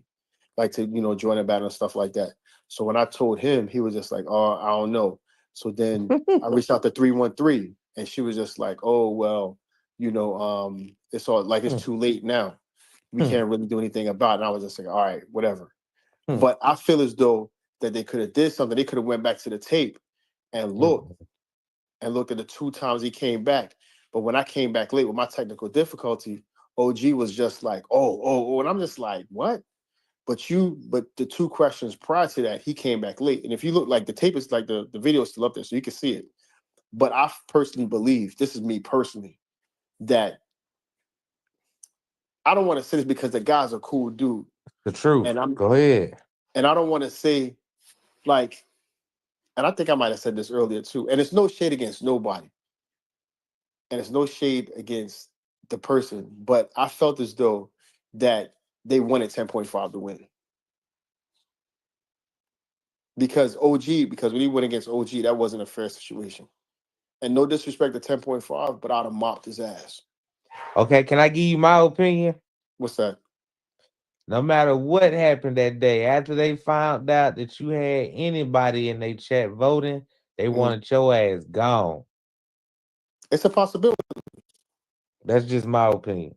like to join a battle and stuff like that. So when I told him, he was just like, "Oh, I don't know." So then I reached out to 313, and she was just like, "Oh well, it's all like it's too late now. We can't really do anything about it." And I was just like, "All right, whatever." But I feel as though that they could have did something. They could have went back to the tape and looked at the 2 times he came back. But when I came back late with my technical difficulty, OG was just like, oh, and I'm just like, what? But the 2 questions prior to that, he came back late. And if you look, like the tape is like the video is still up there, so you can see it. But I personally believe, this is me personally, that I don't want to say this because the guy's a cool dude. The truth. And Go ahead. And I don't want to say like, and I think I might have said this earlier too, and it's no shade against nobody. And it's no shade against the person, but I felt as though that they wanted 10.5 to win. Because when he went against OG, that wasn't a fair situation. And no disrespect to 10.5, but I'd have mopped his ass. Okay, can I give you my opinion? What's that? No matter what happened that day, after they found out that you had anybody in their chat voting, they wanted your ass gone. It's a possibility. That's just my opinion.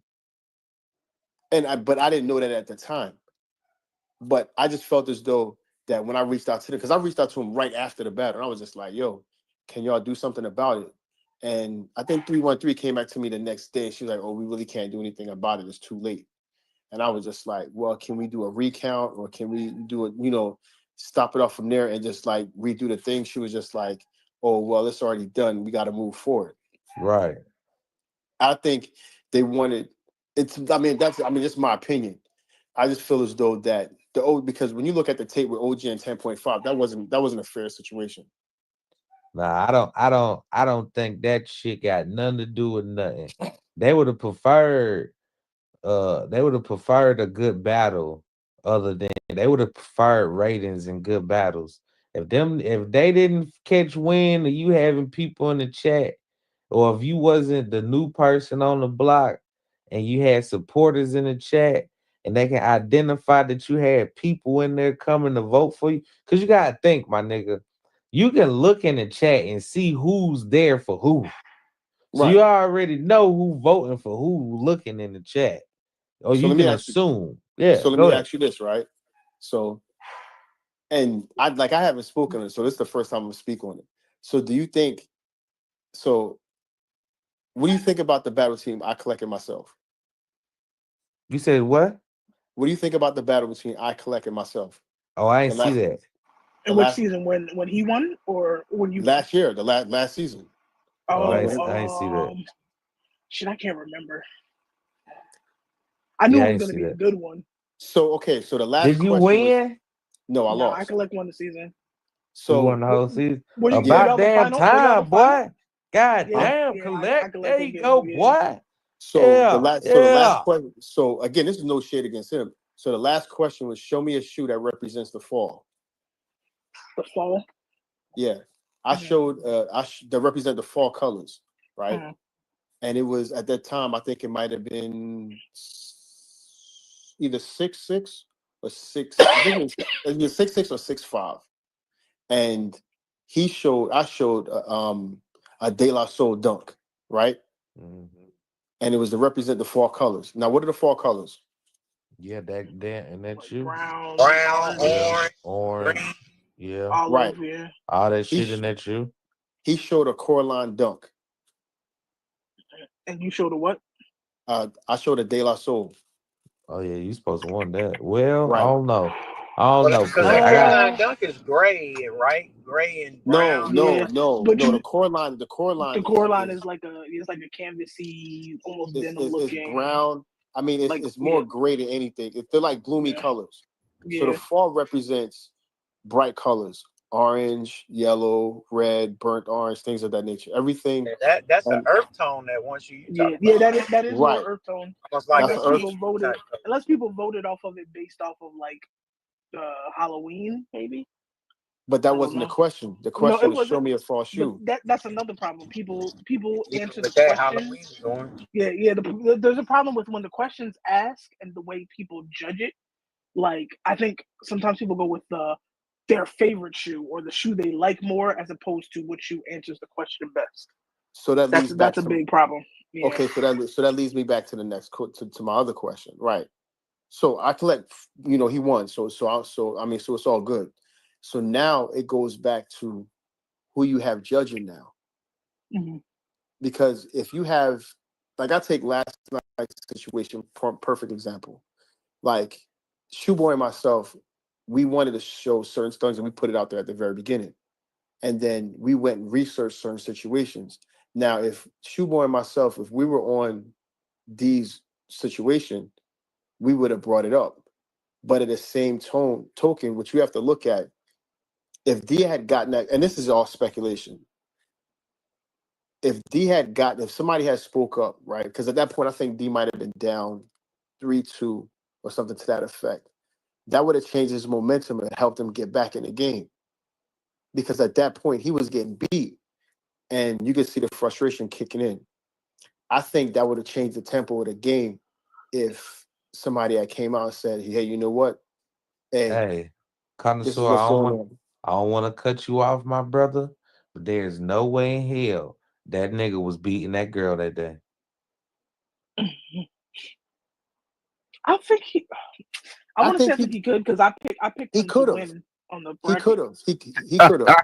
But I didn't know that at the time. But I just felt as though that when I reached out to them, because I reached out to him right after the battle, and I was just like, "Yo, can y'all do something about it?" And I think 313 came back to me the next day. She was like, "Oh, we really can't do anything about it. It's too late." And I was just like, "Well, can we do a recount, or can we do it? Stop it off from there and just like redo the thing?" She was just like, "Oh, well, it's already done. We got to move forward." Right. I think they wanted it's. That's my opinion. I just feel as though that because when you look at the tape with OG and 10.5, that wasn't a fair situation. Nah, I don't think that shit got nothing to do with nothing. They would have preferred a good battle they would have preferred ratings and good battles. If they didn't catch wind of you having people in the chat, or if you wasn't the new person on the block and you had supporters in the chat and they can identify that you had people in there coming to vote for you. Because you gotta think, my nigga, you can look in the chat and see who's there for who. So you already know who voting for who looking in the chat. Or you can assume. So let me ask you this, right? So, and I haven't spoken on it, so this is the first time I'm gonna speak on it. So what do you think about the battle team I collected myself? You said what? What do you think about the battle between I collected myself? Oh, I ain't see that. In which season? When he won, or when you last year, the last season? I ain't see that. Shit, I can't remember. I knew it was going to be a good one. So so the last. Did you win? No, I lost. I collect won the season. So you won the whole season. When About y'all damn the final? time, boy. God Yeah, damn, yeah, collect. I can let There them you get go, him. Yeah. boy. So Yeah, the last yeah. question. So again, this is no shade against him. So the last question was, show me a shoe that represents the fall. The fall. Yeah, I showed that represent the fall colors, right? Mhm. And it was at that time, I think it might have been either 6'6" or 6. I think it was 6'6" or 6'5". And I showed a De La Soul dunk, right? Mhm. And it was to represent the fall colors. Now, what are the fall colors? Yeah, that and that you. Brown, Brown, Yeah, orange, orange. Yeah, Right. olive. Yeah. all that He shit in that you. he showed a Coraline dunk. And you showed a what? I showed a De La Soul. Oh yeah, you supposed to want that. Well, I Right. don't know. I don't know, because cuz that I got Caroline Dunk is gray, right? Gray and No, brown. no, Yeah, no, but no. you, The Coraline the core line is like a canvasy, almost denim is looking. brown. I mean, Like it's yeah, more gray than anything. They're like gloomy yeah, colors. So the yeah. fall represents bright colors: orange, yellow, red, burnt orange, things of that nature. Everything. That's an And earth tone that once you talk Yeah, about. yeah, that is more right, earth tone. Almost like that's a an Unless earth. people peach voted, type color. unless people voted off of it based off of like Halloween, maybe. But I that don't wasn't the know. question. The No, question it was, show wasn't. me a fall But shoe. that's another problem. People Even answer the with that, Halloween questions. is orange. Yeah, yeah. There's a problem with when the questions ask and the way people judge it. Like I think sometimes people go with their favorite shoe or the shoe they like more as opposed to which shoe answers the question best. So that That's leads back that's a to big problem. Yeah. okay. So that leads me back to the next to my other question. Right. So I collect. He won. So it's all good. So now it goes back to who you have judging now. Mhm. Because if you have, like, I take last night's situation, perfect example. Like, Shoeboy and myself, we wanted to show certain things and we put it out there at the very beginning. And then we went and researched certain situations. Now, if Shoeboy and myself, if we were on D's situation, we would have brought it up. But at the same token, which you have to look at, if D had gotten that, and this is all speculation, if somebody had spoke up, right? Because at that point, I think D might have been down 3-2 or something to that effect. That would have changed his momentum and helped him get back in the game. Because at that point, he was getting beat, and you could see the frustration kicking in. I think that would have changed the tempo of the game if somebody had came out and said, "Hey, you know what? Hey, Hey, this is connoisseur, what's going on." I don't want to cut you off, my brother, but there's no way in hell that nigga was beating that girl that day. I think he. I I want to say think I think he could because I picked he him to could have. win on the He bracket. could have. He could have.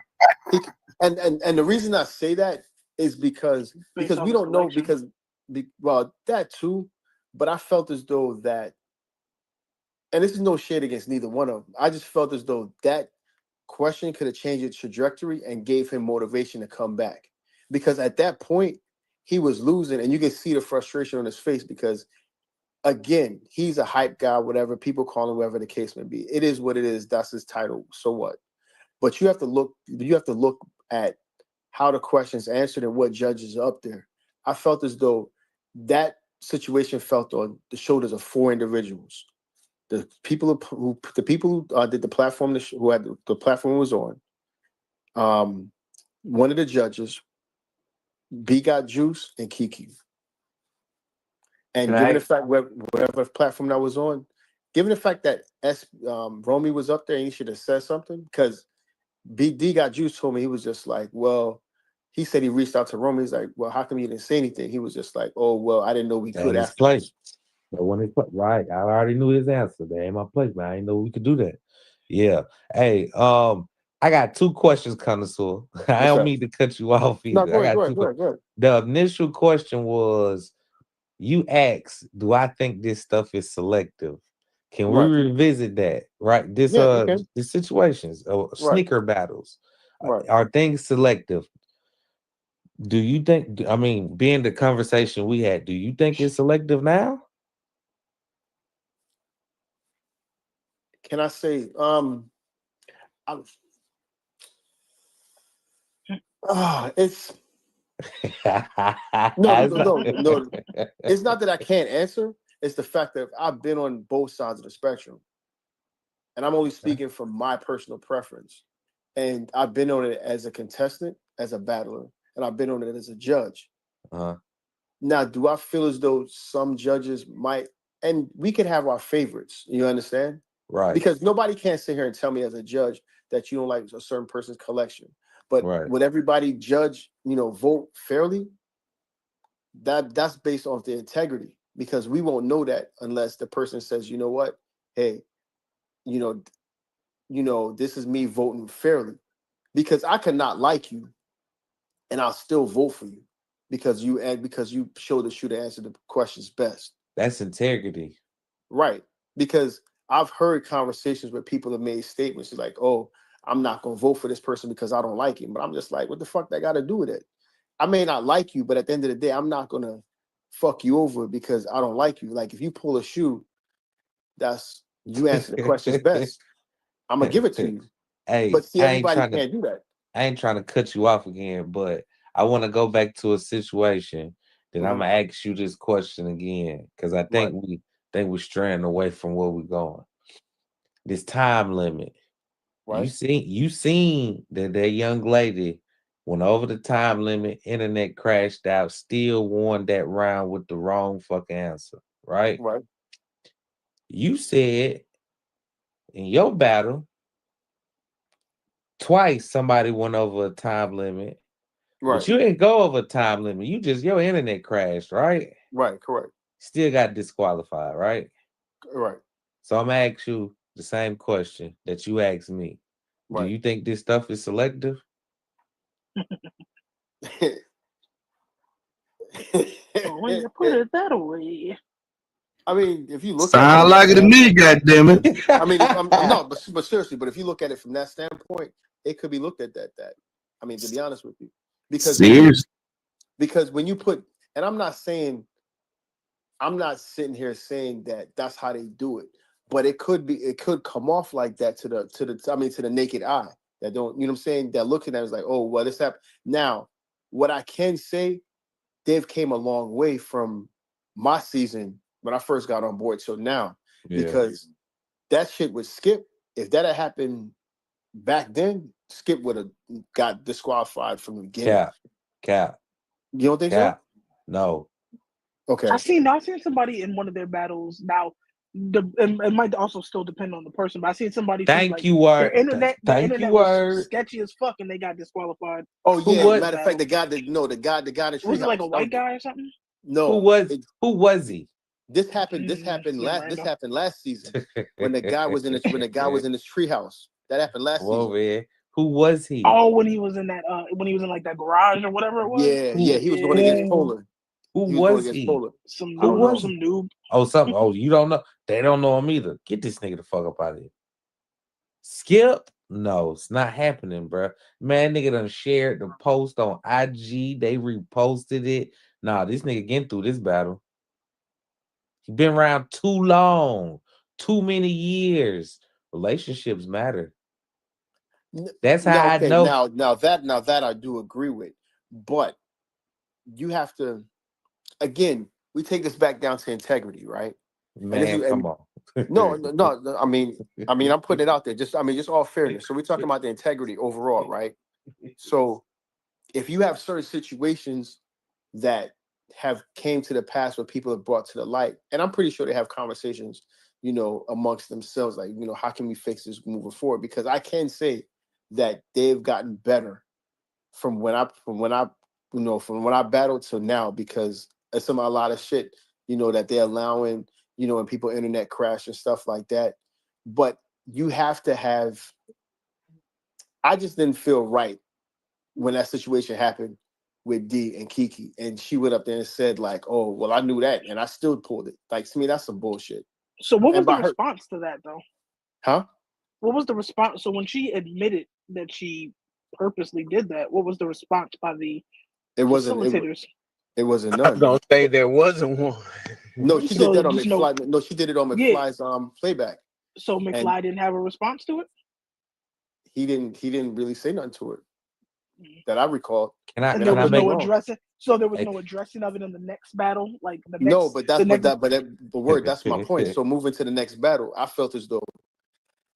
And the reason I say that is because Based off we his don't know collection. well, that too, but I felt as though that, and this is no shade against neither one of them. I just felt as though that question could have changed its trajectory and gave him motivation to come back, because at that point he was losing, and you can see the frustration on his face because, again, he's a hype guy, whatever people call him, whatever the case may be. It is what it is. That's his title. So what? But you have to look at how the questions answered and what judges are up there. I felt as though that situation felt on the shoulders of 4 individuals. The people who did the platform, who had the platform was on. One of the judges, B Got Juice, and Kiki. And given the fact whatever platform that was on, given the fact that Romy was up there, and he should have said something, because BD Got Juice told me, he was just like, well, he said he reached out to Romy. He's like, well, how come you didn't say anything? He was just like, oh, well, I didn't know we could That is after. play. But when it right, I already knew his answer. That ain't my place, man. I didn't know we could do that. Yeah. Hey, I got 2 questions, connoisseur. I What's don't up? mean to cut you off No, either. go I ahead, got go 2 ahead, go ahead, go ahead. The initial question was, you asked, do I think this stuff is selective? Can we Right. revisit that? Right. This Yeah, you can. the situations, Right. sneaker battles. Right. Are things selective? Do you think, I mean, being the conversation we had, do you think it's selective now? Can I say, it's No. It's not that I can't answer. It's the fact that I've been on both sides of the spectrum. And I'm only speaking from my personal preference. And I've been on it as a contestant, as a battler, and I've been on it as a judge. Now, do I feel as though some judges might, and we could have our favorites, you understand? Right. Because nobody can sit here and tell me as a judge that you don't like a certain person's collection. But would everybody judge, vote fairly? That's based off the integrity, because we won't know that unless the person says, you know what, hey, this is me voting fairly, because I could not like you and I'll still vote for you because you showed the shoe to answer the questions best. That's integrity. Right. Because I've heard conversations where people have made statements like, oh, I'm not going to vote for this person because I don't like him. But I'm just like, what the fuck that got to do with it? I may not like you, but at the end of the day, I'm not going to fuck you over because I don't like you. Like, if you pull a shoe, you answer the questions best. I'm going to give it to you. Hey, but see, everybody can't do that. I ain't trying to cut you off again, but I want to go back to a situation that I'm gonna ask you this question again, because I think we're straying away from where we're going. This time limit. Right. You seen that young lady went over the time limit, internet crashed out, still won that round with the wrong fucking answer, right? Right. You said in your battle, twice somebody went over a time limit. Right. But you didn't go over a time limit. Your internet crashed, right? Right, correct. Still got disqualified, right? Right. So I'm gonna ask you the same question that you asked me. Right. Do you think this stuff is selective? When you put it that way. I mean, if you look sound like it to me, goddammit. I mean, no, but seriously, but if you look at it from that standpoint, it could be looked at that. I mean, to be honest with you, because when you put, and I'm not sitting here saying that that's how they do it, but it could come off like that to the naked eye that don't, you know what I'm saying, that looking at it is like, oh, well, this happened. Now, what I can say, they've came a long way from my season when I first got on board till now, because that shit with Skip, if that had happened back then, Skip would have got disqualified from the beginning. Cap. You don't think so? No. Okay. I seen somebody in one of their battles. Now, it might also still depend on the person, but I seen somebody. Thank you, Word. The internet was sketchy as fuck, and they got disqualified. Oh yeah. Matter of fact, the guy that was it like a white guy or something? No. Who was he? This happened last season when the guy was in his treehouse. That happened last season. Man. Who was he? Oh, when he was in that like that garage or whatever it was. Yeah, he was going against Polar. Who was he? Some noob. Oh, you don't know. They don't know him either. Get this nigga the fuck up out of here. Skip? No, it's not happening, bro. Man, nigga done shared the post on IG. They reposted it. Nah, this nigga getting through this battle. He been around too long. Too many years. Relationships matter. That's how I know. Now that I do agree with, but you have to. Again, we take this back down to integrity, right? Man, come on. No. I mean, I'm putting it out there. Just all fairness. So we're talking about the integrity overall, right? So if you have certain situations that have came to the past where people have brought to the light, and I'm pretty sure they have conversations, amongst themselves, like, how can we fix this moving forward? Because I can say that they've gotten better from when I battled till now, because it's a lot of shit, that they're allowing, and people internet crash and stuff like that. But you have to have, I just didn't feel right when that situation happened with D and Kiki, and she went up there and said like, oh, well, I knew that and I still pulled it. Like, to me, that's some bullshit. So what was the response to that though? Huh? What was the response? So when she admitted that she purposely did that, what was the response by the facilitators? It wasn't none. Don't say there wasn't one. No, she did that on McFly. No, she did it on McFly's playback. So McFly didn't have a response to it? He didn't really say nothing to it. that I recall. And there was no addressing. So there was no addressing of it in the next battle, like the next. No, but that's my point. So moving to the next battle, I felt as though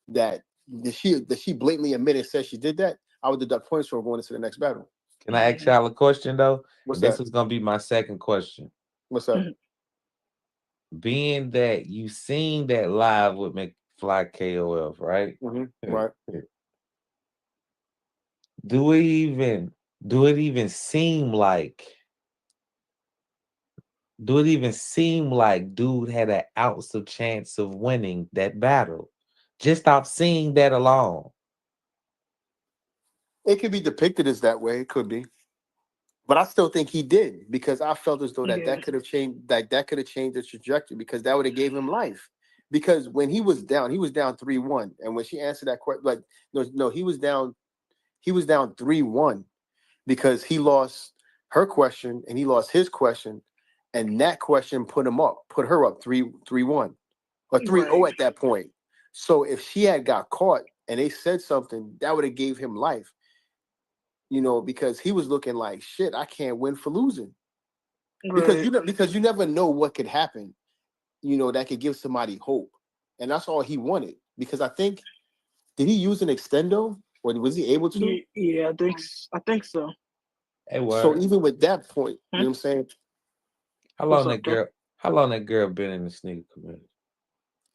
that she blatantly admitted and said she did that. I would deduct points for going into the next battle. Can I ask y'all a question though? What's this that? is gonna be my second question. What's up? Being that you seen that live with McFly KOF, right? Right. Do it even seem like dude had an ounce of chance of winning that battle? Just off seeing that alone. It could be depicted as that way. It could be. But I still think he did, because I felt as though that could have changed, that could have changed the trajectory, because that would have gave him life. Because when he was down 3-1. And when she answered that question, like, no, he was down 3-1 because he lost her question and he lost his question. And that question put her up 3-1 or 3-0 at that point. So if she had got caught and they said something, that would have gave him life. Because he was looking like, shit, I can't win for losing. Because you never know what could happen, that could give somebody hope. And that's all he wanted. Because I think, did he use an extendo, or was he able to? Yeah, I think so. So even with that point, you know what I'm saying? How long that girl been in the sneaker community?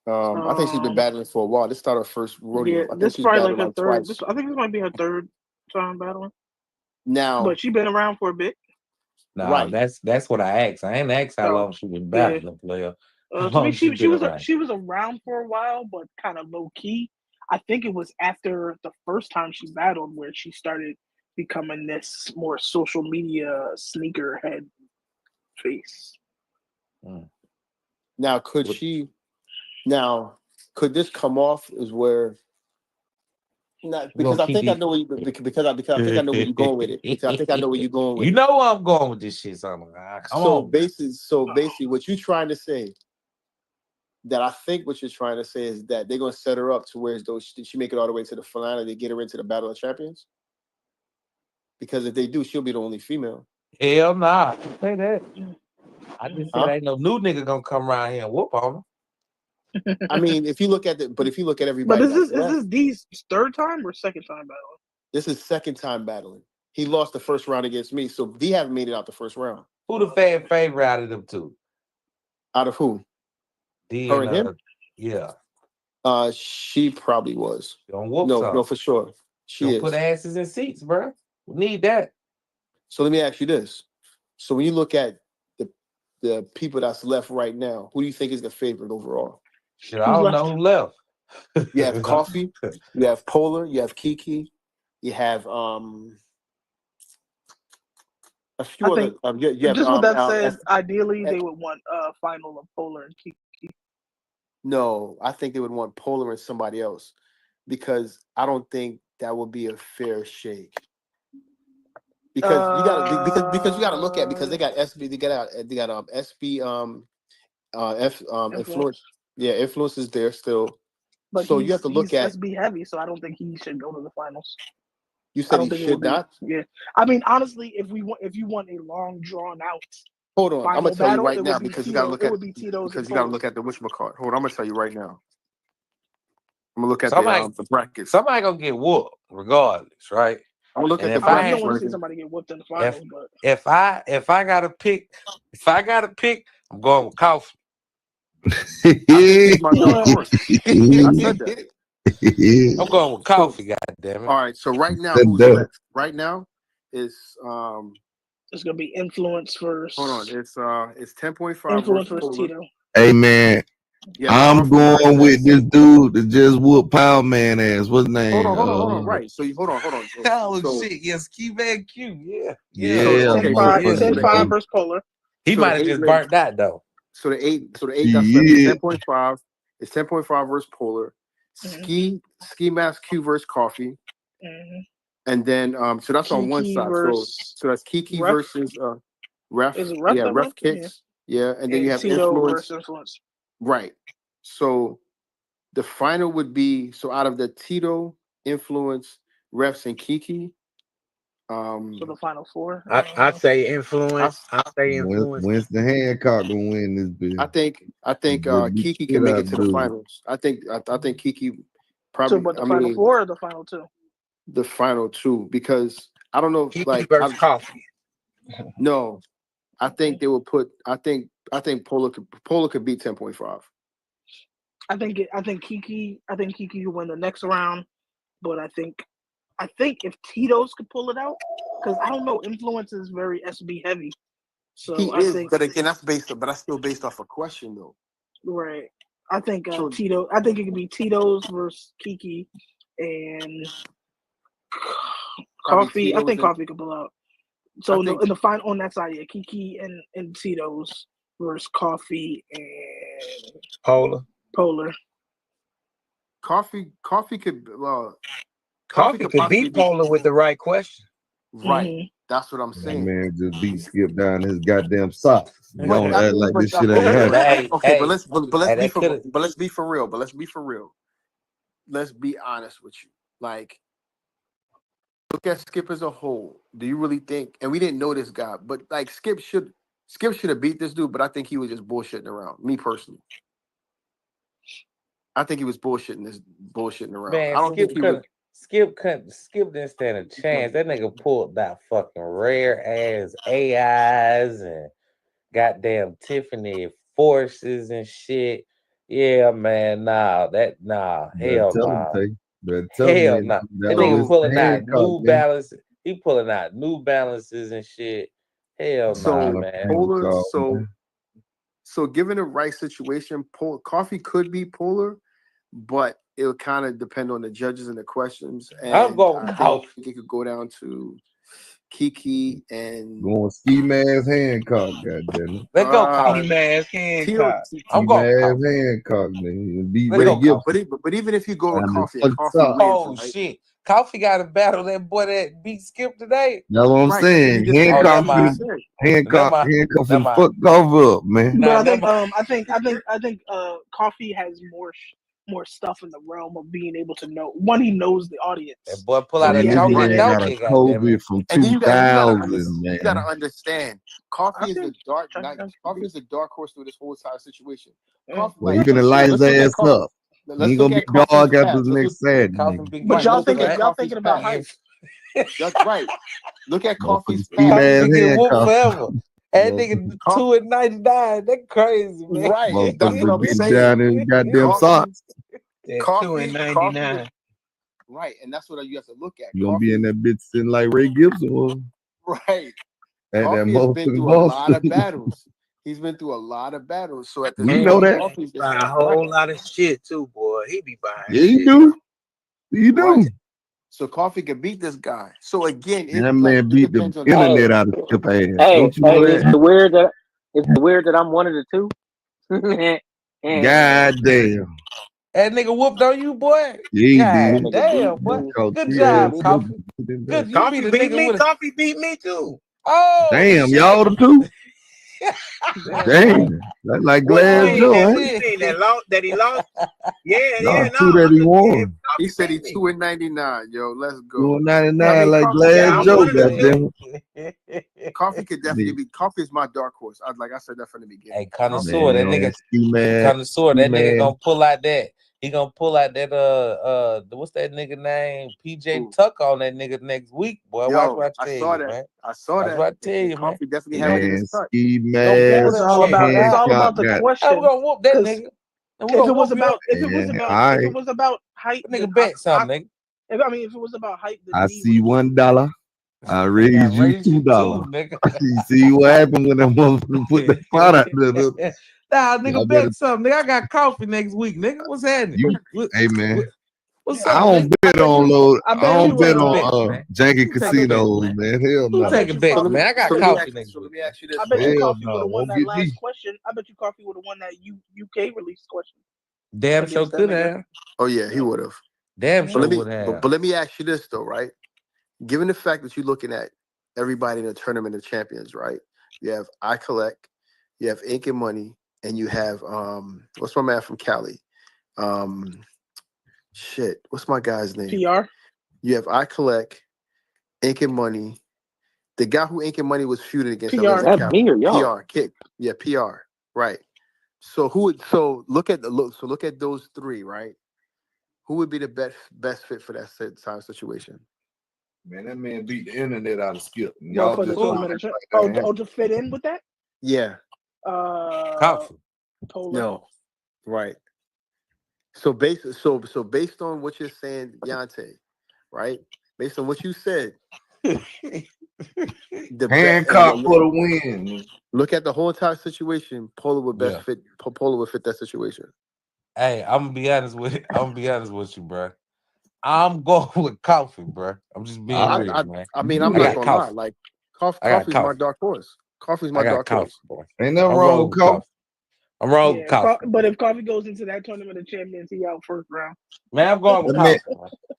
I think she's been battling for a while. This started her first rodeo. Yeah, I think this she's probably like battled her third. twice. I think this might be her third time battling. Now, but she's been around for a bit. Nah, that's what I asked. I ain't asked how long she was battling, player. To me, she was around for a while, but kind of low key. I think it was after the first time she battled where she started becoming this more social media sneakerhead face. Now, could this come off as where? Because I think I know where you because I think I know where you're going with it. Because I think I know where you're going with it. You know where I'm going with this shit, son. Come on. Basically, what you're trying to say, that I think what you're trying to say is that they're gonna set her up to where as though she make it all the way to the finale, they get her into the Battle of Champions. Because if they do, she'll be the only female. Hell nah. Say that. I just said ain't no new nigga gonna come around here and whoop on her. I mean, if you look at everybody, but is this D's third time or second time battling? This is second time battling. He lost the first round against me, so D haven't made it out the first round. Who the fan favorite out of them two? Out of who? D her and him? Yeah. She probably was. No, for sure. She don't is. put asses in seats, bro. We need that. So let me ask you this. So when you look at the people that's left right now, who do you think is the favorite overall? Shit, I don't know who left. You have Coffee, you have Polar, you have Kiki, you have a few other. You have, just what that says. Ideally, they would want a final of Polar and Kiki. No, I think they would want Polar and somebody else, because I don't think that would be a fair shake. Because you gotta look at, because they got SB, they got SB influence. Yeah, influence is there still. But so you have to look at SB heavy, so I don't think he should go to the finals. You said he should not? Yeah, I mean, honestly, if you want a long drawn out. Hold on, I'm gonna tell you right now, because you gotta look at the whatchamacallit. Hold on, I'm gonna tell you right now. I'm gonna look at the brackets. Somebody gonna get whooped regardless, right? I'm gonna look at the brackets. I don't want to see somebody get whooped in the finals, but if I gotta pick, I'm going with Coffee. My dark horse. I said that. I'm going with Coffee, goddammit. All right, so right now, who's left? Right now is it's gonna be Influence versus. Hold on, it's 10.5. Influence versus Tito. Hey man, I'm going with this dude that just whooped Power Man ass. What's his name? Hold on. Right. So you hold on. Oh shit, yes, Q-Man Q. Yeah. Yeah. 10-5 versus Polar. He might have just burnt that though. So the eight got 10.5. It's 10.5 versus Polar. Ski Mask Q versus Coffee. And then so that's Kiki on one side. So that's Kiki versus Ref. Ref kicks. Yeah. And then you have Tito versus Influence. Right. So the final would be, so out of the Tito, Influence, Refs, and Kiki, So the final four. I say influence. I say influence. Winston Hancock gonna win this bitch. I think Kiki can make it to the finals. I think Kiki probably. So, but the final four or the final two? The final two, because I don't know if Kiki versus Coffee. No, I think they will put. I think Polar could beat 10.5. I think Kiki will win the next round, but I think if Tito's could pull it out, because I don't know, influence is very SB heavy. So He I is, think, but again, that's still based off a question though. Right. I think Tito. I think it could be Tito's versus Kiki and Coffee. I think Coffee could pull out. So in the final on that side, yeah, Kiki and Tito's versus Coffee and Polar. Coffee could Coffee could beat Polar with the right question. Right. Mm-hmm. That's what I'm saying. That man just beat Skip down his goddamn socks. Don't act like this shit Okay, ain't happening. okay, but let's be for real. Let's be honest with you. Like, look at Skip as a whole. Do you really think? And we didn't know this guy, but like Skip should have beat this dude. But I think he was just bullshitting around. Me personally, I think he was bullshitting around. Man, I don't think he would. Skip didn't stand a chance. That nigga pulled that fucking rare ass AIs and goddamn Tiffany forces and shit. Yeah, man, hell no. Hell no. That nigga pulling out New Balance. He pulling out New Balances and shit. Hell no, man. Polar, so given the right situation, Coffee could be Polar, but it'll kind of depend on the judges and the questions. And I'm going I think it could go down to Kiki and going Ski Mask Hancock, goddamn it. Let's go Coffee. Ski Mask Hancock. I'm going Mask Hancock, nigga. But even if you go with Coffee, oh shit. Coffee got to battle that boy that beat Skip today. That's what I'm saying. Hancock finna fuck Coffee up, man. But I think Coffee has more stuff in the realm of being able to know. One, he knows the audience. That boy pull out a chocolate donkey. COVID from 2000, man. You gotta understand. Coffee is the dark knight. Coffee is the dark horse through this whole entire situation. Well, you gonna light his ass up. He gonna be dog after the next Saturday. But y'all thinking about hype. That's right. Look at Coffee's past. Get whooped forever. That nigga 2.99. That crazy, man. Right. That's what I'm saying. Down in goddamn socks. 2.99. Right, and that's what you have to look at. You gonna be in that bitch sitting like Ray Gibson was. Right. Coffee has been through a lot of battles. He's been through a lot of battles. So at the you know that a whole lot of shit too, boy. He be buying. Yeah, you do. You do. Right. So Coffee can beat this guy. So again, that man beat the internet out of Skip ass. Hey, it's the weird that I'm one of the two. God damn. That nigga whooped on you, boy. Yeah, God damn, boy. Good job, Coffee. Good. Coffee beat me. Coffee beat me too. Oh, damn, y'all the two. Damn, that's like Glass Joe. That he lost. Yeah, two that he won. He said he 2.99. Yo, let's go. 2.99 like Glass Joe. Goddamn. Coffee could definitely be. Coffee is my dark horse. Like I said that from the beginning. Hey, Connoisseur, that nigga. Connoisseur, that nigga gonna pull out that. He gonna pull out that what's that nigga name? PJ Tuck on that nigga next week, boy. Yo, watch what I tell you, man. I saw that. What I tell you, Coffee man. definitely had it in his touch. It's all about the question. We're gonna whoop that nigga. If it was about hype, nigga bet something, nigga. If it was about hype, I see $1. I raise you $2. You see what happened when that motherfucker put the pot out there? Nah, nigga, bet something. Nigga, I got coffee next week, nigga. What's happening? Hey, man. What's I don't bet on load. I don't bet on janky casinos, man. Hell no. Who taking bets, man? I got coffee next week. Let me ask you this. I bet you Coffee would have won that last question. I bet you Coffee would have won that UK release question. Damn sure could have. Oh yeah, he would have. Damn sure would have. But let me ask you this though, right? Given the fact that you're looking at everybody in the tournament of champions, right? You have I Collect, you have Ink and Money, and you have what's my man from Cali? What's my guy's name? PR. You have I Collect, Inking Money. The guy who Inking Money was feuded against. PR. That's me or y'all? PR. Kick. Yeah, PR. Right. So who would look at those three, right? Who would be the best fit for that time situation? Man, that man beat the internet out of Skip. Well, Y'all for the just tournament. To fit in with that? Yeah. Coffee. Polar. No. Right. So based on what you're saying, Deontay, right? Based on what you said, Hancock for the win. Look at the whole entire situation. Polar would best fit. Polar would fit that situation. Hey, I'm gonna be honest with you, bro. I'm going with Coffee, bro. I'm just being real, man. I mean, I'm not gonna lie. Like, coffee's my dark horse. Coffee's my dark horse. Ain't nothing wrong with Coffee. I'm wrong with Coffee. But if Coffee goes into that tournament of champions, he out first round. Man, I'm going with Coffee.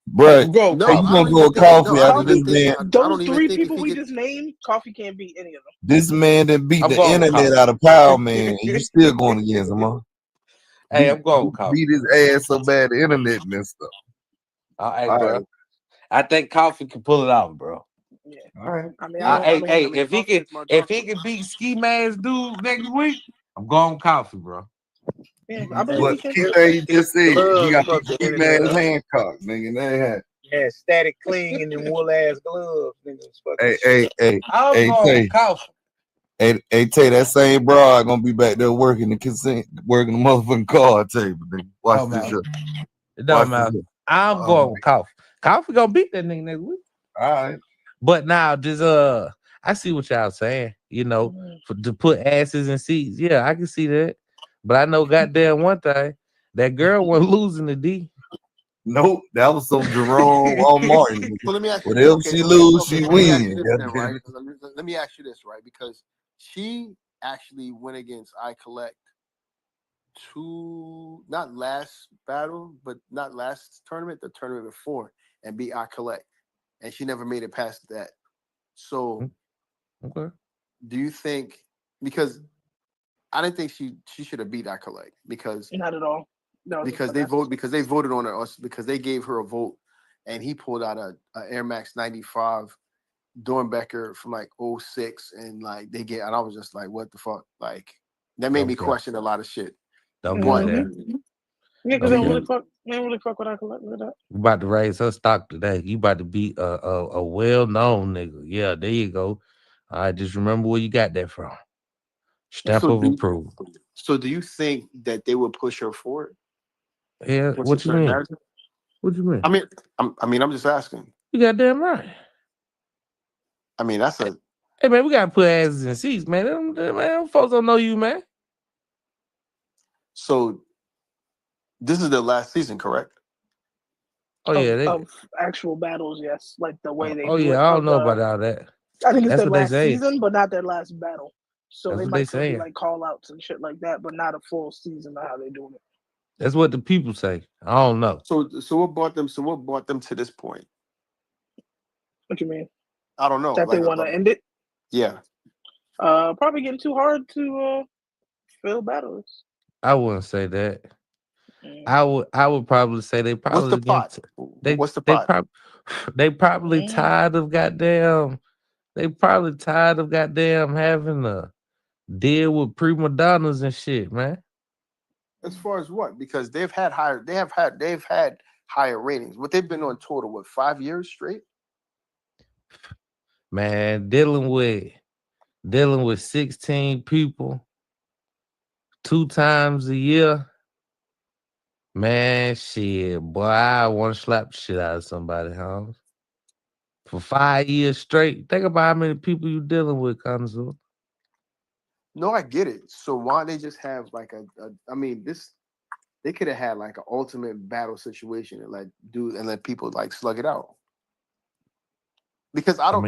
Bro, you gonna go with Coffee after this man? Those three people we just named, Coffee can't beat any of them. This man that beat the internet out of Power Man, and you still going against him, huh? Hey, I'm going with Coffee. Beat his ass so bad the internet messed up. All right, bro. I think Coffee can pull it off, bro. Yeah. All right. If he can beat Ski Mask dude next week, I'm going with Coffee, bro. Yeah, I believe But he can. you just said you got to keep man Hancock, nigga. They had. Yeah, static cling and them wool ass gloves. Hey, Tay. Hey, Tay, that same broad gonna be back there working the motherfucking card table, nigga. Watch this shit. It don't matter. I'm going with Coffee. Coffee gonna beat that nigga next week. All right. But now, just I see what y'all saying. You know, to put asses in seats. Yeah, I can see that. But I know goddamn one thing. That girl wasn't losing the D. Nope, that was some Jerome Martin. So let me ask you. Whatever she lose, she wins. Right? Let me ask you this, right? Because she actually went against I Collect not last battle, but not last tournament, the tournament before, and beat I Collect, and she never made it past that. So, do you think? Because I didn't think she should have beat I Collect because not at all. No, because they voted on her because they gave her a vote, and he pulled out a Air Max 95 Dornbecker from like 06, and like and I was just like, what the fuck? Like that made me question a lot of shit. Don't get there. Yeah, because they don't really fuck with I Collect with that. You about to raise her stock today. You about to be a well-known nigga. Yeah, there you go. All right, just remember where you got that from. Stamp of approval. So do you think that they would push her forward? Yeah, what you mean? What you mean? I'm just asking. You goddamn right. I mean, that's a. Hey man, we gotta put asses in seats, man. Them folks don't know you, man. So, this is their last season, correct? Oh yeah, of actual battles, yes. Like the way they. Oh yeah, I don't know about all that. I think it's their last season, but not their last battle. So That's they what might still be like call outs and shit like that, but not a full season of how they doing it. That's what the people say. I don't know. So what brought them? So what brought them to this point? What you mean? I don't know. That they want to end it? Yeah. Probably getting too hard to fill battles. I wouldn't say that. I would probably say they probably. What's the plot? What's the plot? They probably tired of goddamn. They probably tired of goddamn having to deal with prima donnas and shit, man. As far as what? Because they've had higher ratings. What they've been on total, what, 5 years straight? Man, dealing with 16 people 2 times a year. Man, shit, boy, I want to slap the shit out of somebody, huh? For 5 years straight. Think about how many people you dealing with, Connoisseur. No, I get it. So why they just have like they could have had like an ultimate battle situation and let people like slug it out. Because I don't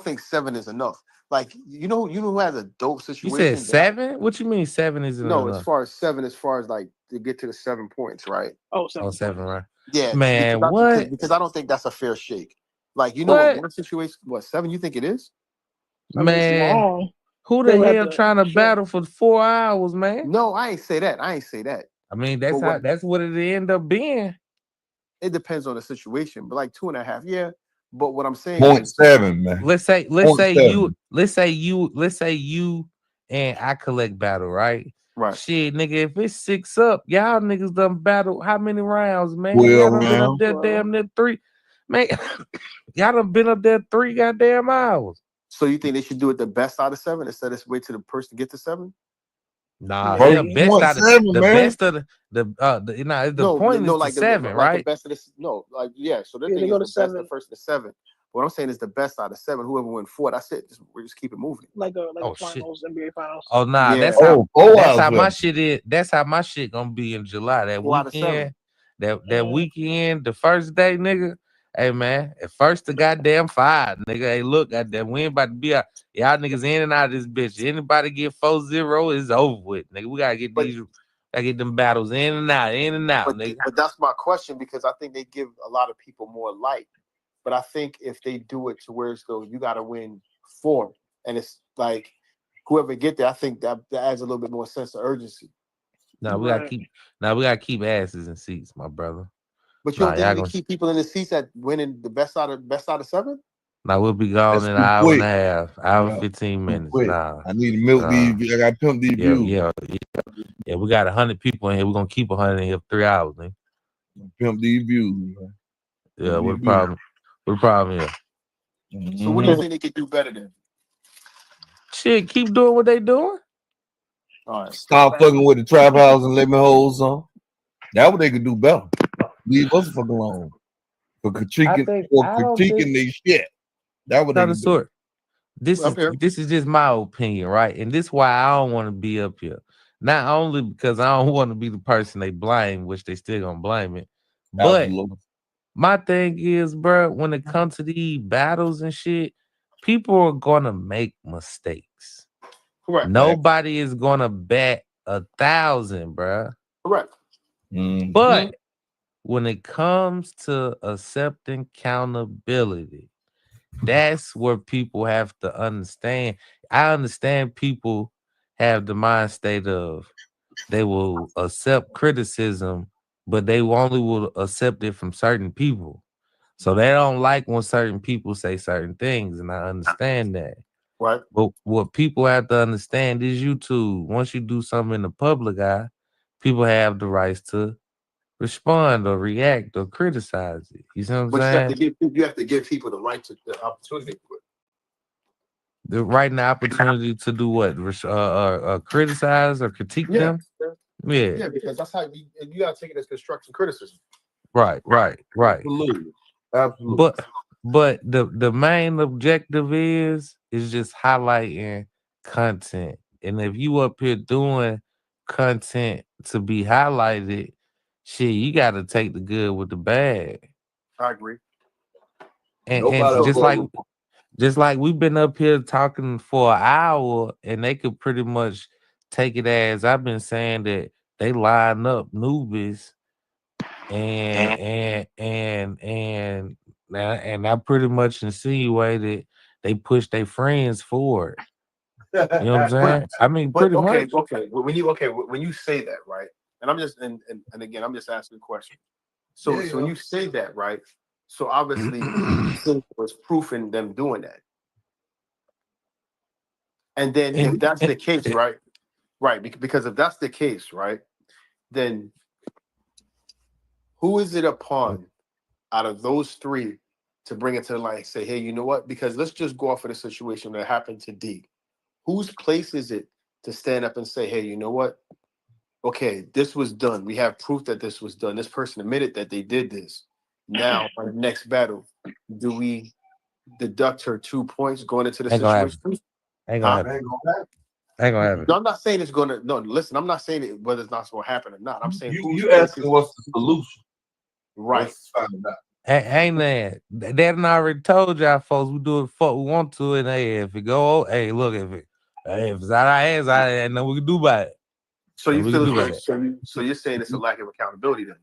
think 7 is enough. Like you know who has a dope situation. You said 7? What you mean 7 isn't enough? No, as far as like to get to the 7 points, right? Oh, 7, right? Yeah, man, because I don't think that's a fair shake. Like what one situation? What 7? You think it is? Man, who the hell trying to battle for 4 hours, man? No, I ain't say that. I mean, that's what it end up being. It depends on the situation, but like 2.5, yeah. But what I'm saying is 0.7, man. Let's say 0.7. you and I collect battle, right? Right. Shit, nigga, if it's 6 up, y'all niggas done battle how many rounds, man? 12 Y'all done been up rounds. there damn near 3. Man, y'all done been up there 3 goddamn hours. So you think they should do it the best out of 7 instead of wait till the person get to 7? Nah, Bro, hell, you best want out of 7, the man. best of the point is to like 7, like right? the best of this. No, like so the Yeah, thing they is go the to best 7. the first to 7. What I'm saying is the best out of 7. Whoever win 4, that's it. We just keep it moving. Like a Oh shit. finals, NBA finals. Oh nah, Yeah. that's how my shit is. That's how my shit gonna be in July. That 4 out of 7. weekend, that weekend, the first day, nigga. Hey man, at first the goddamn 5, nigga. Hey, look, goddamn, we ain't about to be out. Y'all niggas in and out of this bitch. Anybody get 4-0, it's over with, nigga. We gotta get them battles in and out, nigga. But that's my question, because I think they give a lot of people more light. But I think if they do it to where it's though you gotta win 4, and it's like whoever get there, I think that adds a little bit more sense of urgency. Now we gotta keep asses in seats, my brother. But you don't think you can keep people in the seats at winning the best out of 7? Now we'll be gone in an hour and a half, hour 15 minutes. Nah, I need to milk these. I got to pimp these views. Yeah. We got 100 people in here. We're gonna keep 100 in here for 3 hours, man. Pimp these views, man. Yeah, what the problem? What the problem here? So what do you think they could do better than? Shit, keep doing what they doing. All right. Stop fucking with the trap house and let me hold some. That's what they could do better. Leave us the fuck alone. For critiquing their shit. That's what they could do. This is just my opinion, right? And this is why I don't want to be up here. Not only because I don't want to be the person they blame, which they still gonna blame it, but my thing is, bro, when it comes to these battles and shit, people are gonna make mistakes. Correct. Nobody is gonna bet 1,000, bro. Correct. But when it comes to accepting accountability, that's where people have to understand. I understand people have the mind state of they will accept criticism, but they only will accept it from certain people. So they don't like when certain people say certain things, and I understand that. Right. But what people have to understand is YouTube. Once you do something in the public eye, people have the rights to respond or react or criticize it. You see what I'm saying? You have to give people the right to the opportunity. The right now opportunity to do what? Criticize or critique them? Yeah, because that's how you gotta take it as constructive criticism. Right. Absolutely. But the main objective is just highlighting content. And if you up here doing content to be highlighted, shit, you gotta take the good with the bad. I agree. And just like we've been up here talking for an hour, and they could pretty much take it as I've been saying that they line up newbies and I pretty much insinuated they push their friends forward. You know what I'm saying? I mean, pretty much. Okay. When you say that, right? And I'm just and again, I'm just asking a question. So when you say that, right? So obviously was proof in them doing that. And then if that's the case, right? Because if that's the case, right, then who is it upon out of those 3 to bring it to the light and say, hey, you know what? Because let's just go off of the situation that happened to D. Whose place is it to stand up and say, hey, you know what? Okay, this was done. We have proof that this was done. This person admitted that they did this. Now, our next battle, do we deduct her 2 points going into the situation? Ain't gonna happen. No, I'm not saying it's gonna. No, listen, I'm not saying it whether it's not going to happen or not. I'm saying you asking what's the solution, right? Ain't that they done already told y'all folks we do it fuck we want to, and hey, if it go, hey, look, if it's out our hands, ain't nothing we can do about it. So you feel so you're saying it's a lack of accountability then?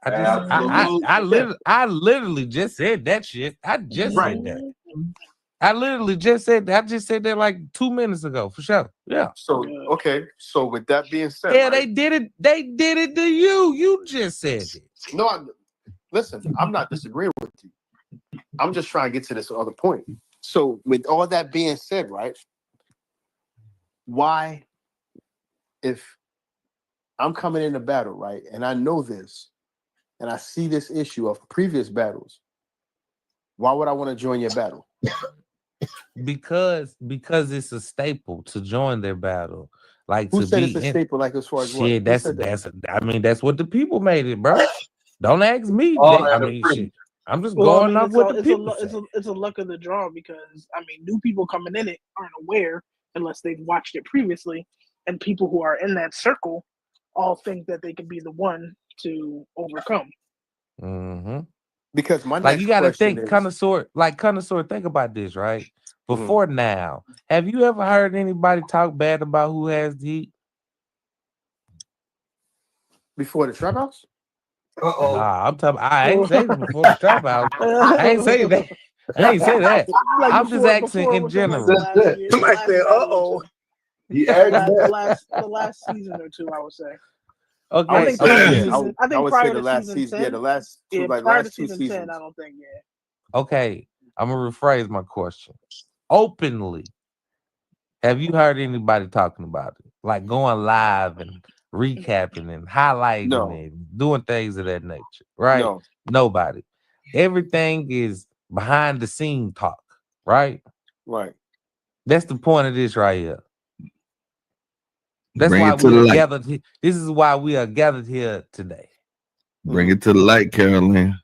I literally just said that shit. I just said that. I literally just said that. I just said that like 2 minutes ago, for sure. Yeah. So okay. So with that being said, yeah, they did it. They did it to you. You just said it. No, listen. I'm not disagreeing with you. I'm just trying to get to this other point. So with all that being said, right? Why, if I'm coming in a battle, right, and I know this, and I see this issue of previous battles, why would I want to join your battle? Because it's a staple to join their battle. Like Who to said be it's a in staple? Like as far as what? shit. Who said that? That's I mean, that's what the people made it, bro. Don't ask me. Shit. I'm just Well, I going mean, off what the people say. it's a luck of the draw because I mean, new people coming in it aren't aware unless they've watched it previously, and people who are in that circle all think that they can be the one to overcome. Mm-hmm. Because my Like next you got to question think, is, connoisseur. Think about this, right? Before now, have you ever heard anybody talk bad about who has the heat? before the trap house? Nah, I'm talking. I ain't say before the trap house. I ain't say that. I ain't say that. Like I'm just asking in within, like, general. the last year, Somebody said, "Uh-oh." the last season or two, I would say. Okay, I think prior to okay. season. I I think would prior say the to last season season. 10. Yeah, the last two, like prior to last two season seasons. 10, I don't think. Yeah. Okay, I'm gonna rephrase my question. Openly, have you heard anybody talking about it? Like going live and recapping and highlighting No, and doing things of that nature, right? no, Nobody. Everything is behind the scene talk, right? right. That's the point of this right here. That's Bring why it to we the are light. gathered here. This is why we are gathered here today. Bring it to the light, Caroline.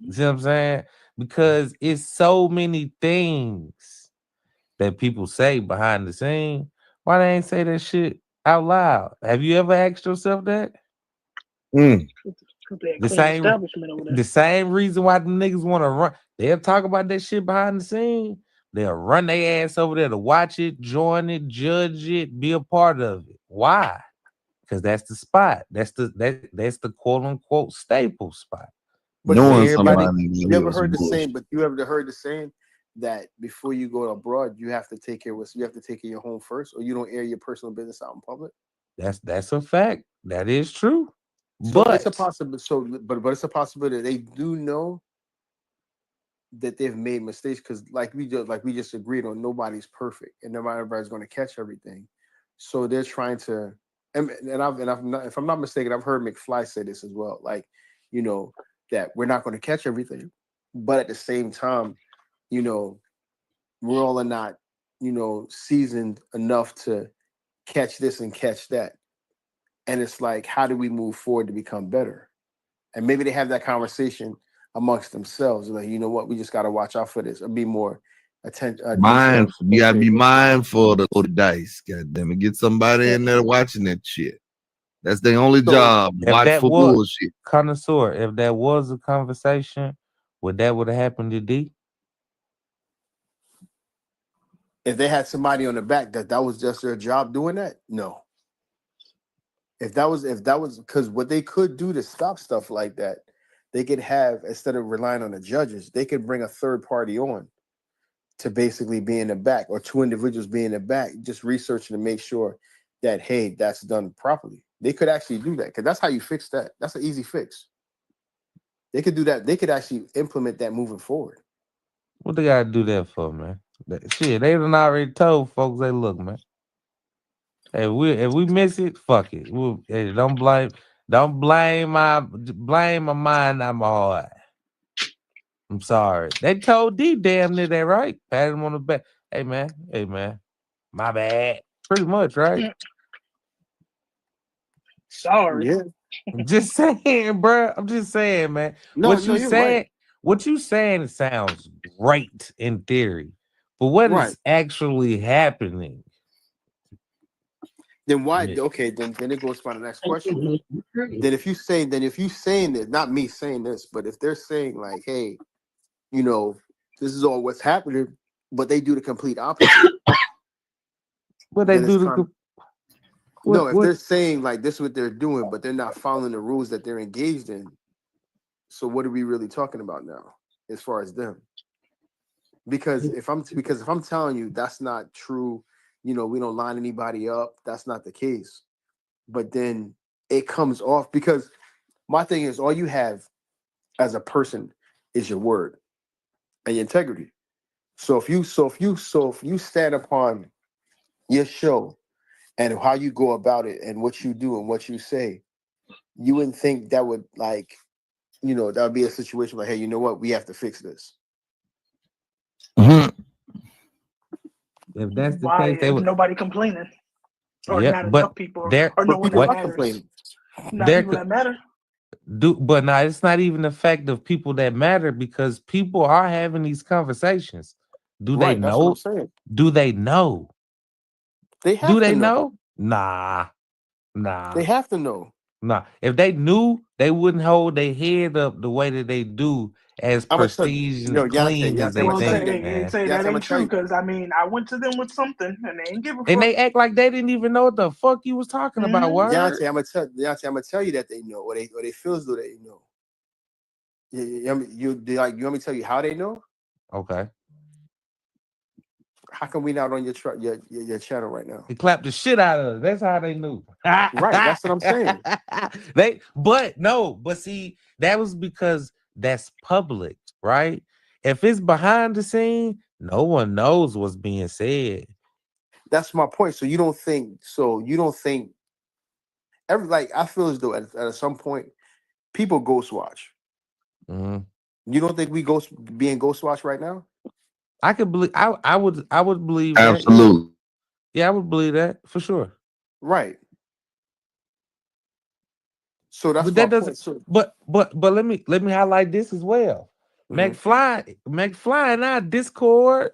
You see what I'm saying? Because it's so many things that people say behind the scene. Why they ain't say that shit out loud? Have you ever asked yourself that? The same reason why the niggas want to run. They'll talk about that shit behind the scene. They'll run their ass over there to watch it, join it, judge it, be a part of it. Why? Because that's the spot. That's the quote unquote staple spot. But Knowing everybody, somebody you ever else heard the bullshit. saying? But you ever heard the saying that before you go abroad, you have to take care of your home first, or you don't air your personal business out in public. That's a fact. That is true. So it's a But possibility. But it's a possibility that they do know that they've made mistakes because, like we just agreed on, nobody's perfect and everybody's going to catch everything. So they're trying to, and I've not, if I'm not mistaken, I've heard McFly say this as well. Like, you know, that we're not going to catch everything, but at the same time, you know, we're all not, seasoned enough to catch this and catch that. And it's like, how do we move forward to become better? And maybe they have that conversation amongst themselves. Like, you know what, we just got to watch out for this or be more Mindful. You gotta be mindful of the dice. God damn it. Get somebody in there watching that shit. That's their only job. Watch for bullshit. Connoisseur, if that was a conversation, would have happened to D? If they had somebody on the back that was just their job doing that, no. If that was because what they could do to stop stuff like that, they could have, instead of relying on the judges, they could bring a third party on to basically be in the back, or two individuals be in the back, just researching to make sure that, hey, that's done properly. They could actually do that because that's how you fix that. That's an easy fix. They could do that. They could actually implement that moving forward. What they gotta do that for, man? Shit, they done already told folks, hey, look, man. Hey, if we miss it, fuck it. Hey, don't blame my mind, not my heart. I'm sorry. They told D damn near that, right? Pat him on the back. Hey man, my bad. Pretty much, right? Sorry. Yeah. I'm just saying, bro. I'm just saying, man. What you saying sounds great in theory, but what is actually happening? Then why? Okay, then it goes to the next question. Then if you saying this, not me saying this, but if they're saying like, hey, this is all what's happening, but they do the complete opposite. What they do if they're saying like this is what they're doing, but they're not following the rules that they're engaged in. So what are we really talking about now, as far as them? Because if I'm telling you that's not true, we don't line anybody up. That's not the case. But then it comes off, because my thing is, all you have as a person is your word. and your integrity. So if you stand upon your show and how you go about it and what you do and what you say, you wouldn't think that would that would be a situation like, hey, you know what, we have to fix this. If that's the Why? case, they If would. nobody complaining, or Yeah, not but enough people, there, or no one People that what are matters. complaining. Not there people could that matter. but now it's not even the fact of people that matter because people are having these conversations. Do they Right, that's what I'm know? saying. Do they know? They Do have to they know. know? Nah. They have to know. Nah. If they knew, they wouldn't hold their head up the way that they do, as I'm gonna tell prestige yo, and Yante, clean as Yante, I'm they gonna Well, tell you think, that. say man. say Yante, that I'm gonna ain't tell true you. because I mean I went to them with something and they ain't give a And fuck. they act like they didn't even know what the fuck you was talking about. Word. Yante, I'm gonna tell you that they know, or they feel as though they know. You want me to tell you how they know? Okay. How come we not on your channel right now? They clapped the shit out of us. That's how they knew. Right, that's what I'm saying. But see, that was because that's public, right? If it's behind the scene, no one knows what's being said. That's my point. So you don't think I feel as though at some point people ghost watch. Mhm. You don't think we being ghost watch right now? I could believe. I would believe that. Yeah, Absolutely. yeah, I would believe that for sure. Right. So that's But my that point. doesn't. So But let me highlight this as well. McFly and I Discord.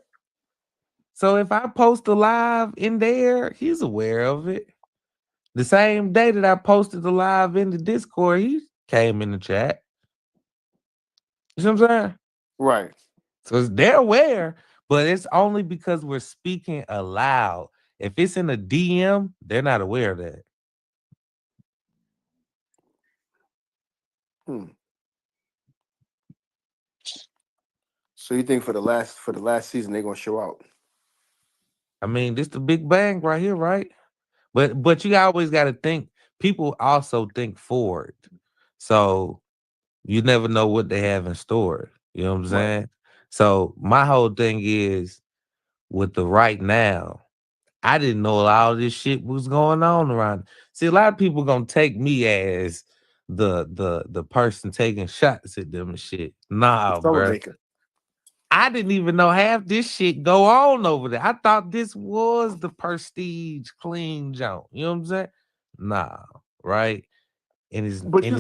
So if I post a live in there, he's aware of it. The same day that I posted the live in the Discord, he came in the chat. You see what I'm saying? right. So they're aware, but it's only because we're speaking aloud. If it's in a DM, they're not aware of that. So you think for the last season they're gonna show out? I mean, this the big bang right here, right? But you always got to think. People also think forward, so you never know what they have in store. You know what I'm saying? So my whole thing is with the right now. I didn't know all this shit was going on around. See, a lot of people gonna take me as the person taking shots at them and shit. Nah, bro. I didn't even know half this shit go on over there. I thought this was the prestige clean jump. You know what I'm saying? Nah, right? And it's But let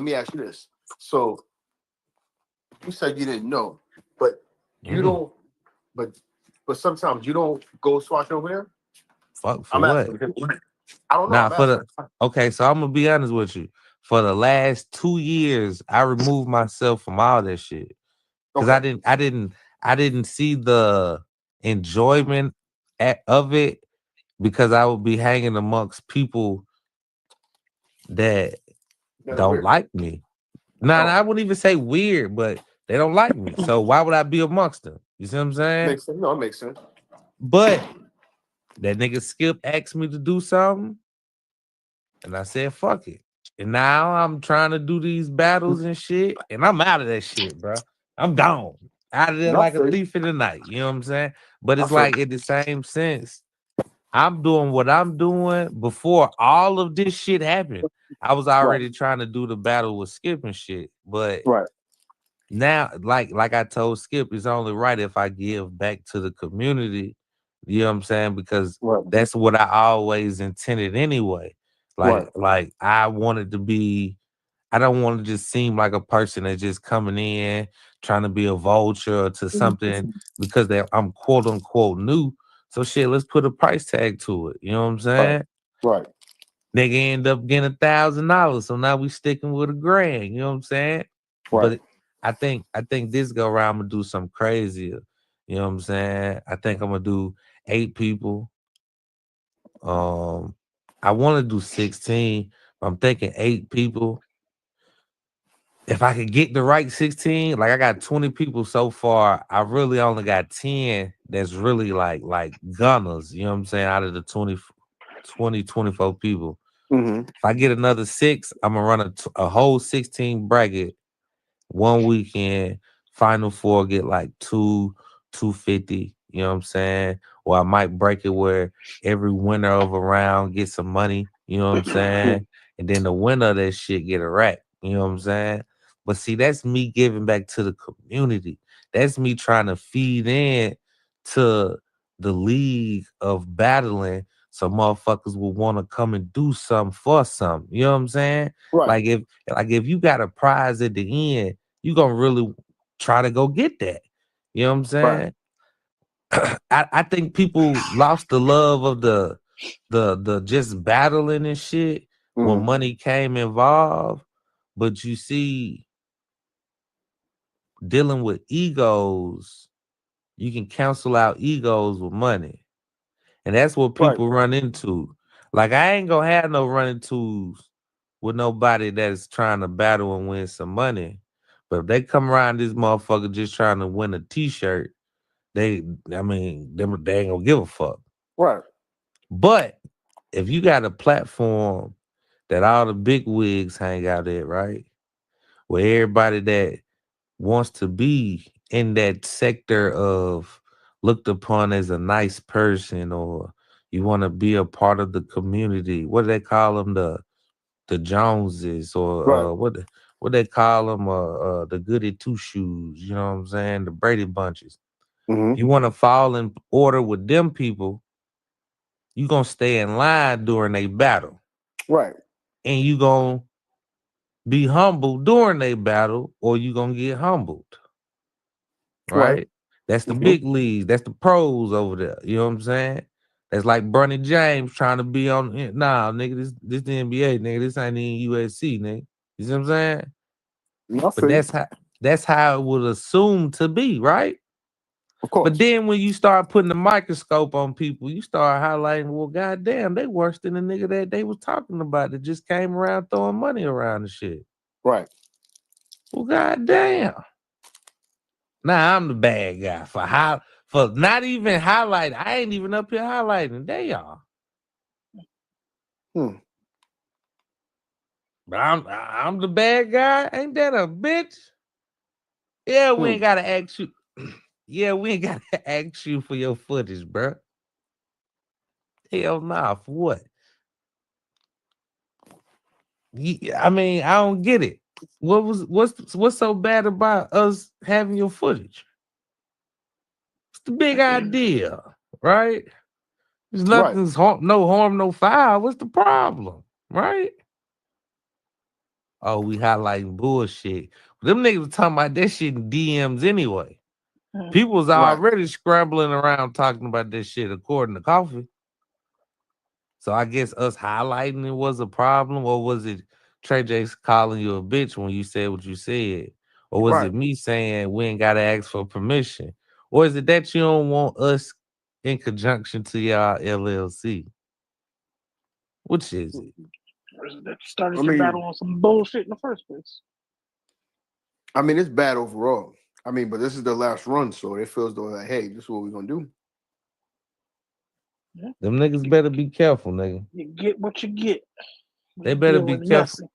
me ask you this. So you said you didn't know, but you don't. But sometimes you don't go swatch over there. Fuck for I'm what? asking. I don't know. Nah, I'm asking. okay, so I'm gonna be honest with you. For the last 2 years, I removed myself from all that shit. Because I didn't see the enjoyment of it because I would be hanging amongst people that don't like me. Nah, I wouldn't even say weird, but they don't like me. So why would I be amongst them? You see what I'm saying? Makes sense. No, it makes sense. But that nigga Skip asked me to do something, and I said, fuck it. And now I'm trying to do these battles and shit, and I'm out of that shit, bro. I'm gone. Out of there like a thief in the night. You know what I'm saying? But it's like in the same sense, I'm doing what I'm doing before all of this shit happened. I was already trying to do the battle with Skip and shit. But now, like I told Skip, it's only right if I give back to the community. You know what I'm saying? Because that's what I always intended anyway. Like I wanted to be, I don't want to just seem like a person that's just coming in trying to be a vulture to something because I'm quote unquote new. So shit, let's put a price tag to it. You know what I'm saying? Right. Nigga end up getting $1,000. So now we sticking with $1,000. You know what I'm saying? But I think this go around I'm gonna do something crazier. You know what I'm saying? I think I'm gonna do 8 people. I want to do 16. But I'm thinking 8 people. If I could get the right 16, like I got 20 people so far, I really only got 10 that's really like gunners, you know what I'm saying, out of the 24 people. If I get another 6, I'm gonna run a whole 16 bracket one weekend Final Four get like 250. You know what I'm saying? Or I might break it where every winner of a round gets some money. You know what I'm saying? And then the winner of that shit get a rack. You know what I'm saying? But see, that's me giving back to the community. That's me trying to feed in to the league of battling, so motherfuckers will want to come and do something for something. You know what I'm saying? Right. Like if you got a prize at the end, you gonna really try to go get that. You know what I'm saying? I think people lost the love of the just battling and shit when money came involved. But you see, dealing with egos, you can cancel out egos with money. And that's what people run into. Like, I ain't gonna have no running twos with nobody that's trying to battle and win some money. But if they come around this motherfucker just trying to win a t-shirt, they ain't gonna give a fuck. Right. But if you got a platform that all the big wigs hang out at, right? Where everybody that wants to be in that sector of looked upon as a nice person, or you want to be a part of the community. What do they call them? The Joneses, or what they call them? The goody two shoes. You know what I'm saying? The Brady bunches. If you want to fall in order with them people, you gonna stay in line during a battle, right? And you gonna be humble during a battle, or you gonna get humbled. Right? That's the big leagues. That's the pros over there. You know what I'm saying? That's like Bronny James trying to be on. Nah, nigga, this the NBA, nigga. This ain't even USC, nigga. You see what I'm saying? But that's how it would assume to be, right? Of course. But then when you start putting the microscope on people, you start highlighting, well, goddamn, they worse than the nigga that they was talking about that just came around throwing money around and shit. Right. Well, goddamn. Now I'm the bad guy for not even highlighting. I ain't even up here highlighting. They are. But I'm the bad guy. Ain't that a bitch? Yeah, we ain't gotta ask you. Yeah, we ain't gotta ask you for your footage, bro. Hell nah, for what? I mean, I don't get it. What's so bad about us having your footage? What's the big idea, right? There's nothing's no harm, no foul. What's the problem, right? Oh, we highlighting bullshit. Them niggas was talking about that shit in DMs anyway. People was already scrambling around talking about this shit according to Coffee. So I guess us highlighting it was a problem, or was it Trey J calling you a bitch when you said what you said? Or was it me saying we ain't gotta ask for permission? Or is it that you don't want us in conjunction to y'all LLC? Which is it? That started your battle on some bullshit in the first place. I mean, it's bad overall. I mean, but this is the last run, so it feels though like, hey, this is what we're gonna do. Yeah. Them niggas better be careful, nigga. You get what you get. They better be careful.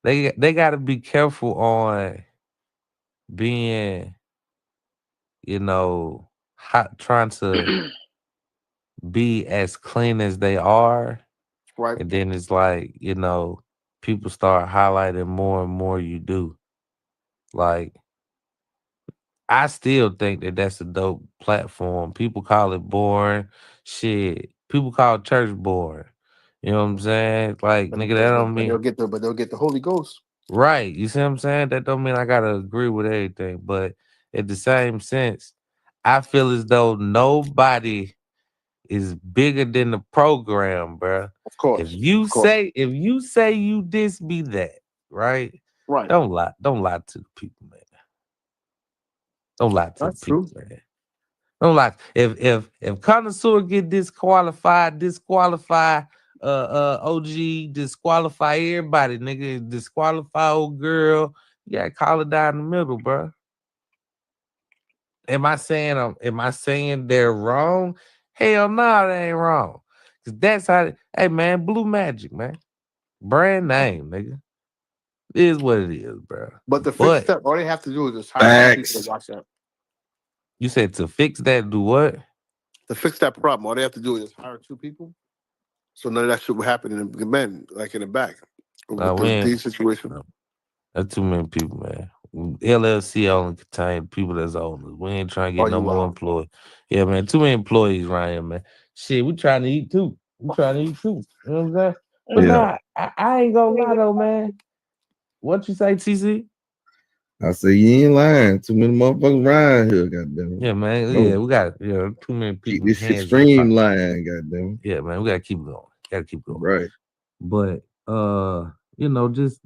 They gotta be careful on being, trying to be as clean as they are. Right. And then it's like, people start highlighting more and more you do. Like, I still think that that's a dope platform. People call it boring. Shit. People call church boring. You know what I'm saying? Like, nigga, that don't mean they'll get the Holy Ghost. Right. You see what I'm saying? That don't mean I gotta agree with everything. But at the same sense, I feel as though nobody is bigger than the program, bro. Of course. If you say you this be that, right? Right. Don't lie to the people, man. Don't lie to the people, man. Don't lie. If Connoisseur get disqualified, OG, disqualify everybody, nigga. Disqualify old girl. You gotta call it down the middle, bro. Am I saying they're wrong? Hell no, they ain't wrong. Cause that's how hey man, Blue Magic, man. Brand name, nigga. It is what it is, bro. But the fifth step, all they have to do is just hire people to watch that. You said to fix that, do what? To fix that problem, all they have to do is just hire 2 people. So none of that shit will happen in the men, like in the back. With these situations. That's too many people, man. LLC only contain people that's owners. We ain't trying to get no more employees. Yeah, man. Too many employees around here, man. Shit, we trying to eat too. We trying to eat too. You know what I'm saying? But nah, I ain't gonna lie though, man. What you say, TC? I say you ain't lying. Too many motherfuckers around here, goddamn. Yeah, man. Yeah, we got too many people. Keep this shit streamlined, goddamn. Yeah, man. We gotta keep going. Gotta keep going. Right. But you know, just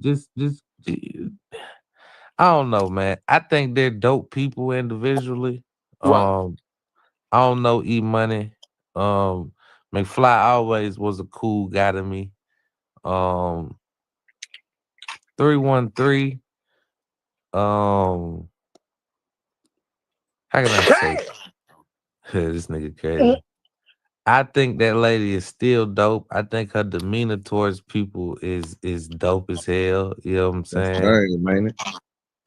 I don't know, man. I think they're dope people individually. I don't know E-Money. McFly always was a cool guy to me. 313. How can I say this nigga crazy? I think that lady is still dope. I think her demeanor towards people is dope as hell. You know what I'm saying? That's right, man.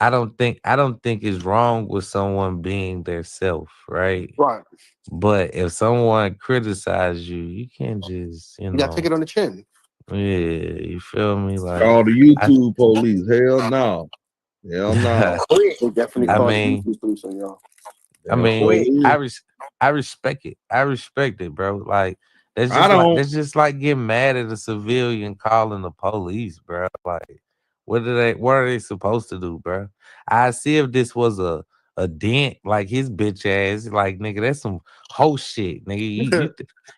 I don't think it's wrong with someone being their self, right? Right. But if someone criticizes you, you can't just, you gotta take it on the chin. Yeah, you feel me? Like call the YouTube police. Hell no. Hell no. They definitely call the YouTube police on y'all. I mean, I respect it. I respect it, bro. Like that's just like getting mad at a civilian calling the police, bro. Like, what are they supposed to do, bro? I see if this was a dent, like his bitch ass, like nigga, that's some whole shit, nigga.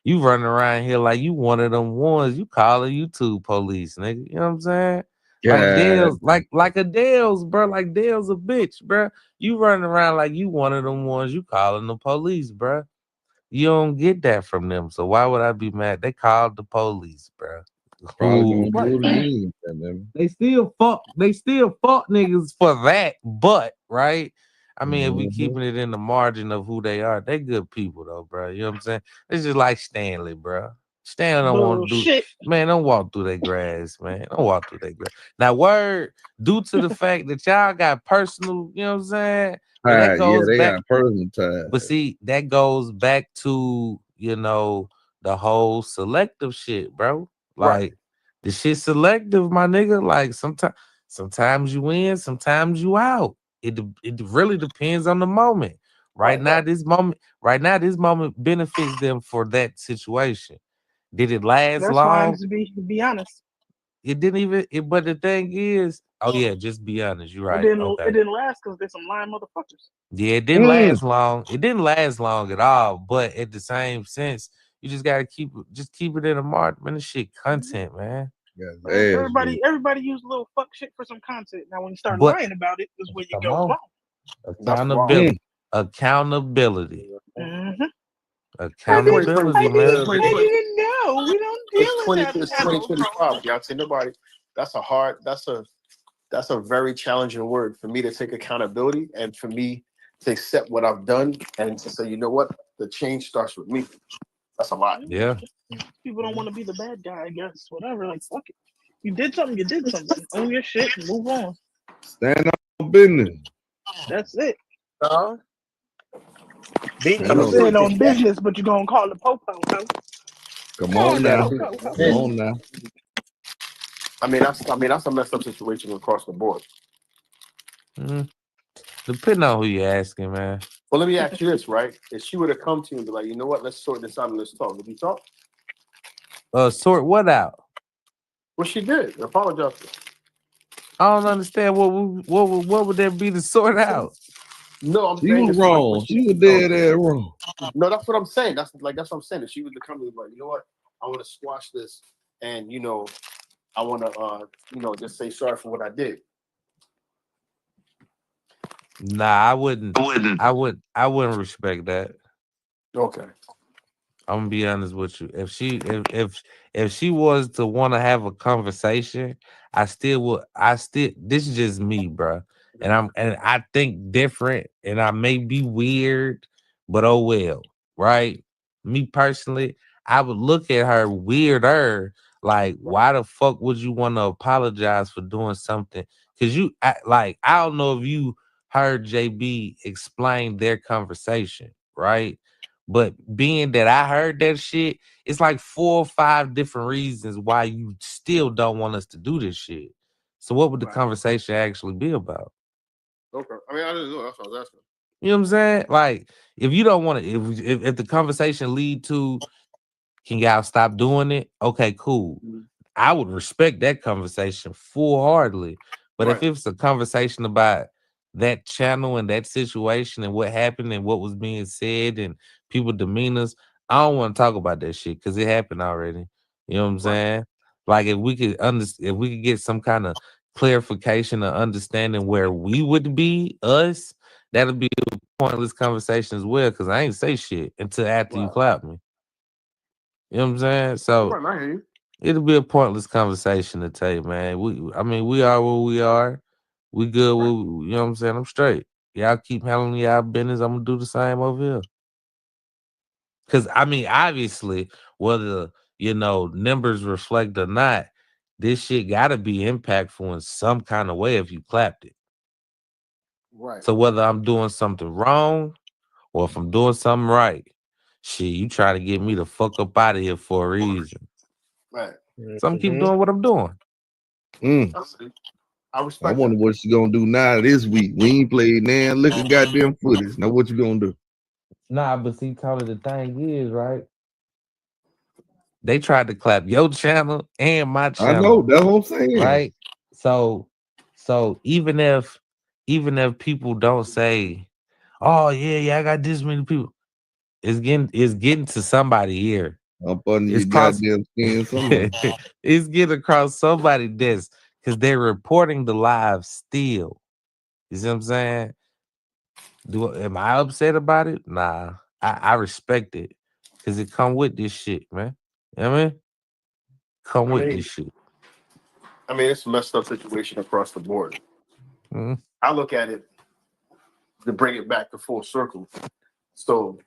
You running around here like you one of them ones. You calling YouTube police, nigga. You know what I'm saying? Like Dale's, like Adele's, bro. Like Dale's a bitch, bro. You running around like you one of them ones. You calling the police, bro. You don't get that from them. So why would I be mad? They called the police, bro. Probably gonna do it again. They still fuck niggas for that, but right. I mean, if we keeping it in the margin of who they are, they good people though, bro. You know what I'm saying? It's just like Stanley, bro. Stanley don't want to do, man. Don't walk through that grass, man. Don't walk through that grass. Now, word, due to the fact that y'all got personal, you know what I'm saying? But that goes back, got personal ties. But see, that goes back to, you know, the whole selective shit, bro. Like the shit selective, my nigga. Like sometimes you win, sometimes you out. It really depends on the moment. Right now, this moment benefits them for that situation. Did it last That's long? fine to be honest. It didn't even. But the thing is, oh yeah, just be honest. You're right. It didn't last because there's some lying motherfuckers. Yeah, it didn't last long. It didn't last long at all. But at the same sense, you just gotta keep it in the mark, man. This shit content, man. Everybody use a little fuck shit for some content. Now, when you start lying about it, is where you go wrong. Accountability. Mm-hmm. Accountability, man. I didn't know. We don't deal with that. It's 2025. Y'all say nobody. That's a very challenging word for me to take accountability and for me to accept what I've done and to say, you know what, the change starts with me. That's a lot. Yeah. People don't want to be the bad guy, I guess. Whatever. Like, fuck it. You did something, you did something. Own your shit and move on. Stand on business. That's it. You said on business, but you're gonna call the popo, huh? Come on now. Come on now. I mean that's a messed up situation across the board. Depending on who you're asking, man. Well, let me ask you this, right? If she would have come to you and be like, you know what, let's sort this out and let's talk. Would you talk? Sort what out? Well, she did. Apologize. I don't understand what would there be to sort out? No, I'm she saying was wrong. She was dead wrong. No, that's what I'm saying. That's what I'm saying. If she was to come to me like, you know what, I want to squash this, and you know, I want to, just say sorry for what I did. Nah, I wouldn't respect that. Okay. I'm gonna be honest with you. If she was to want to have a conversation, this is just me, bro. And I think different, and I may be weird, but oh well, right? Me personally, I would look at her weirder Like, why the fuck would you want to apologize for doing something? Because I don't know if you heard JB explain their conversation, right? But being that I heard that shit, it's like 4 or 5 different reasons why you still don't want us to do this shit. So what would the conversation actually be about? Okay. I mean, I didn't know. That's what I was asking. You know what I'm saying? Like, if you don't want to, if the conversation lead to, can y'all stop doing it? Okay, cool. I would respect that conversation full-heartedly. But if it's a conversation about that channel and that situation and what happened and what was being said and people demeanors, I don't want to talk about that shit because it happened already. You know what I'm saying? Like, if we could get some kind of clarification or understanding where we would be, us, that'll be a pointless conversation as well, because I ain't say shit until after you clap me. You know what I'm saying? So I hear you. it'll be a pointless conversation to take, man. We are where we are. We good. You know what I'm saying? I'm straight. Y'all keep handling y'all business. I'm gonna do the same over here. Cause I mean, obviously, whether numbers reflect or not, this shit gotta be impactful in some kind of way if you clapped it. Right. So whether I'm doing something wrong or if I'm doing something right, shit, you try to get me the fuck up out of here for a reason. Right. So I'm keep doing what I'm doing. I respect. I wonder what she gonna do now this week. We ain't played now. Look at goddamn footage. Now what you gonna do? Nah, but see, Tony, the thing is, right? They tried to clap your channel and my channel. I know, that's what I'm saying. Right? So even if people don't say, oh yeah, I got this many people, it's getting to somebody here. Up under your goddamn skin somewhere. It's getting across somebody's desk because they're reporting the live still. You see what I'm saying? Am I upset about it? Nah. I respect it. Cause it come with this shit, man. You know what I mean? Come with this shit. I mean, it's a messed up situation across the board. Mm-hmm. I look at it to bring it back to full circle. So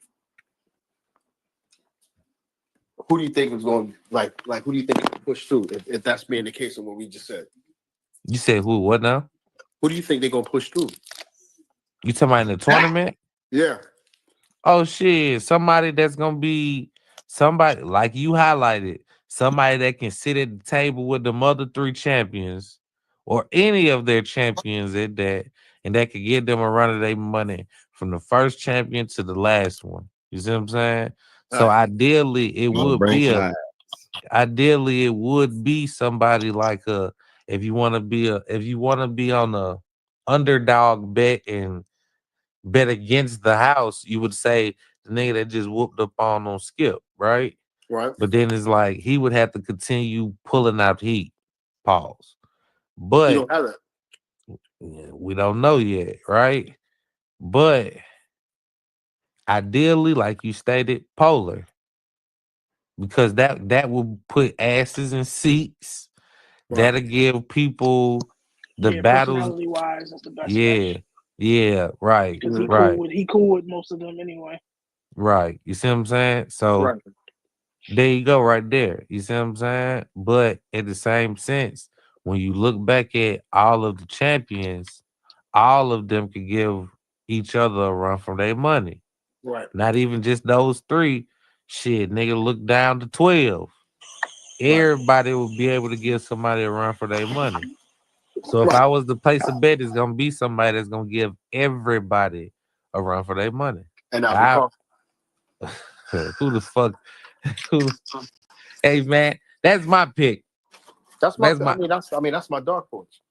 who do you think is going like who do you think is going to push through if that's being the case of what we just said? You said who? What now? Who do you think they're going to push through? You talking about in the tournament? Yeah. Oh shit! Somebody that's gonna be somebody like you highlighted. Somebody that can sit at the table with the other 3 champions, or any of their champions at that, and that could give them a run of their money from the first champion to the last one. You see what I'm saying? So ideally, it would be somebody like if you want to be on a underdog bet and bet against the house, you would say the nigga that just whooped up on Skip, right? Right. But then it's like he would have to continue pulling out heat. Pause. But you don't have that. We don't know yet, right? But ideally, like you stated, polar. Because that will put asses in seats. Right. That'll give people the battles. Personality wise, that's the best. Yeah, right. Because right. He cool with most of them anyway. Right. You see what I'm saying? So there you go, right there. You see what I'm saying? But in the same sense, when you look back at all of the champions, all of them could give each other a run for their money. Right. Not even just those 3. Shit, nigga, look down to 12. Everybody will be able to give somebody a run for their money. So if I was to place a bet, it's gonna be somebody that's gonna give everybody a run for their money. And who the fuck? Hey man, that's my pick. That's my dark horse.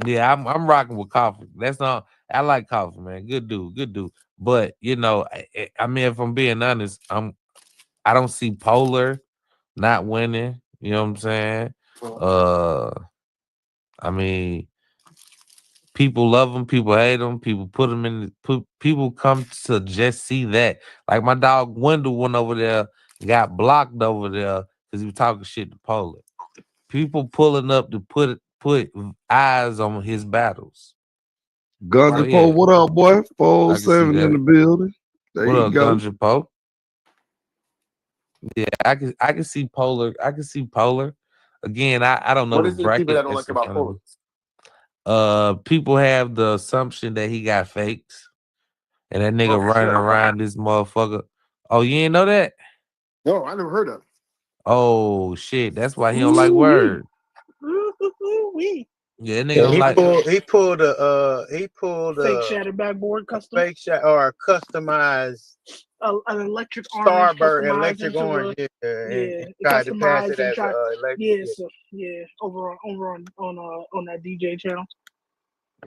Yeah, I'm rocking with Coffee. That's not. I like Coffee, man. Good dude. But I mean, if I'm being honest, I don't see Polar not winning. You know what I'm saying? I mean, people love them, people hate them, people put them in. People come to just see that. Like my dog Wendell went over there, got blocked over there because he was talking shit to Polar. People pulling up to put eyes on his battles. Gunja Poe, what up, boy? 407 in the building. There What you up, go. Gunja Poe? Yeah, I can see Polar. I can see Polar. Again, I don't know What the is it people bracket that don't that's like in about front of me. Polo? People have the assumption that he got fakes, and that nigga running around this motherfucker. Oh, you ain't know that? No, I never heard of. Oh shit, that's why he don't like word. Yeah, that nigga don't like. He pulled a fake shatter backboard custom. Fake or a customized an electric orange, Starbird electric orange. Yeah, tried to pass it as electric. Yeah, so over on that DJ channel.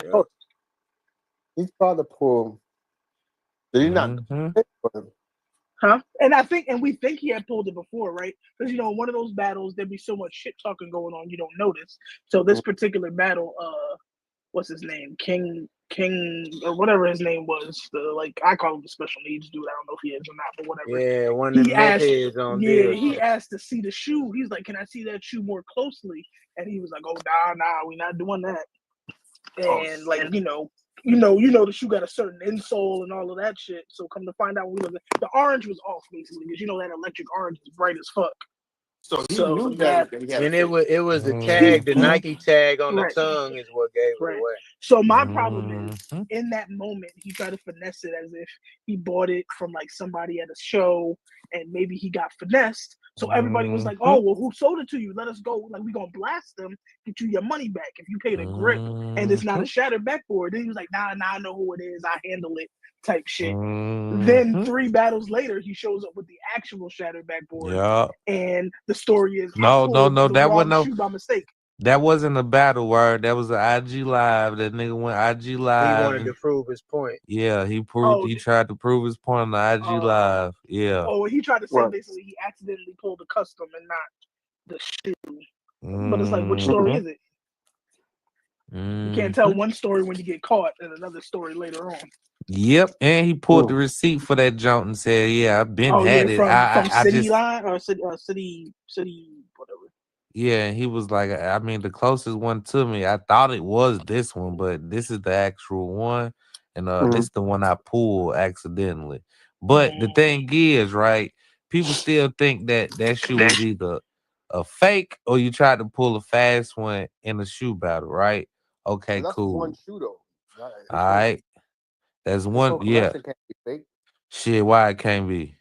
Yeah. Oh, he's probably pull. Did he not? Huh? And we think he had pulled it before, right? Because one of those battles, there'd be so much shit talking going on, you don't notice. So this particular battle, what's his name? King or whatever his name was. I call him the special needs dude. I don't know if he is or not, but whatever. Yeah, one of them heads on there. He asked to see the shoe. He's like, "Can I see that shoe more closely?" And he was like, "Oh, nah, we not doing that." And the shoe got a certain insole and all of that shit. So come to find out, the orange was off basically because that electric orange is bright as fuck. So he knew that he had and it was the tag, the Nike tag on the tongue is what gave it away. So my problem is in that moment he tried to finesse it as if he bought it from somebody at a show and maybe he got finessed. So everybody was like, "Oh, well, who sold it to you? Let us go. We gonna blast them, get you your money back if you pay the grip and it's not a shattered backboard." Then he was like, "Nah, I know who it is. I handle it." Type shit. Then 3 battles later, he shows up with the actual shattered backboard. Yeah. And the story is no, that wasn't no shoe by mistake. That wasn't a battle word. That was an IG live. That nigga went IG live. He wanted to prove his point. Yeah, he tried to prove his point on the IG live. Yeah. Oh, he tried to say basically he accidentally pulled a custom and not the shoe. But it's like, which story is it? You can't tell one story when you get caught and another story later on. Yep, and he pulled the receipt for that junk and said, "Yeah, I've been had it." From City Line or City whatever. Yeah, he was like, I mean, the closest one to me. I thought it was this one, but this is the actual one, and this is the one I pulled accidentally. But the thing is, right? People still think that shoe was either a fake or you tried to pull a fast one in a shoe battle, right? Okay, that's cool. one shoe though. All right. That's one, yeah. Can't be fake. Shit, why it can't be?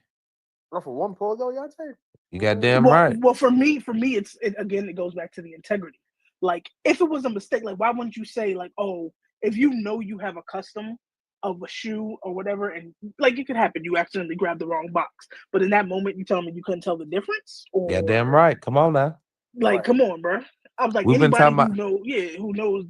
Not for one pull though, y'all say. You got damn right. Well, for me, it goes back to the integrity. Like, if it was a mistake, why wouldn't you say oh, if you know you have a custom of a shoe or whatever, and it could happen, you accidentally grab the wrong box, but in that moment you tell me you couldn't tell the difference? Or, yeah, damn right. Come on now. Come on, bro. I was like, we've been talking about, who knows,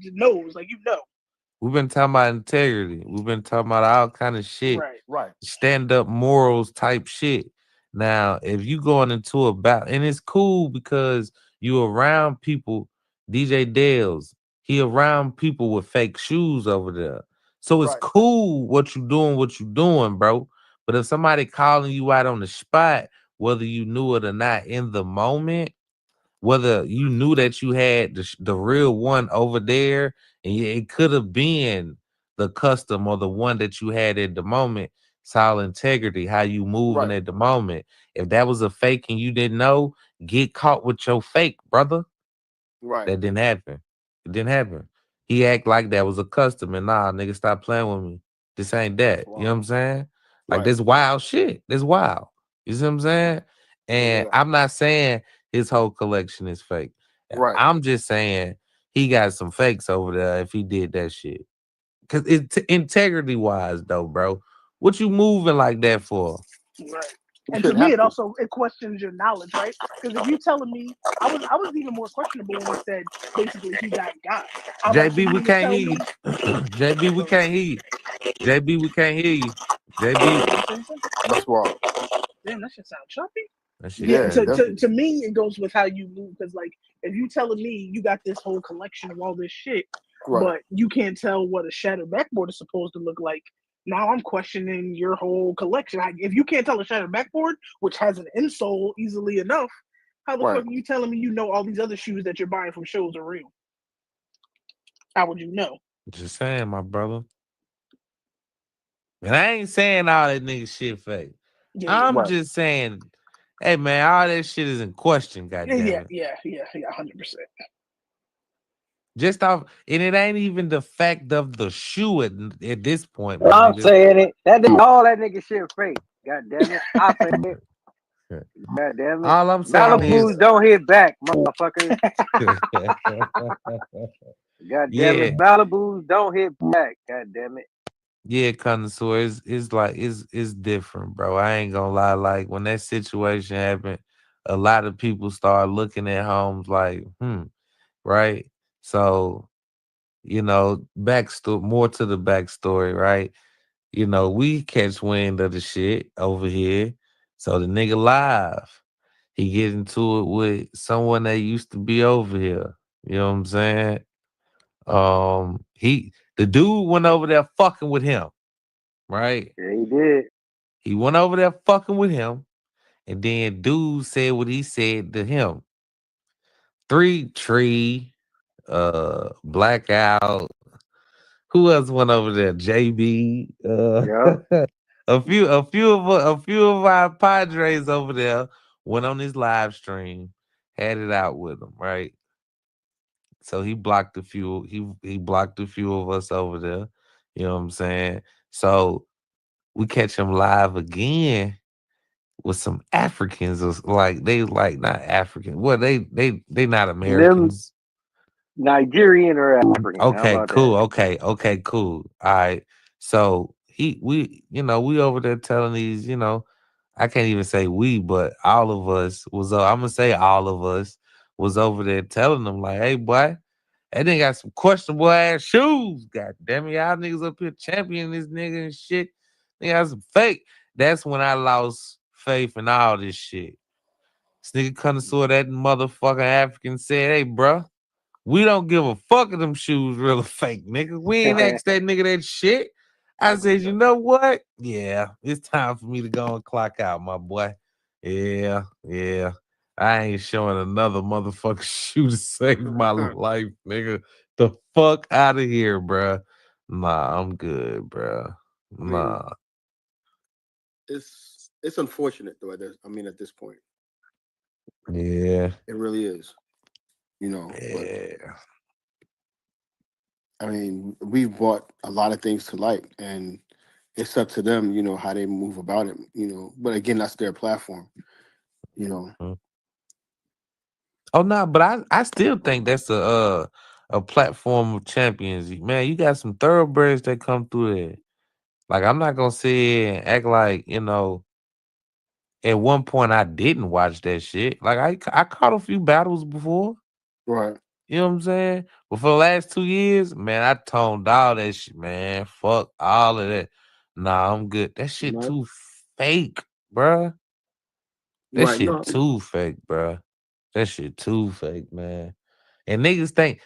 We've been talking about integrity. We've been talking about all kind of shit. Right. Stand up morals type shit. Now, if you going into a battle, and it's cool because you around people, DJ Dales, he around people with fake shoes over there. So it's cool what you doing, bro. But if somebody calling you out on the spot, whether you knew it or not in the moment, whether you knew that you had the real one over there, and it could have been the custom or the one that you had at the moment, it's all integrity, how you moving at the moment. If that was a fake and you didn't know, get caught with your fake, brother. Right. That didn't happen. It didn't happen. He act like that was a custom, and nah, nigga, stop playing with me. This ain't that. You know what I'm saying? Like, this wild shit. This wild. You see what I'm saying? And I'm not saying his whole collection is fake. I'm just saying he got some fakes over there if he did that shit. Cause it's integrity wise though, bro. What you moving like that for? Right. And to me, it questions your knowledge, right? Because if you telling me, I was even more questionable when he said basically he got. JB, we can't hear you. JB, we can't hear you. JB, we can't hear you. JB, that's wild. Damn, that shit sound choppy. Yeah, to me, it goes with how you move. Because if you telling me you got this whole collection of all this shit, but you can't tell what a shattered backboard is supposed to look like, now I'm questioning your whole collection. If you can't tell a shattered backboard, which has an insole easily enough, how the fuck are you telling me you know all these other shoes that you're buying from shows are real? How would you know? Just saying, my brother. And I ain't saying all that nigga shit fake. I'm just saying Hey man, all that shit is in question, goddamn Yeah, it. 100%. Just off, and it ain't even the fact of the shoe at this point, my I'm nigga. saying it. All that nigga shit fake. God damn it. I say it. God damn it. All I'm saying Malibus is, don't hit back, motherfuckers. God damn yeah, it. Malibus don't hit back. God damn it. yeah, connoisseur is like it's different, bro. I ain't gonna lie. Like when that situation happened, a lot of people start looking at homes like, right? So, backstory, more to the backstory, right? We catch wind of the shit over here. So the nigga live. He get into it with someone that used to be over here. You know what I'm saying? The dude went over there fucking with him, right? Yeah, he did. He went over there fucking with him, and then dude said what he said to him. 3 Tree, Blackout. Who else went over there? JB. Yeah. A few of our Padres over there went on his live stream, had it out with him, right? So he blocked a few. He blocked a few of us over there. You know what I'm saying? So we catch him live again with some Africans, like they like not African. Well, they not Them Americans. Nigerian or African. How Okay, about that? cool. Okay, cool. All right. So we over there telling these, I can't even say we, but all of us was. I'm gonna say all of us was over there telling them like, hey, boy, that nigga got some questionable ass shoes. God damn it, y'all niggas up here championing this nigga and shit. They got some fake. That's when I lost faith in all this shit. This nigga connoisseur, that motherfucking African said, hey, bruh. We don't give a fuck if them shoes real or fake, nigga. We ain't asked that nigga that shit. I said, you know what? Yeah, it's time for me to go and clock out, my boy. Yeah. I ain't showing another motherfucking shoe to save my life, nigga. The fuck out of here, bruh. Nah, I'm good, bruh. Nah. It's unfortunate though. At this point, Yeah. it really is. Yeah. But we've brought a lot of things to light, and it's up to them, how they move about it, But again, that's their platform, Oh no, but I still think that's a platform of champions. Man, you got some thoroughbreds that come through there. Like I'm not gonna sit and act like, at one point I didn't watch that shit. Like I caught a few battles before. Right. You know what I'm saying? But for the last 2 years, man, I toned all that shit, man. Fuck all of that. Nah, I'm good. That shit too fake, bruh. That Right. shit No. too fake, bruh. That shit too fake, man. And niggas think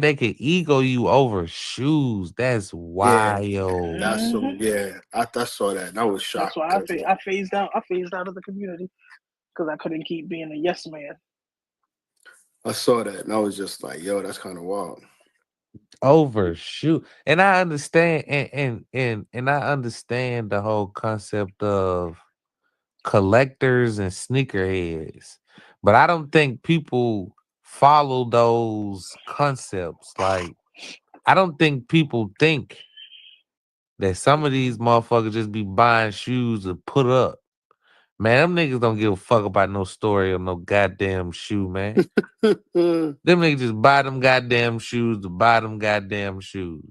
they can ego you over shoes. That's Yeah. wild. That's some. Yeah. I saw that. And I was shocked. That's why I phased out. I phased out of the community because I couldn't keep being a yes man. I saw that, and I was just like, "Yo, that's kind of wild." Over shoe. And I understand and I understand the whole concept of collectors and sneakerheads. But I don't think people follow those concepts. Like I don't think people think that some of these motherfuckers just be buying shoes to put up. Man, them niggas don't give a fuck about no story or no goddamn shoe, man. Them niggas just buy them goddamn shoes to buy them goddamn shoes.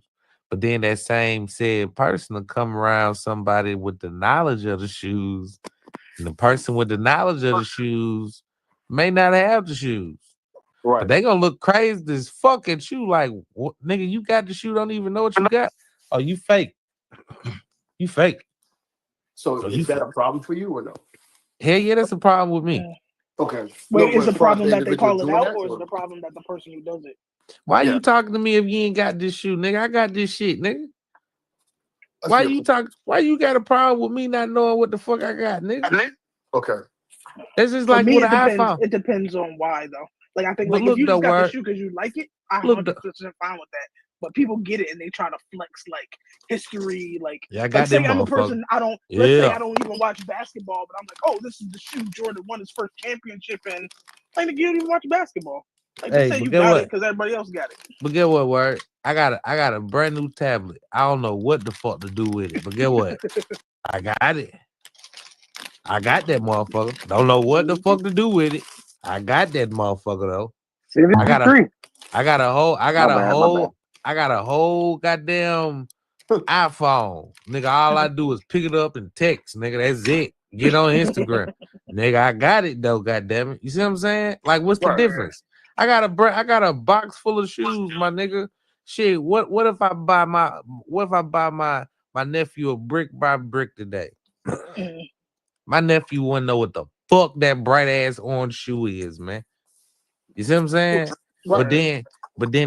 But then that same said person will come around somebody with the knowledge of the shoes, and the person with the knowledge of the shoes may not have the shoes. Right. But they gonna look crazy as fuck at you like, what, nigga, you got the shoe, don't even know what you got? Oh, you fake. You fake. So is that a problem for you or no? Hell yeah, that's a problem with me. Okay. Wait, No, is but the as far as problem the that they individual call it doing out, that, or is it or the problem that the person who does it? Why Yeah. you talking to me if you ain't got this shoe, nigga? I got this shit, nigga. That's Why your- you talk? Why you got a problem with me not knowing what the fuck I got, nigga? Okay. That's just For like me, with it an depends. iPhone. It depends on why, though. Like I think, But like if look you though, just got the word. shoe because you like it, I Look 100% fine with that. But people get it and they try to flex like history, like Yeah, I got say them I'm a motherfuckers. person let's say I don't even watch basketball, but I'm like, oh, this is the shoe Jordan won his first championship in. Like, you don't even watch basketball. Like, Hey, just say but you get got what? it because everybody else got it. But get what, word? I got a brand new tablet. I don't know what the fuck to do with it. But get what? I got it. I got that motherfucker. Don't know what the fuck to do with it. I got that motherfucker though. I got a whole goddamn iPhone. Nigga, all I do is pick it up and text. Nigga, that's it. Get on Instagram. Nigga, I got it though, goddamn it. You see what I'm saying? Like, what's the difference? I got a box full of shoes, my nigga. Shit, what if I buy my nephew a brick by brick today? My nephew wouldn't know what the fuck that bright ass orange shoe is, man. You see what I'm saying? But then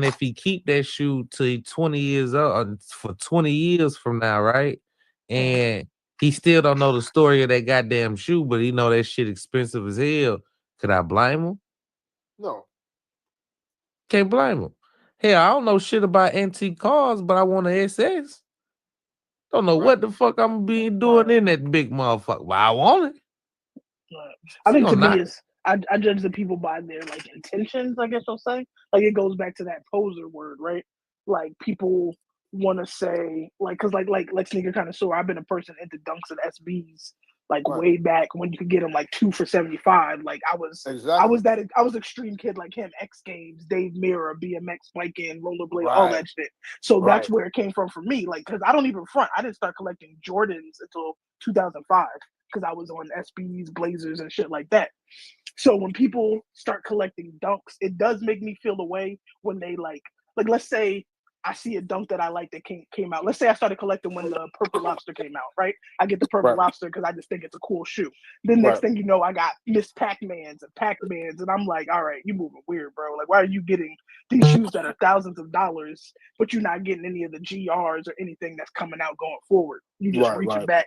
if he keep that shoe till he 20 years old, for 20 years from now, right? And he still don't know the story of that goddamn shoe, but he know that shit expensive as hell. Could I blame him? No. Can't blame him. Hell, I don't know shit about antique cars, but I want an SS. Don't know what the fuck I'm be doing in that big motherfucker. But I want it. I think to me is I judge the people by their like intentions, I guess I'll say. Like, it goes back to that poser word, right? Like, people want to say like, because like Snkr Connoisseur, I've been a person into dunks and SBs like way back when you could get them like 2 for $75. Like, I was extreme kid like him. X Games, Dave Mirra, BMX biking, rollerblade, all that shit. So that's where it came from for me. Like, because I don't even front. I didn't start collecting Jordans until 2005. Because I was on SBs, Blazers, and shit like that. So when people start collecting dunks, it does make me feel a way when they like let's say I see a dunk that I like that came out. Let's say I started collecting when the Purple Lobster came out, right? I get the Purple Lobster because I just think it's a cool shoe. Then next thing you know, I got Miss Pac-Mans and Pac-Mans, and I'm like, all right, you moving weird, bro. Like, why are you getting these shoes that are thousands of dollars, but you're not getting any of the GRs or anything that's coming out going forward? You just reaching back.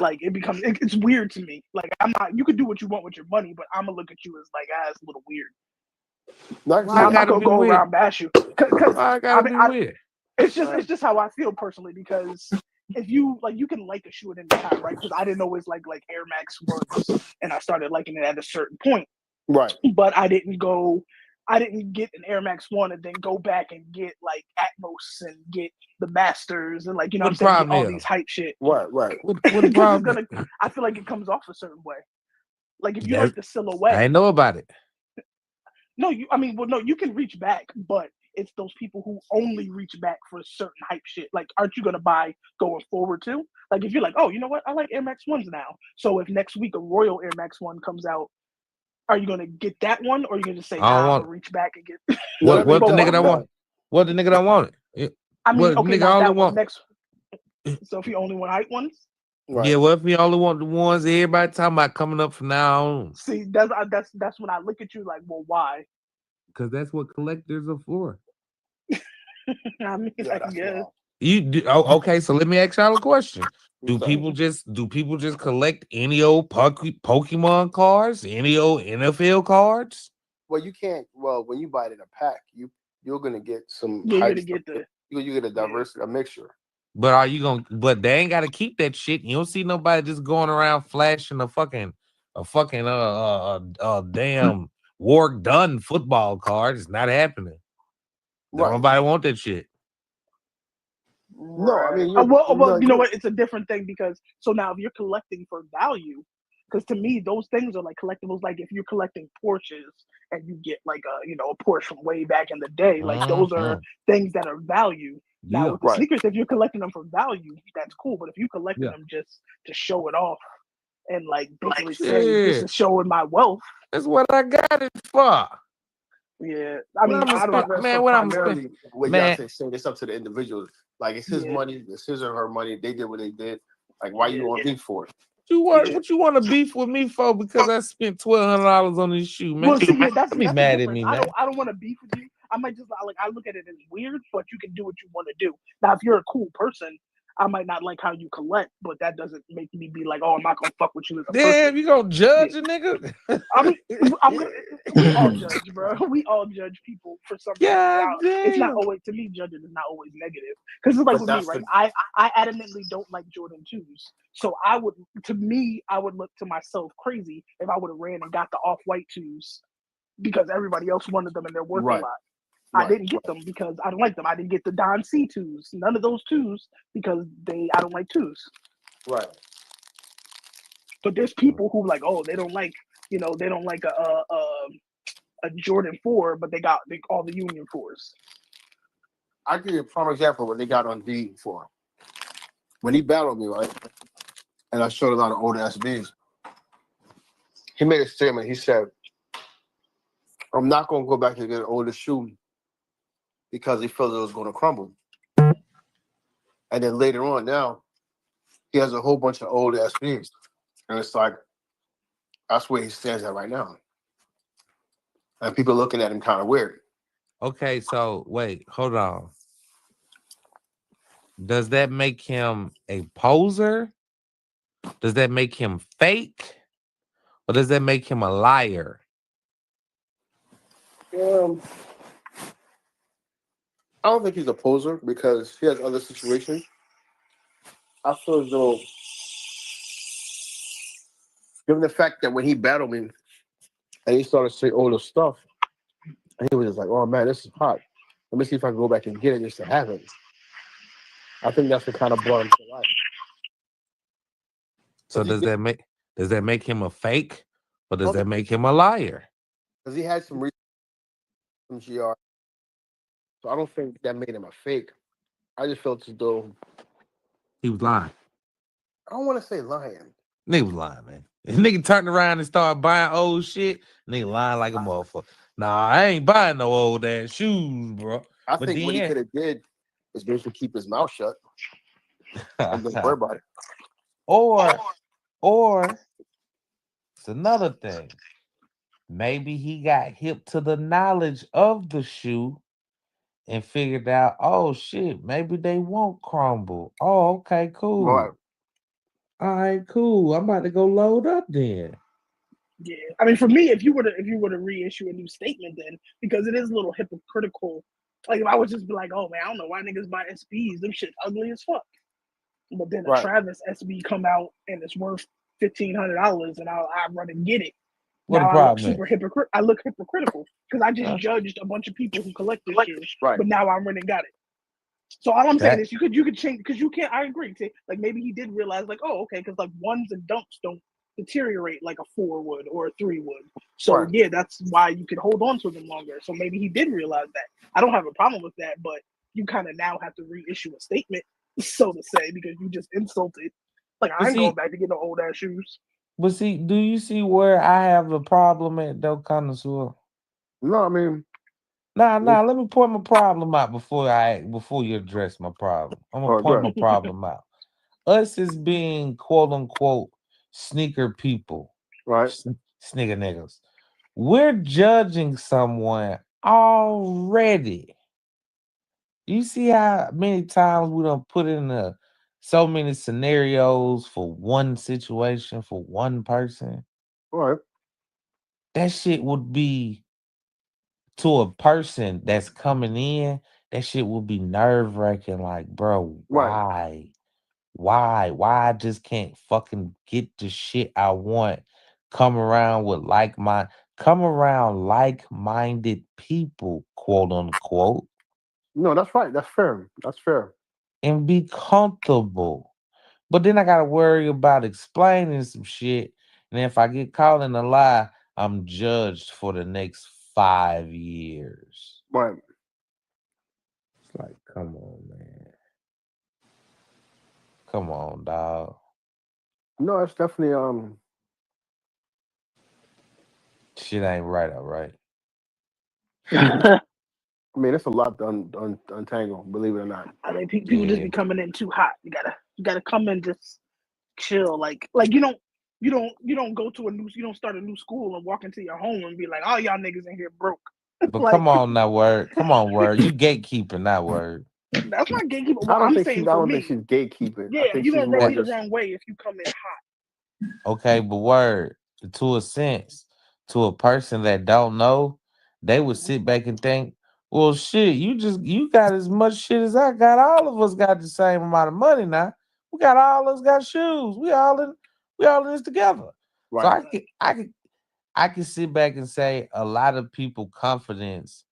Like, it's weird to me. Like, you could do what you want with your money, but I'm gonna look at you as like, it's a little weird. I'm not gonna go around bash you. Cause I gotta be weird. It's just how I feel personally, because if you like, you can like a shoe at any time, right? Because I didn't always like Air Max 1s, and I started liking it at a certain point. Right. But I didn't get an Air Max 1 and then go back and get like Atmos and get the Masters and like, you know what I'm saying, get all these hype shit. Right. What the problem? I feel like it comes off a certain way. Like, if you like the silhouette, I know about it. No, you can reach back, but it's those people who only reach back for certain hype shit. Like, aren't you gonna buy going forward too? Like, if you're like, oh, you know what, I like Air Max 1s now. So if next week a Royal Air Max 1 comes out, are you gonna get that one, or are you gonna just say, I'll reach back and get what the nigga that want? What the nigga that want it? I mean, okay, nigga not that only one. want Next. So if you only want hype ones. Yeah, well, if we only want the ones everybody talking about coming up from now on. See, that's when I look at you like, well, why? Because that's what collectors are for. I mean, I guess. You do, okay? So let me ask y'all a question: Do people just collect any old Pokemon cards, any old NFL cards? Well, you can't. Well, when you buy it in a pack, you're gonna get some. Yeah, you're gonna get you get a diversity, a mixture. But are you gonna? But they ain't gotta keep that shit. You don't see nobody just going around flashing a fucking damn Wark Dunn football card. It's not happening. Nobody want that shit. No, I mean, well, you know what? It's a different thing, because so now if you're collecting for value, because to me those things are like collectibles. Like, if you're collecting Porsches and you get like a Porsche from way back in the day, like those are things that are value. Now with the sneakers, if you're collecting them for value, that's cool. But if you're collecting them just to show it off and like basically say, this is showing my wealth, that's what I got it for. Yeah, I mean, I don't know, man. What I'm saying, it's up to the individual. Like, it's his Yeah. money, it's his or her money. They did what they did. Like, why you want beef for it? What you want to beef with me for? Because I spent $1,200 on this shoe, man. Well, see, yeah, that's be mad at me, man. I don't want to beef with you. I might just I look at it as weird, but you can do what you want to do. Now, if you're a cool person, I might not like how you collect, but that doesn't make me be like, oh, I'm not gonna fuck with you as a Damn, person. you gonna judge a nigga? I mean, we all judge, bro. We all judge people for some reason. God Now, damn. it's not always, to me, judging is not always negative. Because it's like with me, right? I adamantly don't like Jordan 2s. So I would look to myself crazy if I would have ran and got the off-white 2s because everybody else wanted them and they're worth a lot. I didn't get them because I don't like them. I didn't get the Don C 2s. None of those 2s because I don't like 2s. Right. But there's people who like, oh, they don't like a Jordan 4, but they got all the Union 4s. I'll give you a prime example of what they got on D4. When he battled me, right, and I showed a lot of older SBs, he made a statement. He said, I'm not going to go back and get an older shoe because he felt it was going to crumble. And then later on now, he has a whole bunch of older SBs. And it's like, that's where he stands at right now. And people looking at him kind of weird. Okay, so wait, hold on. Does that make him a poser? Does that make him fake? Or does that make him a liar? I don't think he's a poser because he has other situations. I feel as though, given the fact that when he battled me and he started to say all the stuff, and he was just like, oh man, this is hot. Let me see if I can go back and get it just to have it. I think that's the kind of brought him to life. So does that make him a fake? Or does that make him a liar? Because he had some from GR. So I don't think that made him a fake. I just felt as though he was lying. I don't want to say lying. Nigga was lying, man. If nigga turned around and started buying old shit, nigga lying like a motherfucker. Nah, I ain't buying no old ass shoes, bro. I think what he could have did was basically keep his mouth shut and don't worry about it. Or it's another thing. Maybe he got hip to the knowledge of the shoe and figured out, oh shit, maybe they won't crumble. Oh, okay, cool. Right. All right, cool. I'm about to go load up then. Yeah, I mean, for me, if you were to reissue a new statement, then because it is a little hypocritical. Like if I would just be like, oh man, I don't know why niggas buy SBs. Them shit ugly as fuck. But then a Travis SB come out and it's worth $1,500, and I run and get it. What now the I look problem I look hypocritical because I just judged a bunch of people who collect this shit, but now I'm running got it. So all I'm saying is you could change because you can't. I agree. Like maybe he did realize like, oh okay, because like 1s and dunks don't deteriorate like a 4 would or a 3 would. So yeah, that's why you could hold on to them longer. So maybe he did realize that. I don't have a problem with that, but you kind of now have to reissue a statement, so to say, because you just insulted. Like I ain't going back to get no old ass shoes. But see, do you see where I have a problem at though, Connoisseur? No, I mean, Nah. Let me point my problem out before you address my problem. I'm gonna point my problem out. Us as being quote unquote sneaker people, right? Sneaker niggas, we're judging someone already. You see how many times we don't put in so many scenarios for one situation for one person. Right. That shit would be to a person that's coming in. That shit would be nerve-wracking. Like, bro, why? Why I just can't fucking get the shit I want? Come around like-minded people, quote unquote. No, that's right. That's fair. That's fair. And be comfortable. But then I gotta worry about explaining some shit. And if I get caught in a lie, I'm judged for the next 5 years. Right. It's like, come on, man. Come on, dog. No, it's definitely shit ain't right, all right. I mean, it's a lot to untangle, believe it or not. I mean, people just be coming in too hot. You gotta come in just chill. Like you don't go to you don't start a new school and walk into your home and be like, oh y'all niggas in here broke. But come on now, word. Come on, word. You gatekeeping that word. That's not gatekeeping. Well, I don't I'm think saying she's. I for don't me, think she's gatekeeping. I yeah, think you're she's gonna rub more me the just. wrong way if you come in hot. Okay, but word to a sense, to a person that don't know, they would sit back and think, well, shit, you got as much shit as I got. All of us got the same amount of money now. We got all of us got shoes. We all in this together. So Right. I can sit back and say a lot of people confidence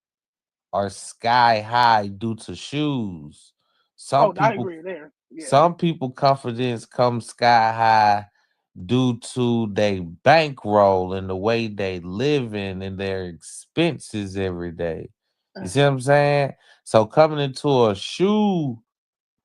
are sky high due to shoes. Some Oh, I people agree there. Yeah. some people confidence comes sky high due to their bankroll and the way they live in and their expenses every day. You see what I'm saying? So coming into a shoe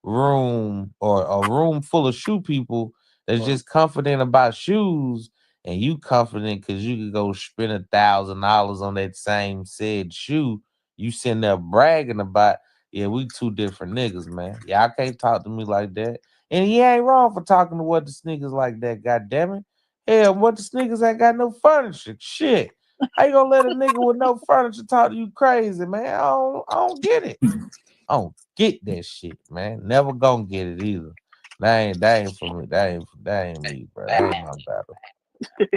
room or a room full of shoe people that's just confident about shoes, and you confident because you could go spend $1,000 on that same said shoe, you sitting there bragging about, yeah, we two different niggas, man. Y'all can't talk to me like that. And he ain't wrong for talking to what the niggas like that, goddamn it. Hell, what the niggas ain't got no furniture. Shit. How you gonna let a nigga with no furniture talk to you crazy, man? I don't get it. I don't get that shit, man. Never gonna get it either. That ain't for me. That ain't me, bro. That ain't my battle.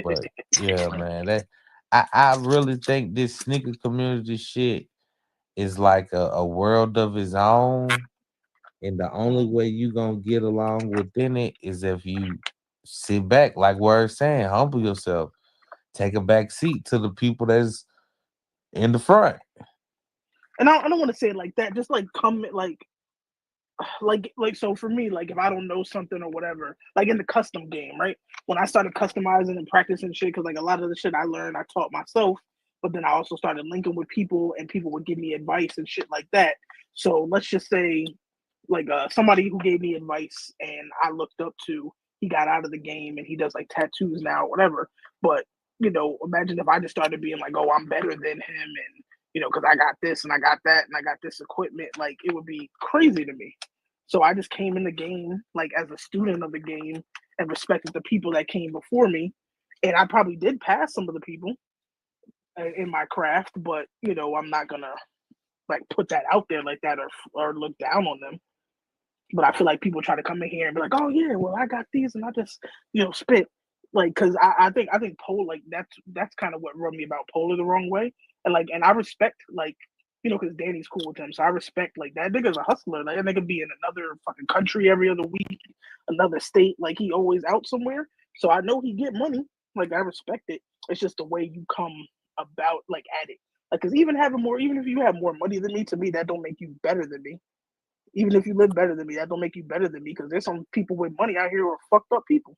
But yeah, man. I really think this sneaker community shit is like a world of its own. And the only way you gonna get along within it is if you sit back, like Word saying, humble yourself. Take a back seat to the people that's in the front. And I don't want to say it like that. Just like come like so for me, like if I don't know something or whatever, like in the custom game, right? When I started customizing and practicing shit, because like a lot of the shit I learned, I taught myself, but then I also started linking with people, and people would give me advice and shit like that. So let's just say, like somebody who gave me advice and I looked up to, he got out of the game and he does like tattoos now, whatever. But imagine if I just started being like, oh, I'm better than him, and because I got this and I got that and I got this equipment, like it would be crazy to me. So I just came in the game like as a student of the game and respected the people that came before me. And I probably did pass some of the people in my craft, but I'm not gonna like put that out there like that or look down on them. But I feel like people try to come in here and be like, oh yeah, well I got these and I just spit like because I think Pole like that's kind of what rubbed me about Polar the wrong way. And I respect like because Danny's cool with him, so I respect like that nigga's a hustler. Like that nigga be in another fucking country every other week, another state. Like he always out somewhere. So I know he get money. Like I respect it. It's just the way you come about like at it. Like because even if you have more money than me, to me that don't make you better than me. Even if you live better than me, that don't make you better than me. Because there's some people with money out here who are fucked up people.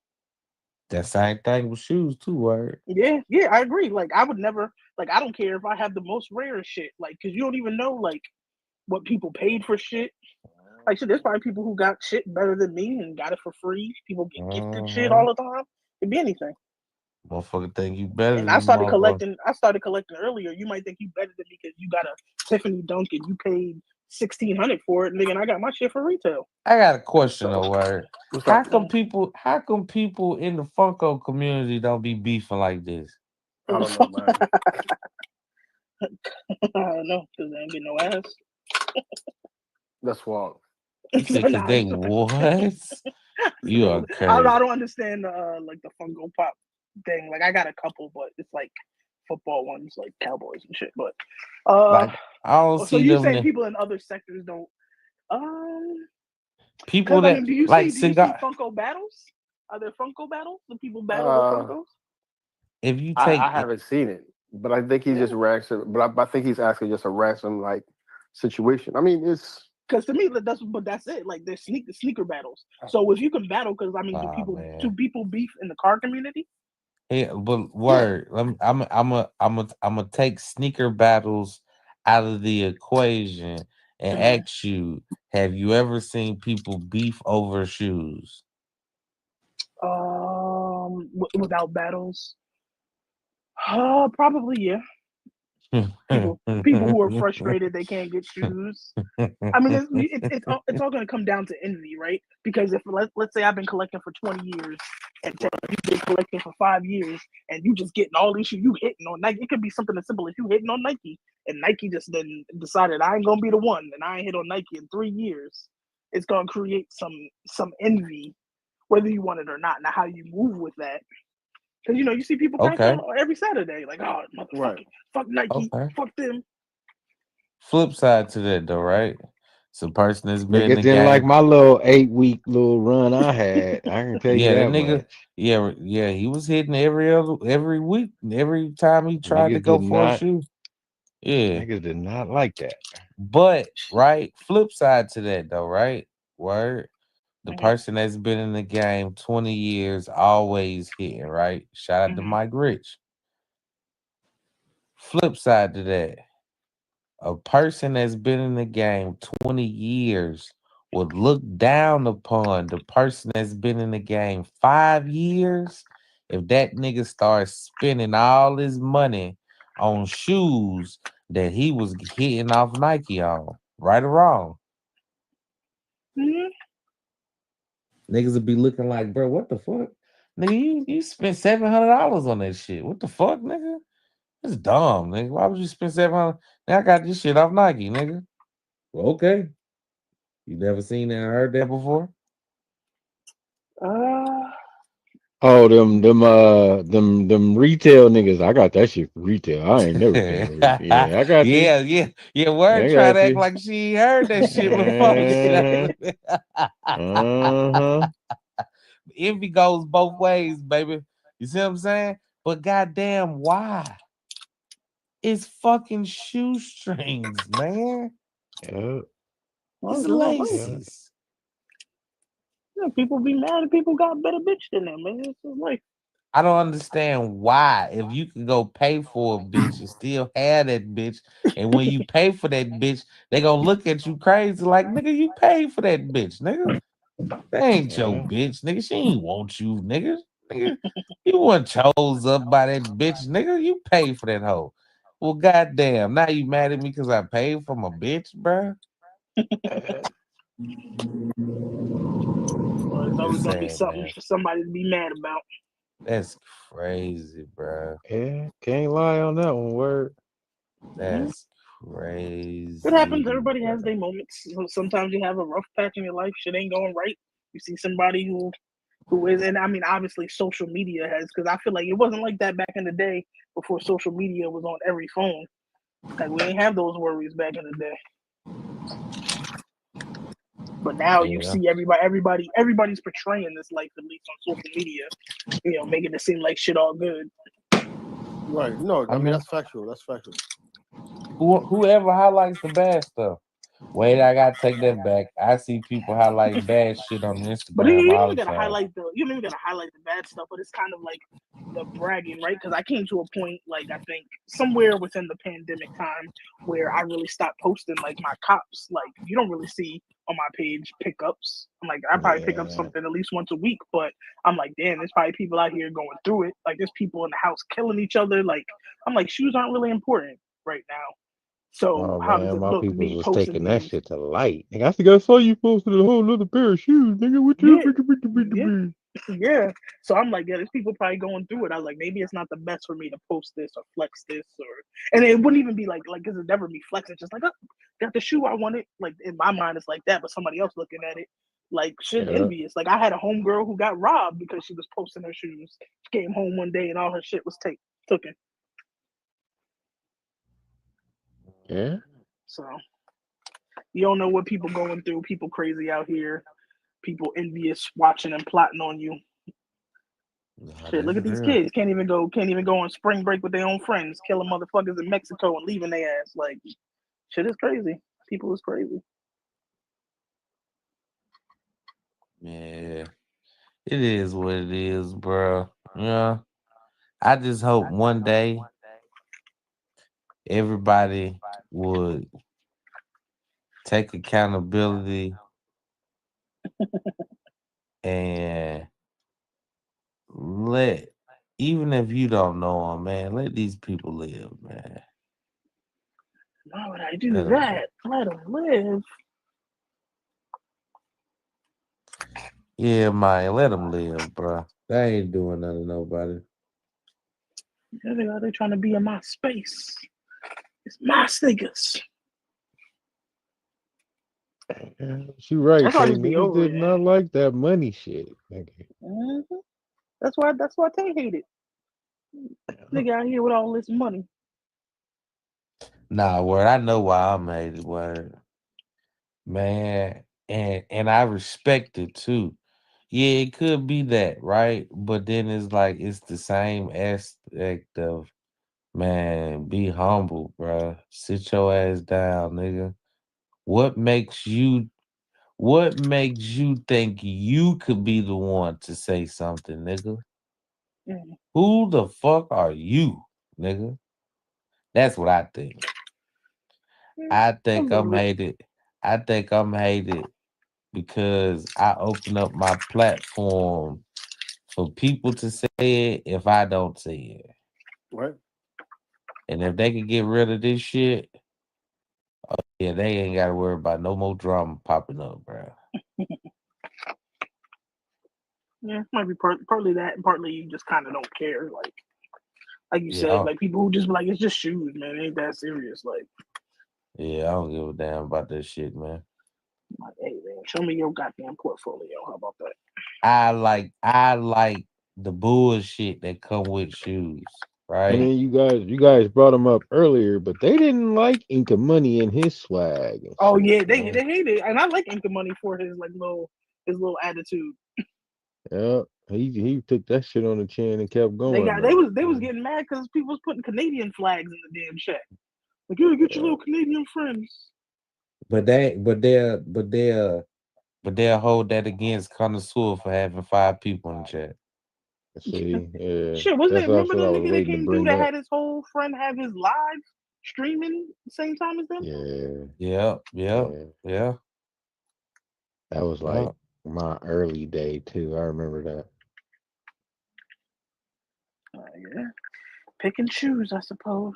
That same thing with shoes too, Word. Yeah, I agree. Like I would never, like I don't care if I have the most rare shit, like because you don't even know like what people paid for shit. Like shit, there's probably people who got shit better than me and got it for free. People get gifted shit all the time. It'd be anything. Motherfucker think you better And than motherfucker. I started collecting earlier. You might think you better than me because you got a Tiffany dunk and you paid $1,600 for it, nigga. And I got my shit for retail. I got a question though, So, Word. what's How up? come people in the Funko community don't be beefing like this? I don't know, man. I don't know because they ain't get no ass. That's wrong. You said because they what? You are crazy. I don't understand like the Funko Pop thing. Like I got a couple, but it's like football ones, like Cowboys and shit. But like I don't so see you them. saying people in other sectors don't? People that do you like see Funko battles? Are there Funko battles? Do people battle with Funkos? If you take, I haven't seen it, but I think he's just random. But I think he's asking just a random like situation. I mean, it's because to me that's it. Like there's sneaker battles. So if you can battle, because I mean, do people beef in the car community? Yeah, but Word, I'm gonna take sneaker battles out of the equation and ask you: have you ever seen people beef over shoes? Without battles, probably yeah. People who are frustrated they can't get shoes. I mean, it's all going to come down to envy, right? Because if let's say I've been collecting for 20 years and you've been collecting for 5 years and you just getting all these shoes, you hitting on Nike. It could be something as simple as you hitting on Nike and Nike just then decided I ain't gonna be the one, and I ain't hit on Nike in 3 years, it's gonna create some envy, whether you want it or not. Now, how you move with that? Because you see people crash out every Saturday, like, oh motherfucker, fuck Nike, fuck them. Flip side to that though, right? It's a person that's been in Niggas the didn't game. like my little 8-week little run I had. I can tell you that nigga, much. yeah, he was hitting every week, every time he tried to Niggas go did for a not. shoe. Yeah, Niggas did not like that. but right, flip side to that though, right? Word. The person that's been in the game 20 years, always hitting, right? Shout out to Mike Rich. Flip side to that, a person that's been in the game 20 years would look down upon the person that's been in the game 5 years if that nigga starts spending all his money on shoes that he was hitting off Nike on. Right or wrong? Niggas would be looking like, bro, what the fuck? Nigga, you spent $700 on that shit. What the fuck, nigga? That's dumb, nigga. Why would you spend $700? Now I got this shit off Nike, nigga. Well, okay. You never seen that or heard that before? Oh, them retail niggas. I got that shit for retail. I ain't never paid no retail. Yeah, I got you. Yeah. Word I try got to act you. like she heard that shit before. Envy goes both ways, baby. You see what I'm saying? But goddamn, why? It's fucking shoestrings, man. Yeah. It's laces. Yeah, people be mad if people got better bitch than them, man. It's just like, I don't understand why. If you can go pay for a bitch and still have that bitch, and when you pay for that bitch, they gonna look at you crazy like, nigga, you paid for that bitch, nigga. That ain't your bitch, nigga. She ain't want you, nigga. Nigga, you weren't chose up by that bitch, nigga. You paid for that hoe. Well, goddamn, now you mad at me because I paid for my bitch, bro? well, it's always gonna be something for somebody to be mad about. That's crazy, bro. Yeah, can't lie on that one. Word. That's crazy. It happens. Everybody has their moments. Sometimes you have a rough patch in your life. Shit ain't going right. You see somebody who is, and I mean, obviously, social media has, because I feel like it wasn't like that back in the day before social media was on every phone. Like we ain't have those worries back in the day. But now you see everybody's portraying this life, at least on social media. Making it seem like shit all good. Right. No, I mean that's factual. That's factual. Whoever highlights the bad stuff. Wait, I gotta take that back. I see people highlight bad shit on But Instagram all the time. you don't even gotta highlight the bad stuff, but it's kind of like the bragging, right? Because I came to a point, like I think somewhere within the pandemic time, where I really stopped posting like my cops. Like you don't really see on my page pickups. I'm like, I probably pick up something at least once a week, but I'm like, damn, there's probably people out here going through it. Like there's people in the house killing each other. Like I'm like, shoes aren't really important right now. So how does it My look people me was posting taking that things? shit to light. Nigga, I think I saw you posted a whole other pair of shoes, nigga. What you Yeah. So I'm like, yeah, there's people probably going through it. I was like, maybe it's not the best for me to post this or flex this and it wouldn't even be like it would never be flex. It's just like, oh, got the shoe I wanted. Like in my mind, it's like that, but somebody else looking at it, like shit, envious. Like I had a homegirl who got robbed because she was posting her shoes. She came home one day and all her shit was taken. Yeah. So you don't know what people going through. People crazy out here. People envious, watching and plotting on you. Shit, look at these kids. Can't even go on spring break with their own friends. Killing motherfuckers in Mexico and leaving their ass. Like, shit is crazy. People is crazy. Yeah, it is what it is, bro. Yeah, I just hope one day everybody would take accountability and even if you don't know them, man, let these people live, man. Why would I do that? Let them live. Yeah, man, let them live, bro. They ain't doing nothing to nobody. Yeah, they're trying to be in my space. It's my sneakers. She right, That's why I Tay. just be Niggas over did it. not like that money shit. Nigga. Mm-hmm. That's why Tay hate it. Nigga out here with all this money. Nah, word. I know why I made it. Word, man, and I respect it too. Yeah, it could be that, right? But then it's like it's the same aspect of man, be humble, bruh. Sit your ass down, nigga. What makes you what makes you think you could be the one to say something, nigga? Mm-hmm. Who the fuck are you, nigga? That's what I think. I A think little I'm bit. hated. I think I'm hated because I open up my platform for people to say it if I don't say it. Right. And if they can get rid of this shit, yeah, they ain't got to worry about no more drama popping up, bro. Yeah, might be partly that, and partly you just kind of don't care. Like you said, Yeah, like people who just be like, it's just shoes, man. It ain't that serious. Like, I don't give a damn about that shit, man. hey man, show me your goddamn portfolio. How about that? I like the bullshit that come with shoes, And right? then you guys brought him up earlier, but they didn't like Inca Money and his swag and Oh shit, yeah, they man. hate it, and I like Inca Money for his little attitude. Yeah, he took that shit on the chin and kept They going got they though. was getting mad because people was putting Canadian flags in the damn chat. Like, you get your little Canadian friends. But they'll hold that against Connoisseur for having 5 people in the chat. See, yeah, Shit, wasn't that's it? Remember what the I was nigga that waiting to came through bring that up. had his whole friend have his live streaming the same time as them? Yeah, Yeah. that was like my early day too. I remember that. Yeah, pick and choose, I suppose.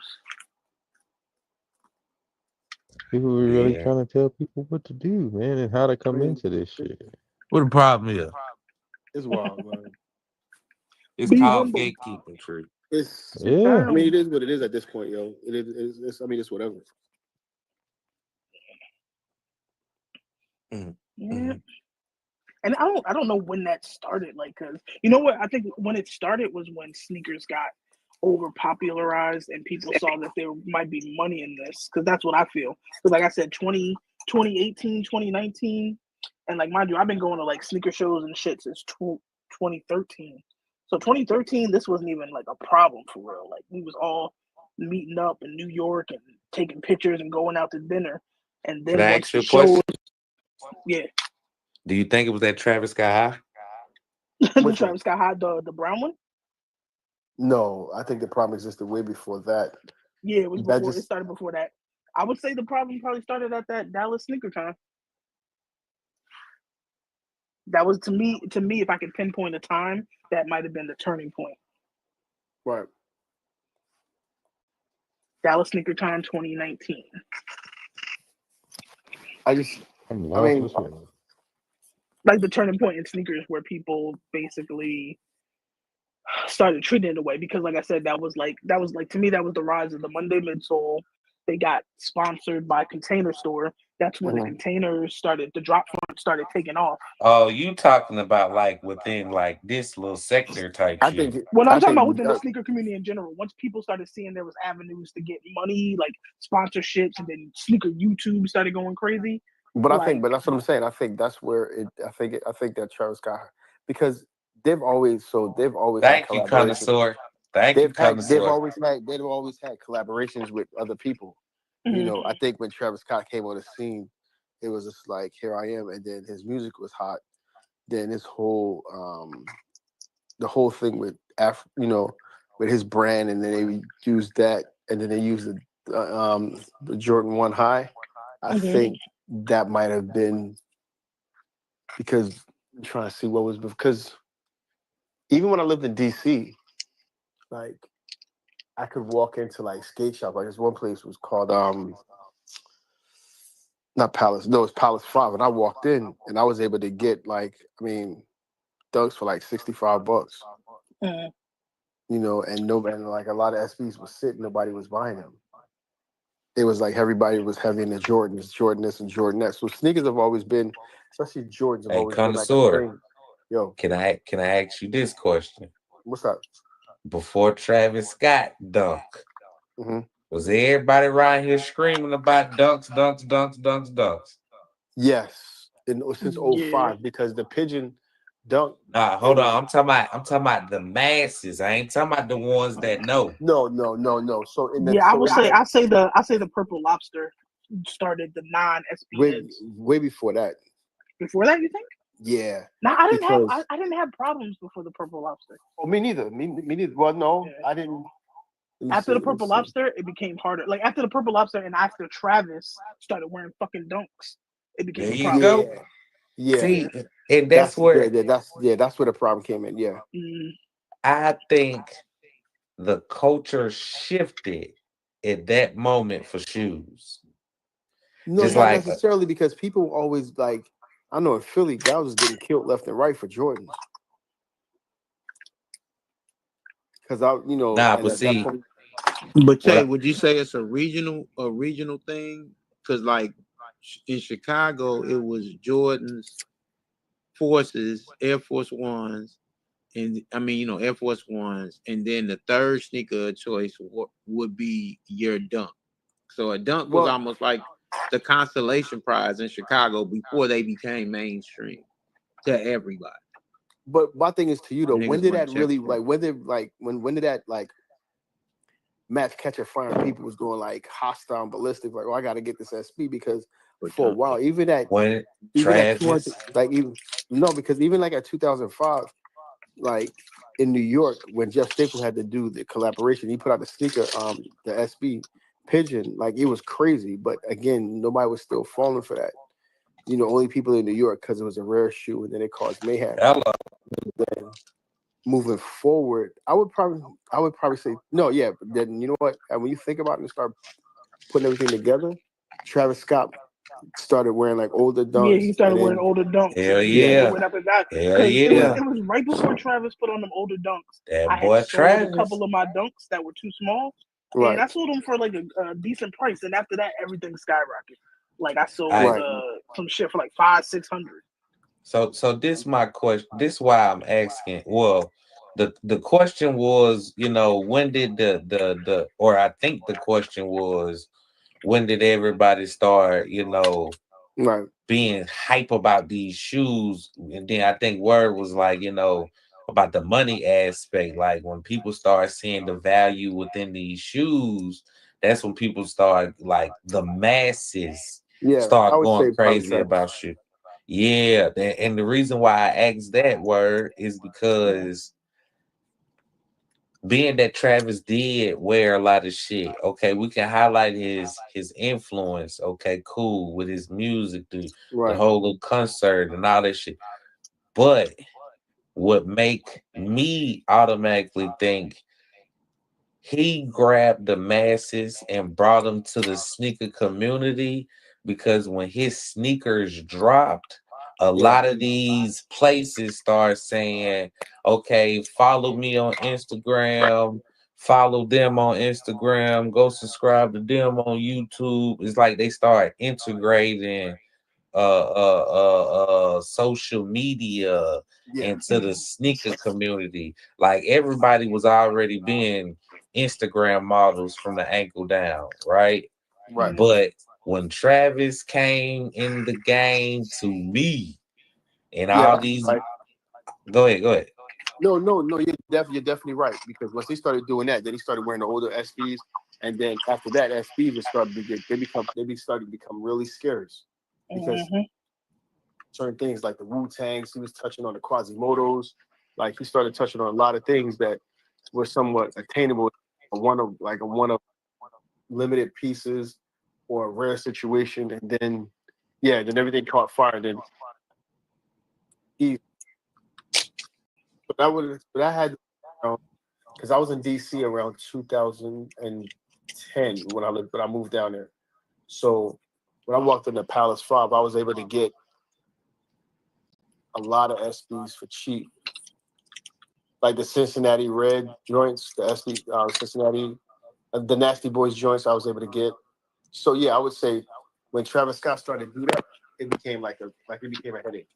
People were really Yeah. trying to tell people what to do, man, and how to come mean, into this shit. What the problem is? It's wild, man. It's Be called humble. gatekeeping, true. It's. Yeah. I mean, it is what it is at this point, yo. It's I mean, it's whatever. Yeah. And I don't know when that started, like, cause you know what? I think when it started was when sneakers got over popularized and people saw that there might be money in this, because that's what I feel. Because like I said, 2018, 2019, and like mind you, I've been going to like sneaker shows and shit since 2013. So 2013, this wasn't even like a problem for real. Like we was all meeting up in New York and taking pictures and going out to dinner. And Can then I once ask the you a show, question? yeah, Do you think it was that Travis Scott high? the Travis Scott had the brown one. No, I think the problem existed way before that. Yeah, it was That before. It just started before that. I would say the problem probably started at that Dallas sneaker time. That was to me. If I could pinpoint a time, that might have been the turning point. right. Dallas sneaker time, 2019. I'm I lost mean, as hell. Like the turning point in sneakers where people basically started treating it away, because like I said, that was like to me that was the rise of the Monday midsole. They got sponsored by Container Store. That's when the containers started, the drop front started taking off. Oh, you talking about like within like this little sector type I shit. think Well, I'm I talking think about within the sneaker community in general. Once people started seeing there was avenues to get money, like sponsorships, and then sneaker YouTube started going crazy. But Like, that's what I'm saying. I think that's where it. I think that Travis Scott, because they've always had Thank you, collaborations. connoisseur. Thank you, connoisseur. They've always had collaborations with other people. You mhm. know, I think when Travis Scott came on the scene, it was just like, here I am, and then his music was hot. Then his whole the whole thing with with his brand, and then they used that, and then they used the Jordan 1 High. I think that might have been because I'm trying to see what was, because even when I lived in DC, like I could walk into like skate shop. Like this one place was called not Palace, no, it's Palace 5, and I walked in and I was able to get Dunks for like $65. You know, and nobody, like a lot of SBs was sitting, nobody was buying them. it was like everybody was heavy in the Jordans, Jordan this and Jordan that. So sneakers have always been, especially Jordans, have Hey, always been like a Connoisseur, thing. Yo, can I ask you this question? what's up? Before Travis Scott dunk, Mm-hmm. was everybody around here screaming about dunks, dunks, dunks, dunks, dunks? Yes, since Yeah. '05 because the pigeon dunk. Nah, It hold was on. I'm talking about the masses. I ain't talking about the ones that know. no. So in that, Yeah, so in that, I say the Purple Lobster started the non-SP heads. way before that. Before that, you think? Yeah, No, because I didn't have problems before the Purple Lobster. oh, me neither. Me neither. Well, no, Yeah. I didn't. Let me After see. the Let me Purple see. Lobster, it became harder. Like after the Purple Lobster and after Travis started wearing fucking dunks, it became There a you problem. go. Yeah, See, and that's where that's where the problem came in. Yeah. I think the culture shifted at that moment for shoes. No, Just not like necessarily because people always like. I know in Philly, guys was getting killed left and right for Jordans. Because nah, and but at that see, point, But what Tay, I, would you say it's a regional thing? Because like in Chicago, it was Jordan's, Forces, Air Force Ones, and I mean, Air Force Ones, and then the third sneaker of choice would be your dunk. So a dunk was well, almost like the consolation prize in Chicago before they became mainstream to everybody. but my thing is to you though, when Niggas did want that to check really for. like? When did that like match catch a fire? And people was going like hostile and ballistic, like, oh, I got to get this SP because for a while, even at when 200, Travis, like even no, because even like at 2005. Like in New York when Jeff Staple had to do the collaboration, he put out the sneaker, the SB Pigeon. Like it was crazy, but again, nobody was still falling for that. Only people in New York because it was a rare shoe, and then it caused mayhem. hello, Then moving forward, I would probably say no, yeah. But then you know what? And when you think about it and start putting everything together, Travis Scott started wearing like older Yeah, dunks, he started and wearing then older dunks, hell and it yeah, went up and down hell because yeah, it was right before Travis put on them older dunks. that I had boy sold a Travis. couple of my dunks that were too small, and right, I sold them for like a decent price. And after that, everything skyrocketed. Like I sold right, some shit for like 500-600. So this my question. This why I'm asking. Well, the question was, when did the or I think the question was, when did everybody start, right. being hype about these shoes? And then I think word was like, about the money aspect. Like when people start seeing the value within these shoes, that's when people start like the masses Yeah, I start would going say probably crazy Travis. about shoes. Yeah, and the reason why I asked that word is because being that Travis did wear a lot of shit, okay, we can highlight his influence, okay, cool, with his music, the Right. whole little concert and all that shit. But what make me automatically think he grabbed the masses and brought them to the sneaker community because when his sneakers dropped, a Yeah. lot of these places start saying, okay, follow me on Instagram, follow them on Instagram, go subscribe to them on YouTube. It's like they start integrating social media Yeah. into the sneaker community. Like everybody was already being Instagram models from the ankle down, right? Right. But when Travis came in the game, to me and Yeah. all these, Like go ahead. no. You're definitely right because once he started doing that, then he started wearing the older SBs, and then after that, SBs just started to get started to become really scarce because certain things like the Wu Tangs, he was touching on the Quasimodos, like he started touching on a lot of things that were somewhat attainable, a one of limited pieces or a rare situation, and then then everything caught fire. And then he, but I had, because I was in DC around 2010 when I moved down there. So when I walked in the Palace 5, I was able to get a lot of SBs for cheap, like the Cincinnati Red joints, the SB Cincinnati, the Nasty Boys joints. I was able to get. So yeah, I would say when Travis Scott started to do that, it became a headache.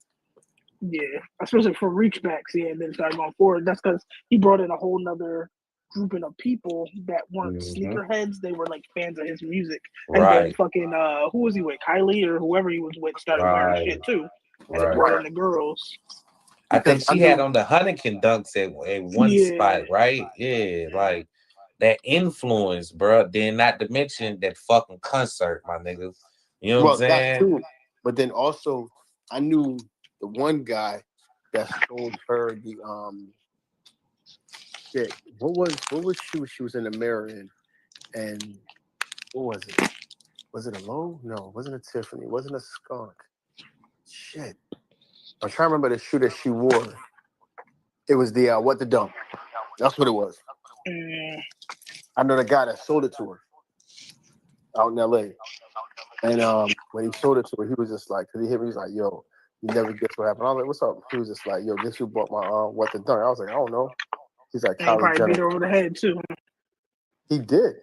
Yeah, especially for reachbacks. Yeah, and then started going forward. That's because he brought in a whole nother grouping of people that weren't sneakerheads. They were like fans of his music. And then Right. fucking who was he with? Kylie or whoever he was with started wearing shit too. And it brought in the girls. I think she had on the Huntington dunks at one spot, right? Yeah, like that influence, bro. Then not to mention that fucking concert, my nigga. You know what I'm That saying? too. But then also, I knew the one guy that sold her the shit. What was she was in the mirror in, and what was it? Was it a Low? No, it wasn't a Tiffany. It wasn't a Skunk. Shit. I'm trying to remember the shoe that she wore. It was the What the Dump. That's what it was. I know the guy that sold it to her out in LA. And when he sold it to her, he was just like, because he hit me, he was like, yo, you never guess what happened. I was like, what's up? He was just like, yo, guess who bought my What the Dunk? I was like, I don't know. He's like, And he Kylie probably Jenner. beat her over the head too. He did.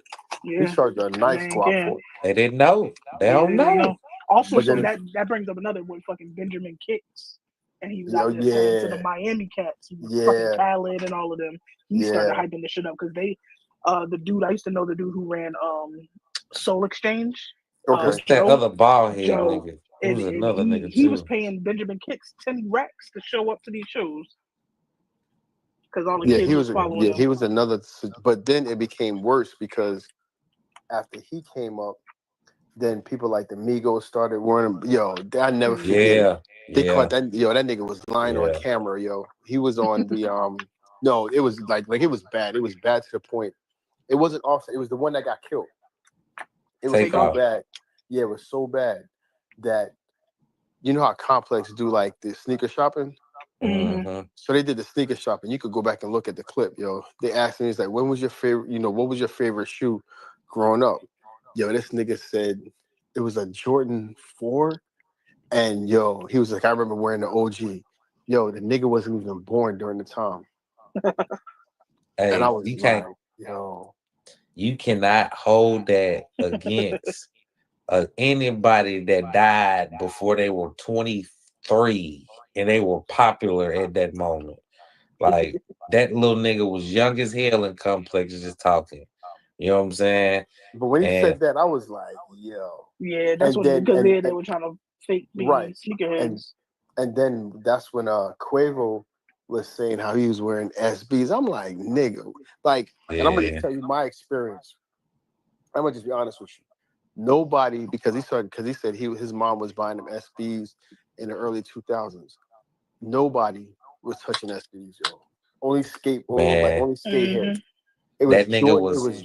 Yeah. He charged a nice guap for it. They didn't know. They don't know. Also, But so then that brings up another one, fucking Benjamin Kicks. And he was Oh, out there selling to yeah. the Miami Cats, fucking Yeah. Khaled and all of them. He started Yeah. hyping the shit up because they, the dude, I used to know the dude who ran Soul Exchange. What's that Joe, other bald head Joe, nigga? and, Who's and another nigga he was too? paying Benjamin Kicks 10 racks to show up to these shows because all the Yeah, kids he was was. following Yeah, him. he was another. But then it became worse because after he came up, then people like the Migos started wearing them. Yo, I never forget. They caught that. Yo, that nigga was lying on camera. Yo, he was on the No, it was like it was bad. It was bad to the point. It wasn't Offset. It was the one that got killed. It was so bad. Yeah, it was so bad that you know how Complex do like the sneaker shopping. So they did the sneaker shopping. You could go back and look at the clip, yo. They asked me, he's like, when was your favorite, what was your favorite shoe growing up? Yo, this nigga said it was a Jordan 4. And yo, he was like, I remember wearing the OG. Yo, the nigga wasn't even born during the time. Hey, and I was you like, can't. yo. You cannot hold that against anybody that died before they were 23 and they were popular at that moment. Like that little nigga was young as hell and Complex just talking. You know what I'm saying? But when he said that, I was like, yo. Yeah, that's what because they were trying to fake being sneakerheads. And then that's when Quavo was saying how he was wearing SBs. I'm like, nigga. Like, and I'm gonna just tell you my experience. I'm gonna just be honest with you. Nobody, because he said his mom was buying them SBs in the early 2000s. Nobody was touching SBs, yo. Only only skate heads. It was Jordan. It was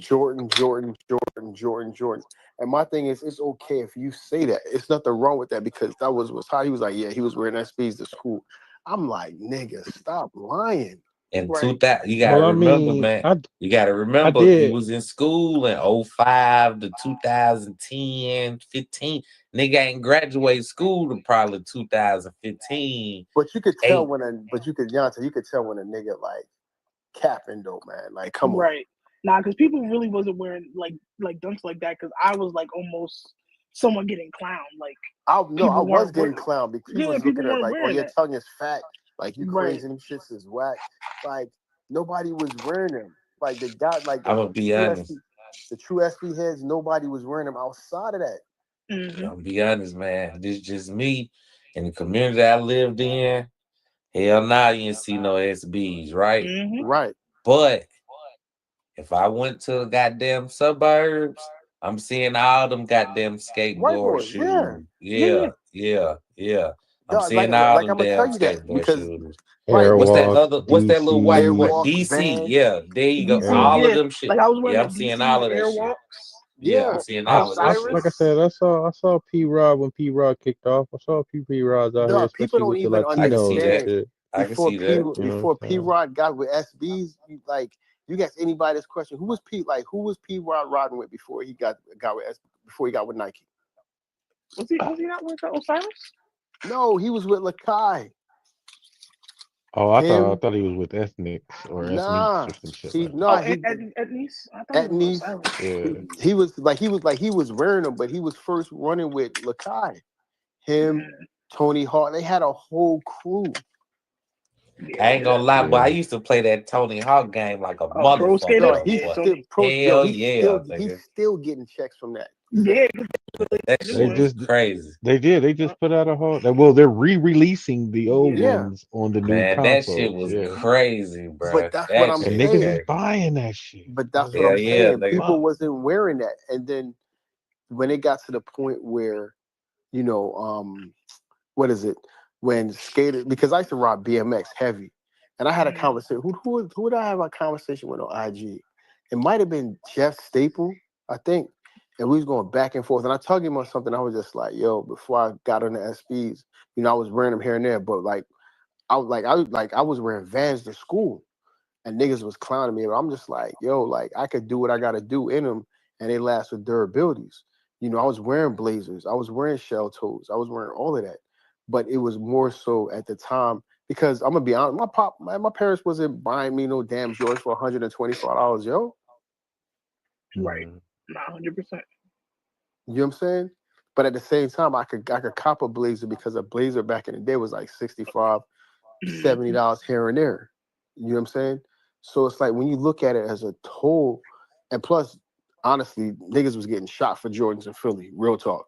Jordan. And my thing is, it's okay if you say that. It's nothing wrong with that because that was how he was like, yeah, he was wearing SBs to school. I'm like, nigga, stop lying. In 2000, you gotta remember, man. You gotta remember he was in school in 05 to 2010, 15. Nigga ain't graduated school to probably 2015. But you could tell when you could tell when a nigga like capping though, man. Like, come on. Right. Nah, because people really wasn't wearing like dunks like that because I was like almost someone getting clowned. Like I was getting clowned because people was looking at like, oh, your tongue is fat. Like, you crazy, them shits is whack. Like, nobody was wearing them. Like, the guy, like, I'm gonna be honest. The true SB heads, nobody was wearing them outside of that. I'm gonna be honest, man. This is just me in the community I lived in. Hell nah, you didn't see no SBs, right? Right. But if I went to the goddamn suburbs, I'm seeing all them goddamn skateboard shoes. Yeah. I'm seeing all them damn skateboard shoes. What's that other? What's that little white one? DC. Yeah, there you go. All of them shit. Like I was wearing I'm seeing all of that shit. Yeah, I'm seeing I all of that shit. like I said, I saw P Rod when P Rod kicked off. I saw P Rods out here, especially with the Latinos and shit. I can see that. Before P Rod got with SBs, you guys anybody this question, who was P Rod riding with before he got with Nike? Was he not with Osiris? No, he was with Lakai. Oh, I Him, thought he was with Ethnics or Ethniques nah, or some shit he like no, Oh, he at Nice? I thought he at was on Nice. Silent. that. He was wearing them, but he was first running with Lakai. Him, Mm, Tony Hawk, they had a whole crew. I yeah, ain't gonna lie, boy. I Yeah. used to play that Tony Hawk game like a Oh, Pro Skater? No, motherfucker, he's Yeah, boy. still Tony. pro. Yo, Hell yeah, he's nigga. still getting checks from that. Yeah, That new They shit one. was just crazy. they Uh, just put out a whole well, they're re-releasing the old yeah. Yeah, ones on the new Man, that shit consoles. was Yeah. crazy, but bro. that's what That I'm And shit was niggas saying. is crazy. buying that shit. But I that's was what Hell I'm like, yeah, saying. nigga. People fuck. wasn't wearing that, and then when it got to the point where, you know, what is it? When skaters, because I used to rock BMX heavy, and I had a conversation. Who did I have a conversation with on IG? It might have been Jeff Staple, I think, and we was going back and forth. And I told him on something. I was just like, yo, before I got on the SBs, you know, I was wearing them here and there, but like, I was wearing Vans to school. And niggas was clowning me, but I'm just like, yo, like I could do what I gotta do in them, and they last with durabilities. You know, I was wearing blazers, I was wearing shell toes, I was wearing all of that, but it was more so at the time because I'm gonna be honest, my parents wasn't buying me no damn Jordans for $125, yo. Right. Mhm. Not 100%. You know what I'm saying? But at the same time, I could cop a blazer because a blazer back in the day was like 65, $70 here and there. You know what I'm saying? So it's like when you look at it as a total, and plus, honestly, niggas was getting shot for Jordans in Philly, real talk.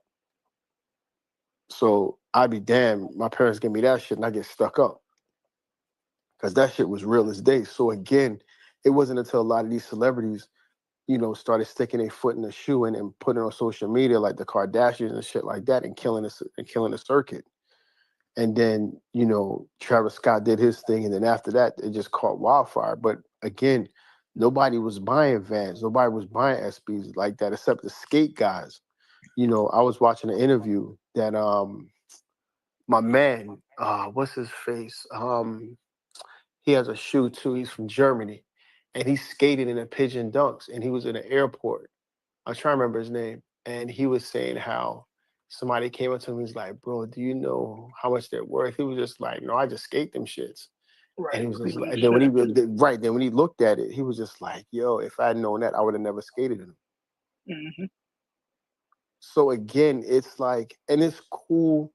So I'd be damned, my parents give me that shit and I get stuck up. Because that shit was real as day. So again, it wasn't until a lot of these celebrities, you know, started sticking their foot in the shoe and putting it on social media like the Kardashians and shit like that and killing the circuit. And then, you know, Travis Scott did his thing, and then after that, it just caught wildfire. But again, nobody was buying Vans, nobody was buying SBs like that, except the skate guys. You know, I was watching an interview that my man, what's his face? He has a shoe too. He's from Germany, and he skated in a pigeon dunks, and he was in an airport. I'm trying to remember his name, and he was saying how somebody came up to him. He's like, "Bro, do you know how much they're worth?" He was just like, "No, I just skate them shits." And Right. he was just People like, eat and then shit when he up too. right then when he looked at it, he was just like, "Yo, if I had known that, I would have never skated in them." Mm-hmm. So again, it's like, and it's cool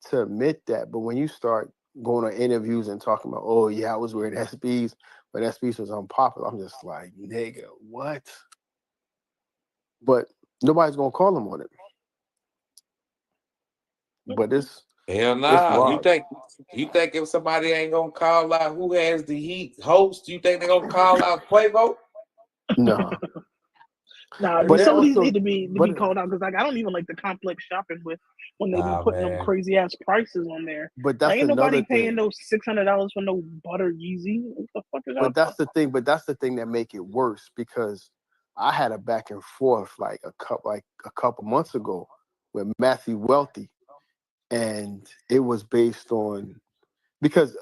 to admit that, but when you start going on interviews and talking about, "Oh yeah, I was wearing SBs, but SBs was unpopular," I'm just like, nigga, what? But nobody's gonna call him on it. But Hell it's nah. wild. You think if somebody ain't gonna call out who has the heat host, you think they gonna call out Quavo? No. Nah, But it some of these also, need to be but called out because like I don't even like the complex shopping with when they be Nah, putting them man. crazy ass prices on there. but Like that's ain't another nobody paying thing. no $600 for no butter Yeezy. What the fuck is y'all But that's talking the thing. But that's the thing that make it worse because I had a back and forth like a couple months ago with Matthew Wealthy, and it was based on because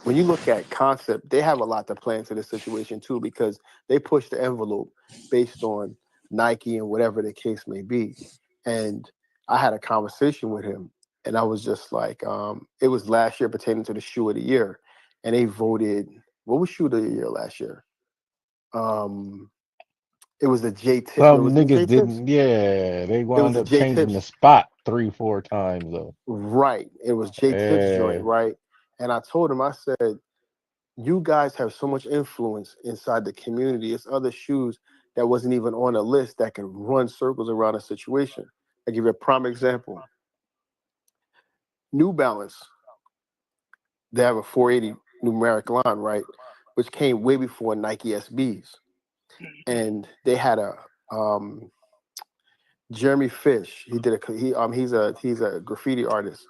when you look at concept, they have a lot to play into the situation too because they push the envelope based on Nike and whatever the case may be. And I had a conversation with him, and I was just like, it was last year pertaining to the shoe of the year, and they voted. What was shoe of the year last year? Um, it was the J Tip. No, Some was it niggas J Tips? didn't. Yeah, they It was wound the up J changing the Tips. spot 3, 4 times though. Right. It was J Tips joint, Yeah. right? And I told him, I said, you guys have so much influence inside the community. It's other shoes that wasn't even on a list that can run circles around a situation. I give you a prime example. New Balance, they have a 480 numeric line, right? Which came way before Nike SBs. And they had a Jeremy Fish. He's a graffiti artist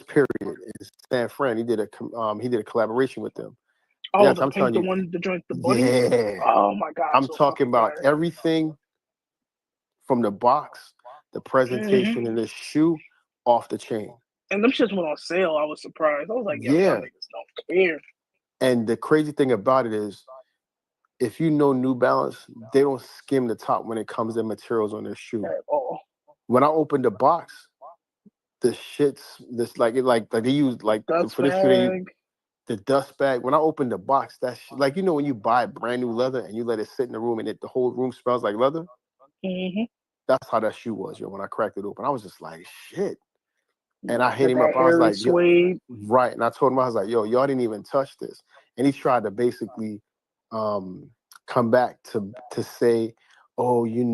period in San Fran. He did a collaboration with them. Oh, Yes, the I'm paint telling the you, one the joint the buddies. yeah. Oh my god, I'm so talking fucking about fire. everything from the box, the presentation, and the shoe off the chain. And them shits went on sale. I was surprised. I was like, yo, y'all Yeah. niggas don't care. And the crazy thing about it is, if you know New Balance, they don't skim the top when it comes to materials on their shoe. At all. When I opened the box, the shits, this like they use like Dust for this shoe, bag. the dust bag. When I opened the box, that's like when you buy brand new leather and you let it sit in the room and the whole room smells like leather. Mm-hmm. That's how that shoe was, when I cracked it open. I was just like, shit. And I hit That him up. I was like, suede. right. And I told him, I was like, yo, y'all didn't even touch this. And he tried to basically come back to say, oh, we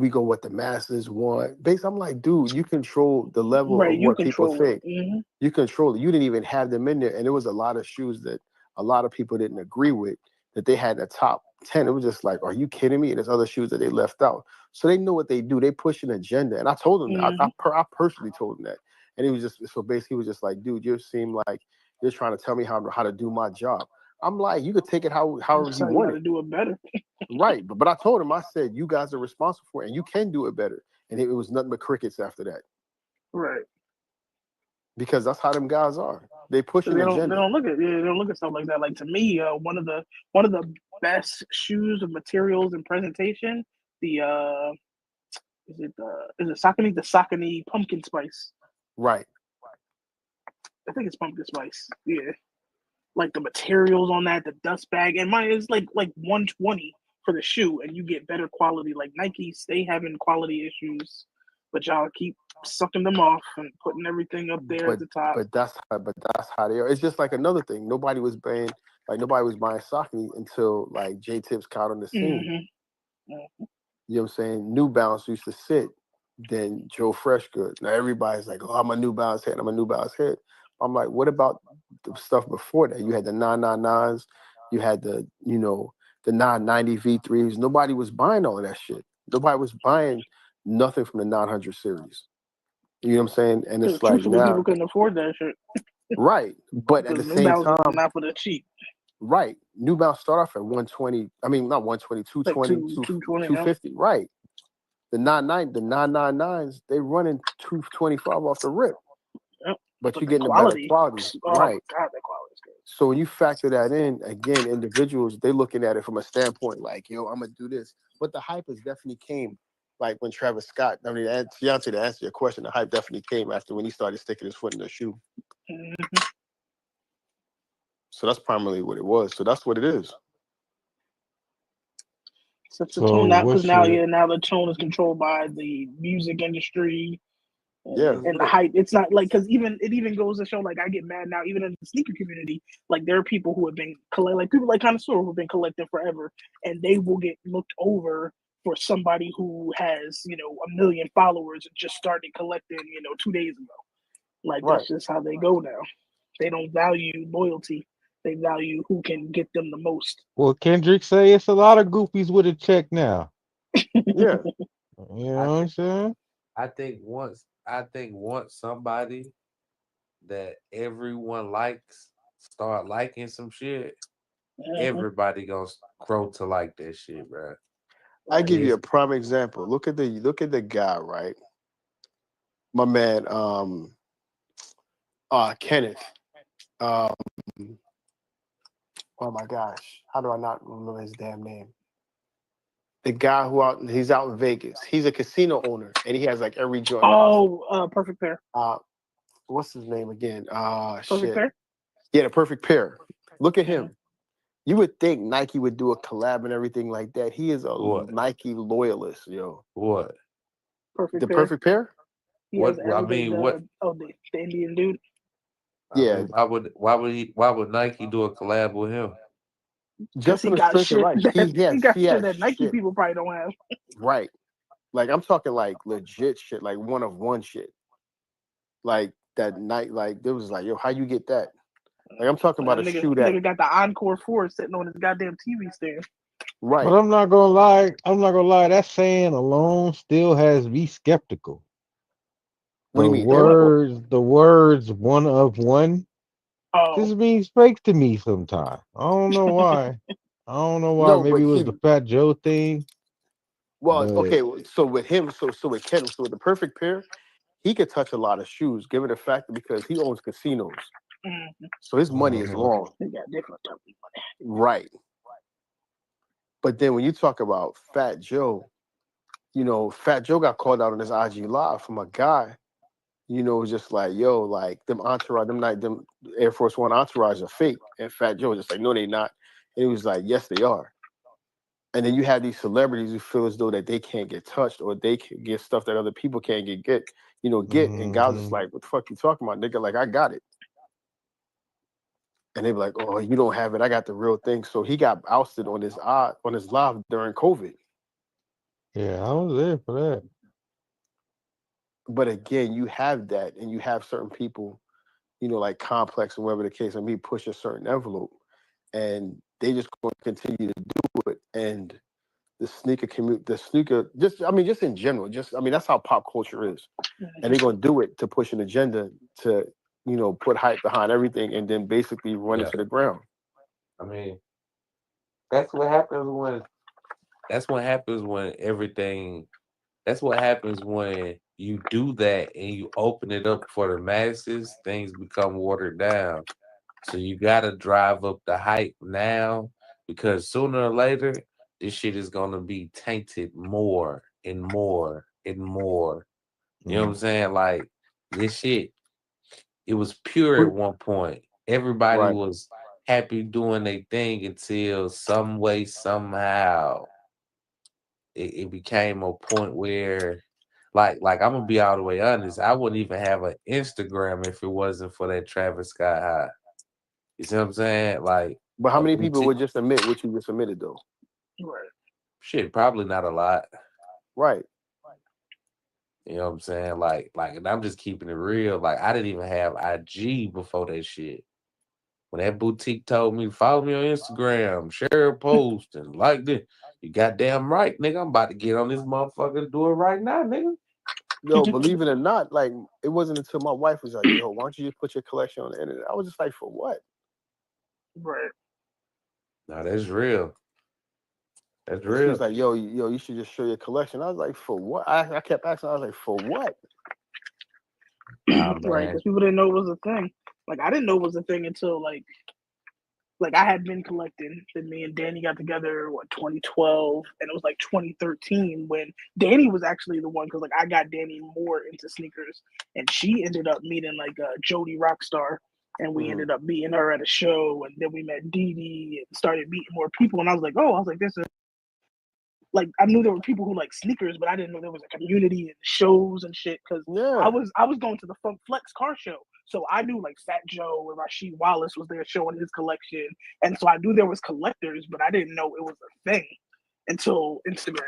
go what the masses want. Basically, I'm like, dude, you control the level of what people think. Mm-hmm. You control it. You didn't even have them in there. And there was a lot of shoes that a lot of people didn't agree with that they had in the top 10. It was just like, are you kidding me? And there's other shoes that they left out. So they know what they do. They push an agenda. And I told him, I personally told him that. And he was just, so basically he was just like, dude, you seem like you're trying to tell me how to do my job. I'm like, you could take it however you want to do it better. Right. But I told him, I said, you guys are responsible for it and you can do it better. And it was nothing but crickets after that. Right. Because that's how them guys are. They push an agenda. They don't look at stuff like that. Like, to me, one of the best shoes of materials and presentation, is it Saucony? The Saucony pumpkin spice. Right. I think it's pumpkin spice. Yeah. Like the materials on that, the dust bag, and mine is like 120 for the shoe, and you get better quality. Like Nike, stay having quality issues, but y'all keep sucking them off and putting everything up there at the top. But that's how they are. It's just like another thing. Nobody was buying Saucony until like J Tips caught on the scene. Mm-hmm. Mm-hmm. You know what I'm saying? New Balance used to sit, then Joe Freshgood. Now everybody's like, oh, I'm a New Balance head. I'm a New Balance head. I'm like, what about the stuff before that? You had the 999s, you had the 990 V3s. Nobody was buying all of that shit. Nobody was buying nothing from the 900 series. You know what I'm saying? And it's like now people couldn't afford that shit. Right. But at the same time, not for the cheap. Right. New Balance start off at 120. I mean, not 120, 220, 250. Yeah. Right. The 999s, they running 225 off the rip. Yep. But you're getting a better quality. Oh, right. God, that quality is good. So when you factor that in, again, individuals, they're looking at it from a standpoint like, yo, I'm going to do this. But the hype has definitely came, like when Travis Scott, to answer your question, the hype definitely came after when he started sticking his foot in the shoe. Mm-hmm. So that's primarily what it was. So that's what it is. Except the tone now, because now the tone is controlled by the music industry. And the hype, it's not like, because it even goes to show, like, I get mad now, even in the sneaker community, like there are people who have been people like Connoisseur who have been collecting forever, and they will get looked over for somebody who has 1 million followers and just started collecting 2 days ago. Like That's just how they go now. They don't value loyalty. They value who can get them the most. Well, Kendrick say it's a lot of goofies with a check now. Yeah. You know what I'm saying? I think once somebody that everyone likes start liking some shit, everybody gonna grow to like that shit, bro. I give you a prime example. Look at the guy, right? My man, Kenneth. Oh my gosh, how do I not remember his damn name? The guy he's out in Vegas. He's a casino owner, and he has like every joint. Perfect Pair. What's his name again? Perfect Pair. Yeah, the Perfect Pair. Look at him. You would think Nike would do a collab and everything like that. He is a Nike loyalist, yo. What? The Perfect Pair? What I mean, what? The Indian dude. Yeah. I mean, why would Nike do a collab with him? Just for the strength of right. He got shit that Nike people probably don't have. Right. Like I'm talking like legit shit, like one of one shit. Like that night, like there was like, yo, how you get that? Like I'm talking about a shoe that nigga got the Encore 4 sitting on his goddamn TV stand. Right. But I'm not gonna lie. That saying alone still has me skeptical. What do you mean? The words one of one just means fake to me sometimes. I don't know why. No, Maybe it was the Fat Joe thing. Well, okay. So with him, so with Ken, so with the Perfect Pair, he could touch a lot of shoes, given the fact that because he owns casinos, so his money is long. He got different type of money. Right. But then when you talk about Fat Joe, Fat Joe got called out on his IG live from a guy you know, it's just like, yo, like them entourage, them Air Force One entourage are fake. And Fat Joe was just like, no, they not. And he was like, yes, they are. And then you have these celebrities who feel as though that they can't get touched or they can get stuff that other people can't get. And God's just like, what the fuck you talking about, nigga? Like, I got it. And they be like, oh, you don't have it. I got the real thing. So he got ousted on his live during COVID. Yeah, I was there for that. But again, you have that, and you have certain people, like Complex or whatever the case, and me push a certain envelope, and they just going to continue to do it. And the sneaker community, just in general, that's how pop culture is. And they're going to do it to push an agenda to, put hype behind everything and then basically run it to the ground. I mean, that's what happens when everything. That's what happens when you do that and you open it up for the masses. Things become watered down. So you gotta drive up the hype now because sooner or later this shit is gonna be tainted more and more and more. You know what I'm saying? Like this shit, it was pure at one point. Everybody was happy doing their thing until some way, somehow, it became a point where like I'm gonna be all the way honest, I wouldn't even have an Instagram if it wasn't for that Travis Scott high. You see what I'm saying? Like, but how many people would just admit what you just admitted though? Right. Shit, probably not a lot. Right. You know what I'm saying? Like, and I'm just keeping it real. Like, I didn't even have IG before that shit. When that boutique told me, follow me on Instagram, share a post, and like this, you goddamn right, nigga. I'm about to get on this motherfucker and do it right now, nigga. Yo, believe it or not, like, it wasn't until my wife was like, yo, why don't you just put your collection on the internet? I was just like, for what? Right. No, that's real. That's She real. was like, yo, you should just show your collection. I was like, for what? I kept asking. I was like, for what? Nah, Right, because people didn't know it was a thing. Like I didn't know it was a thing until like I had been collecting. Then me and Danny got together 2012, and it was like 2013 when Danny was actually the one because like I got Danny more into sneakers, and she ended up meeting like Jody Rockstar, and we ended up meeting her at a show, and then we met Dee Dee and started meeting more people, and I was like, this is. Like I knew there were people who like sneakers, but I didn't know there was a community and shows and shit. Because I was going to the Funk Flex car show, so I knew like Fat Joe and Rasheed Wallace was there showing his collection, and so I knew there was collectors, but I didn't know it was a thing until Instagram.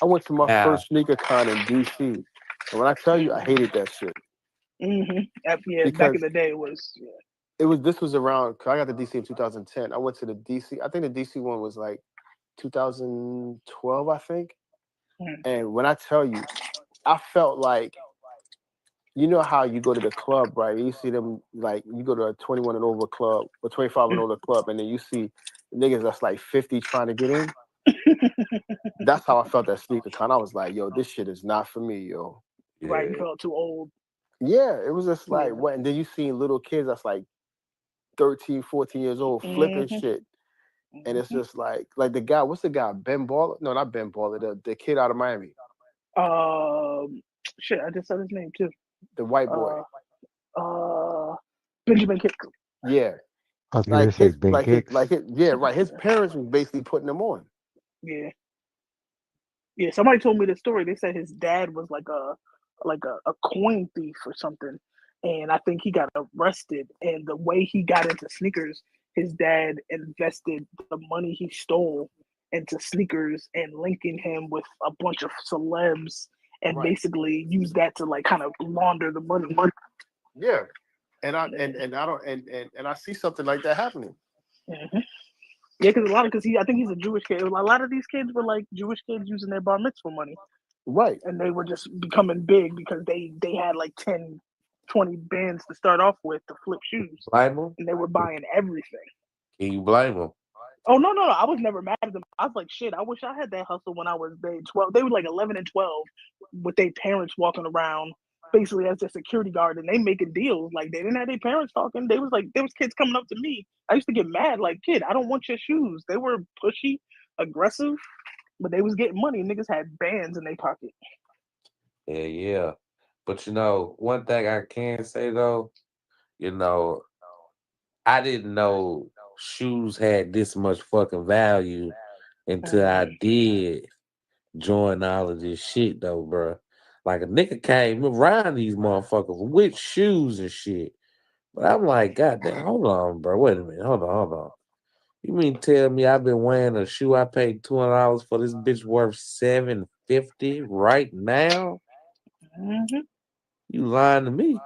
I went to my first sneaker con in DC, and when I tell you, I hated that shit. Yeah, because back in the day it was. Yeah. This was around. Cause I got to DC in 2010. I went to the DC. I think the DC one was like 2012, I think. And when I tell you, I felt like, you know how you go to the club, right? You see them, like, you go to a 21 and over club or 25 and over club, and then you see niggas that's like 50 trying to get in. That's how I felt at sneaker con. I was like, yo, this shit is not for me, yo. Right, you felt too old. Yeah, it was just like, what? And then you see little kids that's like 13, 14 years old flipping shit. And it's just like the guy, what's the guy? Ben Baller? No, not Ben Baller, the kid out of Miami. Shit, I just said his name too. The white boy. Benjamin Kicks. Yeah. I was gonna say Ben Kicks. His parents was basically putting them on. Yeah. Yeah, somebody told me the story. They said his dad was like a coin thief or something. And I think he got arrested. And the way he got into sneakers, his dad invested the money he stole into sneakers and linking him with a bunch of celebs and basically used that to like kind of launder the money. Yeah. And I see something like that happening. Mm-hmm. Yeah, because I think he's a Jewish kid. A lot of these kids were like Jewish kids using their bar mitzvah money. Right. And they were just becoming big because they had like 10, 20 bands to start off with to flip shoes. Blame them? And they were buying everything. Can you blame them? Oh, no. I was never mad at them. I was like, shit, I wish I had that hustle when I was 12. They were like 11 and 12 with their parents walking around basically as their security guard, and they making deals. Like, they didn't have their parents talking. They was like, there was kids coming up to me. I used to get mad, like, kid, I don't want your shoes. They were pushy, aggressive, but they was getting money. Niggas had bands in their pocket. Yeah. But you know, one thing I can say though, you know, I didn't know shoes had this much fucking value until I did join all of this shit though, bro. Like a nigga came around these motherfuckers with shoes and shit. But I'm like, God damn, hold on, bro. Wait a minute. Hold on. You mean tell me I've been wearing a shoe I paid $200 for, this bitch worth $750 right now? You lying to me.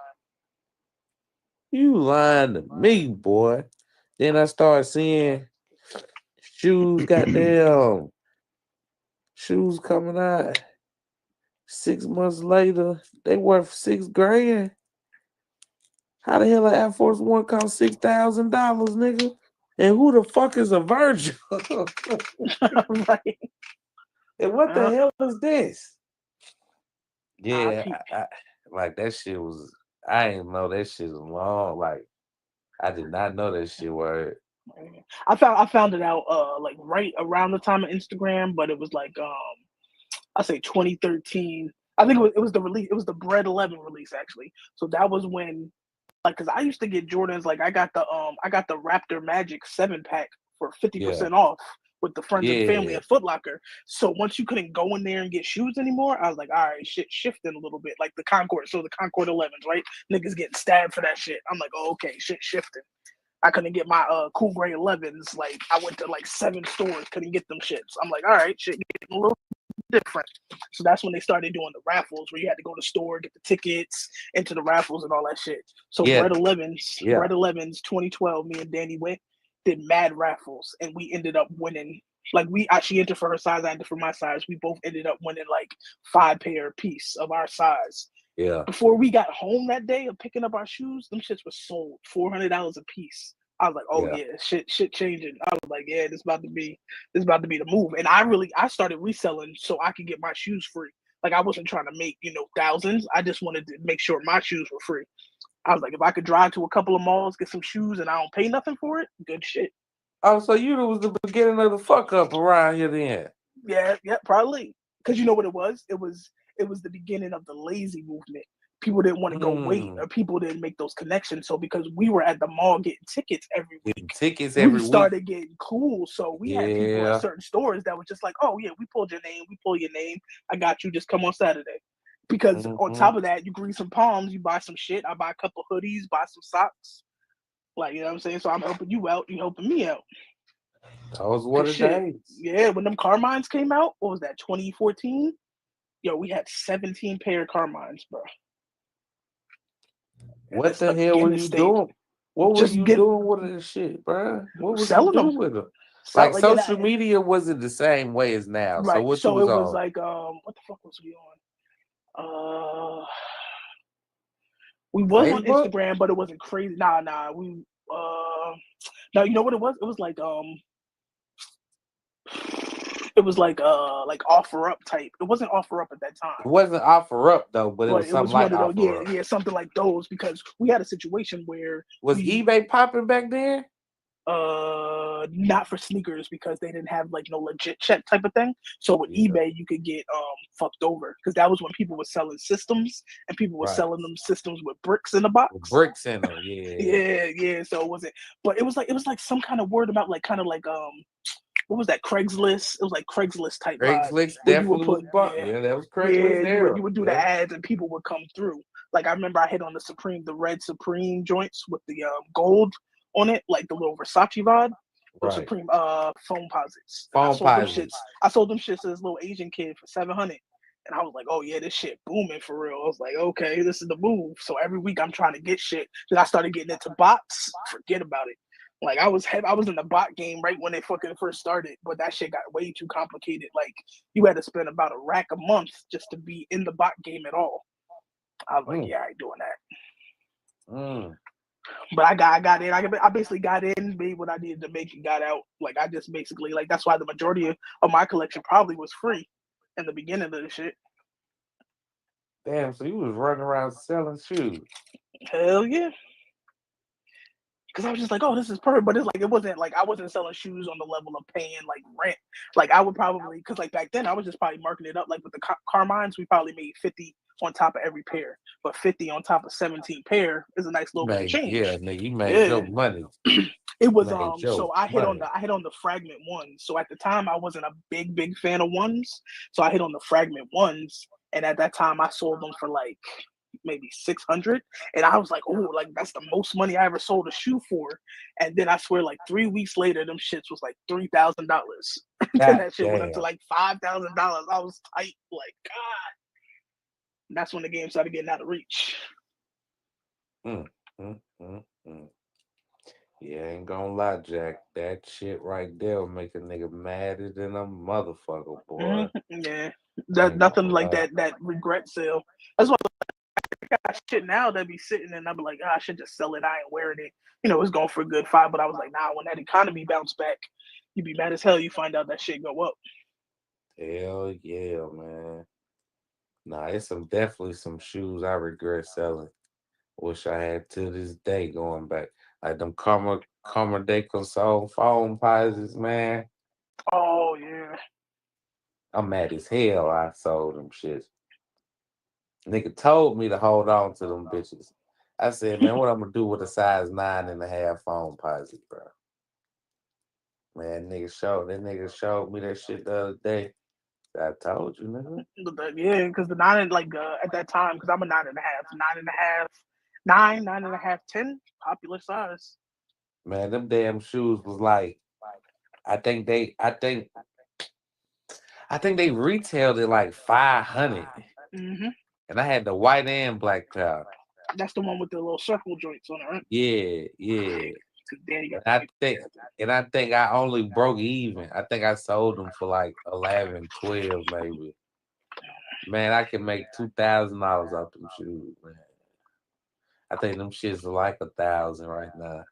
You lying to me, boy. Then I started seeing shoes, goddamn shoes coming out 6 months later. They worth $6,000. How the hell an Air Force One cost $6,000, nigga? And who the fuck is a Virgil? Right. And what the hell is this? Yeah, I like that shit was. I didn't know that shit was long. Like I did not know that shit word. I found it out like right around the time of Instagram, but it was like I say 2013. I think it was the release. It was the Bread 11 release actually. So that was when, like, cause I used to get Jordans. Like I got the Raptor Magic 7-pack for 50% off with the friends and family at Foot Locker. So once you couldn't go in there and get shoes anymore, I was like, all right, shit shifting a little bit. Like the Concord. So the Concord 11s, right? Niggas getting stabbed for that shit. I'm like, oh, okay, shit shifting. I couldn't get my Cool Gray 11s. Like I went to like 7 stores, couldn't get them shits. I'm like, all right, shit getting a little different. So that's when they started doing the raffles where you had to go to the store, get the tickets, into the raffles and all that shit. So Bread 11s, 2012, me and Danny went, did mad raffles, and we ended up winning. Like she entered for her size, I entered for my size. We both ended up winning like 5 pair apiece of our size. Yeah. Before we got home that day of picking up our shoes, them shits was sold $400 a piece. I was like, oh yeah, shit changing. I was like, yeah, this about to be the move. And I started reselling so I could get my shoes free. Like I wasn't trying to make, thousands. I just wanted to make sure my shoes were free. I was like, if I could drive to a couple of malls, get some shoes, and I don't pay nothing for it, good shit. Oh, so you was the beginning of the fuck up around here then? Yeah, probably. Because you know what it was? It was the beginning of the lazy movement. People didn't want to go wait, or people didn't make those connections. So because we were at the mall getting tickets every week, we started getting cool. So we had people at certain stores that were just like, oh yeah, we pulled your name, I got you, just come on Saturday. Because on top of that, you grease some palms, you buy some shit, I buy a couple hoodies, buy some socks. Like, you know what I'm saying? So I'm helping you out, you helping me out. That was what it is. Yeah, when them Carmines came out, what was that, 2014? Yo, we had 17 pair of Carmines, bro. What the hell were you doing? What were you doing with this shit, bro? What was you doing with them? Like social media wasn't the same way as now. Right. So what so you was it was on? like what the fuck was we on? We was on Instagram, but it wasn't crazy. Nah. We no, you know what it was? It was like offer up type. It wasn't offer up at that time. It wasn't offer up though, but it was something like offer up. Yeah, something like those, because we had a situation where eBay popping back then? Not for sneakers, because they didn't have like no legit check type of thing. So with eBay, you could get fucked over, because that was when people were selling systems, and people were selling them systems with bricks in the box. With bricks in them, yeah. Yeah. So it wasn't, but it was like some kind of word about kind of like what was that, Craigslist? It was like Craigslist type. Craigslist definitely was that was Craigslist era. You would do the ads and people would come through. Like I remember I hit on the red Supreme joints with the gold on it, like the little Versace vibe. Supreme foam posits. I sold them shits to this little Asian kid for $700. And I was like, oh yeah, this shit booming for real. I was like, okay, this is the move. So every week I'm trying to get shit. Then I started getting into bots. Forget about it. Like I was in the bot game right when they fucking first started, but that shit got way too complicated. Like you had to spend about $1 rack a month just to be in the bot game at all. I was like, yeah, I ain't doing that. But I got in. I basically got in, made what I needed to make, and got out. Like I just basically, like, that's why the majority of my collection probably was free in the beginning of the shit. Damn, so you was running around selling shoes? Hell yeah. Because I was just like, oh, this is perfect. But it's like, it wasn't like I wasn't selling shoes on the level of paying like rent. Like I would probably, because like back then I was just probably marking it up. Like with the Carmines, we probably made on top of every pair, but 50 on top of 17 pair is a nice little bit of change. Yeah, nigga, you made your money. It was so I hit on the fragment ones. So at the time I wasn't a big fan of ones. So I hit on the fragment ones, and at that time I sold them for like maybe 600, and I was like, oh, like that's the most money I ever sold a shoe for. And then I swear, like 3 weeks later, them shits was like $3,000. Then that shit went up to like $5,000. I was tight, like God. And that's when the game started getting out of reach. Yeah, ain't gonna lie, Jack. That shit right there will make a nigga madder than a motherfucker, boy. Yeah, nothing like that regret sale. That's why I got shit now that be sitting and I'm like, I should just sell it. I ain't wearing it. You know, it's going for a good $5, but I was like, nah. When that economy bounced back, you'd be mad as hell. You find out that shit go up. Hell yeah, man. Nah, it's definitely some shoes I regret selling. Wish I had to this day going back. Like them Karma de Console phone prizes, man. Oh yeah. I'm mad as hell I sold them shits. Nigga told me to hold on to them bitches. I said, man, what I'm gonna do with a size 9.5 phone posit, bro? Man, that nigga showed me that shit the other day. I told you, nigga. Yeah, because the 9 like at that time, because I'm a 9.5, 9.5, 10, popular size. Man, them damn shoes was like, I think they retailed at like 500. And I had the white and black cloud. That's the one with the little circle joints on it, right? Yeah. And I think I only broke even. I think I sold them for like 11, 12 maybe. Man, I can make $2,000 off them shoes, man. I think them shits are like 1,000 right now.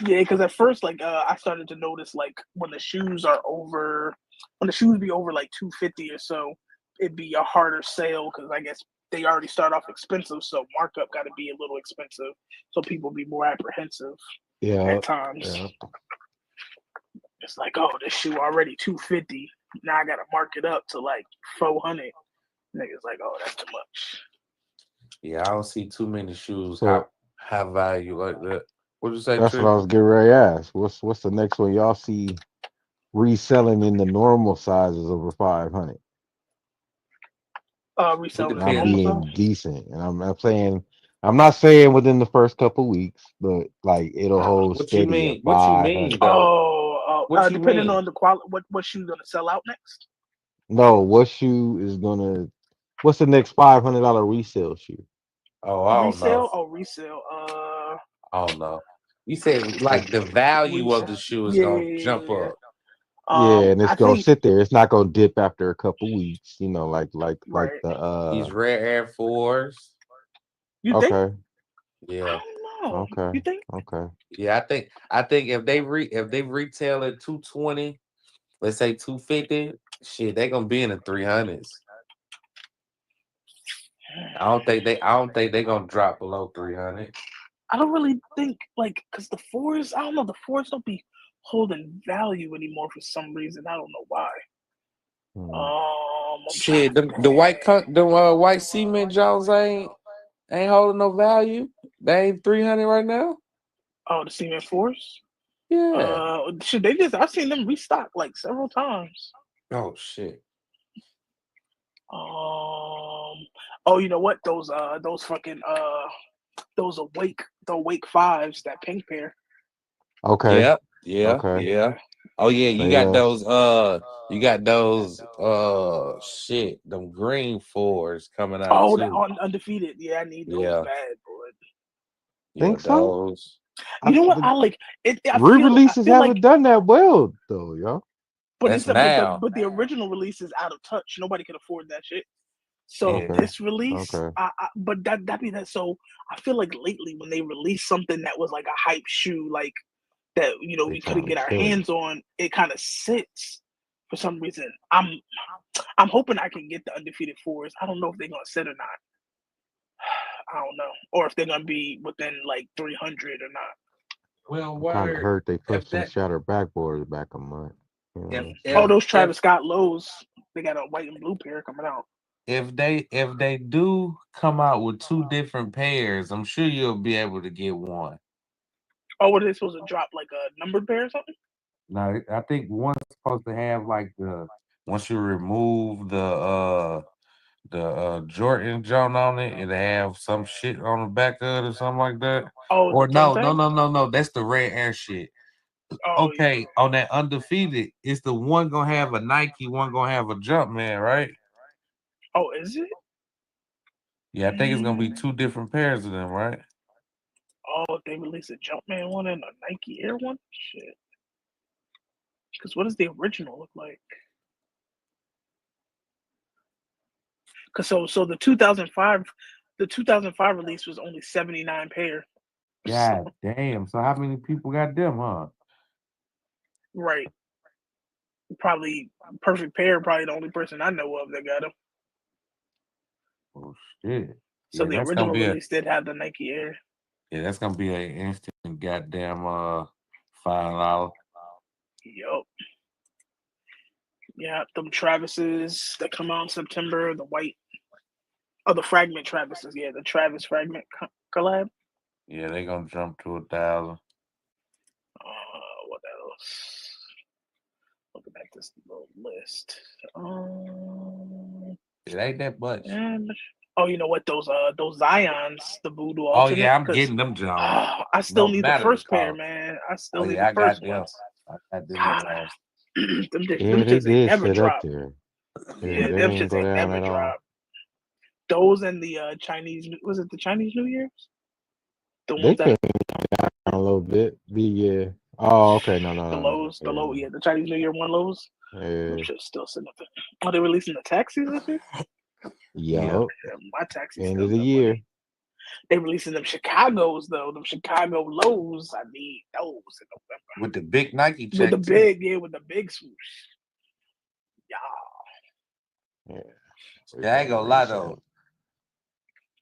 Yeah, because at first, like, I started to notice, like, when the shoes be over like 250 or so, it'd be a harder sale because I guess they already start off expensive, so markup got to be a little expensive, so people be more apprehensive at times. Yeah. It's like, oh, this shoe already 250. Now I got to mark it up to like 400. Niggas like, oh, that's too much. Yeah, I don't see too many shoes So high value like that. What'd you say, that's Trey? what I was getting ready to ask. What's the next one y'all see reselling in the normal sizes over 500? Reselling And I'm being decent, and I'm not saying within the first couple weeks, but like it'll hold What you steady at mean? What you mean 500. though? Depending on the quality, what shoe's gonna sell out next? No, what's the next $500 resale shoe? Oh, I don't know. Resale. I don't know. You said like the value of the shoe is gonna jump up. Yeah, and it's gonna sit there. It's not gonna dip after a couple weeks, you know, like the These rare Air Force. You think? Okay. Yeah. Okay. You think? Okay. Yeah, I think if they retail at 220, let's say 250, shit, they gonna be in the 300s. I don't think they gonna drop below 300. I don't really think because the fours, I don't know, the fours don't be holding value anymore for some reason. I don't know why. Shit, the white cement Jones ain't holding no value. They ain't 300 right now. Oh, the cement fours? Yeah. Shit, I've seen them restock like several times. Oh shit. You know what? Those fucking those awake fives, that pink pair. Okay. Yeah. Oh yeah, you got those shit, them green fours coming out Oh, too. that undefeated. Yeah, I need those bad, boy. Think so? Those. You know what? I like it. Re-releases haven't done that well though, yo. But That's now. but the original release is out of touch. Nobody can afford that shit. So this release, but that be that. So I feel like lately when they release something that was like a hype shoe, like that, you know, we couldn't get our hands on, it kind of sits for some reason. I'm hoping I can get the undefeated fours. I don't know if they're gonna sit or not. I don't know, or if they're gonna be within like 300 or not. Well, I kind of heard they pushed some shattered backboards back a month. Those Travis Scott lows, they got a white and blue pair coming out. if they do come out with 2 different pairs, I'm sure you'll be able to get one. Oh, what are they supposed to drop? Like a numbered pair or something? Now I think one's supposed to have like once you remove the Jordan joint on it, it'll have some shit on the back of it or something like that. Oh, Or the thumb no. That's the Red Air shit. Oh, Okay, on that undefeated, it's the one gonna have a Nike, one gonna have a Jumpman, right? Oh, is it? Yeah, I think it's gonna be 2 different pairs of them, right? Oh, they released a Jumpman one and a Nike Air one? Shit. Because what does the original look like? Because so the 2005 release was only 79 pair. God damn. So how many people got them, huh? Right. Probably perfect pair. Probably the only person I know of that got them. Oh shit. So Yeah, the that's gonna original be release did have the Nike Air. that's gonna be an instant goddamn $5. Yup. Yeah, them Travises that come out in September, the white. Oh, the Fragment Travises. Yeah, the Travis Fragment collab. Yeah, they gonna jump to 1,000. What else? Looking at this little list. It ain't that much. Oh, you know what? Those Zions, the Voodoo Oh alternate. yeah, I'm getting them Jones. I still No need the matter first the pair, cost. man. I still Oh need yeah, the I got first them. ones. I got them God, Jones. them Yeah, they shits ain't did never set up drop. there. Yeah, Yeah, they them didn't shits go ain't down never at all. drop. Those and the Chinese, was it the Chinese New Year's? The They ones came that down a little bit. Yeah. Oh, okay. No, no, the no, no. lows, the low, yeah, the Chinese New Year one lows. Them Yeah. shit's still sitting up there. Are they releasing the taxis this year? Yup. Yeah, my taxi End still of the got year. money. They releasing them Chicago's though. Them Chicago lows. I need those in November. With the big Nike check. With the big, with the big swoosh. Yeah. Yeah, I ain't gonna lie though.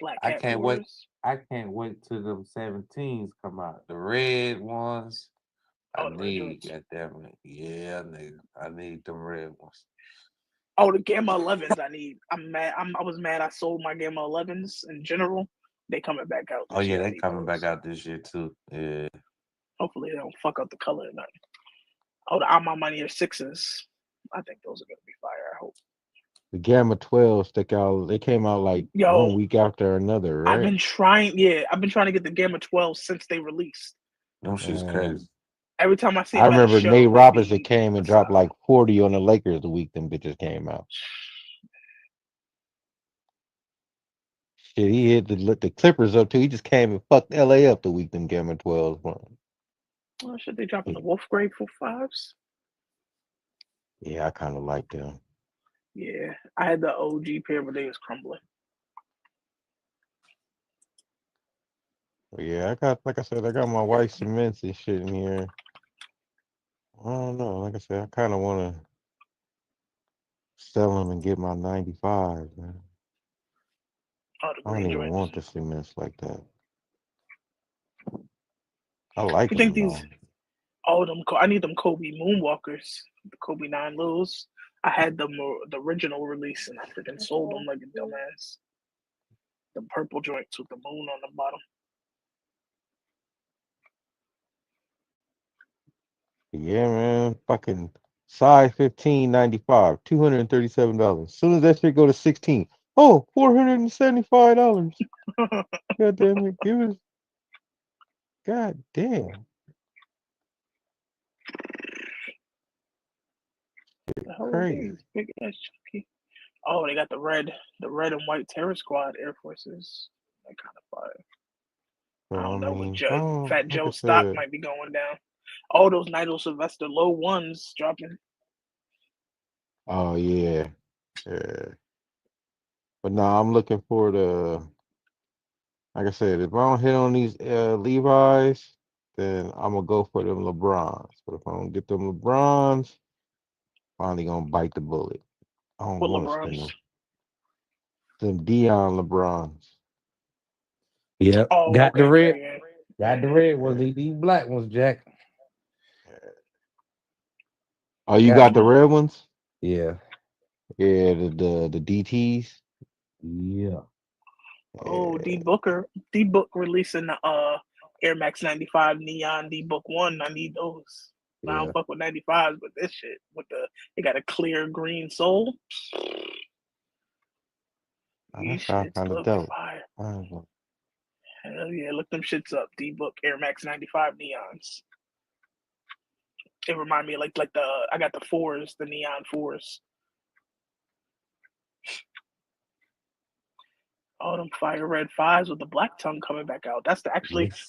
Black I Cat can't Wars. wait. I can't wait till them 17s come out. The red ones. I need, goddamn it. Yeah, nigga. I need them red ones. Oh, the Gamma 11s I need. I'm mad. I was mad I sold my Gamma 11s in general. They coming back out. Oh yeah, they coming back out this year too. Yeah. Hopefully they don't fuck up the color or nothing. Oh, the I'm on my near 6s. I think those are gonna be fire. I hope. The Gamma 12 stick out. They came out like one week after another, right? I've been trying to get the Gamma 12 since they released. No shit's crazy. Every time I see I them at a remember show, Nate Robinson came and dropped like 40 on the Lakers the week them bitches came out. Shit, he hit the Clippers up too. He just came and fucked LA up the week them Gamma 12s won. Oh, should they dropping the Wolf Grade for 5s? Yeah, I kind of like them. Yeah, I had the OG pair, but they was crumbling. But yeah, like I said, I got my white cements and shit in here. I don't know. Like I said, I kind of want to sell them and get my 95, man. Oh, the I don't green even joints. want the cements like that. I like You them think these? though. Oh, I need them Kobe Moonwalkers, the Kobe 9 Lows. I had them the original release, and I freaking sold them like a dumbass. The purple joints with the moon on the bottom. Yeah, man. Fucking size 15, 95, $237. As soon as that shit go to 16, oh, $475. God damn it. Give us. God damn. The hell are Crazy. these big ass chunky? Oh, they got the red and white Terror Squad Air Forces. That kind of fire. So, I don't know, mean, but Fat like Joe I stock said, might be going down. All those Nigel Sylvester low ones dropping. oh, yeah. Yeah. But no, I'm looking for like I said, if I don't hit on these Levi's, then I'm going to go for them LeBrons. But if I don't get them LeBrons, finally going to bite the bullet. I don't What want to spend LeBrons? them Dion LeBrons. Yep. Oh, Got okay, the red. yeah. Got the red ones. These black ones, Jack. Oh, you got the red ones? Yeah. Yeah, the DTs. Yeah. Oh, D Book releasing the Air Max 95 Neon D Book 1. I need those. I Yeah. don't fuck with 95s, but this shit it got a clear green sole. These That shits kind of look dope. fire. Hell yeah, look them shits up. D Book Air Max 95 Neons. It remind me of like I got the fours, the neon fours. Oh, them fire red fives with the black tongue coming back out. That's the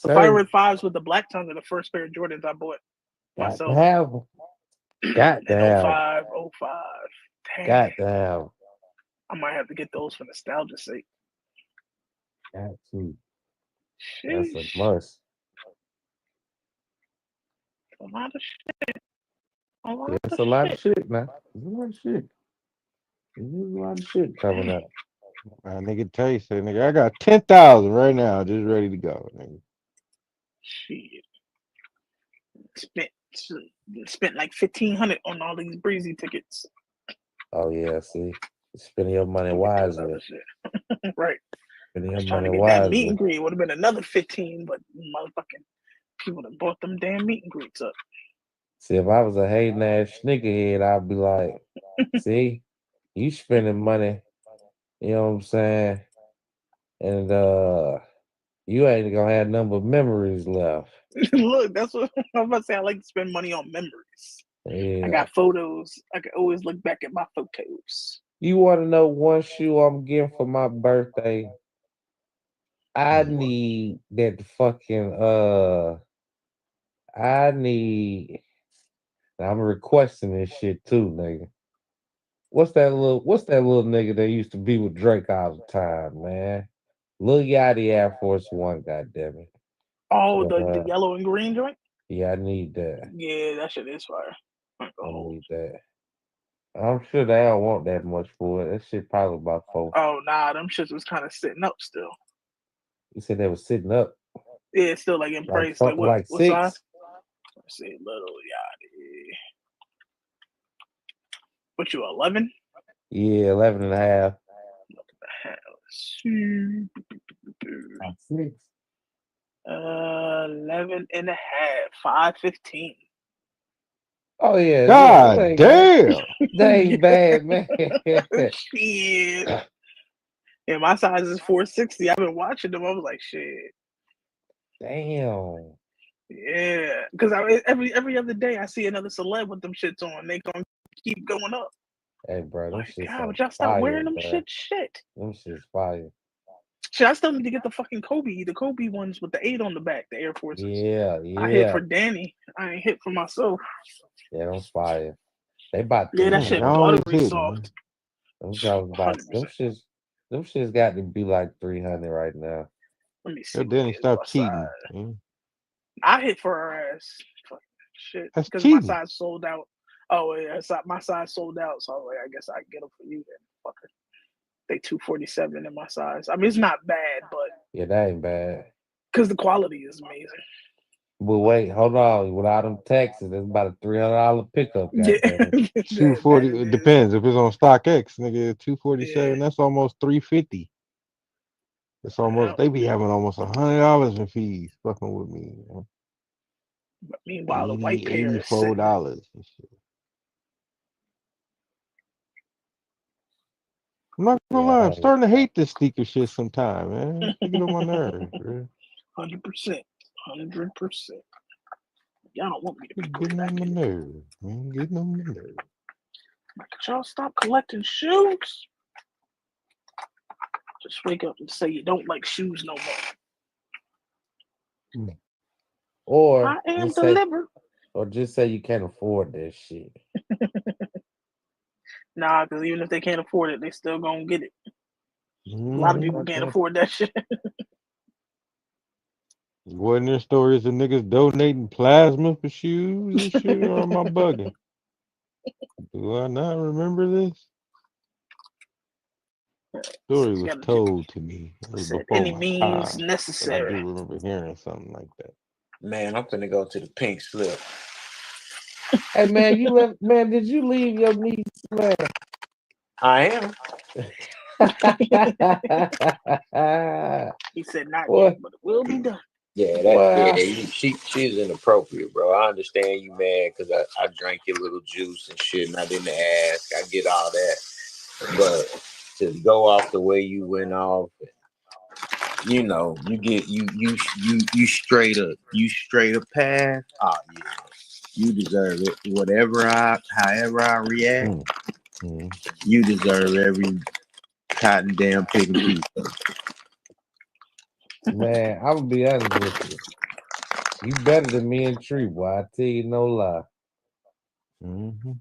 fire red fives with the black tongue are the first pair of Jordans I bought myself. Got to have. 05. Damn. Got to have. I might have to get those for nostalgia's sake. Got to. Sheesh. That's a must. A lot of shit. It's a lot of shit, man. There's a lot of shit. There's a lot of shit coming up. Nigga tell you, say, nigga, I got 10,000 right now, just ready to go, nigga. Shit. Spent like 1,500 on all these breezy tickets. Oh yeah, see, spending your money wisely. Right. Spending I was your trying money to get that meet wisely. and greet. Would have been another 15, but motherfucking people that bought them damn meet and greets up. See, if I was a hating ass sneakerhead, I'd be like, see, you spending money, you know what I'm saying? And you ain't gonna have none but memories left. Look, that's what I'm about to say. I like to spend money on memories. Yeah. I got photos. I can always look back at my photos. You want to know one shoe I'm getting for my birthday? I need that fucking I'm requesting this shit too, nigga. What's that little nigga that used to be with Drake all the time, man? Lil Yachty Air Force One, goddammit. Oh, the yellow and green joint? Yeah, I need that. Yeah, that shit is fire. I need that. I'm sure they don't want that much for it. That shit probably about $4. Oh nah, them shits was kind of sitting up still. You said they was sitting up? Yeah, it's still like in price. Like what? Like what 6? size? Let's see, Little Yachty. What you 11? Yeah, 11 and a half. Let's see. 6. 11 and a half. 515. Oh yeah. God damn. That ain't bad, man. Shit. Yeah, my size is 460. I've been watching them. I was like, shit. Damn. Yeah, because every other day I see another celeb with them shits on. They gonna keep going up. Hey, bro, them shits God, are would y'all stop fire, wearing them bro. shit? Them shits fire. Shit, I still need to get the fucking the Kobe ones with the 8 on the back, the Air Forces. Yeah. I hit for Danny. I ain't hit for myself. Yeah, them fire. They about Yeah, that shit buttery soft. Them shits got to be like 300 right now. Let me see. Danny, stop cheating. I hit for her ass. Fucking shit. That's Because my cheating. size sold out. Oh yeah, my size sold out. So I guess I get them for you then. Fucker. They 247 in my size. I mean, it's not bad, but Yeah, that ain't bad. because the quality is amazing. But wait, hold on. Without them taxes, that's about a $300 pickup. Yeah. 240. It depends if it's on StockX, nigga. 247. Yeah. That's almost 350. It's almost. They be having almost $100 in fees. Fucking with me. You know? But meanwhile, the white pair is $84 and shit. I'm not gonna lie, I'm starting to hate this sneaker shit sometime, man. I get on my nerves, bro. 100%. 100%. Y'all don't want me to be Getting on my nerves, man. Getting on my nerves. Could y'all stop collecting shoes? Just wake up and say you don't like shoes no more. Or I am delivered. Or just say you can't afford that shit. Nah, because even if they can't afford it, they still gonna get it. A lot of people can't afford that shit. Wasn't there stories of niggas donating plasma for shoes and shit, or am I bugging? Do I not remember this? Story was told to me. It was before any my means time, necessary. but I do remember hearing something like that. Man, I'm finna go to the pink slip. Hey man, did you leave your niece, man? I am. He said not What? yet, but it will be done. Yeah, she's inappropriate, bro. I understand you mad because I drank your little juice and shit, and I didn't ask. I get all that, but to go off the way you went off, you know, you straight up pass. Oh yeah, you deserve it. However I react, you deserve every cotton damn pig and piece. Man, I'm gonna be honest with you. You better than me and Tree, boy. I tell you no lie. Mm-hmm.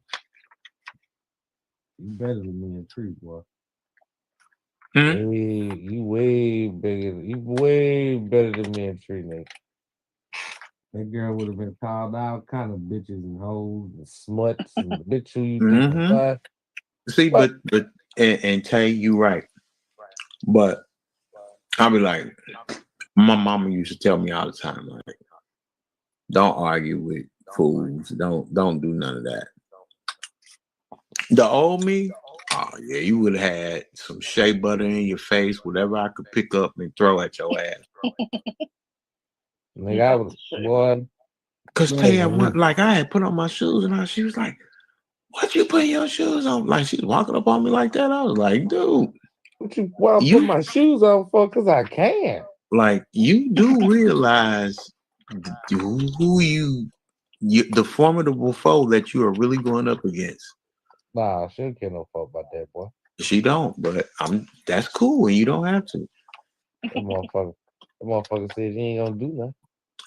You better than me and Tree, boy. Hmm? You way bigger. You way better than me and Tree, nigga. That girl would have been called all kind of bitches and hoes and sluts and bitch who you think Mm-hmm. what? See, but and Tay, you right. But I'll be like, my mama used to tell me all the time, like, don't argue with fools. Don't do none of that. The old me, oh yeah, you would have had some shea butter in your face, whatever I could pick up and throw at your ass. Nigga, I would boy. Cause Tay, I had put on my shoes and she was like, "What you putting your shoes on?" Like she was walking up on me like that. I was like, "Dude, What I put my shoes on for? Cause I can." Like you do realize who you the formidable foe that you are really going up against. Nah, she don't care no fuck about that, boy. She don't, but that's cool and you don't have to. That motherfucker said you ain't gonna do nothing.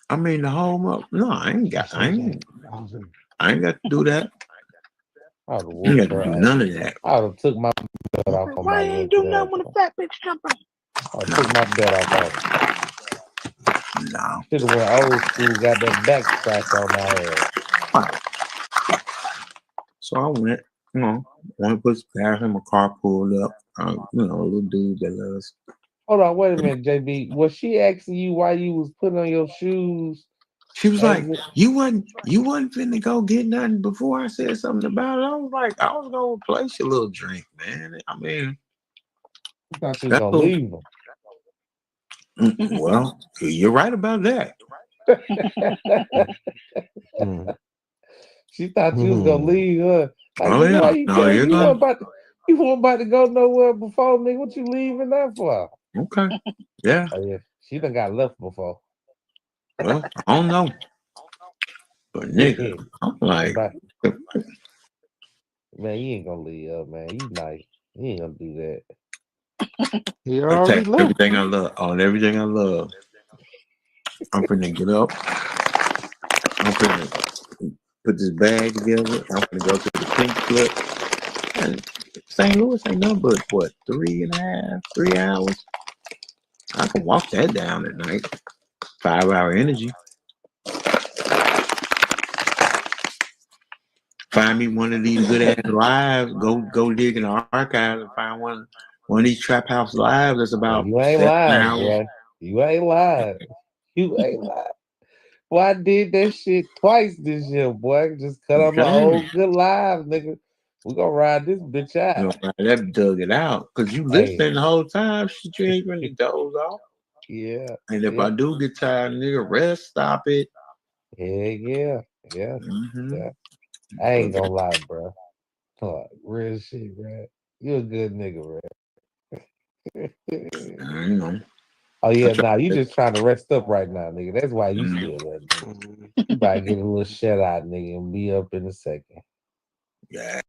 I mean the whole no, I ain't got to do that. I would have You whooped got to her do ass. none of that. I would have took my belt off on Why my you little ain't do ass. nothing when a fat bitch jump on? I would took my belt off on. No. Should have went old school, got that back scratch on my ass. So I went, one push past him, a car pulled up, a little dude that loves. Hold on, wait a minute, JB. Was she asking you why you was putting on your shoes? She was like, you wasn't finna go get nothing before I said something about it. I was like, I was gonna replace your little drink, man. I mean, I thought you was gonna leave them. Well, you're right about that. She thought you was gonna leave her. Like, Oh, why yeah. you No, tell you're you not. weren't about to go nowhere before, nigga. What you leaving that for? Okay. Yeah. Oh, yeah. She done got left before. Well, I don't know. But nigga, I'm like, man, you ain't gonna leave her, man. You nice. You ain't gonna do that. He I already take left. everything I love on everything I love. I'm finna get up. I'm finna put this bag together. I'm finna go to the pink slip. And St. Louis ain't nothing but what, 3 hours? I can walk that down at night. 5-hour energy. Find me one of these good ass lives. Go dig in the archives and find one of these trap house lives that's about You ain't 7 lying, hours. boy. You ain't lying. You ain't lying. Boy, I did that shit twice this year, boy. Just cut on the old good live, nigga. We gonna ride this bitch out. That dug it out. Cause you listening the whole time. Shit, you ain't really doze off. Yeah. And if I do get tired, nigga, rest, stop it. Yeah. Mm-hmm. Yeah. I ain't gonna lie, bro. Real shit, bro. You a good nigga, bro. I know. Oh yeah, nah, you just trying to rest up right now, nigga. That's why you still there. You about to get a little shut out, nigga, and be up in a second. Yeah.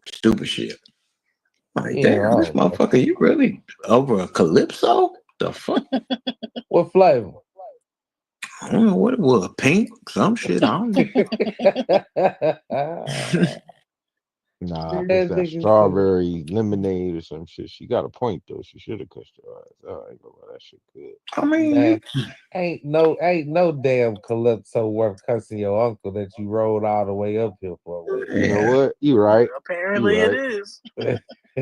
Stupid shit. Like, You ain't damn, wrong, this bro. motherfucker, you really over a Calypso? The fuck? What flavor? I don't know what it was. Pink? Some shit. I don't know. Nah, it's that strawberry lemonade or some shit. She got a point though. She should have cussed her eyes. Oh, I ain't gonna lie, that shit good. I mean, man, ain't no damn Calypso worth cussing your uncle that you rode all the way up here for. You know what? You right. Apparently it is.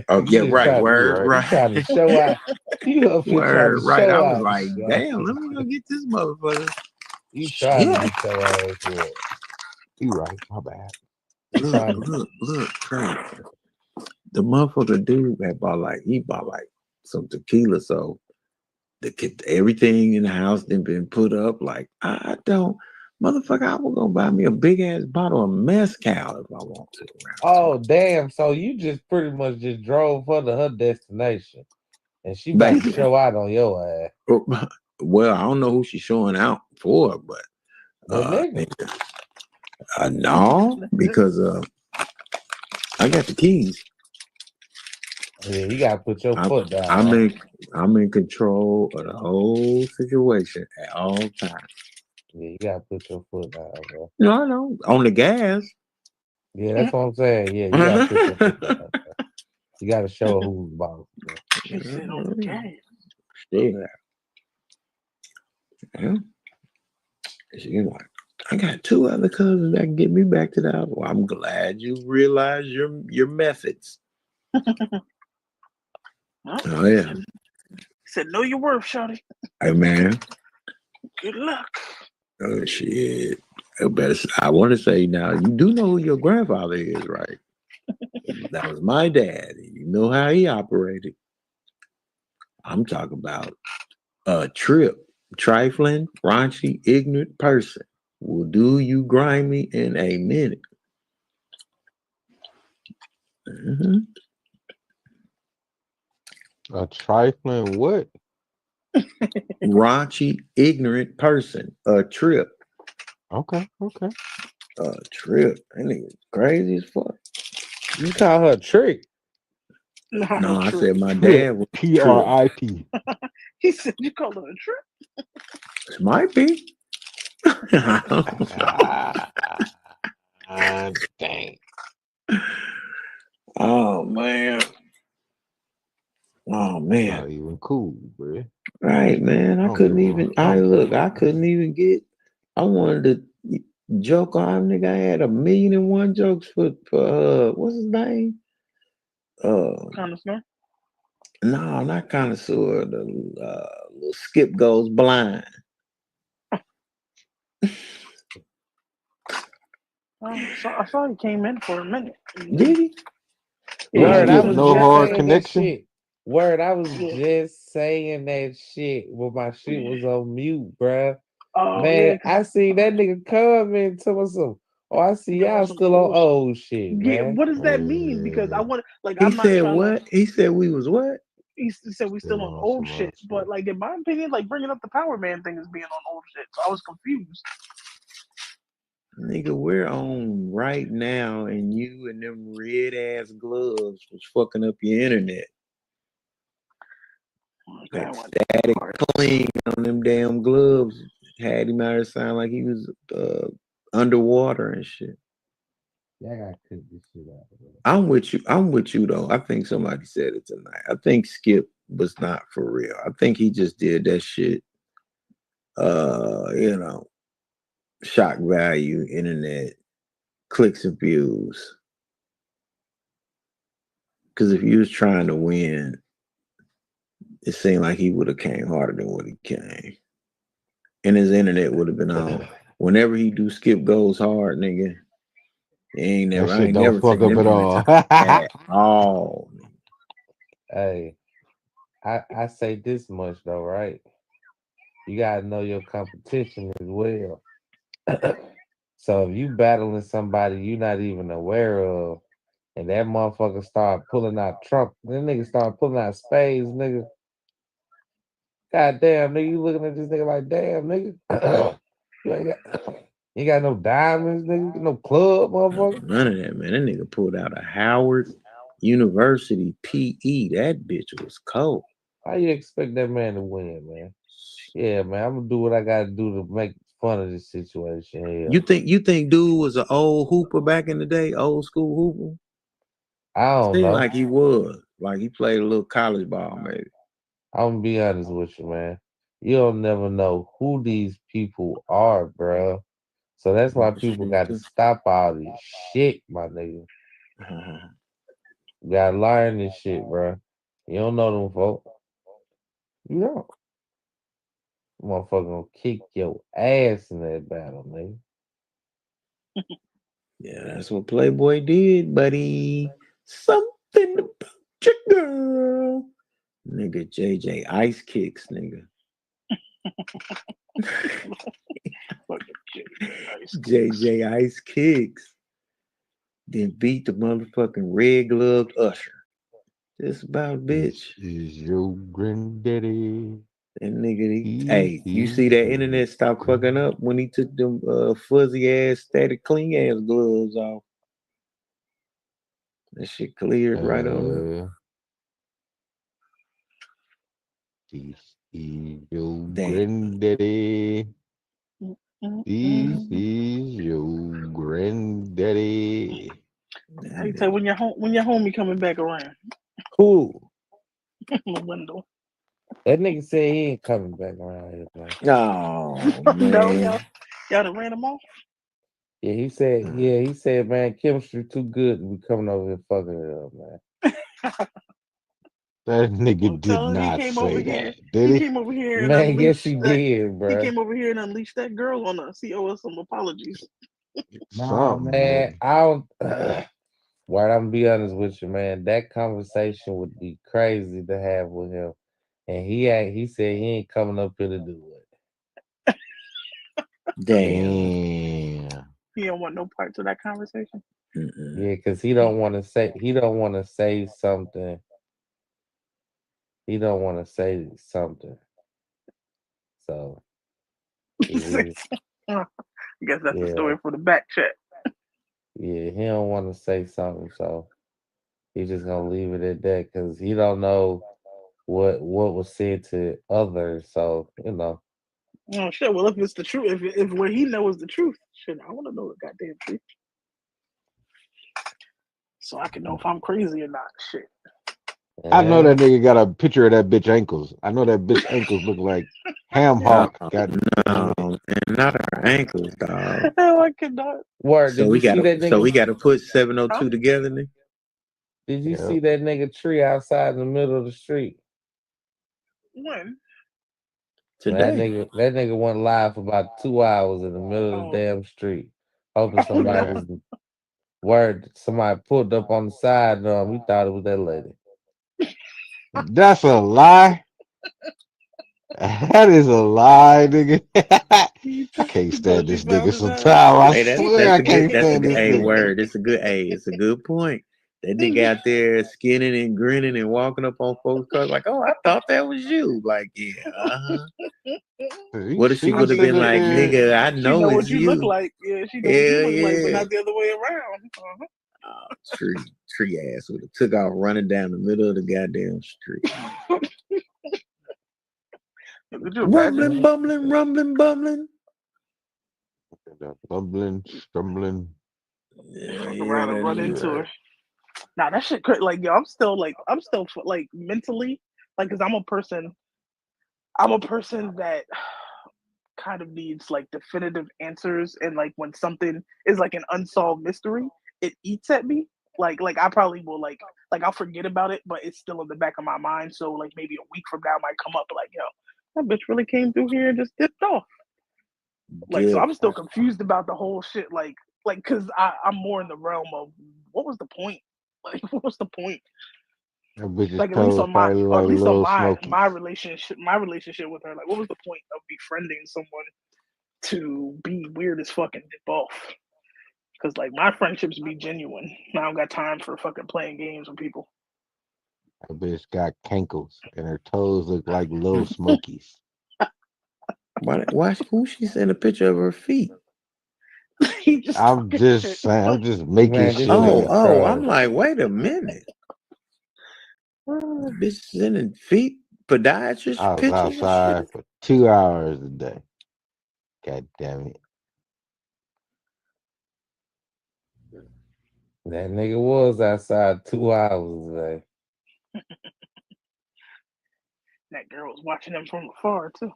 Oh, yeah, right. Word, You right. trying to show out. You up here trying to Right. show I was out. like, damn, let me go get this motherfucker. You trying to get your ass whooped. You right. My bad. Look, Trey. the motherfucker dude had bought like some tequila, so everything in the house didn't been put up. Like I don't, motherfucker, I was gonna buy me a big ass bottle of mezcal if I want to. Oh damn! So you just pretty much just drove her to her destination, and she about to show out on your ass. Well, I don't know who she's showing out for, but the nigga. No, because I got the keys. Yeah, you gotta put your foot down. I'm in control of the whole situation at all times. Yeah, you gotta put your foot down, bro. No, I know. On the gas. Yeah, that's what I'm saying. Yeah, you gotta put your foot down. Bro. You gotta show her who's boss. Bro. She said on the gas. Still yeah. She's like, I got 2 other cousins that can get me back to the house. Well, I'm glad you realize your methods. Oh yeah. He said, know your worth, shawty. Hey man. Good luck. Oh shit. I want to say now, you do know who your grandfather is, right? That was my dad. You know how he operated. I'm talking about a trifling, raunchy, ignorant person will do you grimy in a minute. Mm-hmm. A trifling what? Raunchy, ignorant person. A trip. Okay. A trip. That nigga's crazy as fuck. You call her a trick? No, I said my dad was TRIP. He said you call her a trip? It might be. Dang. Oh man. Not even cool, bro. Right, man. I couldn't even get. I wanted to joke on nigga. I had 1,000,001 jokes for what's his name? Connoisseur? No, not Connoisseur. The little Skip Goes Blind. I saw he came in for a minute. Did he? Word, I was no just hard saying connection. that shit. Word, I was just saying that shit when my shit was on mute, bruh. Oh, man, yeah, I see that nigga comment to myself. Oh, I see y'all still on old shit, Yeah, man. what does that mean? Because I want He I'm not said trying what? He said we was what? He said we still on old shit, but like in my opinion, like bringing up the Power Man thing is being on old shit. So I was confused. Nigga, we're on right now, and you and them red ass gloves was fucking up your internet. That static cling on them damn gloves had him out of sound like he was underwater and shit. Yeah, I gotta cut this shit out. I'm with you though. I think somebody said it tonight. I think Skip was not for real. I think he just did that shit. Shock value, internet, clicks and views. Because if he was trying to win, it seemed like he would have came harder than what he came. And his internet would have been on. Whenever he do Skip Goes Hard, nigga, I ain't never fuck up at all. At all. Hey, I say this much though, right? You gotta know your competition as well. So if you battling somebody you're not even aware of, and that motherfucker start pulling out Trump, then nigga start pulling out spades, nigga. God damn, nigga, you looking at this nigga like, damn, nigga. You got no diamonds, nigga, no club, motherfucker. None of that, man. That nigga pulled out a Howard University PE. That bitch was cold. How you expect that man to win, man? Yeah, man, I'm gonna do what I gotta do to make fun of this situation. Yeah. You think dude was an old hooper back in the day, old school hooper? I don't know. Like he was. Like he played a little college ball, maybe. I'm gonna be honest with you, man. You'll never know who these people are, bro. So that's why people got to stop all this shit, my nigga. You gotta learn this shit, bro. You don't know them folk. You don't. Motherfucker gonna kick your ass in that battle, nigga. Yeah, that's what Playboy did, buddy. Some Then the chick girl. Nigga, JJ Ice Kicks, nigga. JJ Ice Kicks. Then beat the motherfucking red gloved Usher. Just about, bitch. Is your granddaddy. That nigga, hey, you see that internet stop fucking up when he took them fuzzy ass, static clean ass gloves off. That shit cleared right on up. This is your granddaddy. This is your granddaddy. How you say when your homie coming back around? Who? Wendell. That nigga said he ain't coming back around here, man. Oh No, man. y'all done ran him off? Yeah, he said, man, chemistry too good to be coming over here fucking it up, man. That nigga did not say that, did he? Came over here and Man, yes, he unleashed that. did, bro. He came over here and unleashed that girl on us. He owed us some apologies. Nah, man, I don't. Why I'm be honest with you, man. That conversation would be crazy to have with him, and he said he ain't coming up here to do it. Damn. He don't want no parts of that conversation. Yeah, because he don't want to say something. He don't want to say something. So, I guess that's the story for the back chat. Yeah, he don't want to say something, so he's just gonna leave it at that because he don't know what was said to others. So Oh shit! Well, if it's the truth, if what he knows is the truth, shit, I want to know the goddamn truth, so I can know if I'm crazy or not. Shit. I know that nigga got a picture of that bitch ankles. I know that bitch ankles look like ham hock. No, and not our ankles, dog. Oh, I cannot. Word, So we got to put 702 together, nigga. Did you see that nigga tree outside in the middle of the street? When? Today. That nigga went live for about 2 hours in the middle of the damn street, hoping somebody was somebody pulled up on the side. We thought it was that lady. That's a lie. That is a lie, nigga. I can't stand this nigga sometimes. I swear I can't stand this nigga. Word. It's a good point. That nigga out there skinning and grinning and walking up on folks' cars like, oh, I thought that was you. Like, yeah, What if she would have been like, nigga, I know she know it's what you you. look like. Yeah, she know what you look like, but not the other way around. Tree ass would have took off running down the middle of the goddamn street. Rumbling, bumbling. Bumbling, stumbling. Around and run into her. Nah, that shit crazy. Like, yo, I'm still mentally, like, cause I'm a person that kind of needs like definitive answers, and like when something is like an unsolved mystery, it eats at me. Like I probably will like I'll forget about it, but it's still in the back of my mind. So like maybe a week from now might come up like, yo, that bitch really came through here and just dipped off. Like, so I'm still confused about the whole shit. Like, cause I'm more in the realm of what was the point? Like, what was the point? Like at least on my my relationship with her. Like, what was the point of befriending someone to be weird as fucking dip off? Because like my friendships be genuine. I don't got time for fucking playing games with people. That bitch got cankles and her toes look like little smokies. Why who she sent a picture of her feet? I'm just saying, I'm just making shit up. I'm like, wait a minute. Bitch sending feet podiatrist I was pictures outside for 2 hours a day. God damn it. That nigga was outside 2 hours a day. That girl was watching them from afar too.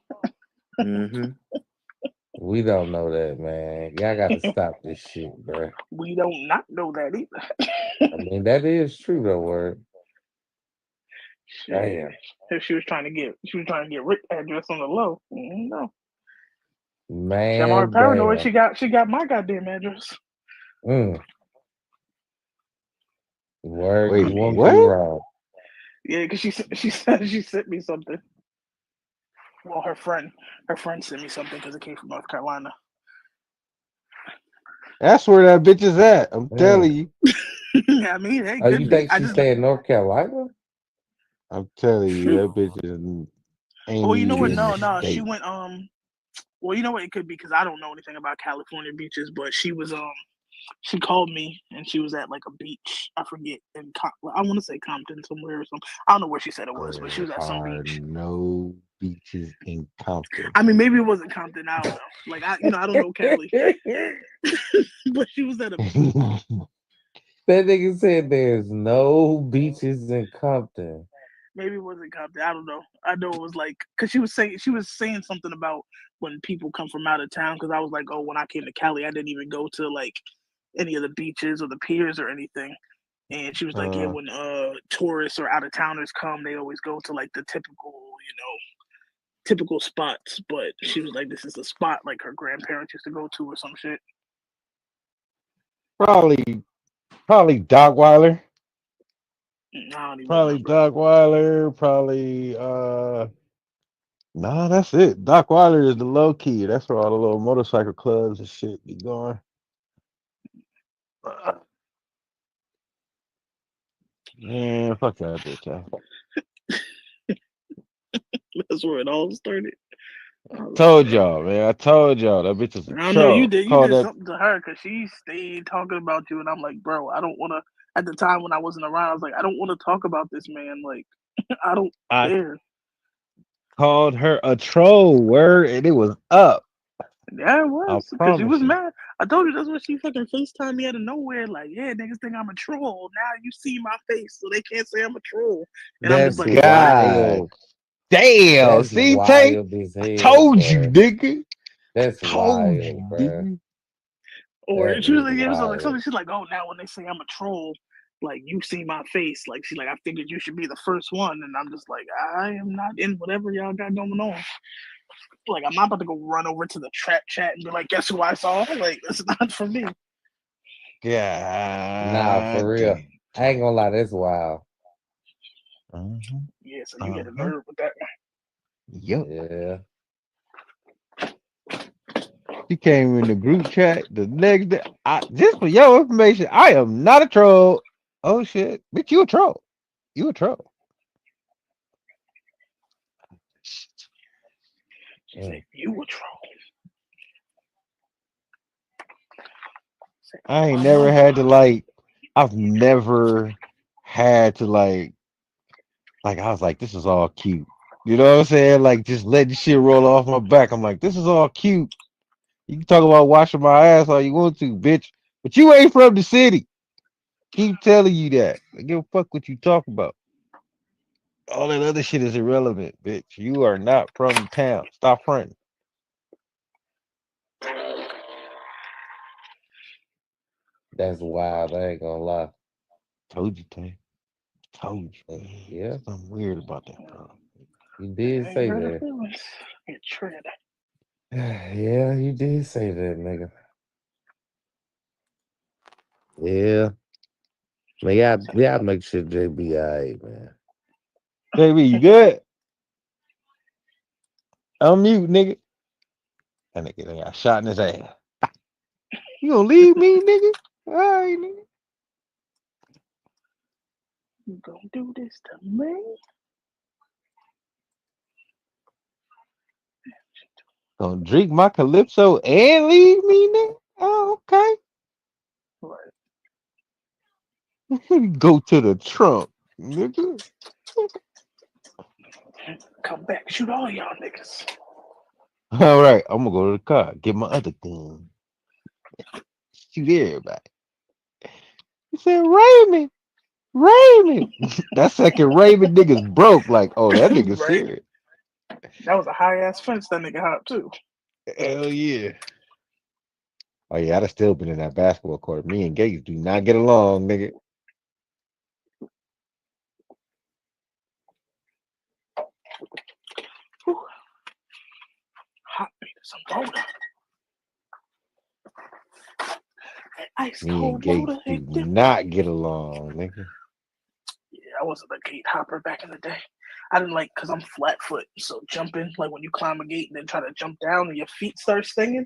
We don't know that, man. Y'all got to stop this shit, bro. We don't not know that either. I mean, that is true though, word. Damn. If she was trying to get Rick's address on the low. No. Man, I'm already paranoid. She got my goddamn address. Word, Wait, you won't be what? wrong. Yeah, because she said she sent me something. Well, her friend sent me something because it came from North Carolina. That's where that bitch is at. I'm telling you. I mean, it Oh, could you be. think I she just. stay in North Carolina? I'm telling you, that bitch ain't Well, you know even what? in the No, she state. went. Well, you know what? It could be because I don't know anything about California beaches, but she was she called me and she was at like a beach. I forget I want to say Compton somewhere or something. I don't know where she said it was, but she There was at some are beach. no beaches in Compton. I mean, maybe it wasn't Compton. I don't know. Like I don't know Cali, but she was at a beach. That nigga said there's no beaches in Compton. Maybe it wasn't Compton. I don't know. I know it was like because she was saying something about when people come from out of town. Because I was like, oh, when I came to Cali, I didn't even go to like any of the beaches or the piers or anything. And she was like, yeah, when tourists or out of towners come, they always go to like the typical spots. But she was like, this is a spot like her grandparents used to go to or some shit. Probably Dockweiler. I don't even Probably remember. Dockweiler. Probably nah, that's it. Dockweiler is the low key. That's where all the little motorcycle clubs and shit be going. Man, fuck that bitch. That's where it all started. Told y'all, man. I told y'all that bitch is a I don't know. You troll. Called did that. something to her because she stayed talking about you, and I'm like, bro, I don't want to. At the time when I wasn't around, I was like, I don't want to talk about this man. Like, I don't I care. called her a troll. Word, and it was up. Yeah, it I was because she promise was you. mad. I told you that's when she fucking FaceTime me out of nowhere. Like, yeah, niggas think I'm a troll. Now you see my face, so they can't say I'm a troll. And I'm just That's like, what? God wild. damn. That's See, Tay? wild as I hell, told you, bro. nigga. That's Told you, wild, bro. nigga. Or That she was is like, yeah, so like wild. something. She's like, oh, now when they say I'm a troll, like you see my face, like she's like, I figured you should be the first one, and I'm just like, I am not in whatever y'all got going on. Like, I'm not about to go run over to the trap chat and be like, guess who I saw? Like, it's not for me. Nah, God for real. damn. I ain't gonna lie, that's wild. Yeah, so you get a nerve with that. Yep. Yeah. She came in the group chat the next day. Just for your information, I am not a troll. Oh shit, bitch, you a troll. You a troll. She said, you a troll. Said, I ain't my never mama. had to like. I've never had to like. I was like, this is all cute. You know what I'm saying? Like just letting shit roll off my back. I'm like, this is all cute. You can talk about washing my ass all you want to, bitch. But you ain't from the city. Keep telling you that. I give a fuck what you talk about. All that other shit is irrelevant, bitch. You are not from the town. Stop fronting. That's wild. I ain't gonna lie. Told you, Tay. Told you. Yeah. Something weird about that, bro. You I did ain't say hurt her that. feelings. Get tread. Yeah, you did say that, nigga. Yeah. Man, y'all make sure JB alright, man. Baby, you good? I'm mute, nigga. That nigga done got shot in his ass. You gonna leave me, nigga? All right, nigga. You gonna do this to me? Gonna drink my calypso and leave me, nigga? Oh, okay. Right. Go to the trunk, nigga. Come back, shoot all y'all niggas. All right, I'm gonna go to the car, get my other gun, shoot everybody. He said, Raymond, Raymond. That second Raymond nigga's broke. Like, oh, that nigga's Right. serious. That was a high ass fence that nigga hopped too. Hell yeah. Oh yeah, I'd have still been in that basketball court. Me and Gates do not get along, nigga. Whew. Hot me to some water. Ice Me and cold Gates water do ain't different. not get along, nigga. Yeah, I wasn't a gate hopper back in the day. I didn't like because I'm flat foot, so jumping like when you climb a gate and then try to jump down and your feet start stinging,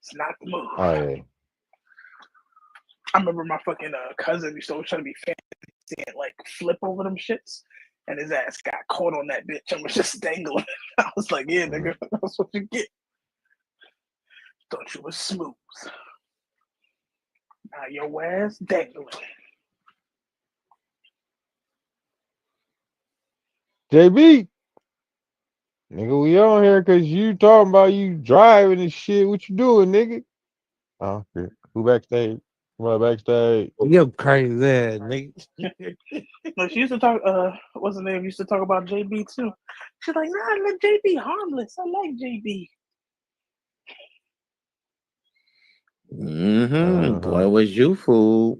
it's not the move. Oh yeah. I remember my fucking cousin used to always try to be fancy and like flip over them shits, and his ass got caught on that bitch and was just dangling. I was like, yeah, nigga, that's what you get. Thought you was smooth. Now your ass dangling. JB, nigga, we on here because you talking about you driving and shit. What you doing, nigga? Oh, shit. Who backstage? Come backstage. You crazy ass, nigga. No, she used to talk. What's her name? Used to talk about JB too. She's like, nah, let JB harmless. I like JB. Boy, was you fool.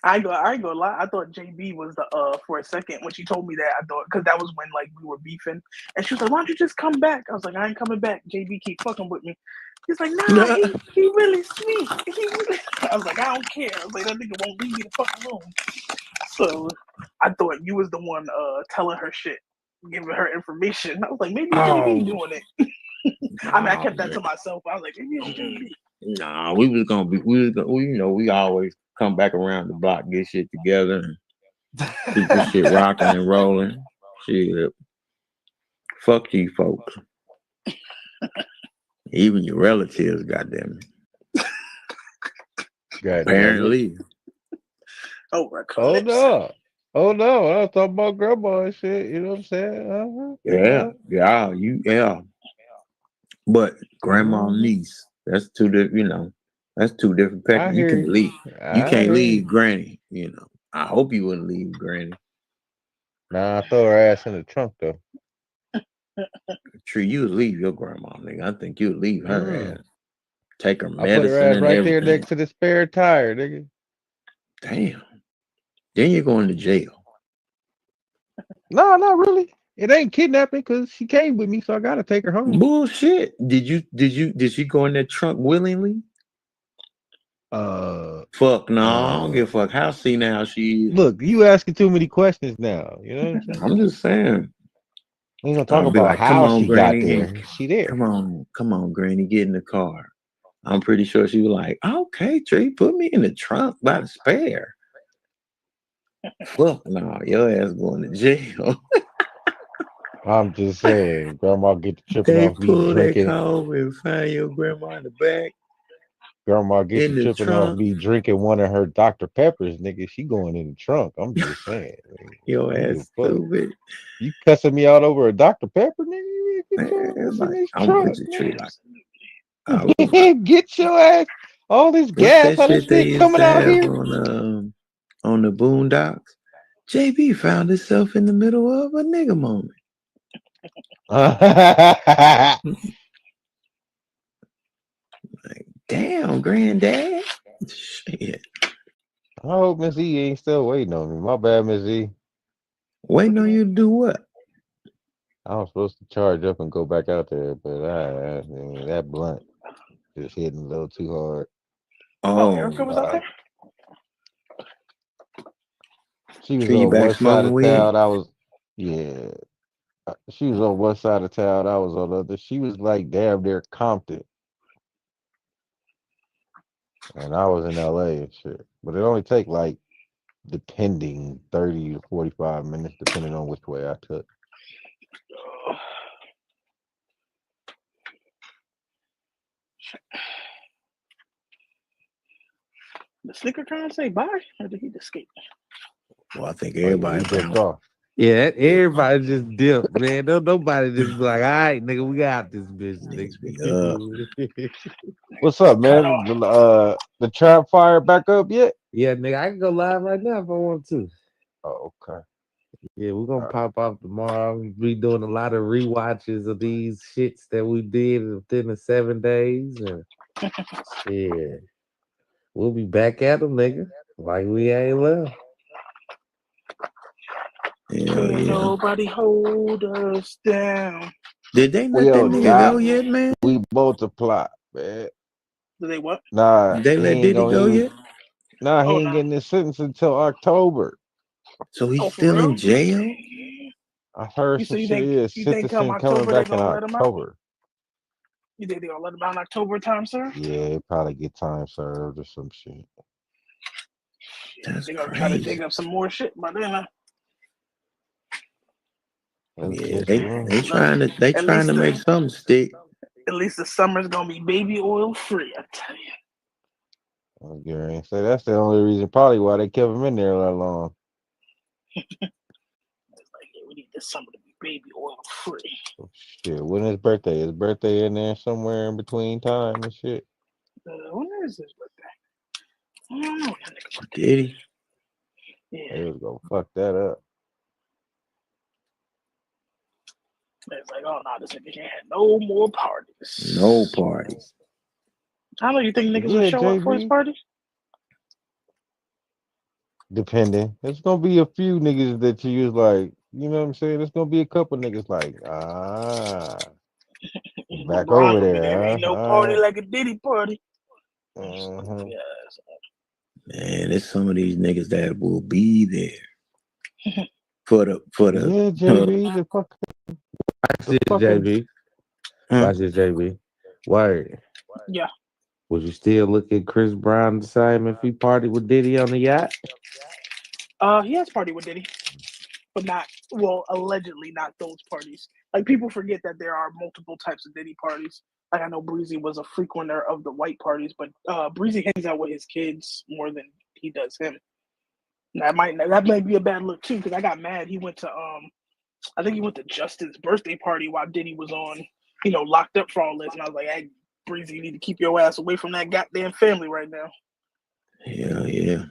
I ain't gonna lie. I thought JB was the for a second when she told me that. I thought because that was when like we were beefing, and she was like, "Why don't you just come back?" I was like, "I ain't coming back. JB keep fucking with me." He's like, "Nah, he really sweet." I was like, "I don't care." I was like, "That nigga won't leave me the fucking room." So I thought you was the one telling her shit, giving her information. I was like, maybe JB doing it. I mean, I kept that to myself. I was like, maybe it's JB. Nah, we was gonna be, we always come back around the block, get shit together, and keep this shit rocking and rolling. Shit, fuck you folks. Even your relatives, goddamn it. Apparently. Oh no. Oh no, I was talking about grandma and shit, you know what I'm saying? Yeah. But grandma and niece, that's two different, that's two different I packages. You hear can you. leave. You I can't hear leave you. granny, I hope you wouldn't leave granny. Nah, I throw her ass in the trunk though. True, you would leave your grandma, nigga. I think you would leave her ass. Take her I put her medicine ass and right everything. there next to the spare tire, nigga. Damn. Then you're going to jail. No, not really. It ain't kidnapping because she came with me, so I gotta take her home. Bullshit. Did she go in that trunk willingly? Fuck no, I don't give a fuck how senile she is. Look, you asking too many questions now. You know what I'm saying? I'm just saying. We ain't gonna talk I'll be about like, come how on, she got Granny. there. She there. Come on, Granny, get in the car. I'm pretty sure she was like, okay, Tree, put me in the trunk by the spare. Fuck no, your ass going to jail. I'm just saying, grandma get the tripping They off me pull that drinking. car over and find your grandma in the back. Grandma get In the the tripping off trunk. me drinking one of her Dr. Peppers, nigga. She going in the trunk. I'm just saying. Your ass stupid. You cussing me out over a Dr. Pepper, nigga? Get your ass in this I'm trunk, with you, Tree. man. Get your ass. All this What's gas, that all this shit they shit used coming to out have here. on the Boondocks? JB found himself in the middle of a nigga moment. Like, damn, granddad. Shit. I hope Miss E ain't still waiting on me. My bad, Miss E. Waiting on you to do what? I was supposed to charge up and go back out there, but that blunt just hitting a little too hard. Oh, Erica was out there? She was Tree, you on back one side smoking of weed? town. I was, yeah. She was on one side of town. I was on the other. She was like damn near Compton. And I was in LA and shit. But it only take like, depending, 30 to 45 minutes, depending on which way I took. The Snkr trying to say bye, or did he just escape? Well, I think Oh, yeah, everybody he dipped off. Yeah, everybody just dipped, man. Don't nobody just be like, all right, nigga, we got this bitch, nigga. What's up, man? The trap fire back up yet? Yeah, nigga, I can go live right now if I want to. Oh, okay. Yeah, we're gonna pop off tomorrow. We doing a lot of rewatches of these shits that we did within the 7 days. And yeah, we'll be back at them, nigga. Like we ain't left. Can't nobody hold us down. Did they let We that don't nigga die. go yet, man? We multiply, man. Did they what? Nah, Did they he let ain't Diddy go gonna. yet? Nah, he Oh ain't no. getting his sentence until October. So he's Oh, for still in real? jail? I heard You some so you shit. think Yeah, you think come sentencing coming October they're back in gonna let him out? October. You think they're gonna let him out in October time, sir? Yeah, he probably get time served or some shit. That's They're gonna try to dig crazy. up some more shit by then. Yeah, Guess what? they trying At to least make something stick. at least the summer's gonna be baby oil free, I tell you. Okay, so that's the only reason probably why they kept him in there that long. It's like, yeah, we need this summer to be baby oil free. Shit, when his birthday? His birthday in there somewhere in between time and shit. When is his birthday? I don't know when that nigga birthday. Diddy. Yeah. They was gonna fuck that up. It's like, oh no, this nigga can't have no more parties. No parties. I don't know, you think niggas will Yeah, show up for his JB. party? Depending. There's gonna be a few niggas that you use like, you know what I'm saying? There's gonna be a couple niggas like, back LeBron over gonna be there. there, Ain't no party huh? like a Diddy party. Uh-huh. Yes. Man, there's some of these niggas that will be there for the Yeah, JB, the fuck Watch the this, fucking JB. Watch this, JB. Word. Yeah. Would you still look at Chris Brown the same if he partied with Diddy on the yacht? He has party with Diddy, but not allegedly not those parties. Like people forget that there are multiple types of Diddy parties. Like I know Breezy was a frequenter of the white parties, but Breezy hangs out with his kids more than he does him. That might be a bad look too, because I got mad. He went to I think he went to Justin's birthday party while Diddy was on, locked up for all this, and I was like, hey, Breezy, you need to keep your ass away from that goddamn family right now. Yeah.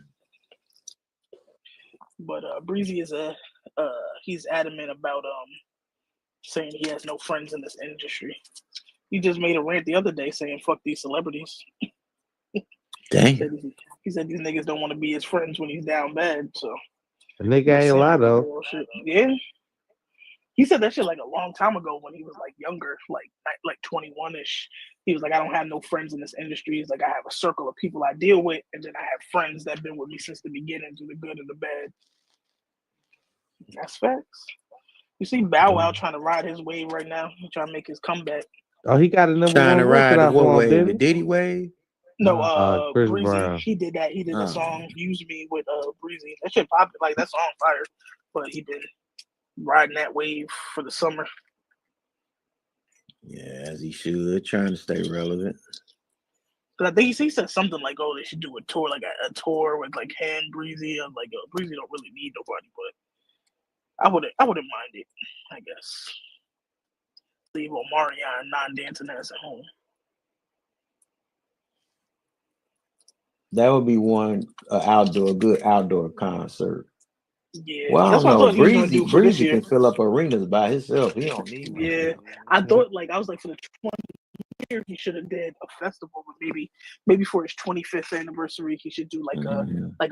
But Breezy is he's adamant about saying he has no friends in this industry. He just made a rant the other day saying fuck these celebrities. Damn. He said these niggas don't want to be his friends when he's down bad. So The nigga ain't lie though. yeah. He said that shit like a long time ago when he was like younger, like 21-ish. He was like, I don't have no friends in this industry. He's like, I have a circle of people I deal with, and then I have friends that have been with me since the beginning, through the good and the bad. That's facts. You see Bow Wow trying to ride his wave right now. He's trying to make his comeback. Oh, he got a number Trying to one record ride the out what for him, wave? didn't The he? Diddy wave? No, Chris Breezy. Brown. He did that. He did a song "Use Me" with Breezy. That shit popped. Like that song fire. But he been riding that wave for the summer. Yeah, as he should, trying to stay relevant. But I think he said something like, "Oh, they should do a tour, like a tour with like him, Breezy." I'm like, Breezy don't really need nobody, but I wouldn't mind it. I guess leave Omarion non-dancing ass at home. That would be one good outdoor concert. Yeah, Well, I that's don't what I know. thought he was gonna do for this Breezy year. can fill up arenas by himself. He don't need no Yeah, shit. I thought I was like for the 20th year he should have did a festival, but maybe for his 25th anniversary he should do like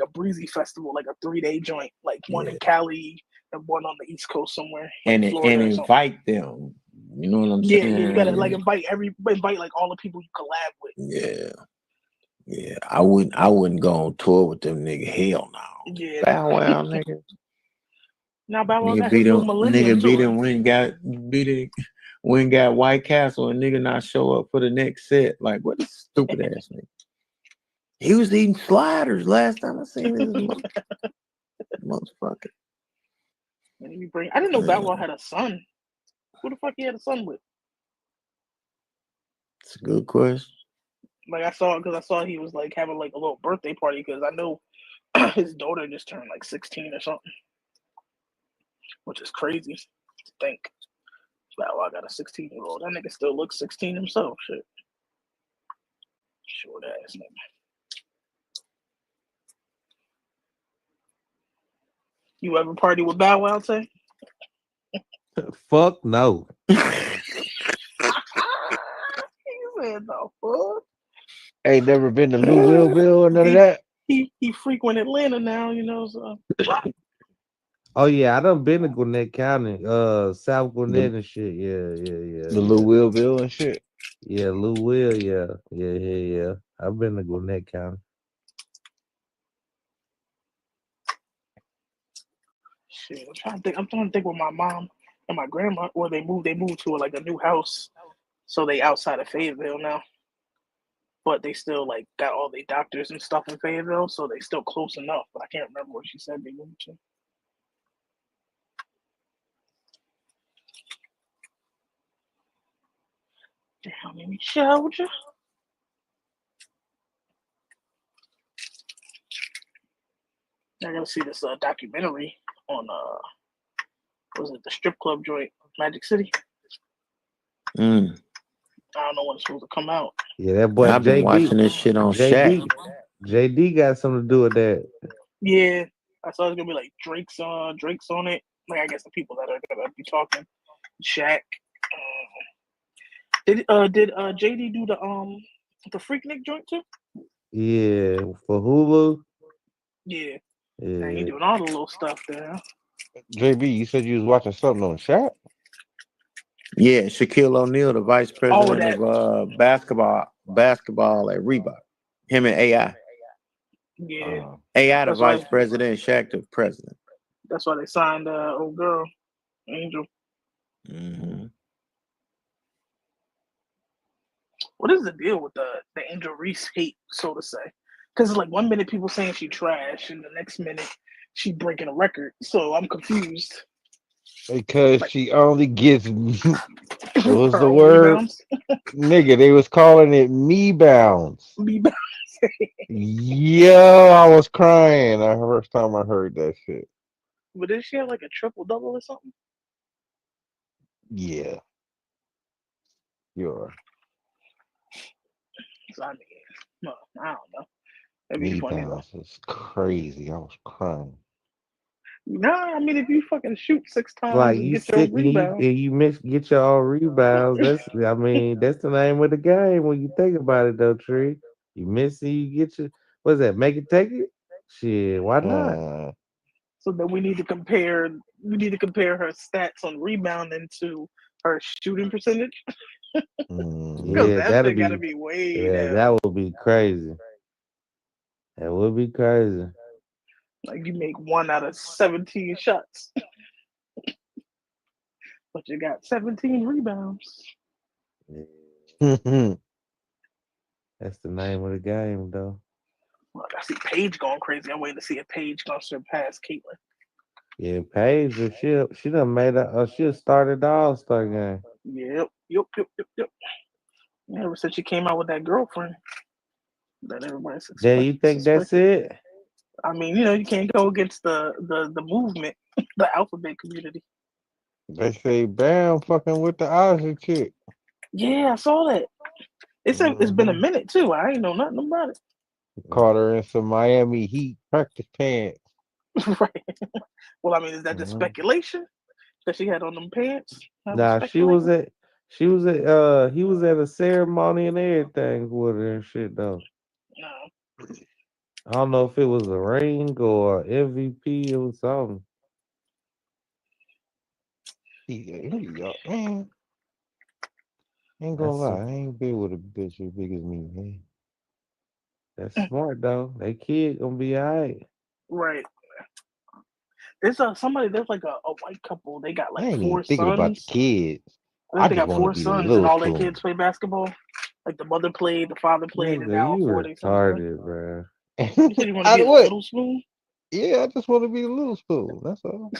a Breezy festival, like a 3-day joint, like one in Cali and one on the East Coast somewhere, like And Florida or something. invite them. You know what I'm Yeah, saying? you gotta like invite like all the people you collab with. Yeah. I wouldn't go on tour with them nigga. Hell no. Yeah. Bow Wow, nigga. Now Bow Wow Nigga got beat his little him. Millennium Nigga beat tour. him. When got White Castle and nigga not show up for the next set. Like what a stupid ass nigga. He was eating sliders last time I seen this motherfucker. I didn't know Bow Wow had a son. Who the fuck he had a son with? It's a good question. Like I saw he was like having like a little birthday party because I know his daughter just turned like 16 or something, which is crazy to think. Wow, I got a 16-year-old. That nigga still looks 16 himself. Shit, short ass nigga. You ever party with Bow Wow, say? Fuck no. He said no fuck. Ain't never been to Louisville or none of that. He frequent Atlanta now, so. Oh yeah, I done been to Gwinnett County, South Gwinnett and shit. Yeah. The Louisville and shit. Yeah, Louisville, yeah. I've been to Gwinnett County. Shit, I'm trying to think with my mom and my grandma, where they moved. They moved to like a new house, so they outside of Fayetteville now. But they still like got all the doctors and stuff in Fayetteville, so they still close enough. But I can't remember where she said they moved to. Damn, let me show you. I gotta see this documentary on was it the strip club joint, Magic City? I don't know when it's supposed to come out. Yeah, that boy I've been JD. watching this shit on Shaq. JD got something to do with that. Yeah, I saw it's gonna be like Drake's on it. Like I guess the people that are gonna be talking, Shaq. Did JD do the Freaknik joint too? Yeah, for Hulu. Yeah, Yeah. man, he doing all the little stuff there. JB, you said you was watching something on Shaq? Yeah, Shaquille O'Neal, the vice president that. of basketball at Reebok. Him and AI. Yeah, AI the That's why- vice president, Shaq the president. that's why they signed old girl, Angel. What is the deal with the Angel Reese hate, so to say? Because like 1 minute people saying she trash, and the next minute she breaking a record. So I'm confused. Because she only gets what was Her the own word? rebounds. Nigga, they was calling it me bounds. Me bounds. Yo, I was crying the first time I heard that shit. But did she have like a triple double or something? Yeah. Sure. So, I mean, no, I don't know. That'd be Me funny though. bounds is crazy. I was crying. No, I mean if you fucking shoot 6 times Like and you get your sit, rebound. you miss, get your own rebounds. That's the name of the game when you think about it, though. Tree, you miss it, you get your. What's that? Make it, take it. Shit, why not? So then we need to compare. We need to compare her stats on rebounding to her shooting percentage. Because Yeah, that that'd shit gotta be. be way Yeah, down. that would be crazy. That would be crazy. Like you make 1 out of 17 shots, but you got 17 rebounds. That's the name of the game, though. Well, I see Paige going crazy. I'm waiting to see if Paige gonna surpass Caitlyn. Yeah, Paige, she done made she started the All-Star game. Yep. Ever since she came out with that girlfriend, that everybody's Then you think that's it? I mean, you can't go against the movement, the alphabet community. They say Bam fucking with the Ozzy chick. Yeah, I saw that. It's been a minute too. I ain't know nothing about it. Caught her in some Miami Heat practice pants. Right. Well, I mean, is that just speculation that she had on them pants? Nah, he was at a ceremony and everything with her and shit though. No. I don't know if it was a ring or MVP or something. Yeah, man. Ain't gonna lie, I ain't been with a bitch as big as me, man. That's smart though. That kid gonna be alright. Right. There's somebody. There's like a white couple. They got I like ain't 4 even thinking about the sons. kids. I I think they just got want to 4 be the sons, and little all their spoon. kids play basketball. Like the mother played, the father played, and Nigga, now you 4 of their sons play. retarded, bro. You said you want to I be the would. little spoon? Yeah, I just want to be the little spoon. That's all.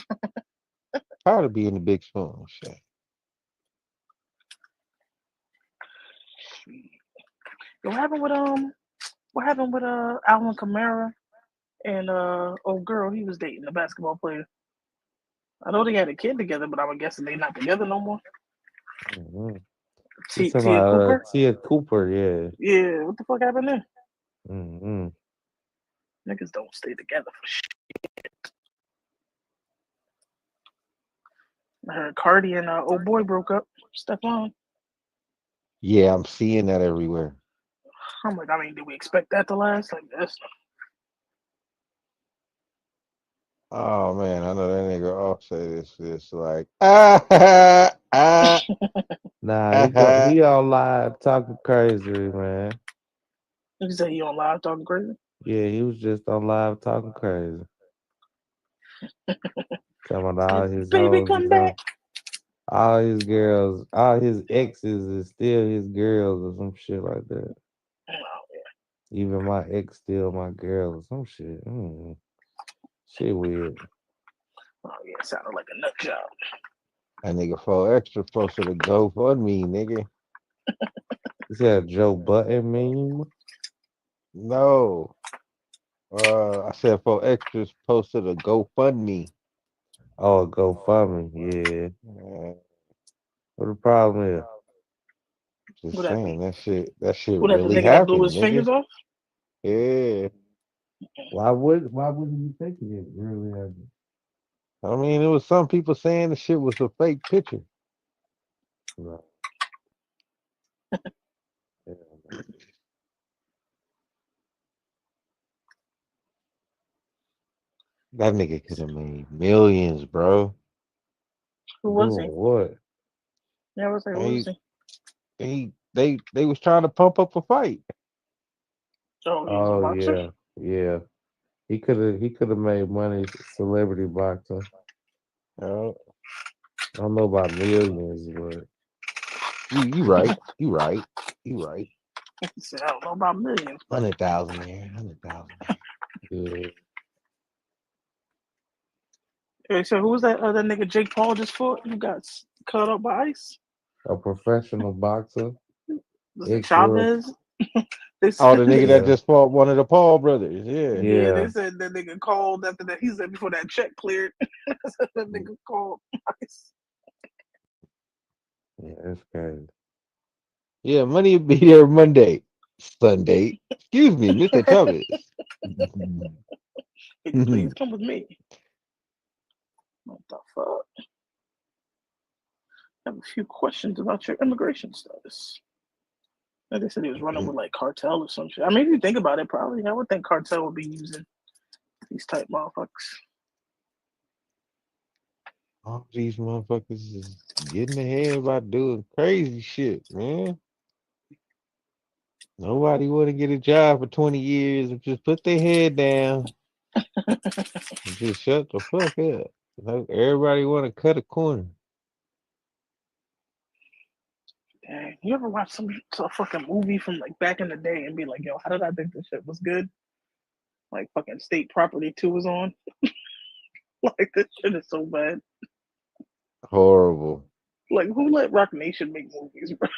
Tired of being the big spoon. Shit. What happened with Alvin Kamara and old girl he was dating, the basketball player? I know they had a kid together, but I'm guessing they not together no more. You talking Tia about, Cooper? Tia Cooper, yeah. Yeah, what the fuck happened there? Niggas don't stay together for shit. I heard Cardi and old boy broke up. Stephon. Yeah, I'm seeing that everywhere. I'm like, I mean, did we expect that to last? Like this? Oh man, I know that nigga Offset is like Nah, he all live talking crazy, man. You say he on live talking crazy? Yeah, he was just on live talking crazy. Talking about all his Baby, hoes, come back. all his girls, all his exes is still his girls or some shit like that. Oh, Even my ex still my girl or some shit. Shit weird. Oh yeah, sounded like a nut job. That nigga 4Extra posted a GoFundMe, nigga. Is that a Joe Button meme? No. I said 4Extras posted a GoFundMe. Oh, GoFundMe, yeah. What the problem is? Just What happened? saying that shit What happened? really Nigga that blew happened, his fingers nigga. off? Yeah. Why wouldn't you think it really happened? I mean, it was some people saying the shit was a fake picture. No. That nigga could have made millions, bro. Who was Doing he? what? Yeah, I was like, who was he? They was trying to pump up a fight. Oh, he was a Oh boxer? yeah. He could have made money celebrity boxing. Uh, I don't know about millions, but you right. You right. You right. He said, I don't know about millions. 100,000 there. 100,000 there. yeah. Hey, so who was that other nigga Jake Paul just fought? Who got cut up by ice? A professional boxer. Was it Ex-world. Chavez? They Oh, said the nigga that just fought one of the Paul brothers. Yeah. yeah, they said that nigga called after that. He said before that check cleared. That nigga called ice. Yeah, that's crazy. Yeah, money will be there Monday. Sunday. Excuse me, Mr. Chavez. Please come with me. What the fuck? I have a few questions about your immigration status. Like they said he was running with like cartel or some shit. I mean, if you think about it, probably I would think cartel would be using these type motherfuckers. All these motherfuckers is getting ahead by doing crazy shit, man. Nobody want to get a job for 20 years and just put their head down and just shut the fuck up. Like, everybody want to cut a corner. Dang, you ever watch some fucking movie from like back in the day and be like, yo, how did I think this shit was good? Like fucking State Property 2 was on. Like this shit is so bad. Horrible. Like who let Rock Nation make movies, bro?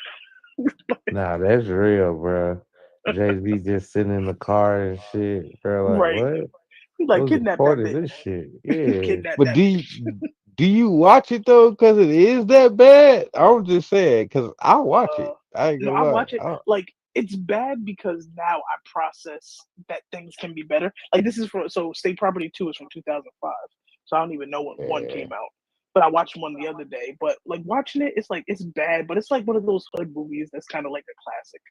Nah, that's real, bro. Jay-Z just sitting in the car and shit, bro. Like, Right. what? He like Who's kidnap that recording bitch. this shit? Yeah. Kidnap But that bitch. do you watch it though? Because it is that bad? I'm just saying, because I watch it. I ain't No, gonna I lie. watch it. Like it's bad because now I process that things can be better. Like this is so State Property 2 is from 2005, so I don't even know when one came out. But I watched one the other day. But like watching it, it's like it's bad, but it's like one of those hood movies that's kind of like a classic.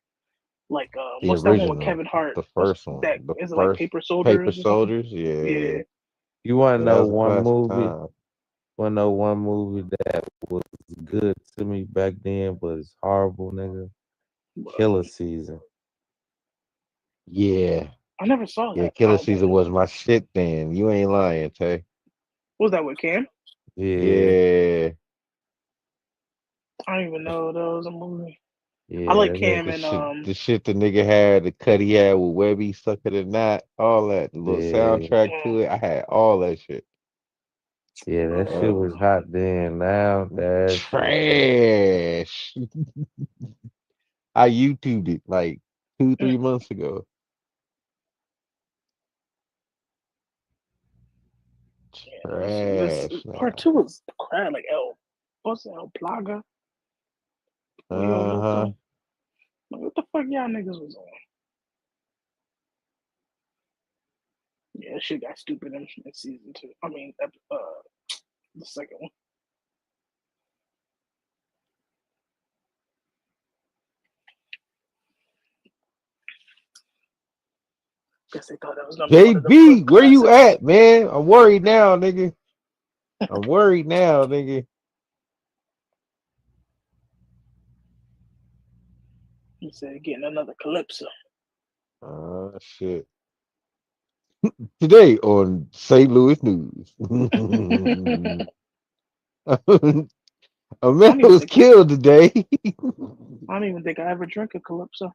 Like The what's that one with original, Kevin Hart? the What's first one, that? the Is it like first Paper Paper Soldiers or something? Soldiers. Yeah. Yeah. You want to Yeah, that know was a one classic movie? time. Want to know one movie that was good to me back then, but it's horrible, nigga? Killer Season. Yeah. I never saw Yeah, that. Killer Season was my shit then. You ain't lying, Tay. What was that with Cam? Yeah. I don't even know that was a movie. Yeah, I like that Cam The and shit the nigga had, the cut he had with Webby, Sucker the Knot, all that, the little soundtrack to it. I had all that shit. Yeah, that shit was hot then. Now that Trash. I YouTubed it like 2-3 months ago. this Trash part now. 2 was crap. Like what's that? El Plaga? Yo, Uh-huh. like, what the fuck y'all niggas was on? Yeah, that shit got stupid in season 2. I mean, the second one. Guess they thought that was gonna be one of the JB, flip where you classics. at, man? I'm worried now, nigga. I'm worried now, nigga. He said getting another Calypso. Shit. Today on St. Louis News. A man was killed today. I don't even think I ever drank a Calypso.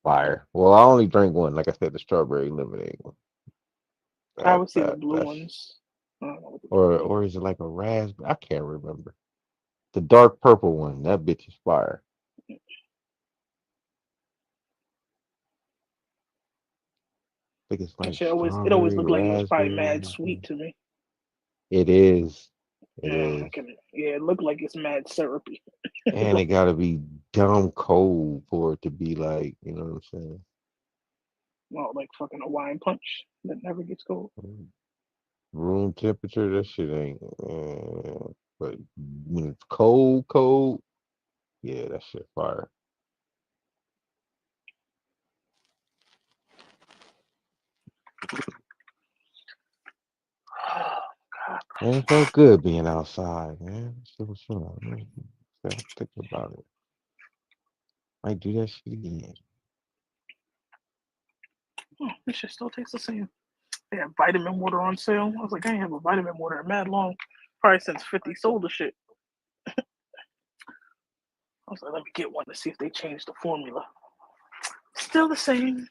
Fire. Well, I only drank one. Like I said, the strawberry lemonade one. I would see the blue ones. Or is it like a raspberry? I can't remember. The dark purple one. That bitch is fire. I think it's like it always looked like it was probably mad raspberry. sweet to me. It is. It is. It looked like it's mad syrupy. And it gotta be dumb cold for it to be like, you know what I'm saying? Well, like fucking a wine punch that never gets cold. Room temperature, that shit ain't. But when it's cold, yeah, that shit fire. Man, it felt good being outside, man. Shit was fun. I'm thinking about it. Might do that shit again. Oh, this shit still tastes the same. They have vitamin water on sale. I was like, I ain't have a vitamin water in mad long. Probably since 50 sold the shit. I was like, let me get one to see if they changed the formula. Still the same.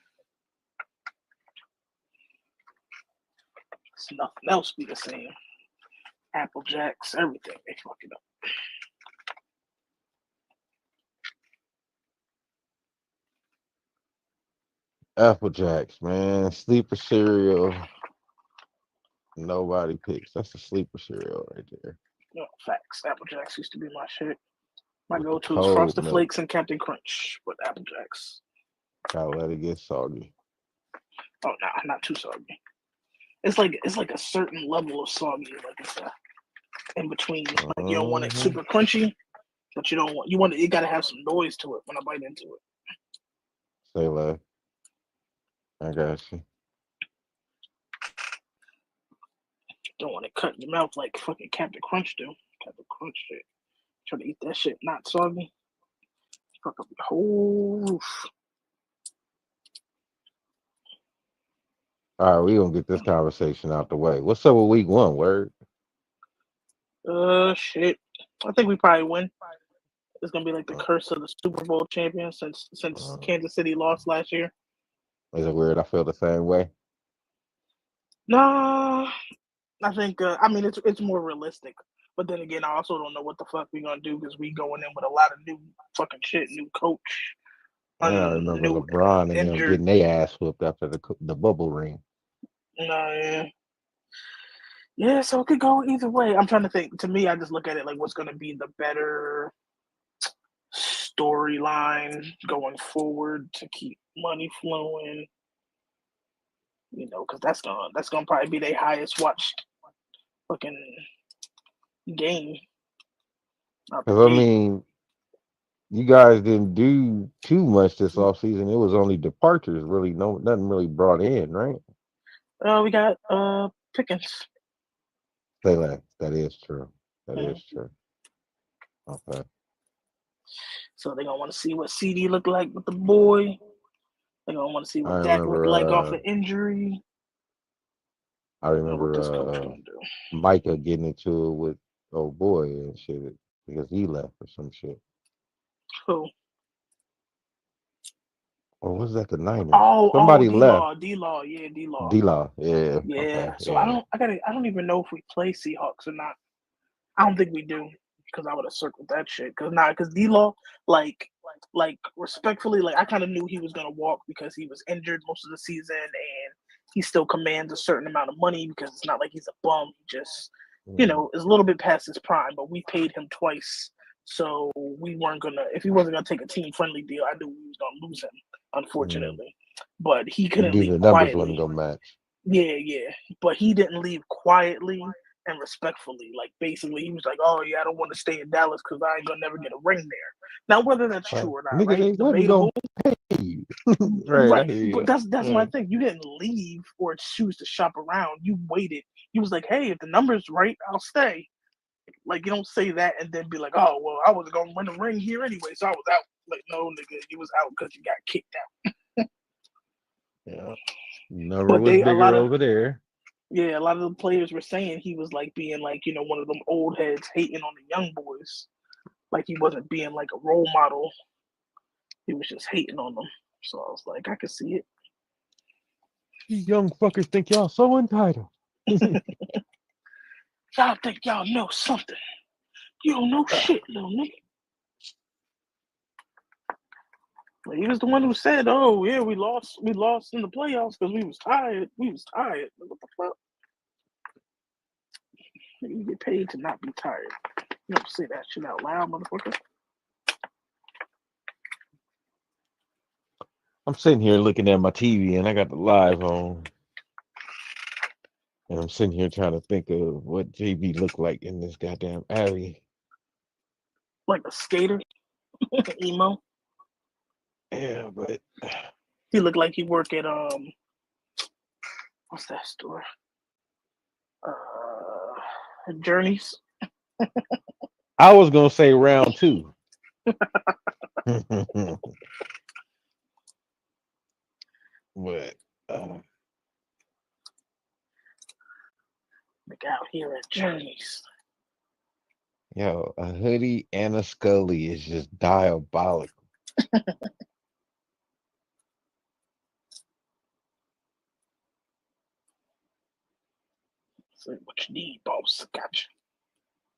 It's nothing else be the same. Apple Jacks, everything. They fuck it up. Apple Jacks, man. Sleeper cereal. Nobody picks. That's a sleeper cereal right there. No, facts. Apple Jacks used to be my shit. My With go-to is cold Frosted milk. Flakes and Captain Crunch with Apple Jacks. Gotta let it get soggy. Oh, nah, not too soggy. It's like a certain level of soggy, like it's in between. Like you don't want it super crunchy, but you want it. You gotta have some noise to it when I bite into it. Say less. I got you. Don't want to cut your mouth like fucking Captain Crunch do. Captain Crunch shit. Try to eat that shit not soggy. Fuck up the whole roof. All right, we gonna get this conversation out the way. What's up with week 1, word? Shit. I think we probably win. It's gonna be like the curse of the Super Bowl champion since Kansas City lost last year. Is it weird? I feel the same way. Nah, I think. I mean, it's more realistic. But then again, I also don't know what the fuck we gonna do because we going in with a lot of new fucking shit, new coach. And I remember LeBron and them getting their ass whooped after the bubble ring. Nah, yeah. So it could go either way. I'm trying to think. To me, I just look at it like what's gonna be the better storyline going forward to keep money flowing. You know, because that's gonna probably be their highest watched fucking game. Because I mean, you guys didn't do too much this offseason. It was only departures, really. Nothing really brought in, right? We got Pickens. Say that. That is true. That is true. Okay. So they're gonna want to see what CD looked like with the boy. They're gonna want to see what Dak looked like off the injury. I remember Micah getting into it with old boy and shit because he left or some shit. Who? Or was that the Niners? Somebody left. D-Law, yeah, D-Law. D-Law, yeah. Yeah. Okay, So yeah. I don't even know if we play Seahawks or not. I don't think we do because I would have circled that shit. Because D-Law, like respectfully, like I kind of knew he was gonna walk because he was injured most of the season and he still commands a certain amount of money because it's not like he's a bum. He just, you know, is a little bit past his prime. But we paid him twice, so we weren't gonna. If he wasn't gonna take a team-friendly deal, I knew we was gonna lose him, unfortunately. But he couldn't leave the numbers quietly. wasn't gonna match. Yeah. But he didn't leave quietly and respectfully. Like basically, he was like, "Oh yeah, I don't want to stay in Dallas because I ain't gonna never get a ring there." Now, whether that's true or not, Nigga, right? they wasn't Debatable. gonna pay you. Right. I But that's my thing. You didn't leave or choose to shop around. You waited. He was like, "Hey, if the number's right, I'll stay." Like you don't say that and then be like, "Oh well, I was gonna win the ring here anyway, so I was out." Like no, nigga, you was out because you got kicked out. Yeah. Number But was bigger over there. Yeah, a lot of the players were saying he was like being like, one of them old heads hating on the young boys. Like he wasn't being like a role model. He was just hating on them. So I was like, I could see it. You young fuckers think y'all so entitled. Y'all think y'all know something. You don't know shit, little nigga. But he was the one who said, "Oh yeah, we lost in the playoffs because we was tired. We was tired." Like, what the fuck? You get paid to not be tired. You don't say that shit out loud, motherfucker. I'm sitting here looking at my TV and I got the live on. And I'm sitting here trying to think of what JB looked like in this goddamn alley. Like a skater, emo. Yeah, but he looked like he worked at what's that store? Journeys. I was gonna say round 2. But Look out here at Journeys. yo, a hoodie and a Scully is just diabolical. So what you need, boss? Gotcha.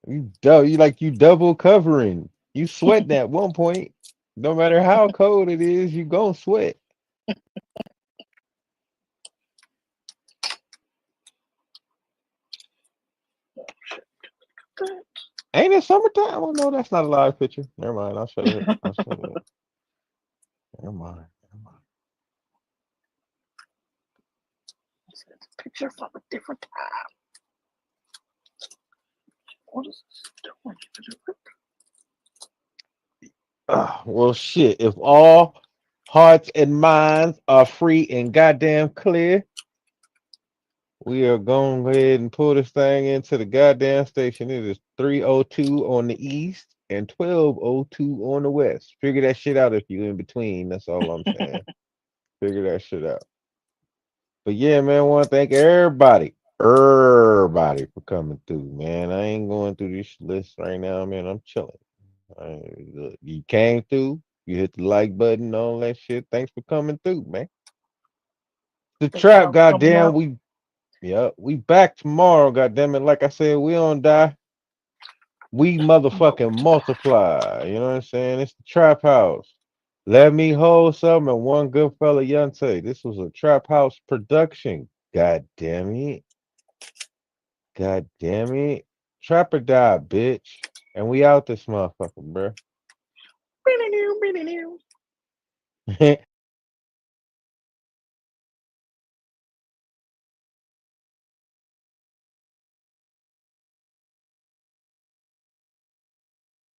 You double covering. You sweating at one point. No matter how cold it is, you gonna sweat. Ain't it summertime? Oh no, that's not a live picture. Never mind. I'll show it. Never mind. It's a picture from a different time. What is this doing? Well, shit. If all hearts and minds are free and goddamn clear, we are going to go ahead and pull this thing into the goddamn station. It is 3:02 on the east and 12:02 on the west. Figure that shit out if you're in between. That's all I'm saying. Figure that shit out. But yeah, man, I want to thank everybody for coming through, man. I ain't going through this list right now, man. I'm chilling. Look, you came through, you hit the like button, all that shit. Thanks for coming through, man. The trap, goddamn, we back tomorrow, goddamn it. Like I said, we don't die. We motherfucking multiply. You know what I'm saying? It's the trap house. Let me hold some and one good fella Yante. This was a trap house production. God damn it. God damn it. Trapper died, bitch. And we out this motherfucker, bruh.